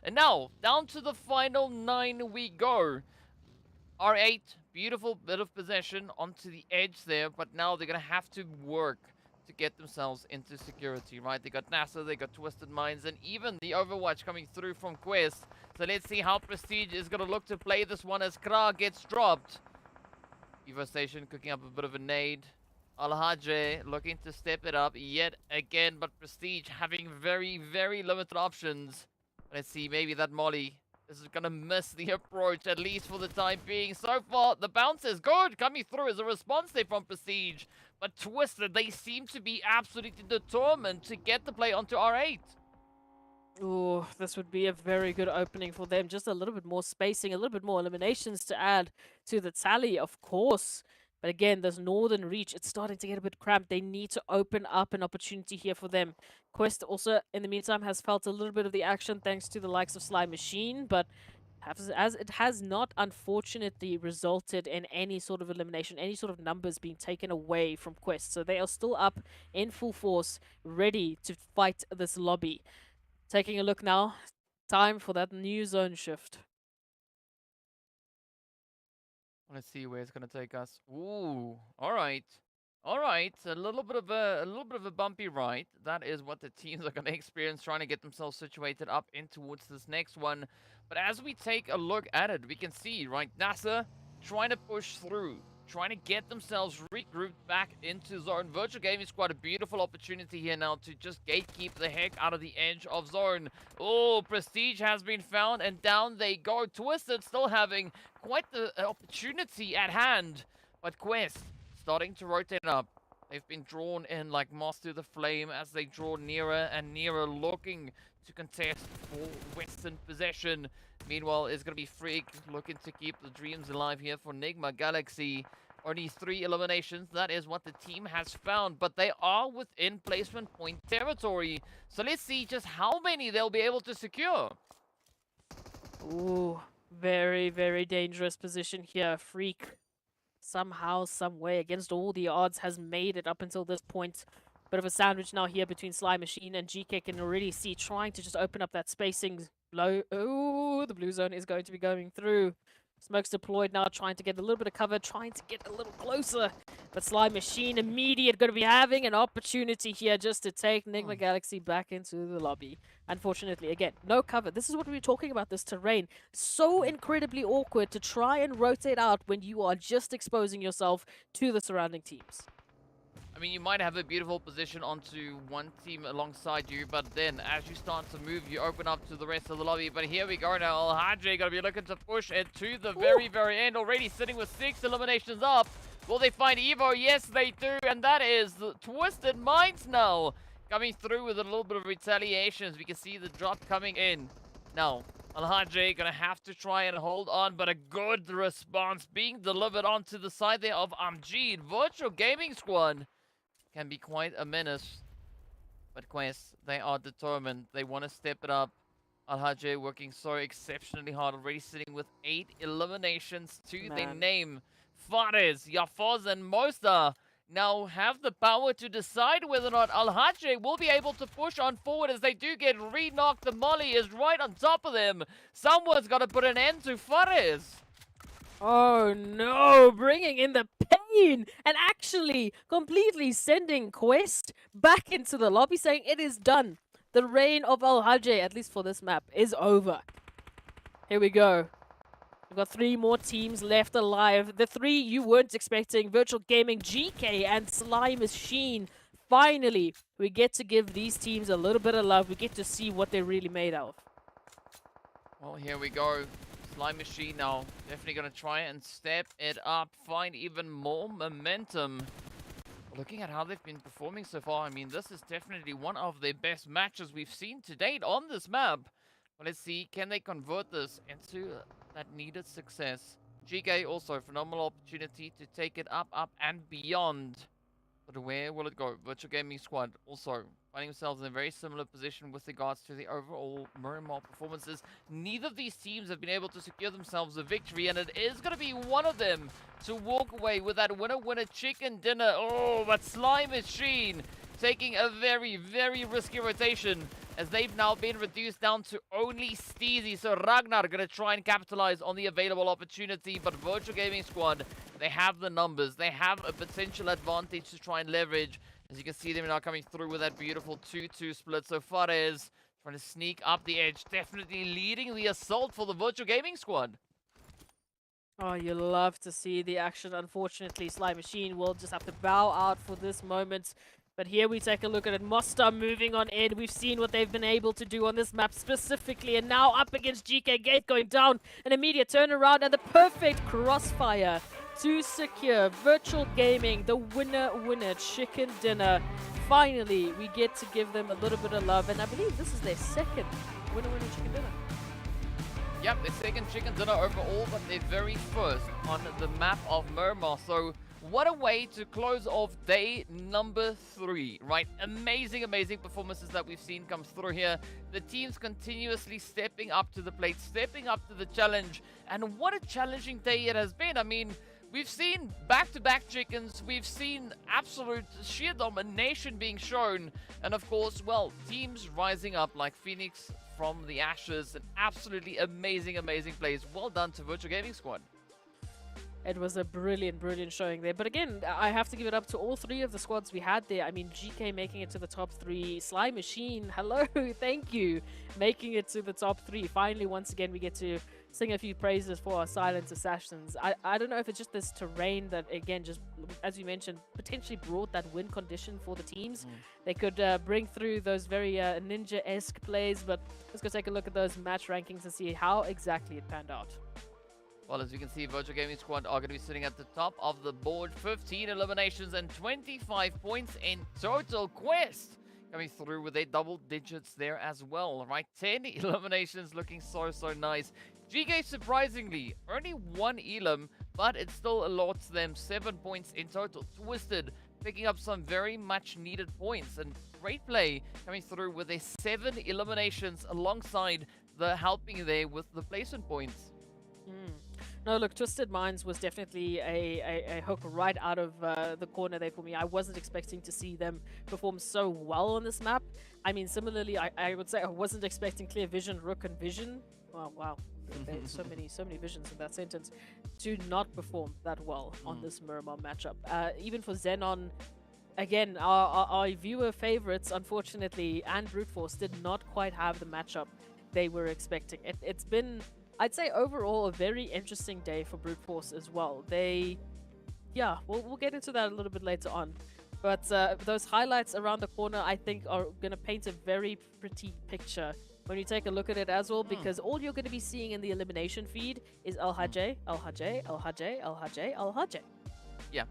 Speaker 2: And now, down to the final 9 we go. R8, beautiful bit of possession onto the edge there, but now they're going to have to work to get themselves into security, right? They got NASR, they got Twisted Minds, and even the Overwatch coming through from Quest. So let's see how Prestige is going to look to play this one as KRA gets dropped. Evo Station cooking up a bit of a nade. RUKH looking to step it up yet again, but Prestige having very, very limited options. Let's see, maybe that Molly. This is going to miss the approach, at least for the time being. So far, the bounce is good. Coming through as a response there from Prestige. But Twisted, they seem to be absolutely determined to get the play onto R8.
Speaker 3: Ooh, this would be a very good opening for them. Just a little bit more spacing, a little bit more eliminations to add to the tally, of course. But again, this northern reach, it's starting to get a bit cramped. They need to open up an opportunity here for them. Quest also, in the meantime, has felt a little bit of the action thanks to the likes of Sly Machine, but as it has not, unfortunately, resulted in any sort of elimination, any sort of numbers being taken away from Quest. So they are still up in full force, ready to fight this lobby. Taking a look now, time for that new zone shift.
Speaker 2: Let's see where it's gonna take us. Ooh, all right, all right. A little bit of a bumpy ride. That is what the teams are gonna experience trying to get themselves situated up in towards this next one. But as we take a look at it, we can see, right, NASR trying to push through, trying to get themselves regrouped back into zone. Virtual Gaming is quite a beautiful opportunity here now to just gatekeep the heck out of the edge of zone. Oh, Prestige has been found, and down they go. Twisted still having quite the opportunity at hand, but Quest starting to rotate up. They've been drawn in like moths to the flame as they draw nearer and nearer, looking to contest for Western possession. Meanwhile, it's going to be Freak looking to keep the dreams alive here for NIGMA Galaxy. Only 3 eliminations, that is what the team has found, but they are within placement point territory. So let's see just how many they'll be able to secure.
Speaker 3: Ooh, very, very dangerous position here. Freak, somehow, some way, against all the odds, has made it up until this point. Bit of a sandwich now here between Sly Machine and GEEKAY. Can already see trying to just open up that spacing. Oh, the blue zone is going to be going through. Smoke's deployed now, trying to get a little bit of cover, trying to get a little closer. But Sly Machine immediate going to be having an opportunity here just to take NIGMA Galaxy back into the lobby. Unfortunately, again, no cover. This is what we were talking about, this terrain. So incredibly awkward to try and rotate out when you are just exposing yourself to the surrounding teams.
Speaker 2: I mean, you might have a beautiful position onto one team alongside you, but then as you start to move, you open up to the rest of the lobby. But here we go now. RUKH gonna be looking to push it to the very, very end. Already sitting with 6 eliminations up. Will they find Evo? Yes, they do. And that is the Twisted Minds now coming through with a little bit of retaliations. We can see the drop coming in. Now, RUKH gonna have to try and hold on, but a good response being delivered onto the side there of Amjid. Virtual Gaming Squad can be quite a menace, but Quest, they are determined. They want to step it up. RUKH working so exceptionally hard, already sitting with 8 eliminations to their name. Fares, Yafaz, and Mosta now have the power to decide whether or not RUKH will be able to push on forward as they do get re-knocked. The molly is right on top of them. Someone's got to put an end to Fares.
Speaker 3: Oh no, bringing in the pain and actually completely sending Quest back into the lobby saying it is done. The reign of RUKH, at least for this map, is over. Here we go. We've got 3 more teams left alive. The 3 you weren't expecting, Virtual Gaming, GEEKAY, and Sly Machine. Finally, we get to give these teams a little bit of love. We get to see what they're really made of.
Speaker 2: Well, here we go. Sly Machine now definitely going to try and step it up, find even more momentum. Looking at how they've been performing so far, I mean, this is definitely one of their best matches we've seen to date on this map. But let's see, can they convert this into that needed success? GEEKAY also, phenomenal opportunity to take it up and beyond. But where will it go? Virtual Gaming Squad also finding themselves in a very similar position with regards to the overall Miramar performances. Neither of these teams have been able to secure themselves a victory, and it is going to be one of them to walk away with that winner-winner chicken dinner. Oh, but Sly Machine taking a very, very risky rotation as they've now been reduced down to only Steezy. So Ragnar going to try and capitalize on the available opportunity, but Virtual Gaming Squad, they have the numbers. They have a potential advantage to try and leverage. As you can see, them now coming through with that beautiful 2-2 split. So Fares trying to sneak up the edge, definitely leading the assault for the Virtual Gaming Squad.
Speaker 3: Oh, you love to see the action. Unfortunately, Sly Machine will just have to bow out for this moment. But here we take a look at it. Mosta moving on in. We've seen what they've been able to do on this map specifically. And now up against GEEKAY. Gate going down. An immediate turnaround and the perfect crossfire to secure Virtual Gaming the winner chicken dinner. Finally, we get to give them a little bit of love. And I believe this is their second winner chicken dinner.
Speaker 2: Yep, their second chicken dinner overall, but their very first on the map of Miramar. So what a way to close off day number 3, right? Amazing, amazing performances that we've seen come through here. The teams continuously stepping up to the plate, stepping up to the challenge. And what a challenging day it has been. I mean, we've seen back-to-back chickens. We've seen absolute sheer domination being shown. And of course, well, teams rising up like Phoenix from the ashes. An absolutely amazing, amazing plays. Well done to Virtual Gaming Squad.
Speaker 3: It was a brilliant, brilliant showing there. But again, I have to give it up to all 3 of the squads we had there. I mean, GEEKAY making it to the top 3. Sly Machine, hello, thank you. Making it to the top 3. Finally, once again, we get to sing a few praises for our silent assassins. I don't know if it's just this terrain that, again, just, as you mentioned, potentially brought that win condition for the teams. They could bring through those very ninja-esque plays. But let's go take a look at those match rankings and see how exactly it panned out.
Speaker 2: Well, as you can see, Virtual Gaming Squad are going to be sitting at the top of the board. 15 eliminations and 25 points in total. Quest coming through with their double digits there as well, right? 10 eliminations, looking so nice. GEEKAY, surprisingly, only 1 elim, but it's still a lot to them. 7 points in total. Twisted picking up some very much needed points, and great play coming through with their 7 eliminations alongside the helping there with the placement points.
Speaker 3: No, look, Twisted Minds was definitely a hook right out of the corner there for me. I wasn't expecting to see them perform so well on this map. I mean, similarly, I would say I wasn't expecting Clear Vision, RUKH, and Vision. Oh, wow. There's so many visions in that sentence to not perform that well on this Miramar matchup. Even for XENON, again, our viewer favorites, unfortunately, and Brute Force did not quite have the matchup they were expecting. It's been, I'd say, overall a very interesting day for Brute Force as well. Yeah, we'll get into that a little bit later on. But those highlights around the corner, I think, are going to paint a very pretty picture when you take a look at it as well, because all you're going to be seeing in the elimination feed is RUKH, RUKH, RUKH, RUKH, RUKH.
Speaker 2: Yeah,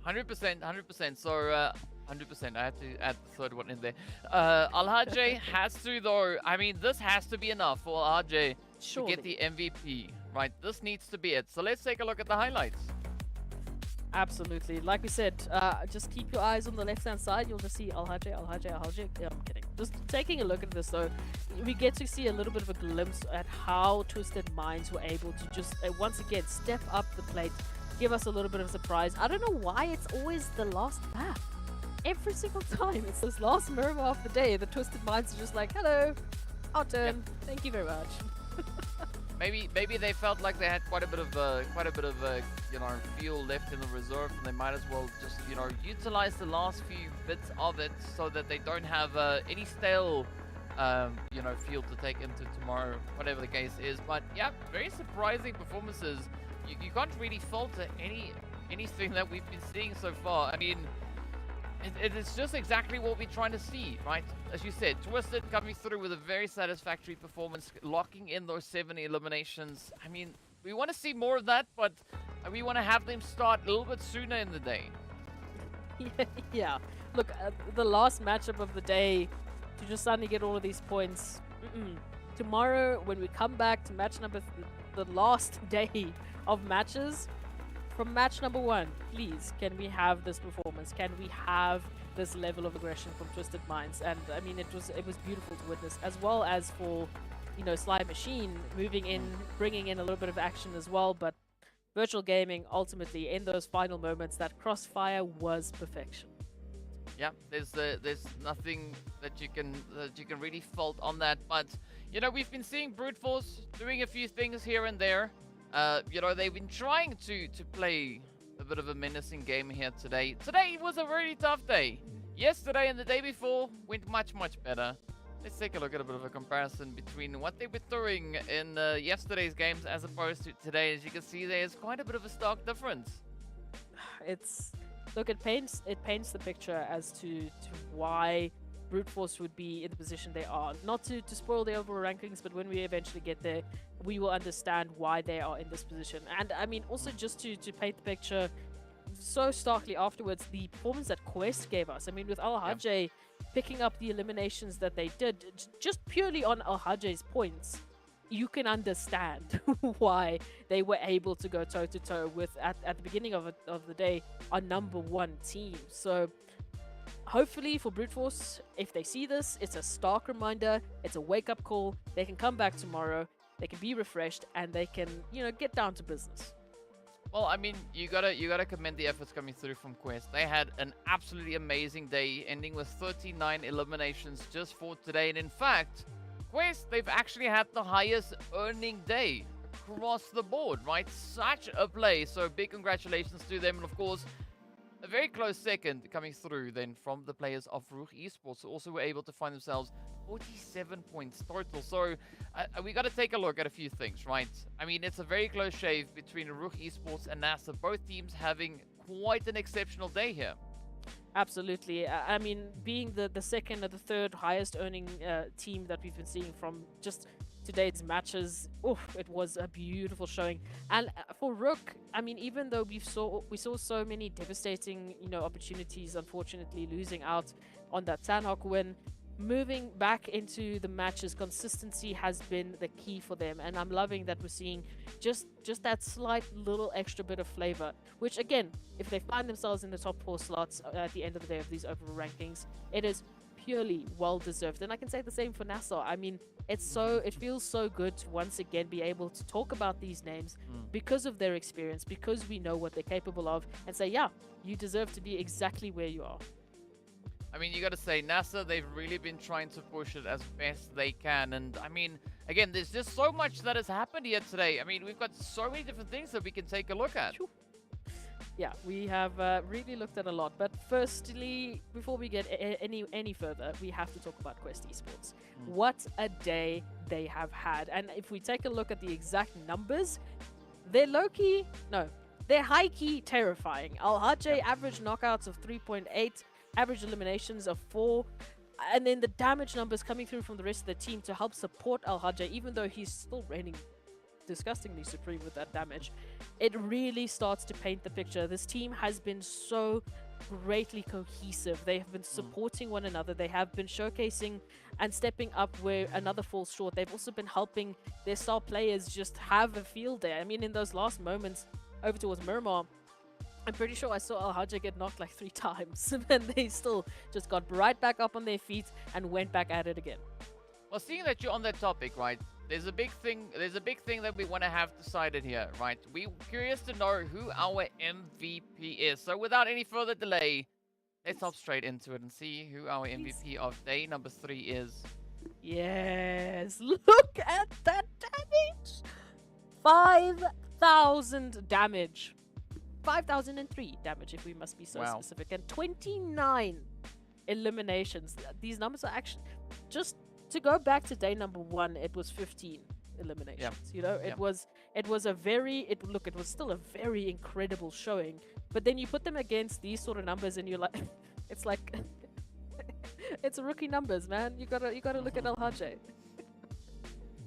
Speaker 2: 100%. So, 100%. I had to add the third one in there. RUKH has to, though. I mean, this has to be enough for RUKH to get the MVP, right? This needs to be it. So let's take a look at the highlights.
Speaker 3: Absolutely. Like we said, just keep your eyes on the left-hand side. You'll just see RUKH. Yeah, I'm kidding. Just taking a look at this, though, we get to see a little bit of a glimpse at how Twisted Minds were able to just, once again, step up the plate, give us a little bit of surprise. I don't know why it's always the last map. Every single time, it's this last Miramar of the day. The Twisted Minds are just like, hello, our turn. Thank you very much.
Speaker 2: Maybe they felt like they had quite a bit of you know, fuel left in the reserve, and they might as well just, you know, utilize the last few bits of it so that they don't have any stale you know, fuel to take into tomorrow, whatever the case is. But yeah, very surprising performances. You can't really falter anything that we've been seeing so far. I mean, it's just exactly what we're trying to see, right? As you said, Twisted coming through with a very satisfactory performance, locking in those 7 eliminations. I mean, we want to see more of that, but we want to have them start a little bit sooner in the day.
Speaker 3: Yeah. Look, the last matchup of the day, to just suddenly get all of these points. Tomorrow, when we come back to match number, the last day of matches, from match number 1, please, can we have this performance? Can we have this level of aggression from Twisted Minds? And I mean, it was beautiful to witness, as well as for, you know, Sly Machine moving in, bringing in a little bit of action as well. But Virtual Gaming, ultimately, in those final moments, that crossfire was perfection.
Speaker 2: Yeah, there's nothing that you can really fault on that. But you know, we've been seeing Brute Force doing a few things here and there. You know, they've been trying to play a bit of a menacing game here today. Today was a really tough day. Yesterday and the day before went much better. Let's take a look at a bit of a comparison between what they were doing in yesterday's games as opposed to today. As you can see, there's quite a bit of a stark difference.
Speaker 3: Look, it paints the picture as to why Brute Force would be in the position they are. Not to spoil the overall rankings, but when we eventually get there, we will understand why they are in this position. And I mean, also just to paint the picture so starkly afterwards, the performance that Quest gave us. I mean, with RUKH picking up the eliminations that they did, just purely on RUKH's points, you can understand why they were able to go toe-to-toe with, at the beginning of the day, our #1 team. So hopefully for Brute Force, if they see this, it's a stark reminder, it's a wake-up call. They can come back tomorrow, they can be refreshed, and they can, you know, get down to business.
Speaker 2: Well, I mean, you gotta commend the efforts coming through from Quest. They had an absolutely amazing day, ending with 39 eliminations just for today. And in fact, Quest, they've actually had the highest earning day across the board, right? Such a play. So big congratulations to them. And of course, a very close second coming through then from the players of RUKH Esports, who also were able to find themselves 47 points total. So we got to take a look at a few things, right? I mean, it's a very close shave between RUKH Esports and NASR, both teams having quite an exceptional day here.
Speaker 3: Absolutely. I mean, being the second or the third highest earning team that we've been seeing from just today's matches, it was a beautiful showing. And for RUKH, I mean, even though we saw so many devastating, you know, opportunities, unfortunately losing out on that Sanhok win, moving back into the matches, consistency has been the key for them. And I'm loving that we're seeing just that slight little extra bit of flavor, which again, if they find themselves in the top 4 slots at the end of the day of these overall rankings, it is purely well deserved. And I can say the same for NASR. I mean, it feels so good to once again be able to talk about these names because of their experience, because we know what they're capable of, and say, yeah, you deserve to be exactly where you are.
Speaker 2: I mean, you got to say, NASR, they've really been trying to push it as best they can. And I mean, again, there's just so much that has happened here today. I mean, we've got so many different things that we can take a look at.
Speaker 3: Yeah, we have really looked at a lot. But firstly, before we get any further, we have to talk about Quest Esports. What a day they have had. And if we take a look at the exact numbers, they're low-key, no, they're high-key terrifying. RUKH average knockouts of 3.8, average eliminations of 4, and then the damage numbers coming through from the rest of the team to help support RUKH, even though he's still reigning disgustingly supreme with that damage. It really starts to paint the picture. This team has been so greatly cohesive. They have been supporting one another. They have been showcasing and stepping up where another falls short. They've also been helping their star players just have a field day. I mean, in those last moments over towards Miramar, I'm pretty sure I saw RUKH get knocked like 3 times, and they still just got right back up on their feet and went back at it again.
Speaker 2: Well, seeing that you're on that topic, right? there's a big thing that we want to have decided here, right? We're curious to know who our MVP is. So without any further delay, let's hop straight into it and see who our MVP of day number 3 is.
Speaker 3: Yes, look at that damage! 5,000 damage. 5,003 damage, if we must be so
Speaker 2: Wow.
Speaker 3: specific. And 29 eliminations. These numbers are actually... Just to go back to day number 1, it was 15 eliminations. You know, it was a very... It was still a very incredible showing. But then you put them against these sort of numbers and you're like... It's like... It's rookie numbers, man. You gotta look at RUKH.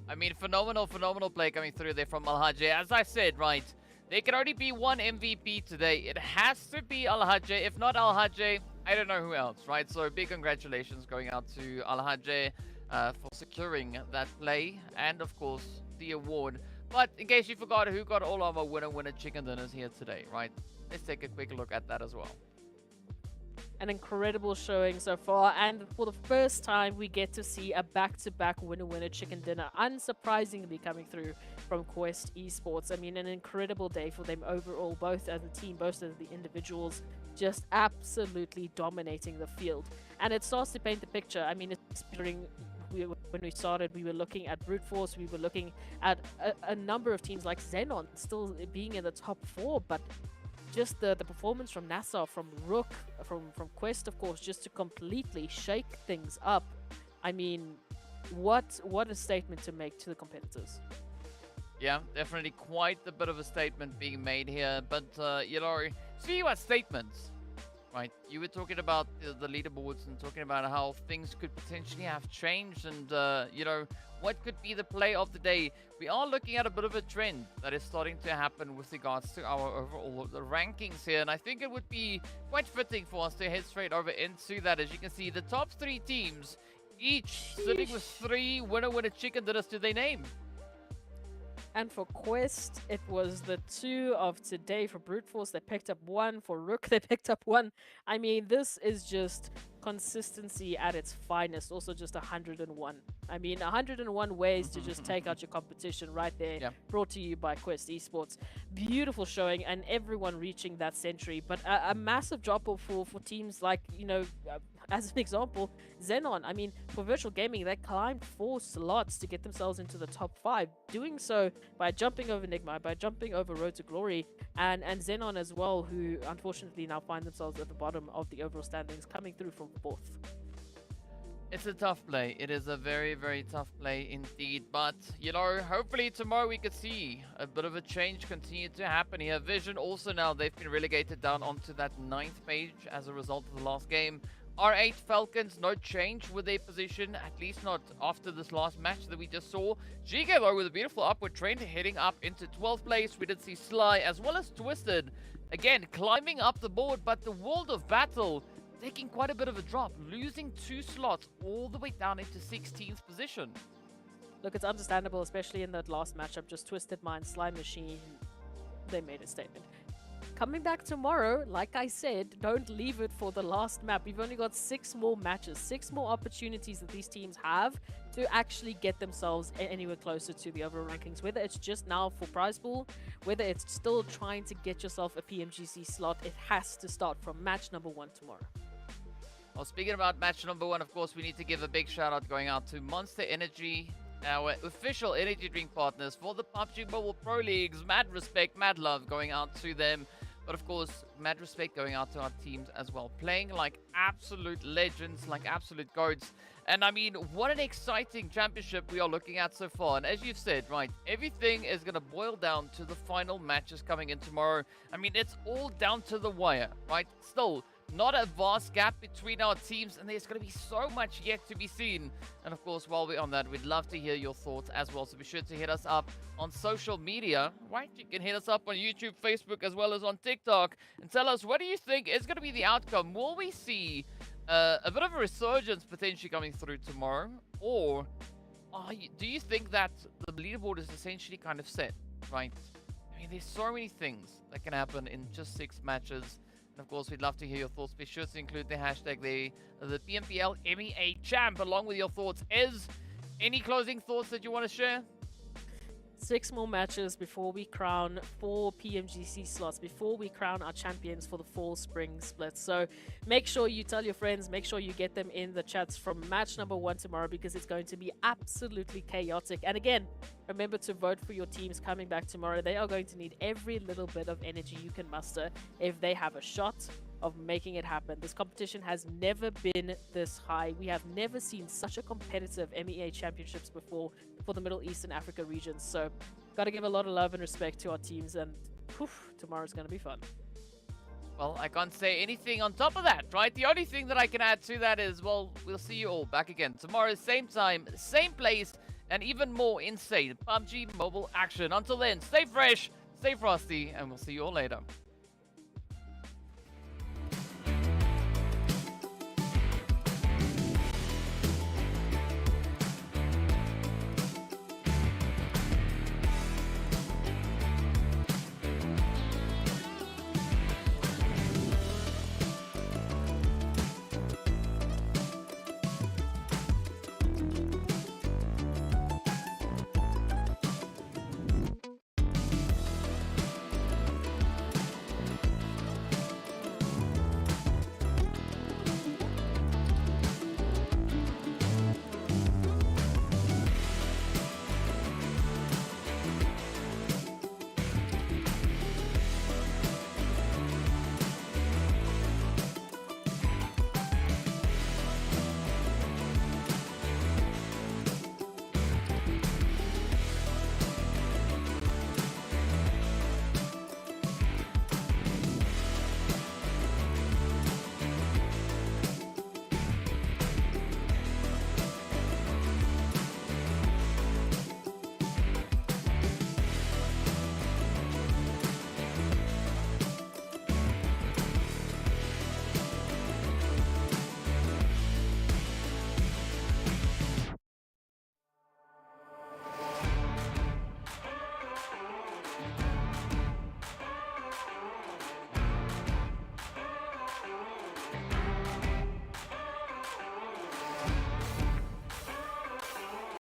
Speaker 2: I mean, phenomenal play coming through there from RUKH. As I said, right, there can only be one MVP today. It has to be RUKH. If not RUKH, I don't know who else, right? So big congratulations going out to RUKH for securing that play and, of course, the award. But in case you forgot who got all of our winner chicken dinners here today, right? Let's take a quick look at that as well.
Speaker 3: An incredible showing so far, and for the first time we get to see a back-to-back winner chicken dinner, unsurprisingly coming through from Quest Esports. I mean, an incredible day for them overall, both as a team, both as the individuals, just absolutely dominating the field. And it starts to paint the picture. I mean, it's during when we started, we were looking at Brute Force, we were looking at a number of teams like XENON still being in the top 4, but just the performance from NASR, from RUKH, from Quest, of course, just to completely shake things up. I mean, what a statement to make to the competitors.
Speaker 2: Yeah, definitely quite a bit of a statement being made here. But, you know, speaking about statements, right, you were talking about the leaderboards and talking about how things could potentially have changed and, you know, what could be the play of the day. We are looking at a bit of a trend that is starting to happen with regards to our overall rankings here, and I think it would be quite fitting for us to head straight over into that. As you can see, the top 3 teams, each sitting with 3 winner chicken dinners to their name.
Speaker 3: And for Quest, it was the 2 of today. For Brute Force, they picked up 1. For RUKH, they picked up 1. I mean, this is just consistency at its finest. Also just 101. I mean, 101 ways to just take out your competition right there.
Speaker 2: Yeah.
Speaker 3: Brought to you by Quest Esports. Beautiful showing, and everyone reaching that century. But a massive drop-off for teams like, you know, as an example, XENON. I mean, for virtual gaming, they climbed 4 slots to get themselves into the top 5. Doing so by jumping over NIGMA, by jumping over Road to Glory, and XENON as well, who unfortunately now find themselves at the bottom of the overall standings, coming through from 4th.
Speaker 2: It's a tough play. It is a very, very tough play indeed. But, you know, hopefully tomorrow we could see a bit of a change continue to happen here. Vision also now, they've been relegated down onto that 9th page as a result of the last game. R8 Falcons, no change with their position, at least not after this last match that we just saw. GEEKAY though with a beautiful upward trend heading up into 12th place. We did see Sly as well as Twisted, again climbing up the board, but the World of Battle taking quite a bit of a drop, losing 2 slots all the way down into 16th position.
Speaker 3: Look, it's understandable, especially in that last matchup. Just Twisted Mind, Slime Machine, they made a statement. Coming back tomorrow, like I said, don't leave it for the last map. We've only got 6 more matches, 6 more opportunities that these teams have to actually get themselves anywhere closer to the overall rankings. Whether it's just now for prize pool, whether it's still trying to get yourself a PMGC slot, it has to start from match number 1 tomorrow.
Speaker 2: Well, speaking about match number 1, of course, we need to give a big shout out going out to Monster Energy, our official energy drink partners for the PUBG Mobile Pro Leagues. Mad respect, mad love going out to them. But of course, mad respect going out to our teams as well. Playing like absolute legends, like absolute goats. And I mean, what an exciting championship we are looking at so far. And as you've said, right, everything is going to boil down to the final matches coming in tomorrow. I mean, it's all down to the wire, right? Still, not a vast gap between our teams, and there's going to be so much yet to be seen. And of course, while we're on that, we'd love to hear your thoughts as well. So be sure to hit us up on social media, right? You can hit us up on YouTube, Facebook, as well as on TikTok, and tell us, what do you think is going to be the outcome? Will we see a bit of a resurgence potentially coming through tomorrow? Or do you think that the leaderboard is essentially kind of set, right? I mean, there's so many things that can happen in just 6 matches. And of course, we'd love to hear your thoughts. Be sure to include the hashtag the PMPL MEA Champ along with your thoughts. Is Any closing thoughts that you want to share?
Speaker 3: 6 more matches before we crown 4 PMGC slots, before we crown our champions for the fall spring split. So make sure you tell your friends, make sure you get them in the chats from match number 1 tomorrow, because it's going to be absolutely chaotic. And again, remember to vote for your teams coming back tomorrow. They are going to need every little bit of energy you can muster if they have a shot of making it happen. This competition has never been this high. We have never seen such a competitive MEA Championships before for the Middle East and Africa regions. So got to give a lot of love and respect to our teams, and tomorrow's going to be fun.
Speaker 2: Well, I can't say anything on top of that, right? The only thing that I can add to that is, well, we'll see you all back again tomorrow, same time, same place, and even more insane PUBG mobile action. Until then, stay fresh, stay frosty, and we'll see you all later.